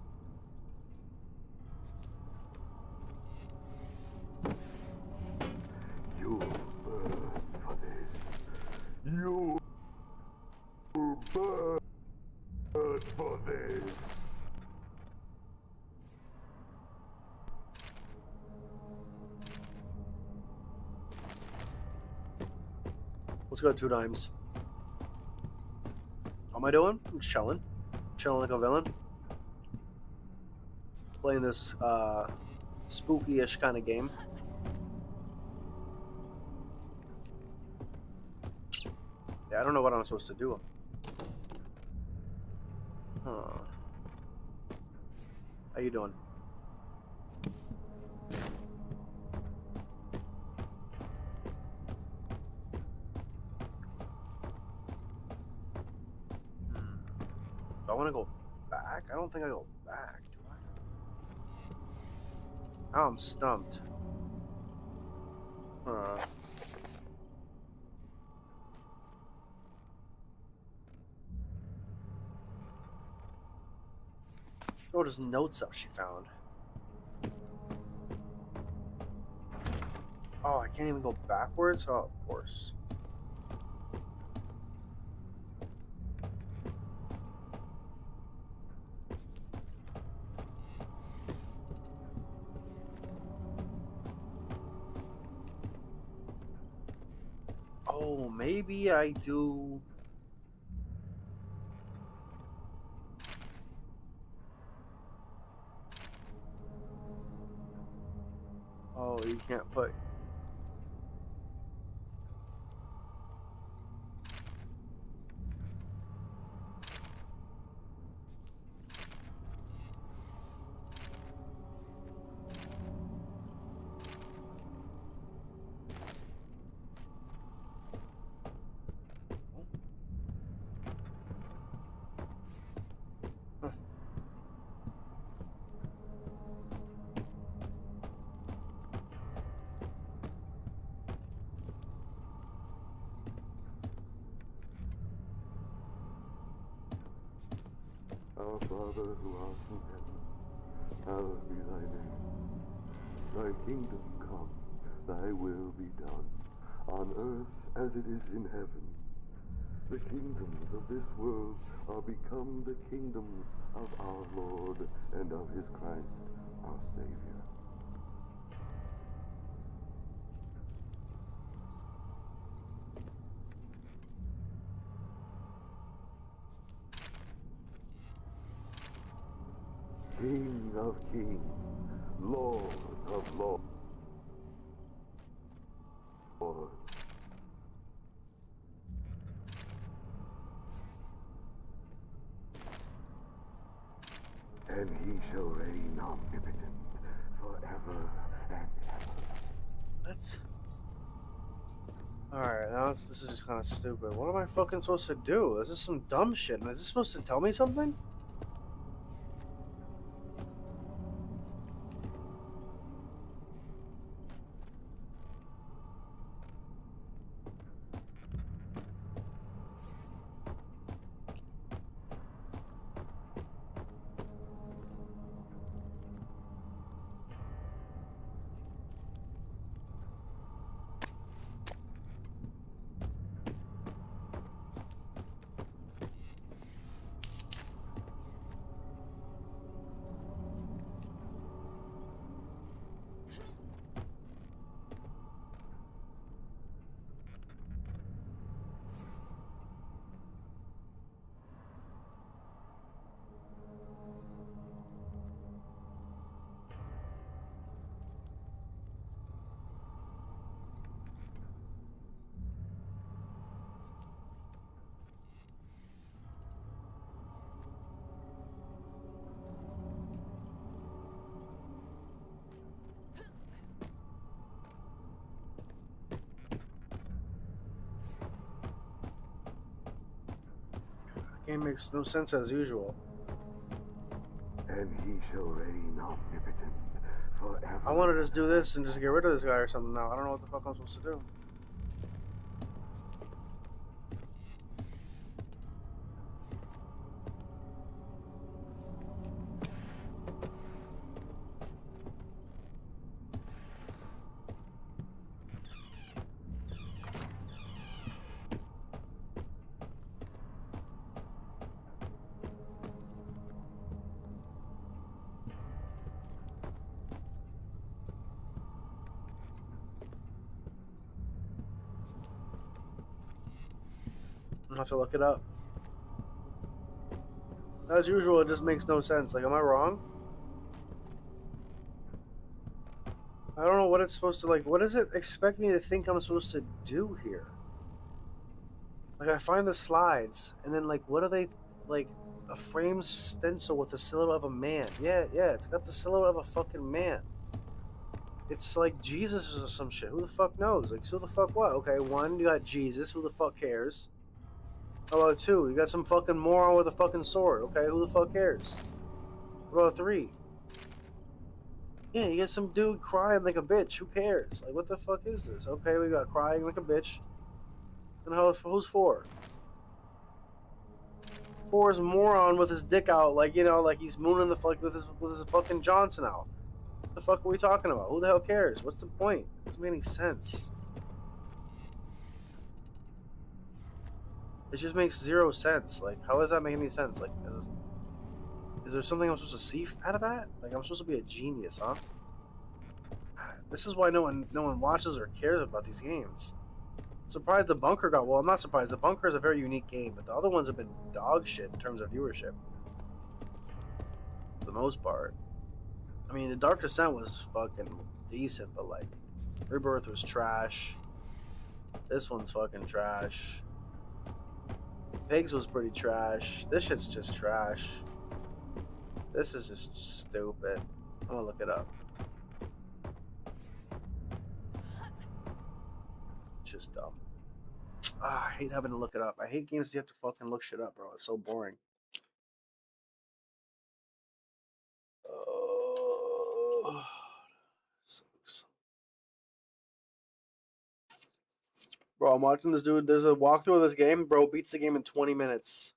You burn for this. You burn for this.
Let's go 2 times. How am I doing? I'm chilling. Chilling like a villain. Playing this spooky-ish kind of game. Yeah, I don't know what I'm supposed to do. Huh. How you doing? Do I want to go back? I don't think I go back, do I? Oh, I'm stumped. Oh, just notes that she found. Oh, I can't even go backwards? Oh, of course. Oh, maybe I do. Oh, you can't put.
Our Father who art in heaven, hallowed be thy name. Thy kingdom come, thy will be done, on earth as it is in heaven. The kingdoms of this world are become the kingdoms of our Lord and of his Christ, our Savior. King of kings, Lord of lords. And he shall reign omnipotent forever and ever.
What? Alright, now this is just kind of stupid. What am I fucking supposed to do? This is some dumb shit. Is this supposed to tell me something? game makes no sense as usual.
And he shall reign omnipotent forever.
I want to just do this and just get rid of this guy or something now. I don't know what the fuck I'm supposed to do. I have to look it up. As usual, it just makes no sense. Like, am I wrong? I don't know what it's supposed to, like, what does it expect me to think I'm supposed to do here? Like, I find the slides, and then, like, what are they, like, a frame stencil with the silhouette of a man. Yeah, it's got the silhouette of a fucking man. It's like Jesus or some shit. Who the fuck knows? Like, so the fuck what? Okay, 1, you got Jesus. Who the fuck cares? How about 2? You got some fucking moron with a fucking sword. Okay, who the fuck cares? What about 3? Yeah, you got some dude crying like a bitch. Who cares? Like, what the fuck is this? Okay, we got crying like a bitch. And who's 4? 4 is a moron with his dick out, like, you know, like he's mooning the fuck with his fucking Johnson out. What the fuck are we talking about? Who the hell cares? What's the point? It doesn't make any sense. It just makes 0 sense. Like, how does that make any sense? Like, is there something I'm supposed to see out of that? Like, I'm supposed to be a genius, huh? This is why no one watches or cares about these games. I'm surprised the Bunker got... Well, I'm not surprised. The Bunker is a very unique game, but the other ones have been dog shit in terms of viewership. For the most part. I mean, the Dark Descent was fucking decent, but, like, Rebirth was trash. This one's fucking trash. Pigs was pretty trash. This shit's just trash. This is just stupid. I'm gonna look it up. Just dumb. I hate having to look it up. I hate games that you have to fucking look shit up, bro. It's so boring. Sucks. Bro, I'm watching this dude. There's a walkthrough of this game. Bro beats the game in 20 minutes.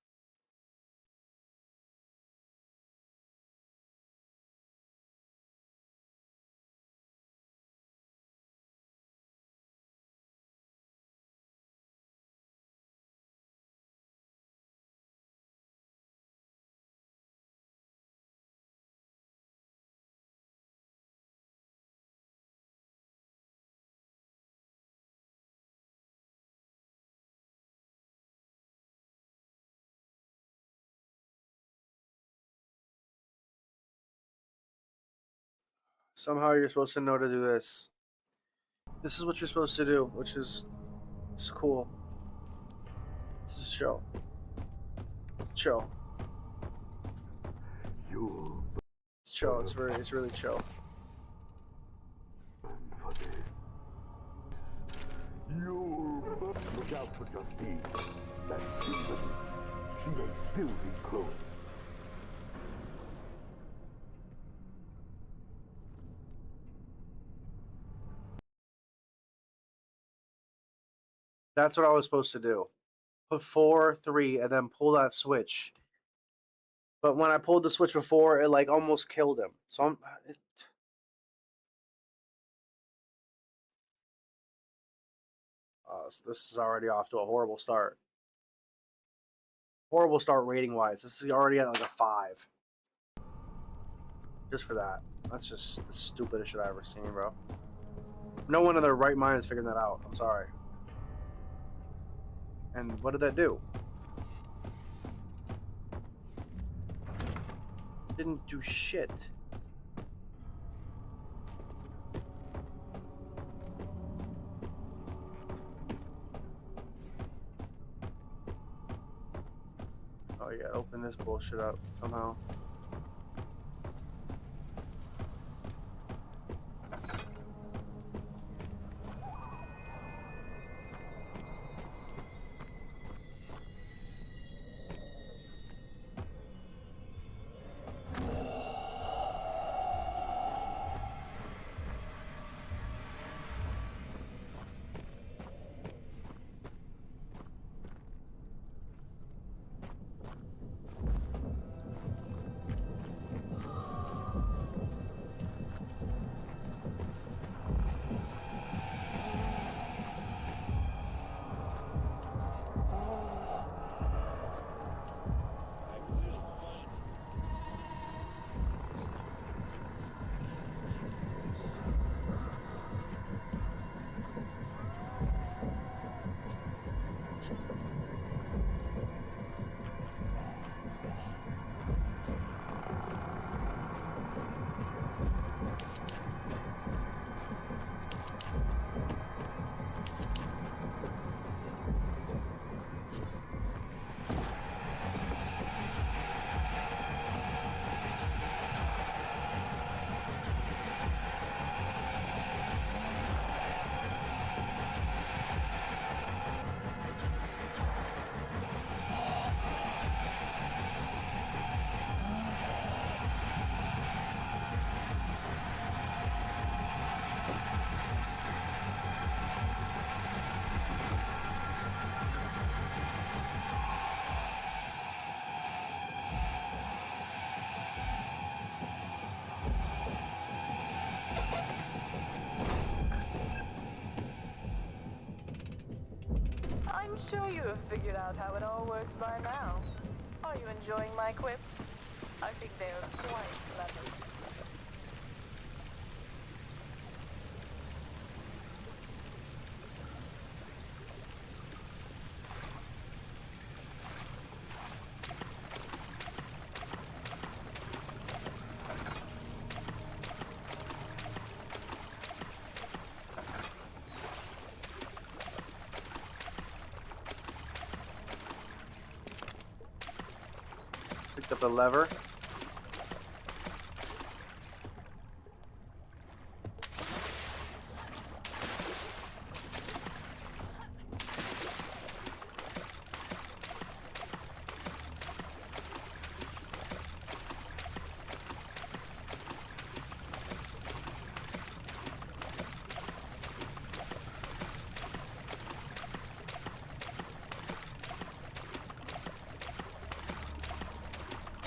Somehow you're supposed to know to do this. This is what you're supposed to do, which is it's cool. This is chill. Chill. It's chill. It's really chill.
Look out for Justine. That demon. She may still be close.
That's what I was supposed to do. Put 4, 3, and then pull that switch. But when I pulled the switch before, it like almost killed him. So this is already off to a horrible start. Horrible start rating wise. This is already at like a 5. Just for that. That's just the stupidest shit I've ever seen, bro. No one in their right mind is figuring that out. I'm sorry. And what did that do? Didn't do shit. Oh yeah, open this bullshit up somehow.
sure you have figured out how it all works by now. Are you enjoying my quips? I think they are quite clever.
Picked up a lever.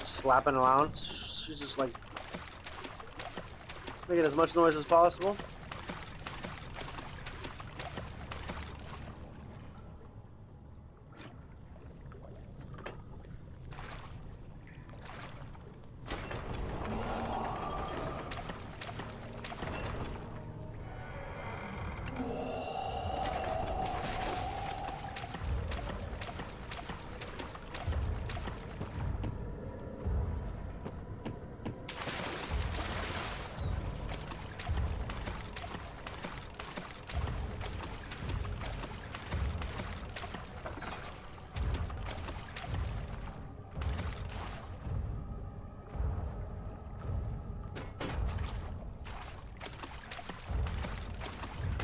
Slapping around. She's just like making as much noise as possible.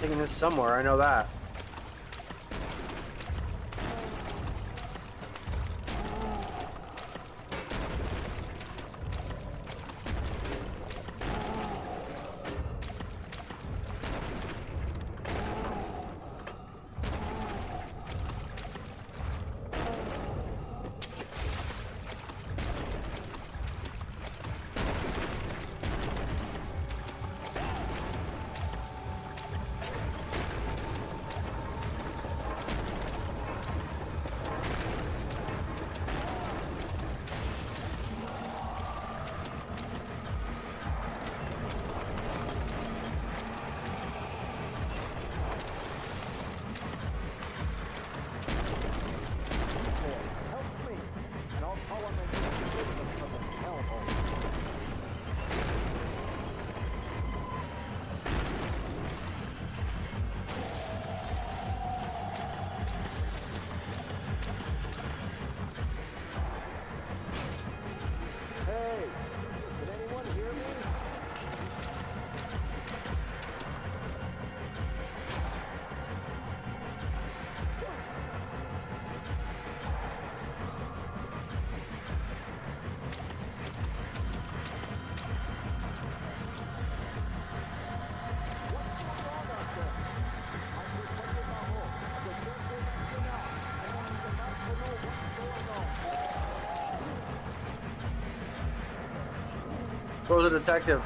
Taking this somewhere, I know that. Where's the detective?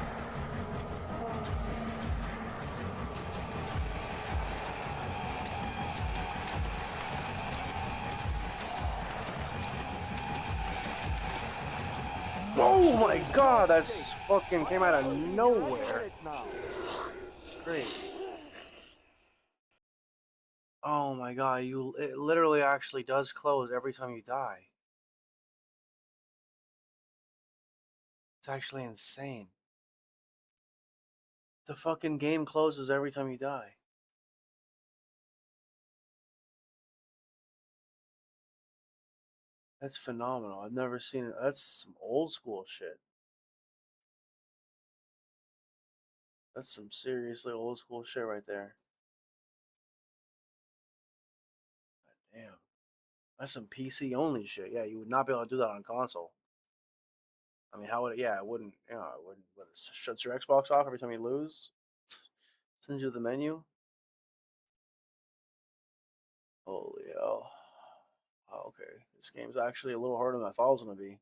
Oh my god, that's fucking came out of nowhere. Great. Oh my god, it literally actually does close every time you die. It's actually insane. The fucking game closes every time you die. That's phenomenal. I've never seen it. That's some old school shit. That's some seriously old school shit right there. God damn. That's some PC only shit. Yeah, you would not be able to do that on console. I mean, how would it? Yeah, it wouldn't. Yeah, it wouldn't. Would it shuts your Xbox off every time you lose? Sends you the menu. Holy hell. Oh, okay. This game's actually a little harder than I thought it was gonna be.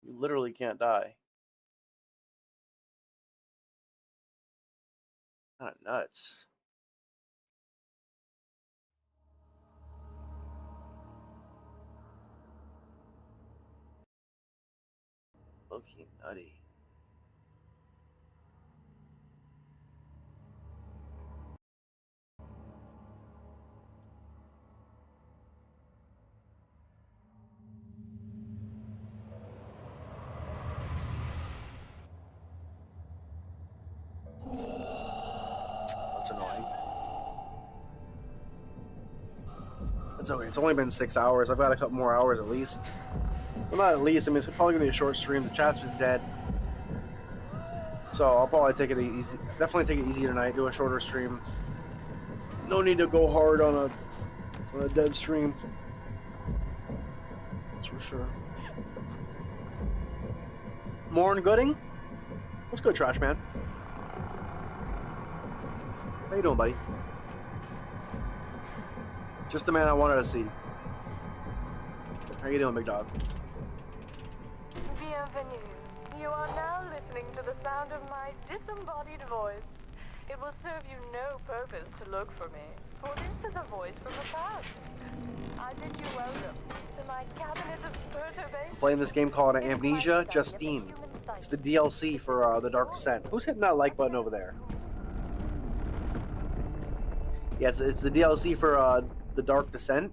You literally can't die. Kind of nuts. Low-key nutty. That's annoying. It's okay. It's only been 6 hours. I've got a couple more hours at least. Well, not at least. I mean, it's probably gonna be a short stream. The chat's been dead, so I'll probably take it easy. Definitely take it easy tonight. Do a shorter stream. No need to go hard on a dead stream. That's for sure. Morn Gooding, what's good, Trash Man? How you doing, buddy? Just the man I wanted to see. How you doing, big dog?
Bienvenue. You are now listening to the sound of my disembodied voice. It will serve you no purpose to look for me, for this is a voice from the past. I bid you welcome to my cabinet of perturbation.
Playing this game called Amnesia, Justine. It's the DLC for The Dark Descent. Who's hitting that like button over there? Yes, it's the DLC for The Dark Descent.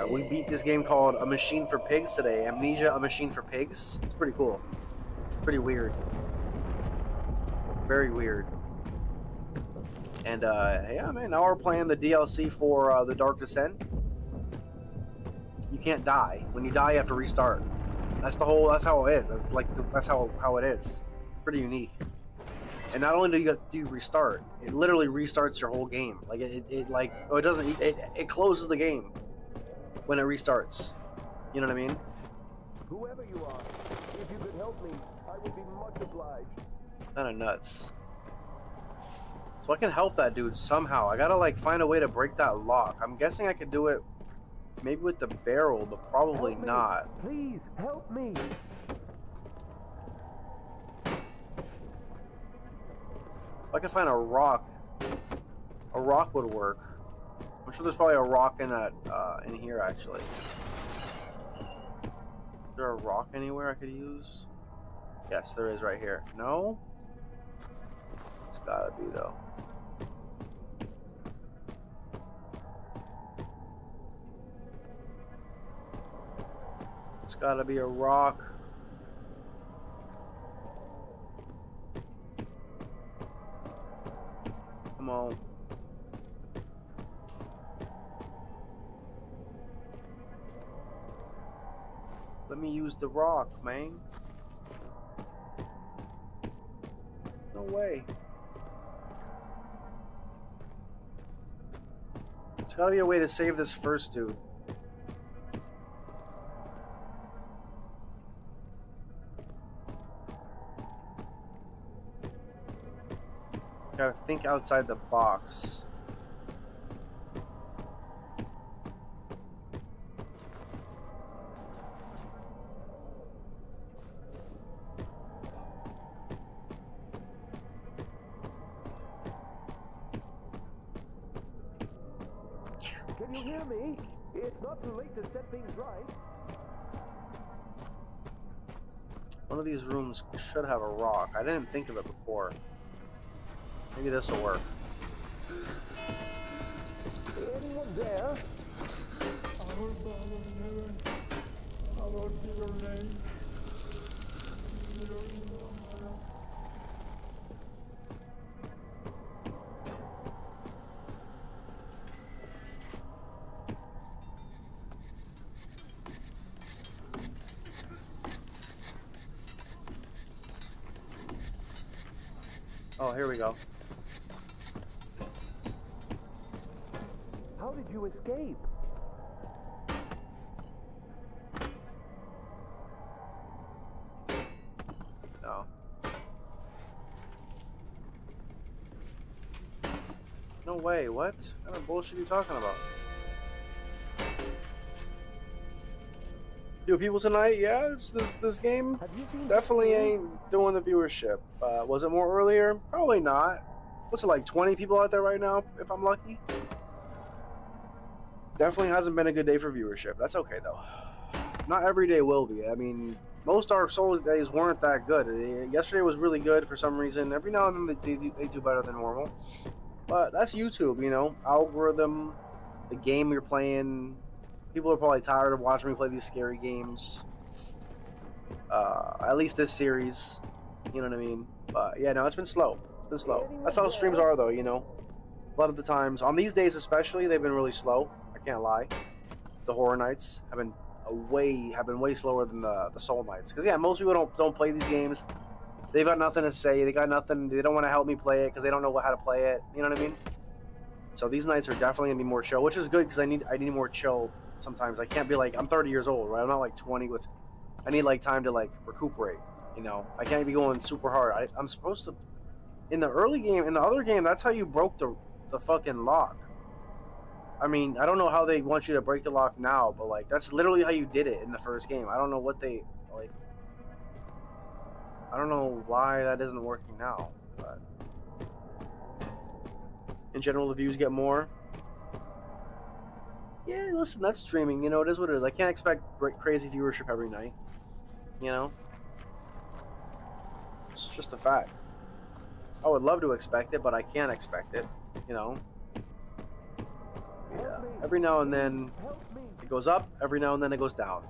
We beat this game called A Machine for Pigs today. Amnesia, A Machine for Pigs. It's pretty cool. Pretty weird. Very weird. And yeah, man, now we're playing the DLC for The Dark Descent. You can't die. When you die, you have to restart. That's how it is. That's how it is. It's pretty unique. And not only do you restart, it literally restarts your whole game. Like it closes the game when it restarts. You know what I mean?
Whoever you are, if you could help me, I would be much obliged.
Kind of nuts. So I can help that dude somehow. I gotta like find a way to break that lock. I'm guessing I could do it maybe with the barrel, but probably not.
Please help me.
If I could find a rock would work. I'm sure there's probably a rock in that in here actually. Is there a rock anywhere I could use? Yes, there is right here. No? It's gotta be though. It's gotta be a rock. Come on. Let me use the rock, man. There's no way. There's gotta be a way to save this first dude. Gotta think outside the box.
Can you hear me? It's not too late to set things right.
One of these rooms should have a rock. I didn't think of it before. Maybe this will work.
Anyone there?
Our Father in heaven, hallowed be your name.
Oh, here we go.
How did you escape?
No. No way, what? What kind of bullshit are you talking about? Yo, people tonight, yeah, it's this game definitely ain't doing the viewership. Was it more earlier? Probably not. What's it like, 20 people out there right now, if I'm lucky? Definitely hasn't been a good day for viewership. That's okay, though. Not every day will be. I mean, most Dark Souls days weren't that good. Yesterday was really good for some reason. Every now and then they do better than normal. But that's YouTube, you know, algorithm, the game you're playing. People are probably tired of watching me play these scary games. At least this series, you know what I mean? But yeah, no, it's been slow. It's been slow. That's how streams are, though, you know. A lot of the times, on these days especially, they've been really slow. I can't lie. The horror nights have been way slower than the Soul nights. Because yeah, most people don't play these games. They've got nothing to say. They got nothing. They don't want to help me play it because they don't know how to play it. You know what I mean? So these nights are definitely gonna be more chill, which is good because I need more chill. Sometimes I can't be like, I'm 30 years old, right? I'm not like 20 with. I need like time to like recuperate. You know, I can't be going super hard. I'm supposed to. In the early game, in the other game, that's how you broke the fucking lock. I mean, I don't know how they want you to break the lock now, but like that's literally how you did it in the first game. I don't know what they like. I don't know why that isn't working now, but in general, the views get more. Yeah, listen, that's streaming. You know, it is what it is. I can't expect crazy viewership every night. You know, it's just a fact. I would love to expect it, but I can't expect it. You know. Yeah. Every now and then it goes up. Every now and then it goes down.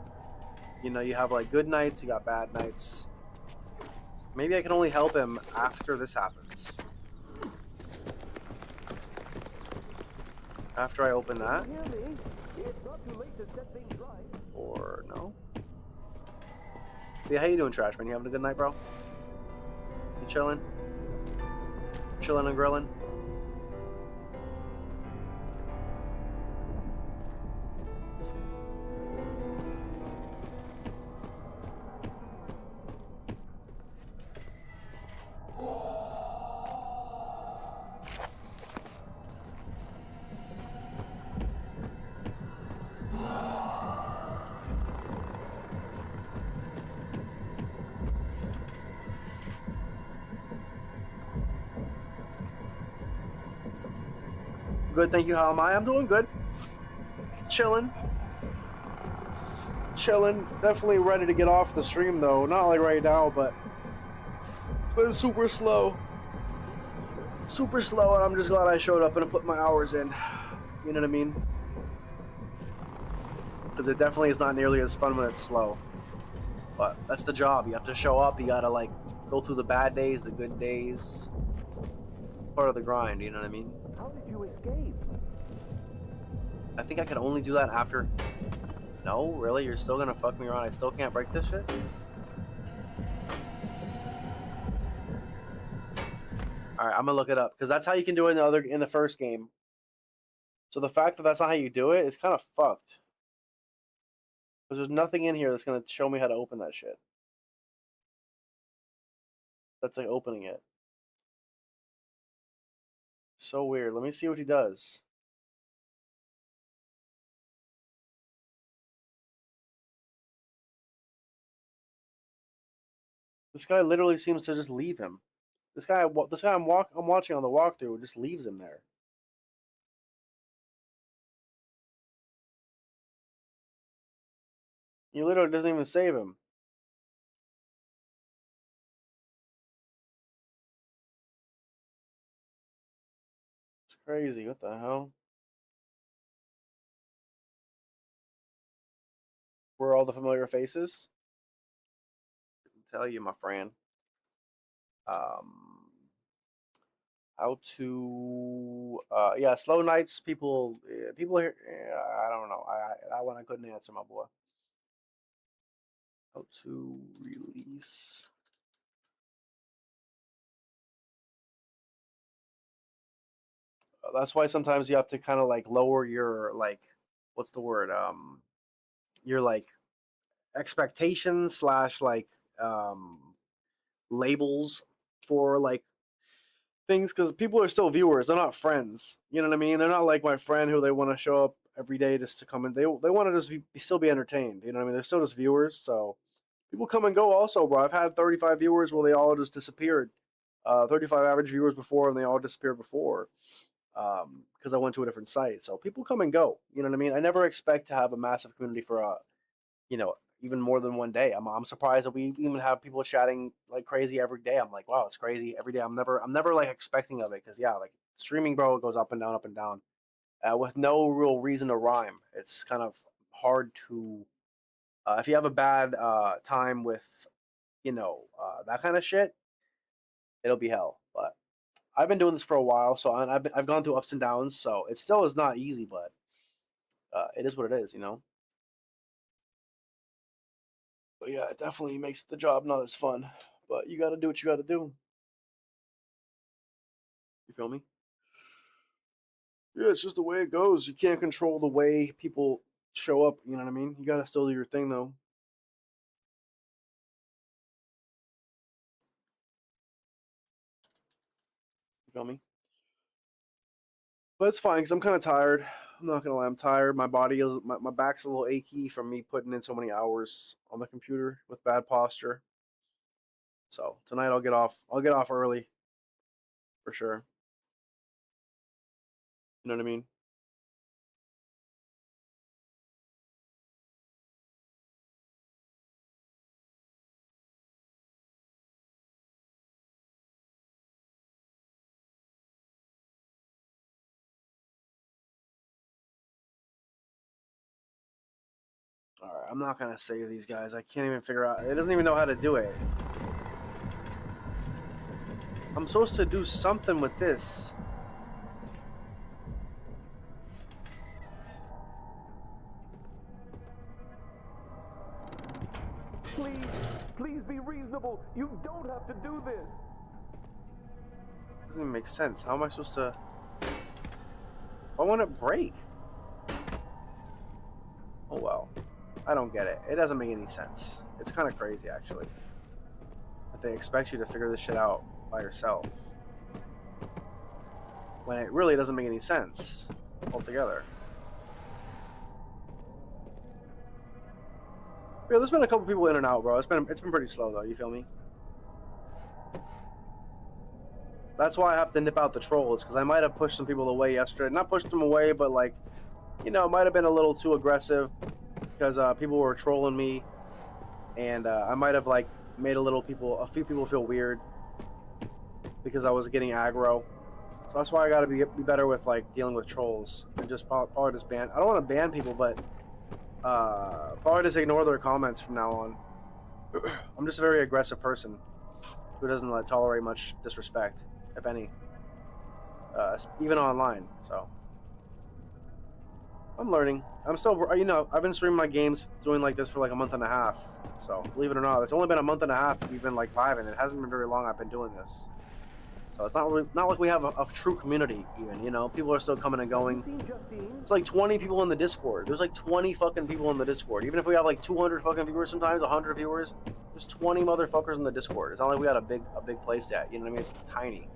You know, you have like good nights. You got bad nights. Maybe I can only help him after this happens. After I open that. Or no. Yeah, how you doing, Trashman? You having a good night, bro? You chilling? Chilling and grilling? Good, thank you. How am I? I'm doing good. Chilling. Definitely ready to get off the stream, though. Not like right now, but it's been super slow. Super slow, and I'm just glad I showed up and I put my hours in. You know what I mean? Because it definitely is not nearly as fun when it's slow. But that's the job. You have to show up. You gotta, like, go through the bad days, the good days. Part of the grind, you know what I mean?
How did you escape?
I think I can only do that after... No? Really? You're still gonna fuck me around? I still can't break this shit? Alright, I'm gonna look it up. Because that's how you can do it in the first game. So the fact that that's not how you do it is kind of fucked. Because there's nothing in here that's gonna show me how to open that shit. That's like opening it. So weird. Let me see what he does. This guy literally seems to just leave him. This guy I'm watching on the walkthrough just leaves him there. He literally doesn't even save him. It's crazy. What the hell? Where are all the familiar faces? I can tell you, my friend. How to yeah, slow nights. People here. I don't know. That one I couldn't answer, my boy. How to release. That's why sometimes you have to kind of like lower your like, what's the word? Your like expectations slash like labels for like things, because people are still viewers. They're not friends. You know what I mean? They're not like my friend who they want to show up every day just to come in. They want to just still be entertained. You know what I mean? They're still just viewers. So people come and go also, bro. I've had 35 viewers where they all just disappeared. 35 average viewers before, and they all disappeared before. Because I went to a different site. So people come and go. You know what I mean? I never expect to have a massive community for even more than one day. I'm surprised that we even have people chatting like crazy every day. I'm like, wow, it's crazy every day. I'm never like expecting of it because yeah, like streaming, bro, it goes up and down, with no real reason to rhyme. It's kind of hard to if you have a bad time with that kind of shit, it'll be hell. But I've been doing this for a while, so I've gone through ups and downs. So it still is not easy, but it is what it is, you know. But yeah, it definitely makes the job not as fun. But you got to do what you got to do. You feel me? Yeah, it's just the way it goes. You can't control the way people show up. You know what I mean? You got to still do your thing, though. You feel me? But it's fine because I'm kind of tired. I'm not gonna lie, I'm tired. My body is my back's a little achy from me putting in so many hours on the computer with bad posture. So tonight I'll get off. I'll get off early for sure. You know what I mean? All right, I'm not gonna save these guys. I can't even figure out. It doesn't even know how to do it. I'm supposed to do something with this.
Please be reasonable. You don't have to do this.
Doesn't even make sense. How am I supposed to? Why won't it break? Oh well. I don't get it. It doesn't make any sense. It's kind of crazy, actually. That they expect you to figure this shit out by yourself. When it really doesn't make any sense altogether. Yeah, there's been a couple people in and out, bro. It's been pretty slow, though. You feel me? That's why I have to nip out the trolls, because I might have pushed some people away yesterday. Not pushed them away, but like, it might have been a little too aggressive. Because people were trolling me, and I might have like made a few people feel weird because I was getting aggro. So that's why I gotta be better with like dealing with trolls and just probably just ban. I don't want to ban people, but probably just ignore their comments from now on. I'm just a very aggressive person who doesn't tolerate much disrespect, if any, even online. So. I'm learning. I'm still, I've been streaming my games doing like this for like a month and a half. So, believe it or not, it's only been a month and a half we've been like vibing. It hasn't been very long I've been doing this. So, it's not like we have a true community even, People are still coming and going. It's like 20 people in the Discord. There's like 20 fucking people in the Discord. Even if we have like 200 fucking viewers sometimes, 100 viewers, there's 20 motherfuckers in the Discord. It's not like we got a big place at, you know what I mean? It's tiny.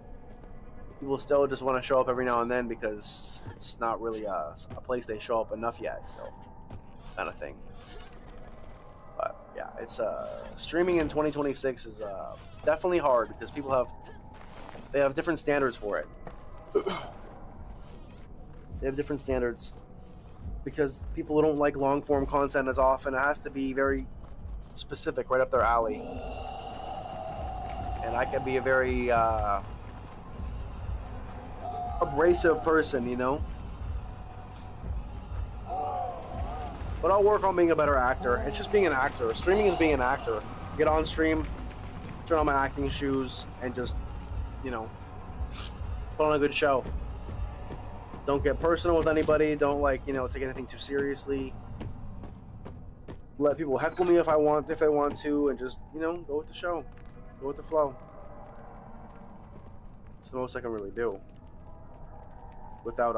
People still just want to show up every now and then because it's not really a place they show up enough yet, still, kind of thing. But yeah, it's streaming in 2026 is definitely hard because people have different standards for it. They have different standards because people don't like long form content as often. It has to be very specific, right up their alley, and I can be a very abrasive person, But I'll work on being a better actor. It's just being an actor. Streaming is being an actor. Get on stream, turn on my acting shoes, and just, put on a good show. Don't get personal with anybody. Don't take anything too seriously. Let people heckle me if they want to, and just, go with the show. Go with the flow. It's the most I can really do. Without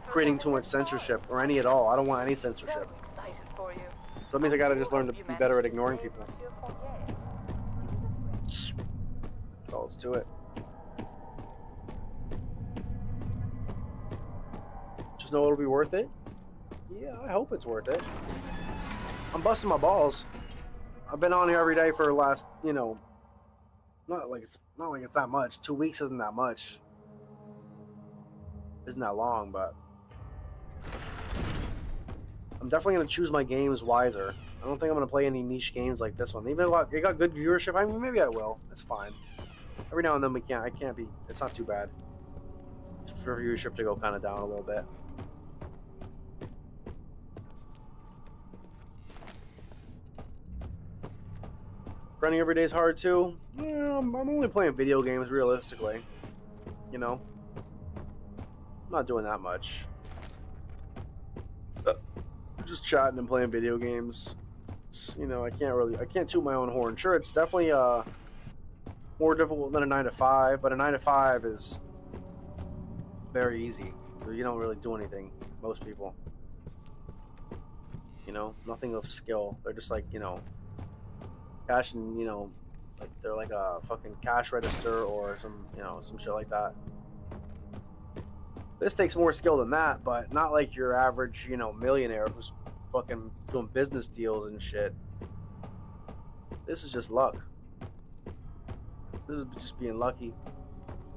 creating too much censorship or any at all. I don't want any censorship. So that means I gotta just learn to be better at ignoring people. So let's do it. Just know it'll be worth it. Yeah, I hope it's worth it. I'm busting my balls. I've been on here every day for the last, not like it's that much. 2 weeks isn't that much. Isn't that long, but I'm definitely gonna choose my games wiser. I don't think I'm gonna play any niche games like this one. Even though it got good viewership, I mean, maybe I will. It's fine. Every now and then I can't be. It's not too bad for viewership to go kind of down a little bit. Running every day is hard too. Yeah, I'm only playing video games realistically. You know, I'm not doing that much. Just chatting and playing video games. You know, I can't toot my own horn. Sure, it's definitely more difficult than a 9 to 5, but a 9 to 5 is very easy. You don't really do anything. Most people, you know, nothing of skill. They're just like, you know, cashing, you know, like they're like a fucking cash register or some, you know, some shit like that. This takes more skill than that, but not like your average, you know, millionaire who's fucking doing business deals and shit. This is just luck. This is just being lucky.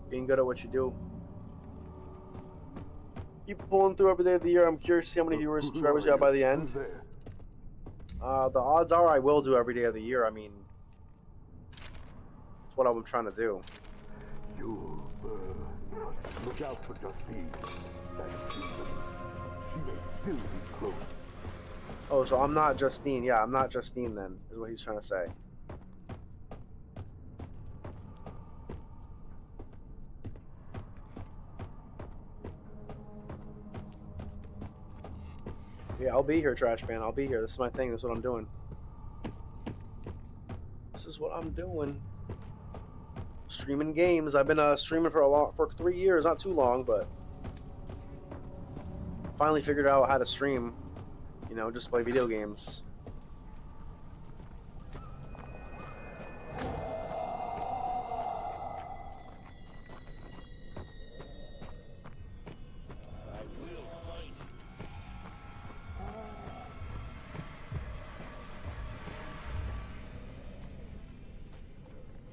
Being good at what you do. Keep pulling through every day of the year. I'm curious to see how many viewers, subscribers you have by the end. The odds are I will do every day of the year. I mean, it's what I'm trying to do.
You'll burn. Look out for Justine. She may still be close.
Oh, so I'm not Justine. Yeah, I'm not Justine then, is what he's trying to say. Yeah, I'll be here, Trash Man. I'll be here. This is my thing. This is what I'm doing. This is what I'm doing. Streaming games. I've been streaming for 3 years. Not too long, but finally figured out how to stream. You know, just play video games.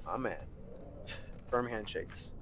Oh man. Firm handshakes.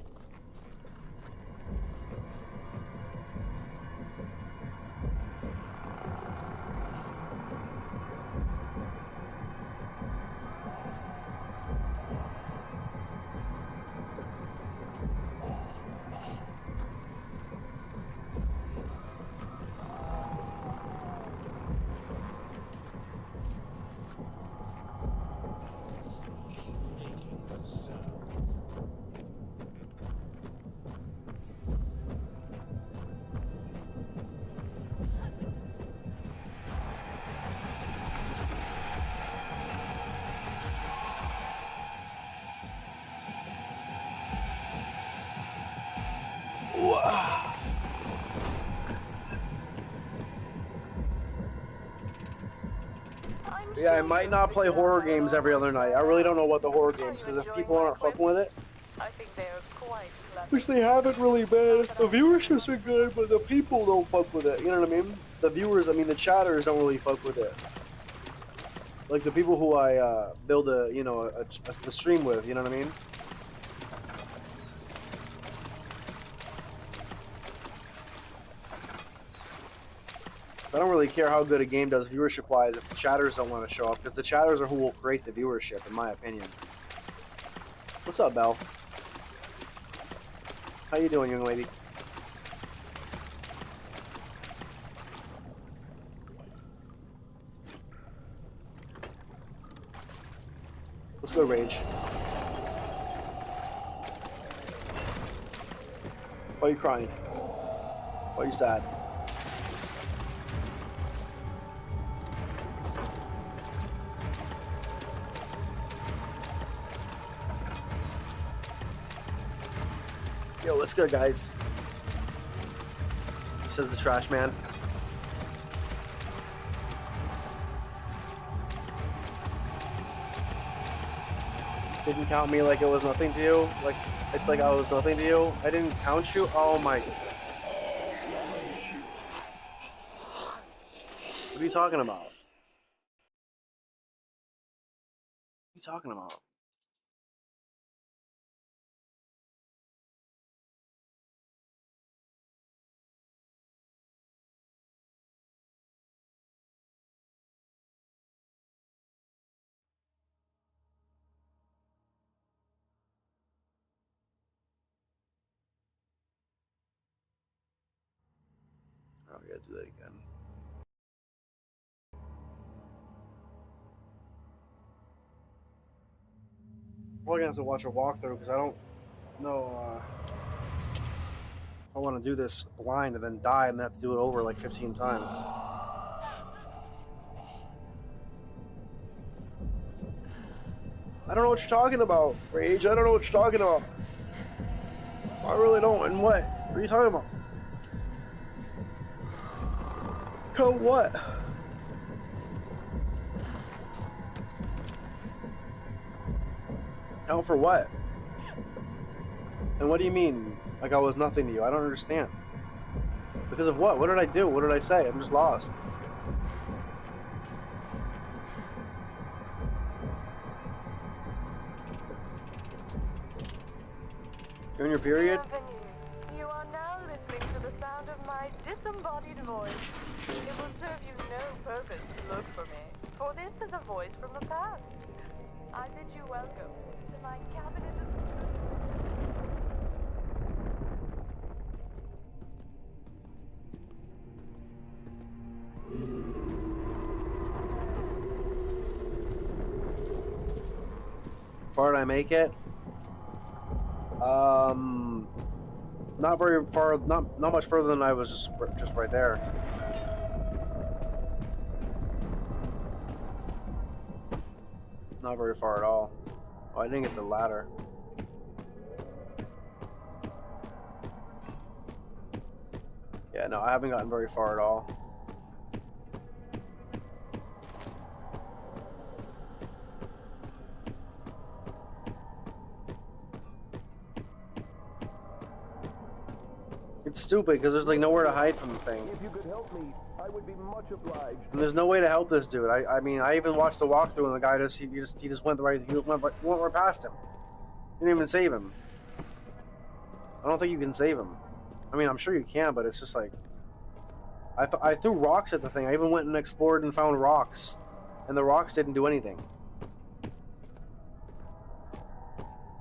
Yeah, I might not play horror games every other night. I really don't know what the horror games, because if people aren't fucking with it,
I think they're quite clever.
which they haven't really been. The viewership's been good, but the people don't fuck with it. You know what I mean? The viewers, I mean, the chatters don't really fuck with it. Like the people who I build a, you know, the stream with. You know what I mean? I don't really care how good a game does viewership-wise if the chatters don't want to show up, because the chatters are who will create the viewership, in my opinion. What's up, Belle? How you doing, young lady? Let's go, Rage. Why are you crying? Why are you sad? Yo, what's good, guys? Says the Trash Man. Didn't count me like it was nothing to you? Like, it's like I was nothing to you? I didn't count you? Oh my... What are you talking about? What are you talking about? We gotta do that again. We're gonna have to watch a walkthrough because I don't know if I want to do this blind and then die and have to do it over like 15 times. I don't know what you're talking about, Rage. I don't know what you're talking about. I really don't. And what? What are you talking about? Come what? Count for what? And what do you mean? Like I was nothing to you? I don't understand. Because of what? What did I do? What did I say? I'm just lost. You're in your period?
Bienvenue. You are now listening to the sound of my disembodied voice. It will serve you no purpose to look for me, for this is a voice from the past. I bid you welcome to my cabinet of...
Far did I make it? Not very far. Not much further than I was just right there. Not very far at all. Oh, I didn't get the ladder. Yeah, no, I haven't gotten very far at all. It's stupid because there's like nowhere to hide from the thing.
If you could help me, I would be much obliged.
And there's no way to help this dude. I mean, I even watched the walkthrough and the guy just he just went right past him. You didn't even save him. I don't think you can save him. I mean, I'm sure you can, but it's just like I threw rocks at the thing. I even went and explored and found rocks, and the rocks didn't do anything.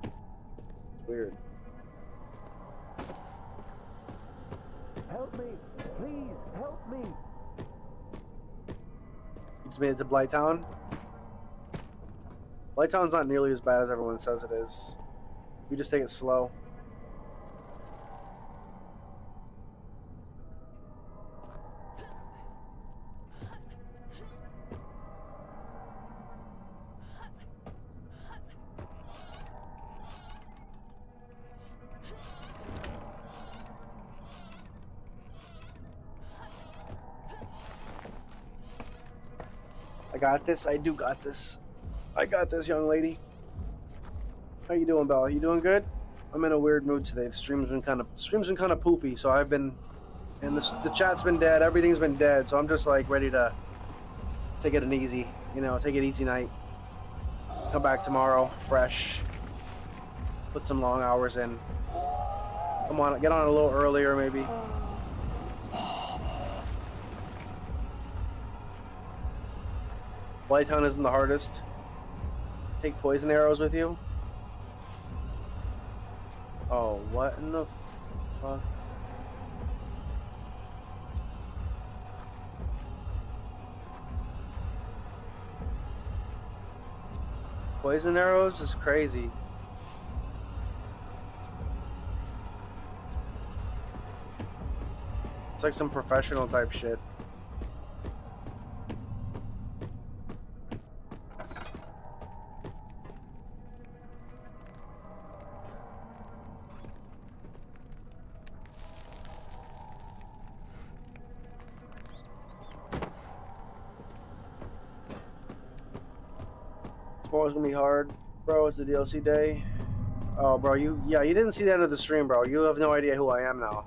It's weird.
Help me, please, help me.
You just made it to Blighttown? Blighttown's not nearly as bad as everyone says it is. You just take it slow. I got this. I do got this. I got this, young lady. How you doing, Bella? You doing good? I'm in a weird mood today. The stream's been kind of poopy, so I've been, and the chat's been dead. Everything's been dead, so I'm just like ready to take it an easy, take it easy night. Come back tomorrow, fresh. Put some long hours in. Come on, get on a little earlier, maybe. Blighttown isn't the hardest. Take poison arrows with you? Oh, what in the fuck? Poison arrows is crazy. It's like some professional type shit. Tomorrow's gonna be hard, bro. It's the DLC day. Oh, bro, you didn't see the end of the stream, bro. You have no idea who I am now.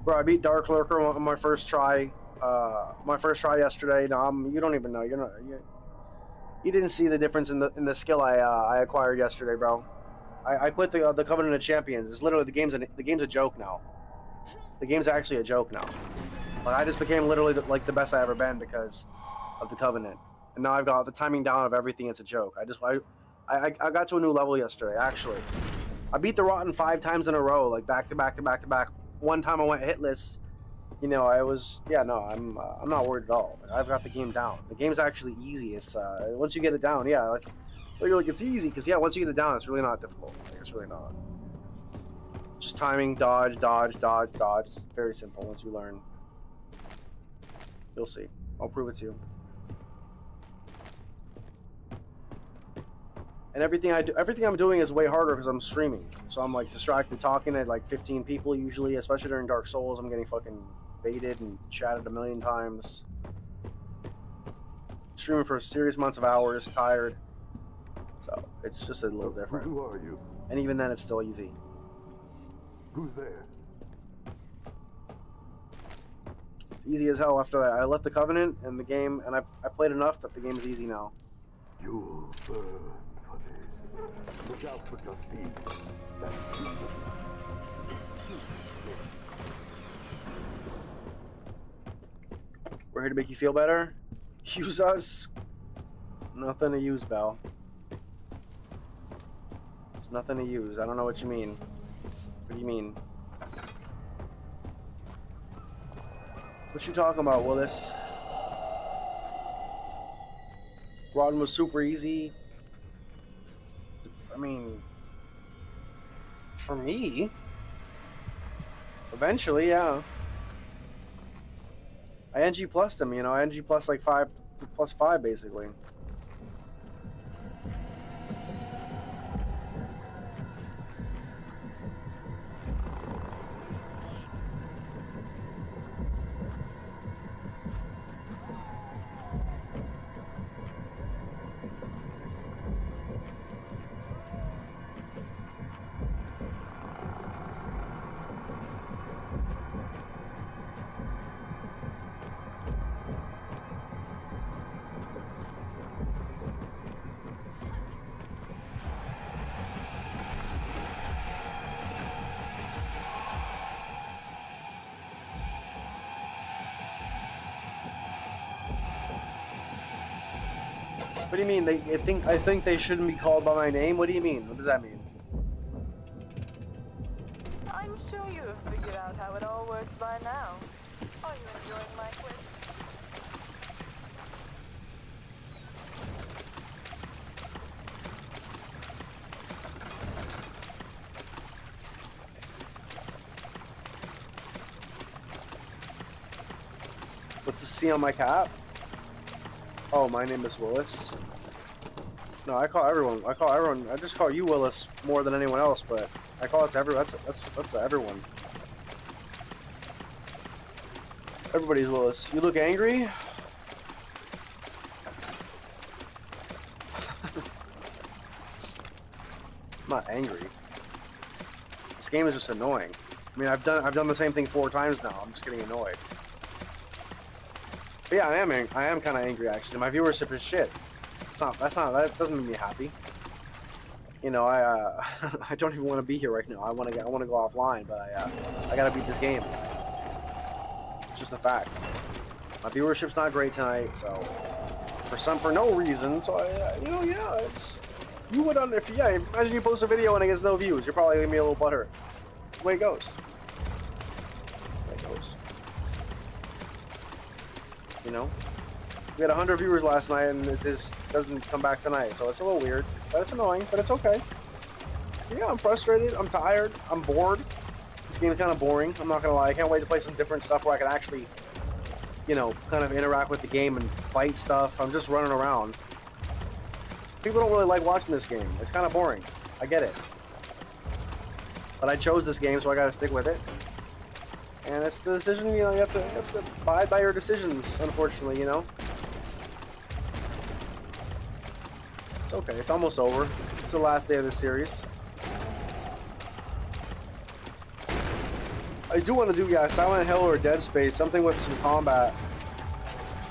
Bro, I beat Dark Lurker on my first try. Yesterday. No, you don't even know. You didn't see the difference in the skill I acquired yesterday, bro. I quit the Covenant of Champions. It's literally the game's a joke now. The game's actually a joke now. Like I just became literally the best I ever been because of the Covenant. And now I've got the timing down of everything. It's a joke. I got to a new level yesterday, actually. I beat the Rotten 5 times in a row, like back to back to back to back. One time I went hitless, you know, I'm not worried at all. I've got the game down. The game's actually easy. It's once you get it down, yeah, it's easy because once you get it down, it's really not difficult. Like, it's really not. Just timing, dodge, dodge, dodge, dodge. It's very simple once you learn. You'll see. I'll prove it to you. And everything I'm doing is way harder because I'm streaming. So I'm like distracted talking to like 15 people usually, especially during Dark Souls. I'm getting fucking baited and chatted a million times. Streaming for serious amounts of hours, tired. So it's just a little different.
Who are you?
And even then, it's still easy.
Who's there?
It's easy as hell after that. I left the Covenant and the game, and I played enough that the game is easy now.
You'll burn for this. Look out for Justine. That's Jesus.
We're here to make you feel better. Use us. Nothing to use, Belle. There's nothing to use. I don't know what you mean. What do you mean? What you talking about, Willis? Rodden was super easy. I mean, for me, eventually, yeah. I NG plussed him, you know. I NG plus like 5 basically. What do you mean? I think they shouldn't be called by my name? What do you mean? What does that mean?
I'm sure you have figured out how it all works by now. Are you enjoying my quiz?
What's the C on my cap? Oh, my name is Willis. No, I call everyone. I just call you Willis more than anyone else, but I call it to everyone. That's everyone. Everybody's Willis. You look angry? I'm not angry. This game is just annoying. I mean, I've done the same thing 4 times now. I'm just getting annoyed. But yeah, I am kind of angry actually. My viewership is shit. That doesn't make me happy. You know, I don't even want to be here right now. I want to go offline, but I gotta beat this game. It's just a fact. My viewership's not great tonight, so for no reason. So you would imagine you post a video and it gets no views. You're probably gonna be a little butthurt. The way it goes. You know, we had 100 viewers last night, and it just doesn't come back tonight. So it's a little weird, but it's annoying. But it's okay. Yeah, I'm frustrated. I'm tired. I'm bored. This game's kind of boring. I'm not gonna lie. I can't wait to play some different stuff where I can actually, you know, kind of interact with the game and fight stuff. I'm just running around. People don't really like watching this game. It's kind of boring. I get it. But I chose this game, so I gotta stick with it. And it's the decision, you know, you have to abide by your decisions, unfortunately, you know. It's okay, it's almost over. It's the last day of this series. I do want to do, Silent Hill or Dead Space, something with some combat.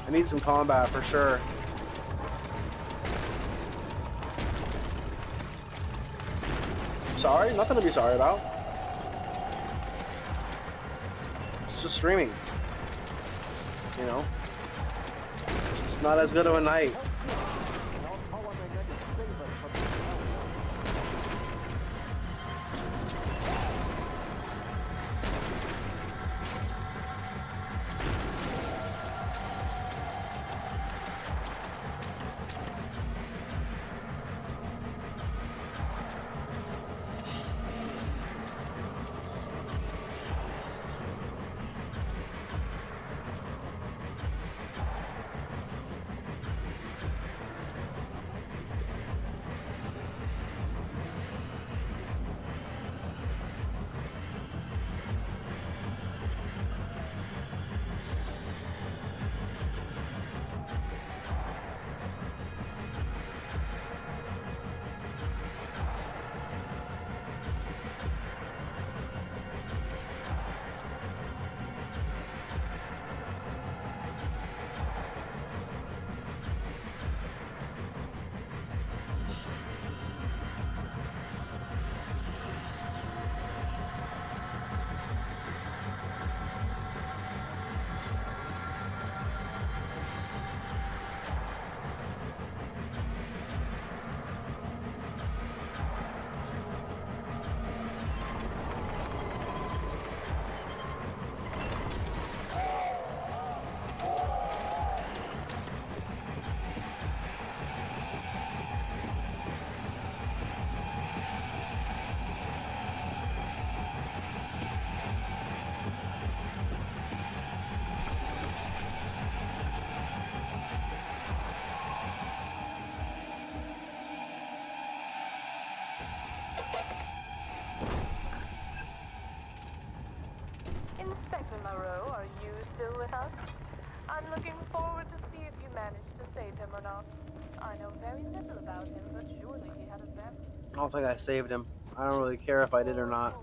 I need some combat for sure. Sorry? Nothing to be sorry about. It's just streaming. You know? It's just not as good of a night.
luck. I'm looking forward to see if you managed to save him or not. I know very little about him, but surely he had a family.
I don't think I saved him. I don't really care if I did or not.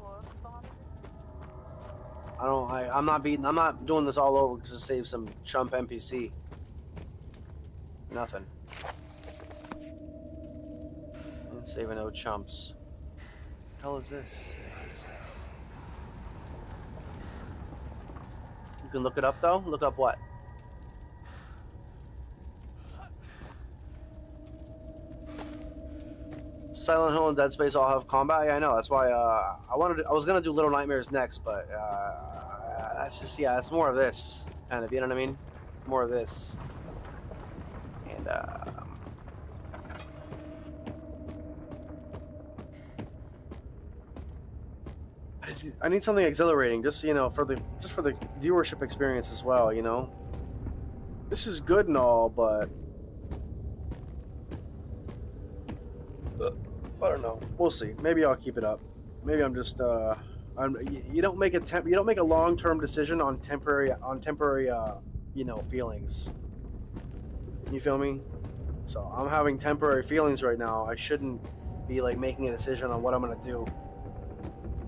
I'm not doing this all over just to save some chump NPC. Nothing. I'm saving no chumps. What the hell is this? You can look it up though? Look up what? Silent Hill and Dead Space all have combat. Yeah, I know. That's why I was gonna do Little Nightmares next, but that's just it's more of this kind of. You know what I mean? It's more of this, and I need something exhilarating, just for the viewership experience as well. You know, this is good and all, but. I don't know. We'll see. Maybe I'll keep it up. Maybe I'm just you don't make a long-term decision on temporary feelings. You feel me? So I'm having temporary feelings right now. I shouldn't be like making a decision on what I'm gonna do.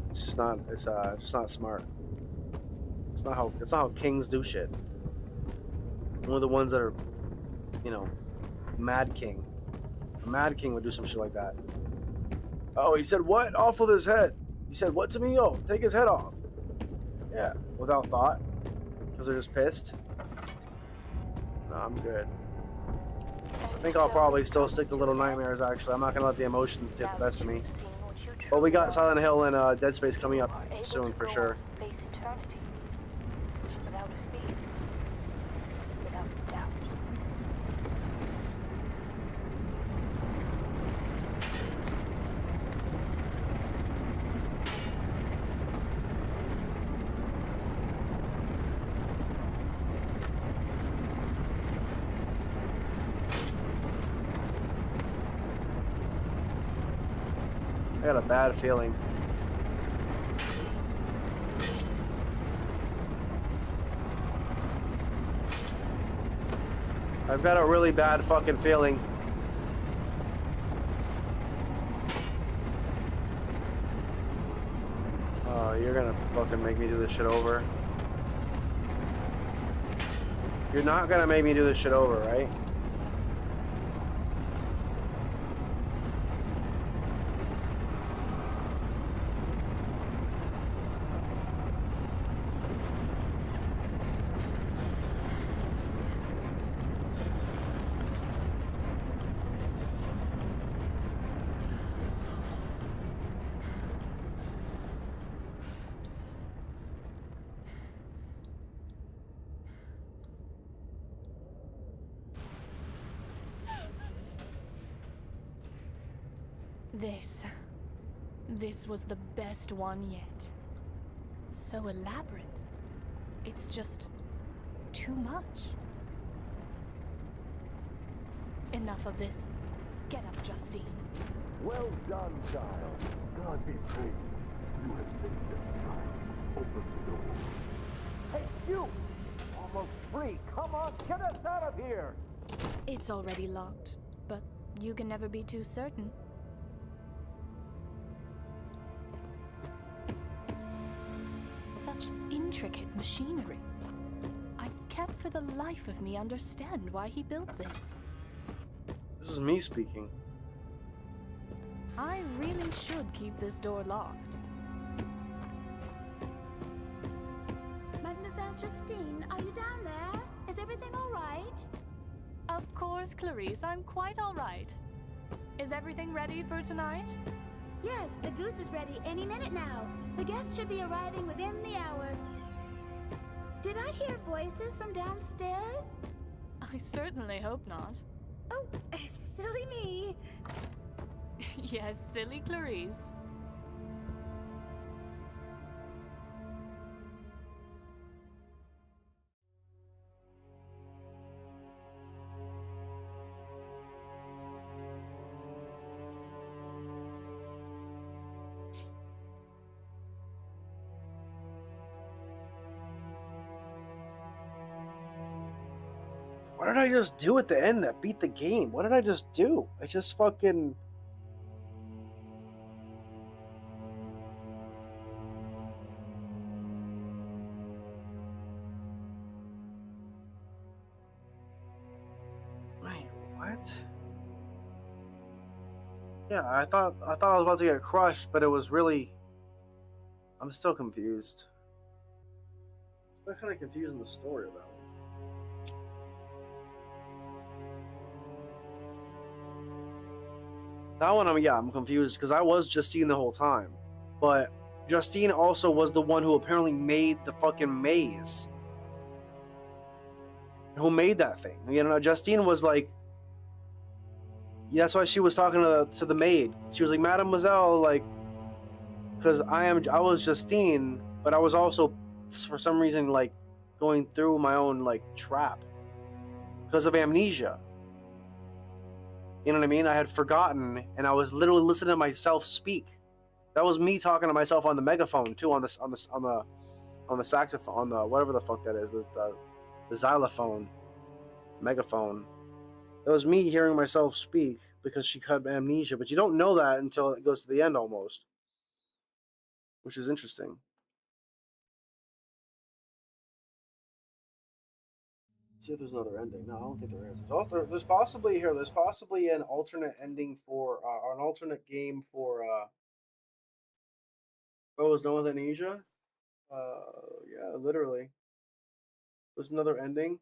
It's just not. It's just not smart. It's not how kings do shit. One of the ones that are, Mad King. A Mad King would do some shit like that. Oh, he said what? Off with his head. He said what to me? Oh, take his head off. Yeah, without thought. Because they're just pissed. No, I'm good. I think I'll probably still stick to Little Nightmares, actually. I'm not going to let the emotions get the best of me. But we got Silent Hill and Dead Space coming up soon, for sure. I got a bad feeling. I've got a really bad fucking feeling. Oh, you're gonna fucking make me do this shit over. You're not gonna make me do this shit over, right?
This was the best one yet. So elaborate. It's just too much. Enough of this. Get up, Justine.
Well done, child. God be praised. You have saved us time. Open the door. Hey, you! Almost free. Come on, get us out of here!
It's already locked, but you can never be too certain. Such intricate machinery. I can't for the life of me understand why he built this.
This is me speaking.
I really should keep this door locked.
Mademoiselle Justine, are you down there? Is everything all right?
Of course, Clarice, I'm quite all right. Is everything ready for tonight?
Yes, the goose is ready any minute now. The guests should be arriving within the hour. Did I hear voices from downstairs?
I certainly hope not.
Oh, silly me.
Yes, silly Clarice.
What did I just do at the end that beat the game? What did I just do? I just fucking... Wait, what? Yeah, I thought I was about to get crushed, but it was really... I'm still confused. Still kind of confused in the story of that one. That one, I'm confused because I was Justine the whole time, but Justine also was the one who apparently made the fucking maze. Who made that thing? You know, Justine was like, that's why she was talking to the maid. She was like, Mademoiselle, like, because I was Justine, but I was also for some reason like going through my own like trap because of amnesia. You know what I mean? I had forgotten, and I was literally listening to myself speak. That was me talking to myself on the megaphone too, on the saxophone, on the whatever the fuck that is, the xylophone, megaphone. That was me hearing myself speak because she had amnesia, but you don't know that until it goes to the end almost, which is interesting. See if there's another ending. No, I don't think there is. There's possibly an alternate ending for or an alternate game for what was known as Amnesia. Yeah, literally. There's another ending.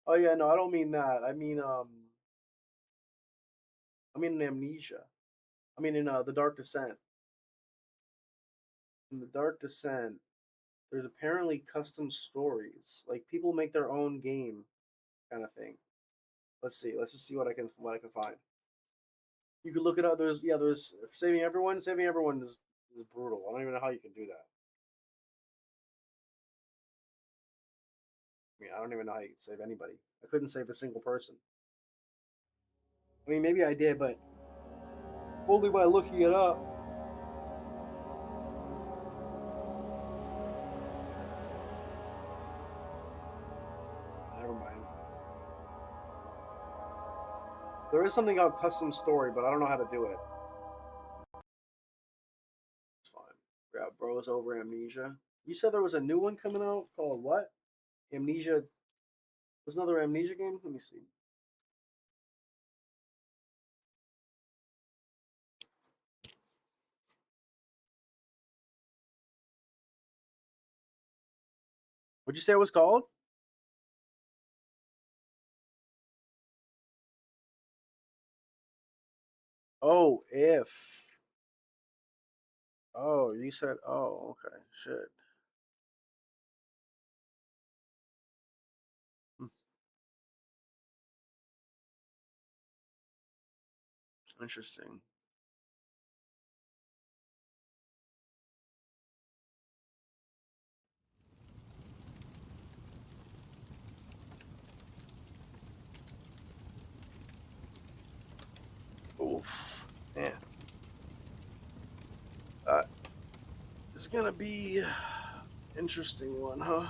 Oh yeah, no, I don't mean that. I mean in Amnesia. I mean in the Dark Descent. In the Dark Descent, there's apparently custom stories. Like people make their own game, kind of thing. Let's see. Let's just see what I can find. You can look it up. There's Saving Everyone. Saving Everyone is brutal. I don't even know how you can do that. I mean, I don't even know how you can save anybody. I couldn't save a single person. I mean, maybe I did, but only by looking it up. Never mind. There is something called custom story, but I don't know how to do it. It's fine. Yeah, Bros Over Amnesia. You said there was a new one coming out called what? Amnesia. There's another Amnesia game? Let me see. What'd you say it was called? Oh, if. Oh, you said, oh, okay. Shit. Interesting. Oof. Man. It's gonna be interesting one, huh?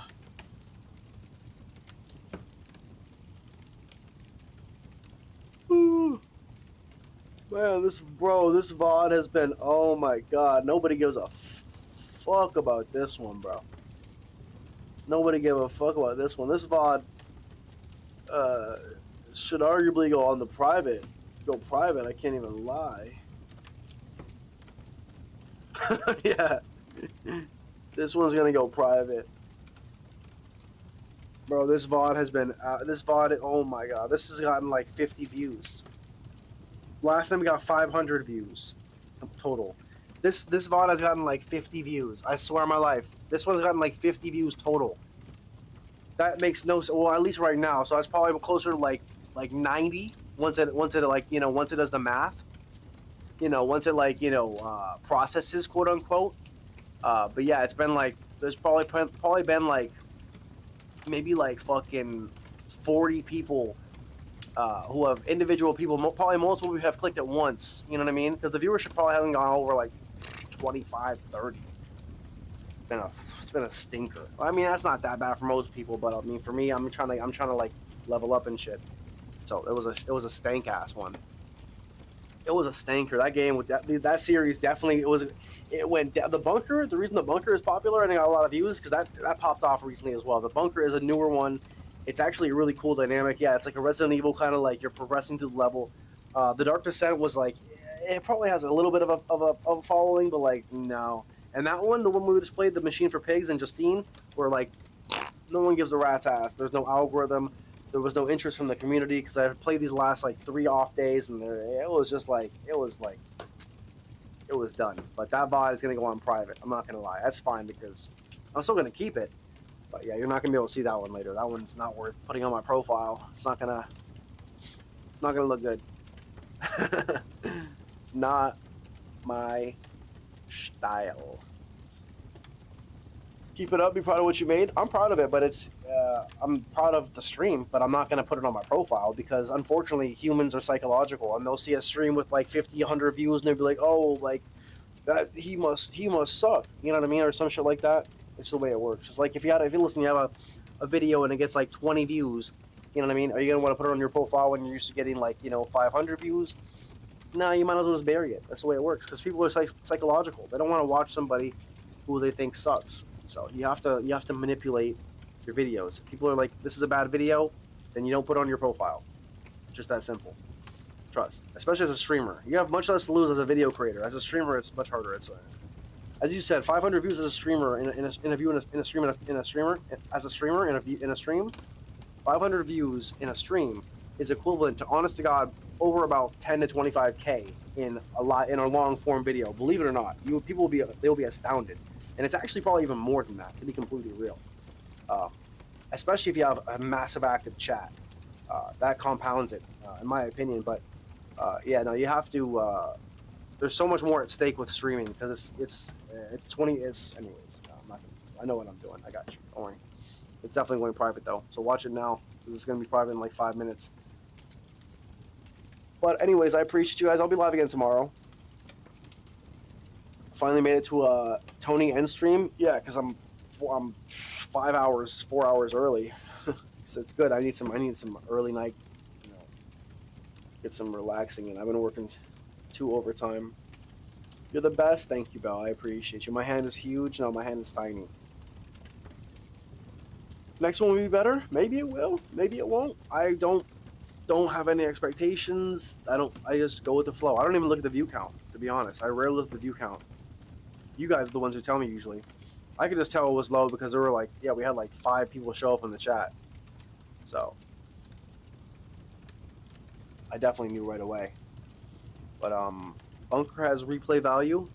Ooh. Man, this VOD has been, oh my god, nobody gives a fuck about this one, bro. Nobody gave a fuck about this one. This VOD should arguably go on the private. Go private, I can't even lie. Yeah. This one's gonna go private. Bro, this VOD has been, oh my god, this has gotten like 50 views. Last time we got 500 views total. This VOD has gotten like 50 views. I swear on my life. This one's gotten like 50 views total. That makes no sense. Well, at least right now. So it's probably closer to like 90 once it like, you know, once it does the math. You know, once it like, you know, processes, quote unquote. But yeah, it's been like, there's probably been like maybe like fucking 40 people who have individual people, probably multiple who have clicked at once. You know what I mean? Because the viewership probably hasn't gone over like 25, 30. It's been a stinker. I mean, that's not that bad for most people, but I mean, for me, I'm trying to like level up and shit. So it was a stank ass one. It was a stanker. That game with that series definitely it went down. The Bunker. The reason the Bunker is popular and it got a lot of views because that popped off recently as well. The Bunker is a newer one. It's actually a really cool dynamic. Yeah, it's like a Resident Evil kind of like you're progressing through the level. The Dark Descent was like it probably has a little bit of a following, but like no. And that one, the one we just played, the Machine for Pigs and Justine, where like no one gives a rat's ass. There's no algorithm. There was no interest from the community because I played these last like 3 off days, and it was done. But that VOD is gonna go on private. I'm not gonna lie. That's fine because I'm still gonna keep it. But yeah, you're not gonna be able to see that one later. That one's not worth putting on my profile. It's not gonna look good. Not my style. Keep it up. Be proud of what you made. I'm proud of it, but I'm proud of the stream, but I'm not going to put it on my profile because unfortunately humans are psychological and they'll see a stream with like 50, 100 views and they'll be like, oh, like that he must suck. You know what I mean? Or some shit like that. It's the way it works. It's like if you have a video and it gets like 20 views, you know what I mean? Are you going to want to put it on your profile when you're used to getting like, 500 views? No, you might as well just bury it. That's the way it works because people are psychological. They don't want to watch somebody who they think sucks. So you have to manipulate your videos. People are like, this is a bad video, then you don't put it on your profile. Just that simple. Trust. Especially as a streamer. You have much less to lose as a video creator. As a streamer, it's much harder. It's as you said, 500 views as a streamer in a stream. 500 views in a stream is equivalent to, honest to God, over about 10 to 25K in a long form video. Believe it or not, people will be astounded. And it's actually probably even more than that, to be completely real. Especially if you have a massive active chat. That compounds it, in my opinion. But yeah, no, you have to. There's so much more at stake with streaming because it's anyways. I know what I'm doing. I got you. Don't worry. It's definitely going private though. So watch it now. This is going to be private in like 5 minutes. But anyways, I appreciate you guys. I'll be live again tomorrow. Finally made it to a Tony end stream. Yeah, because I'm 4 hours early. So it's good. I need some early night, get some relaxing in. I've been working 2 overtime. You're the best. Thank you, Belle. I appreciate you. My hand is huge. No, my hand is tiny. Next one will be better. Maybe it will. Maybe it won't. I don't have any expectations. I just go with the flow. I don't even look at the view count, to be honest. I rarely look at the view count. You guys are the ones who tell me usually. I could just tell it was low because there were like, yeah, we had like 5 people show up in the chat. So I definitely knew right away. But Bunker has replay value.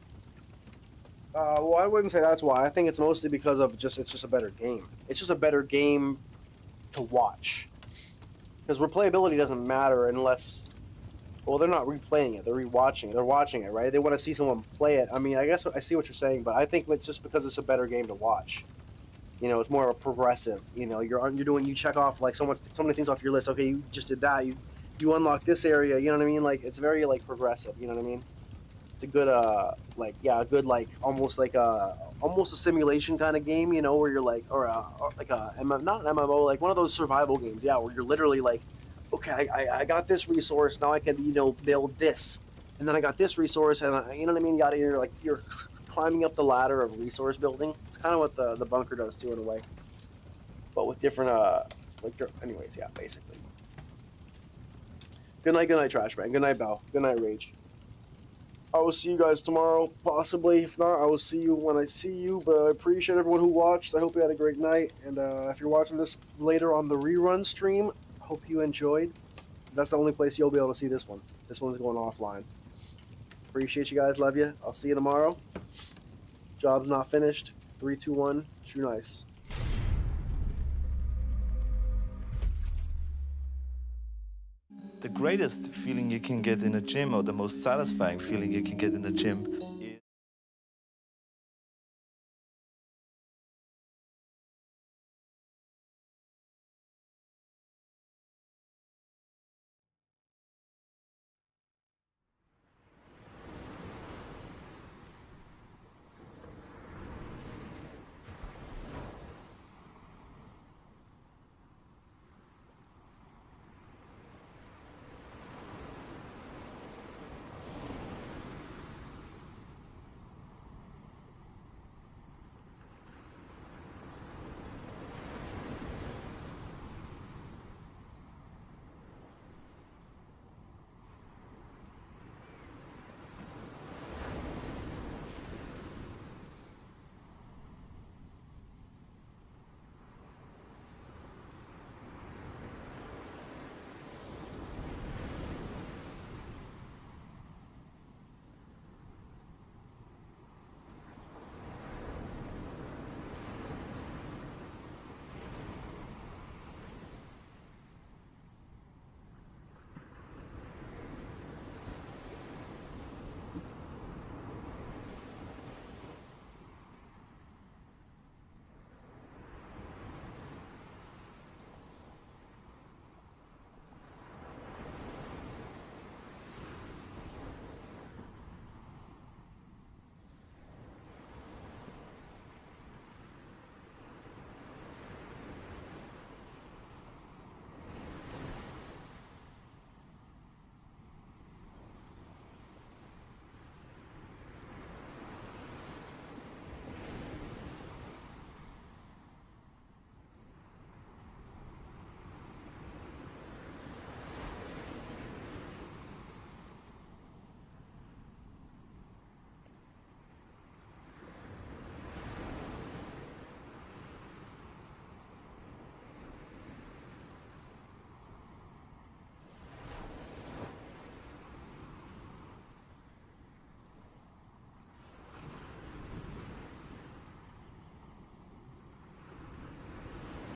Well, I wouldn't say that's why. I think it's mostly because of it's just a better game. It's just a better game to watch. Because replayability doesn't matter unless, well, they're not replaying it. They're rewatching it. They're watching it, right? They want to see someone play it. I mean, I guess I see what you're saying, but I think it's just because it's a better game to watch. It's more of a progressive. You check off like so many things off your list. Okay, you just did that. You unlock this area. You know what I mean? Like it's very like progressive. You know what I mean? It's a good almost a simulation kind of game. Where you're like not an MMO, like one of those survival games. Yeah, where you're literally like, okay, I got this resource, now I can build this, and then I got this resource, and you know what I mean. You're climbing up the ladder of resource building. It's kind of what the Bunker does too in a way, but with different anyways, yeah, basically. Good night, Trash Man. Good night, Bell. Good night, Rage. I will see you guys tomorrow, possibly. If not, I will see you when I see you. But I appreciate everyone who watched. I hope you had a great night. And if you're watching this later on the rerun stream, I hope you enjoyed. That's the only place you'll be able to see this one. This one's going offline. Appreciate you guys. Love you. I'll see you tomorrow. Job's not finished. 3, 2, 1. True nice.
The greatest feeling you can get in a gym, or the most satisfying feeling you can get in the gym,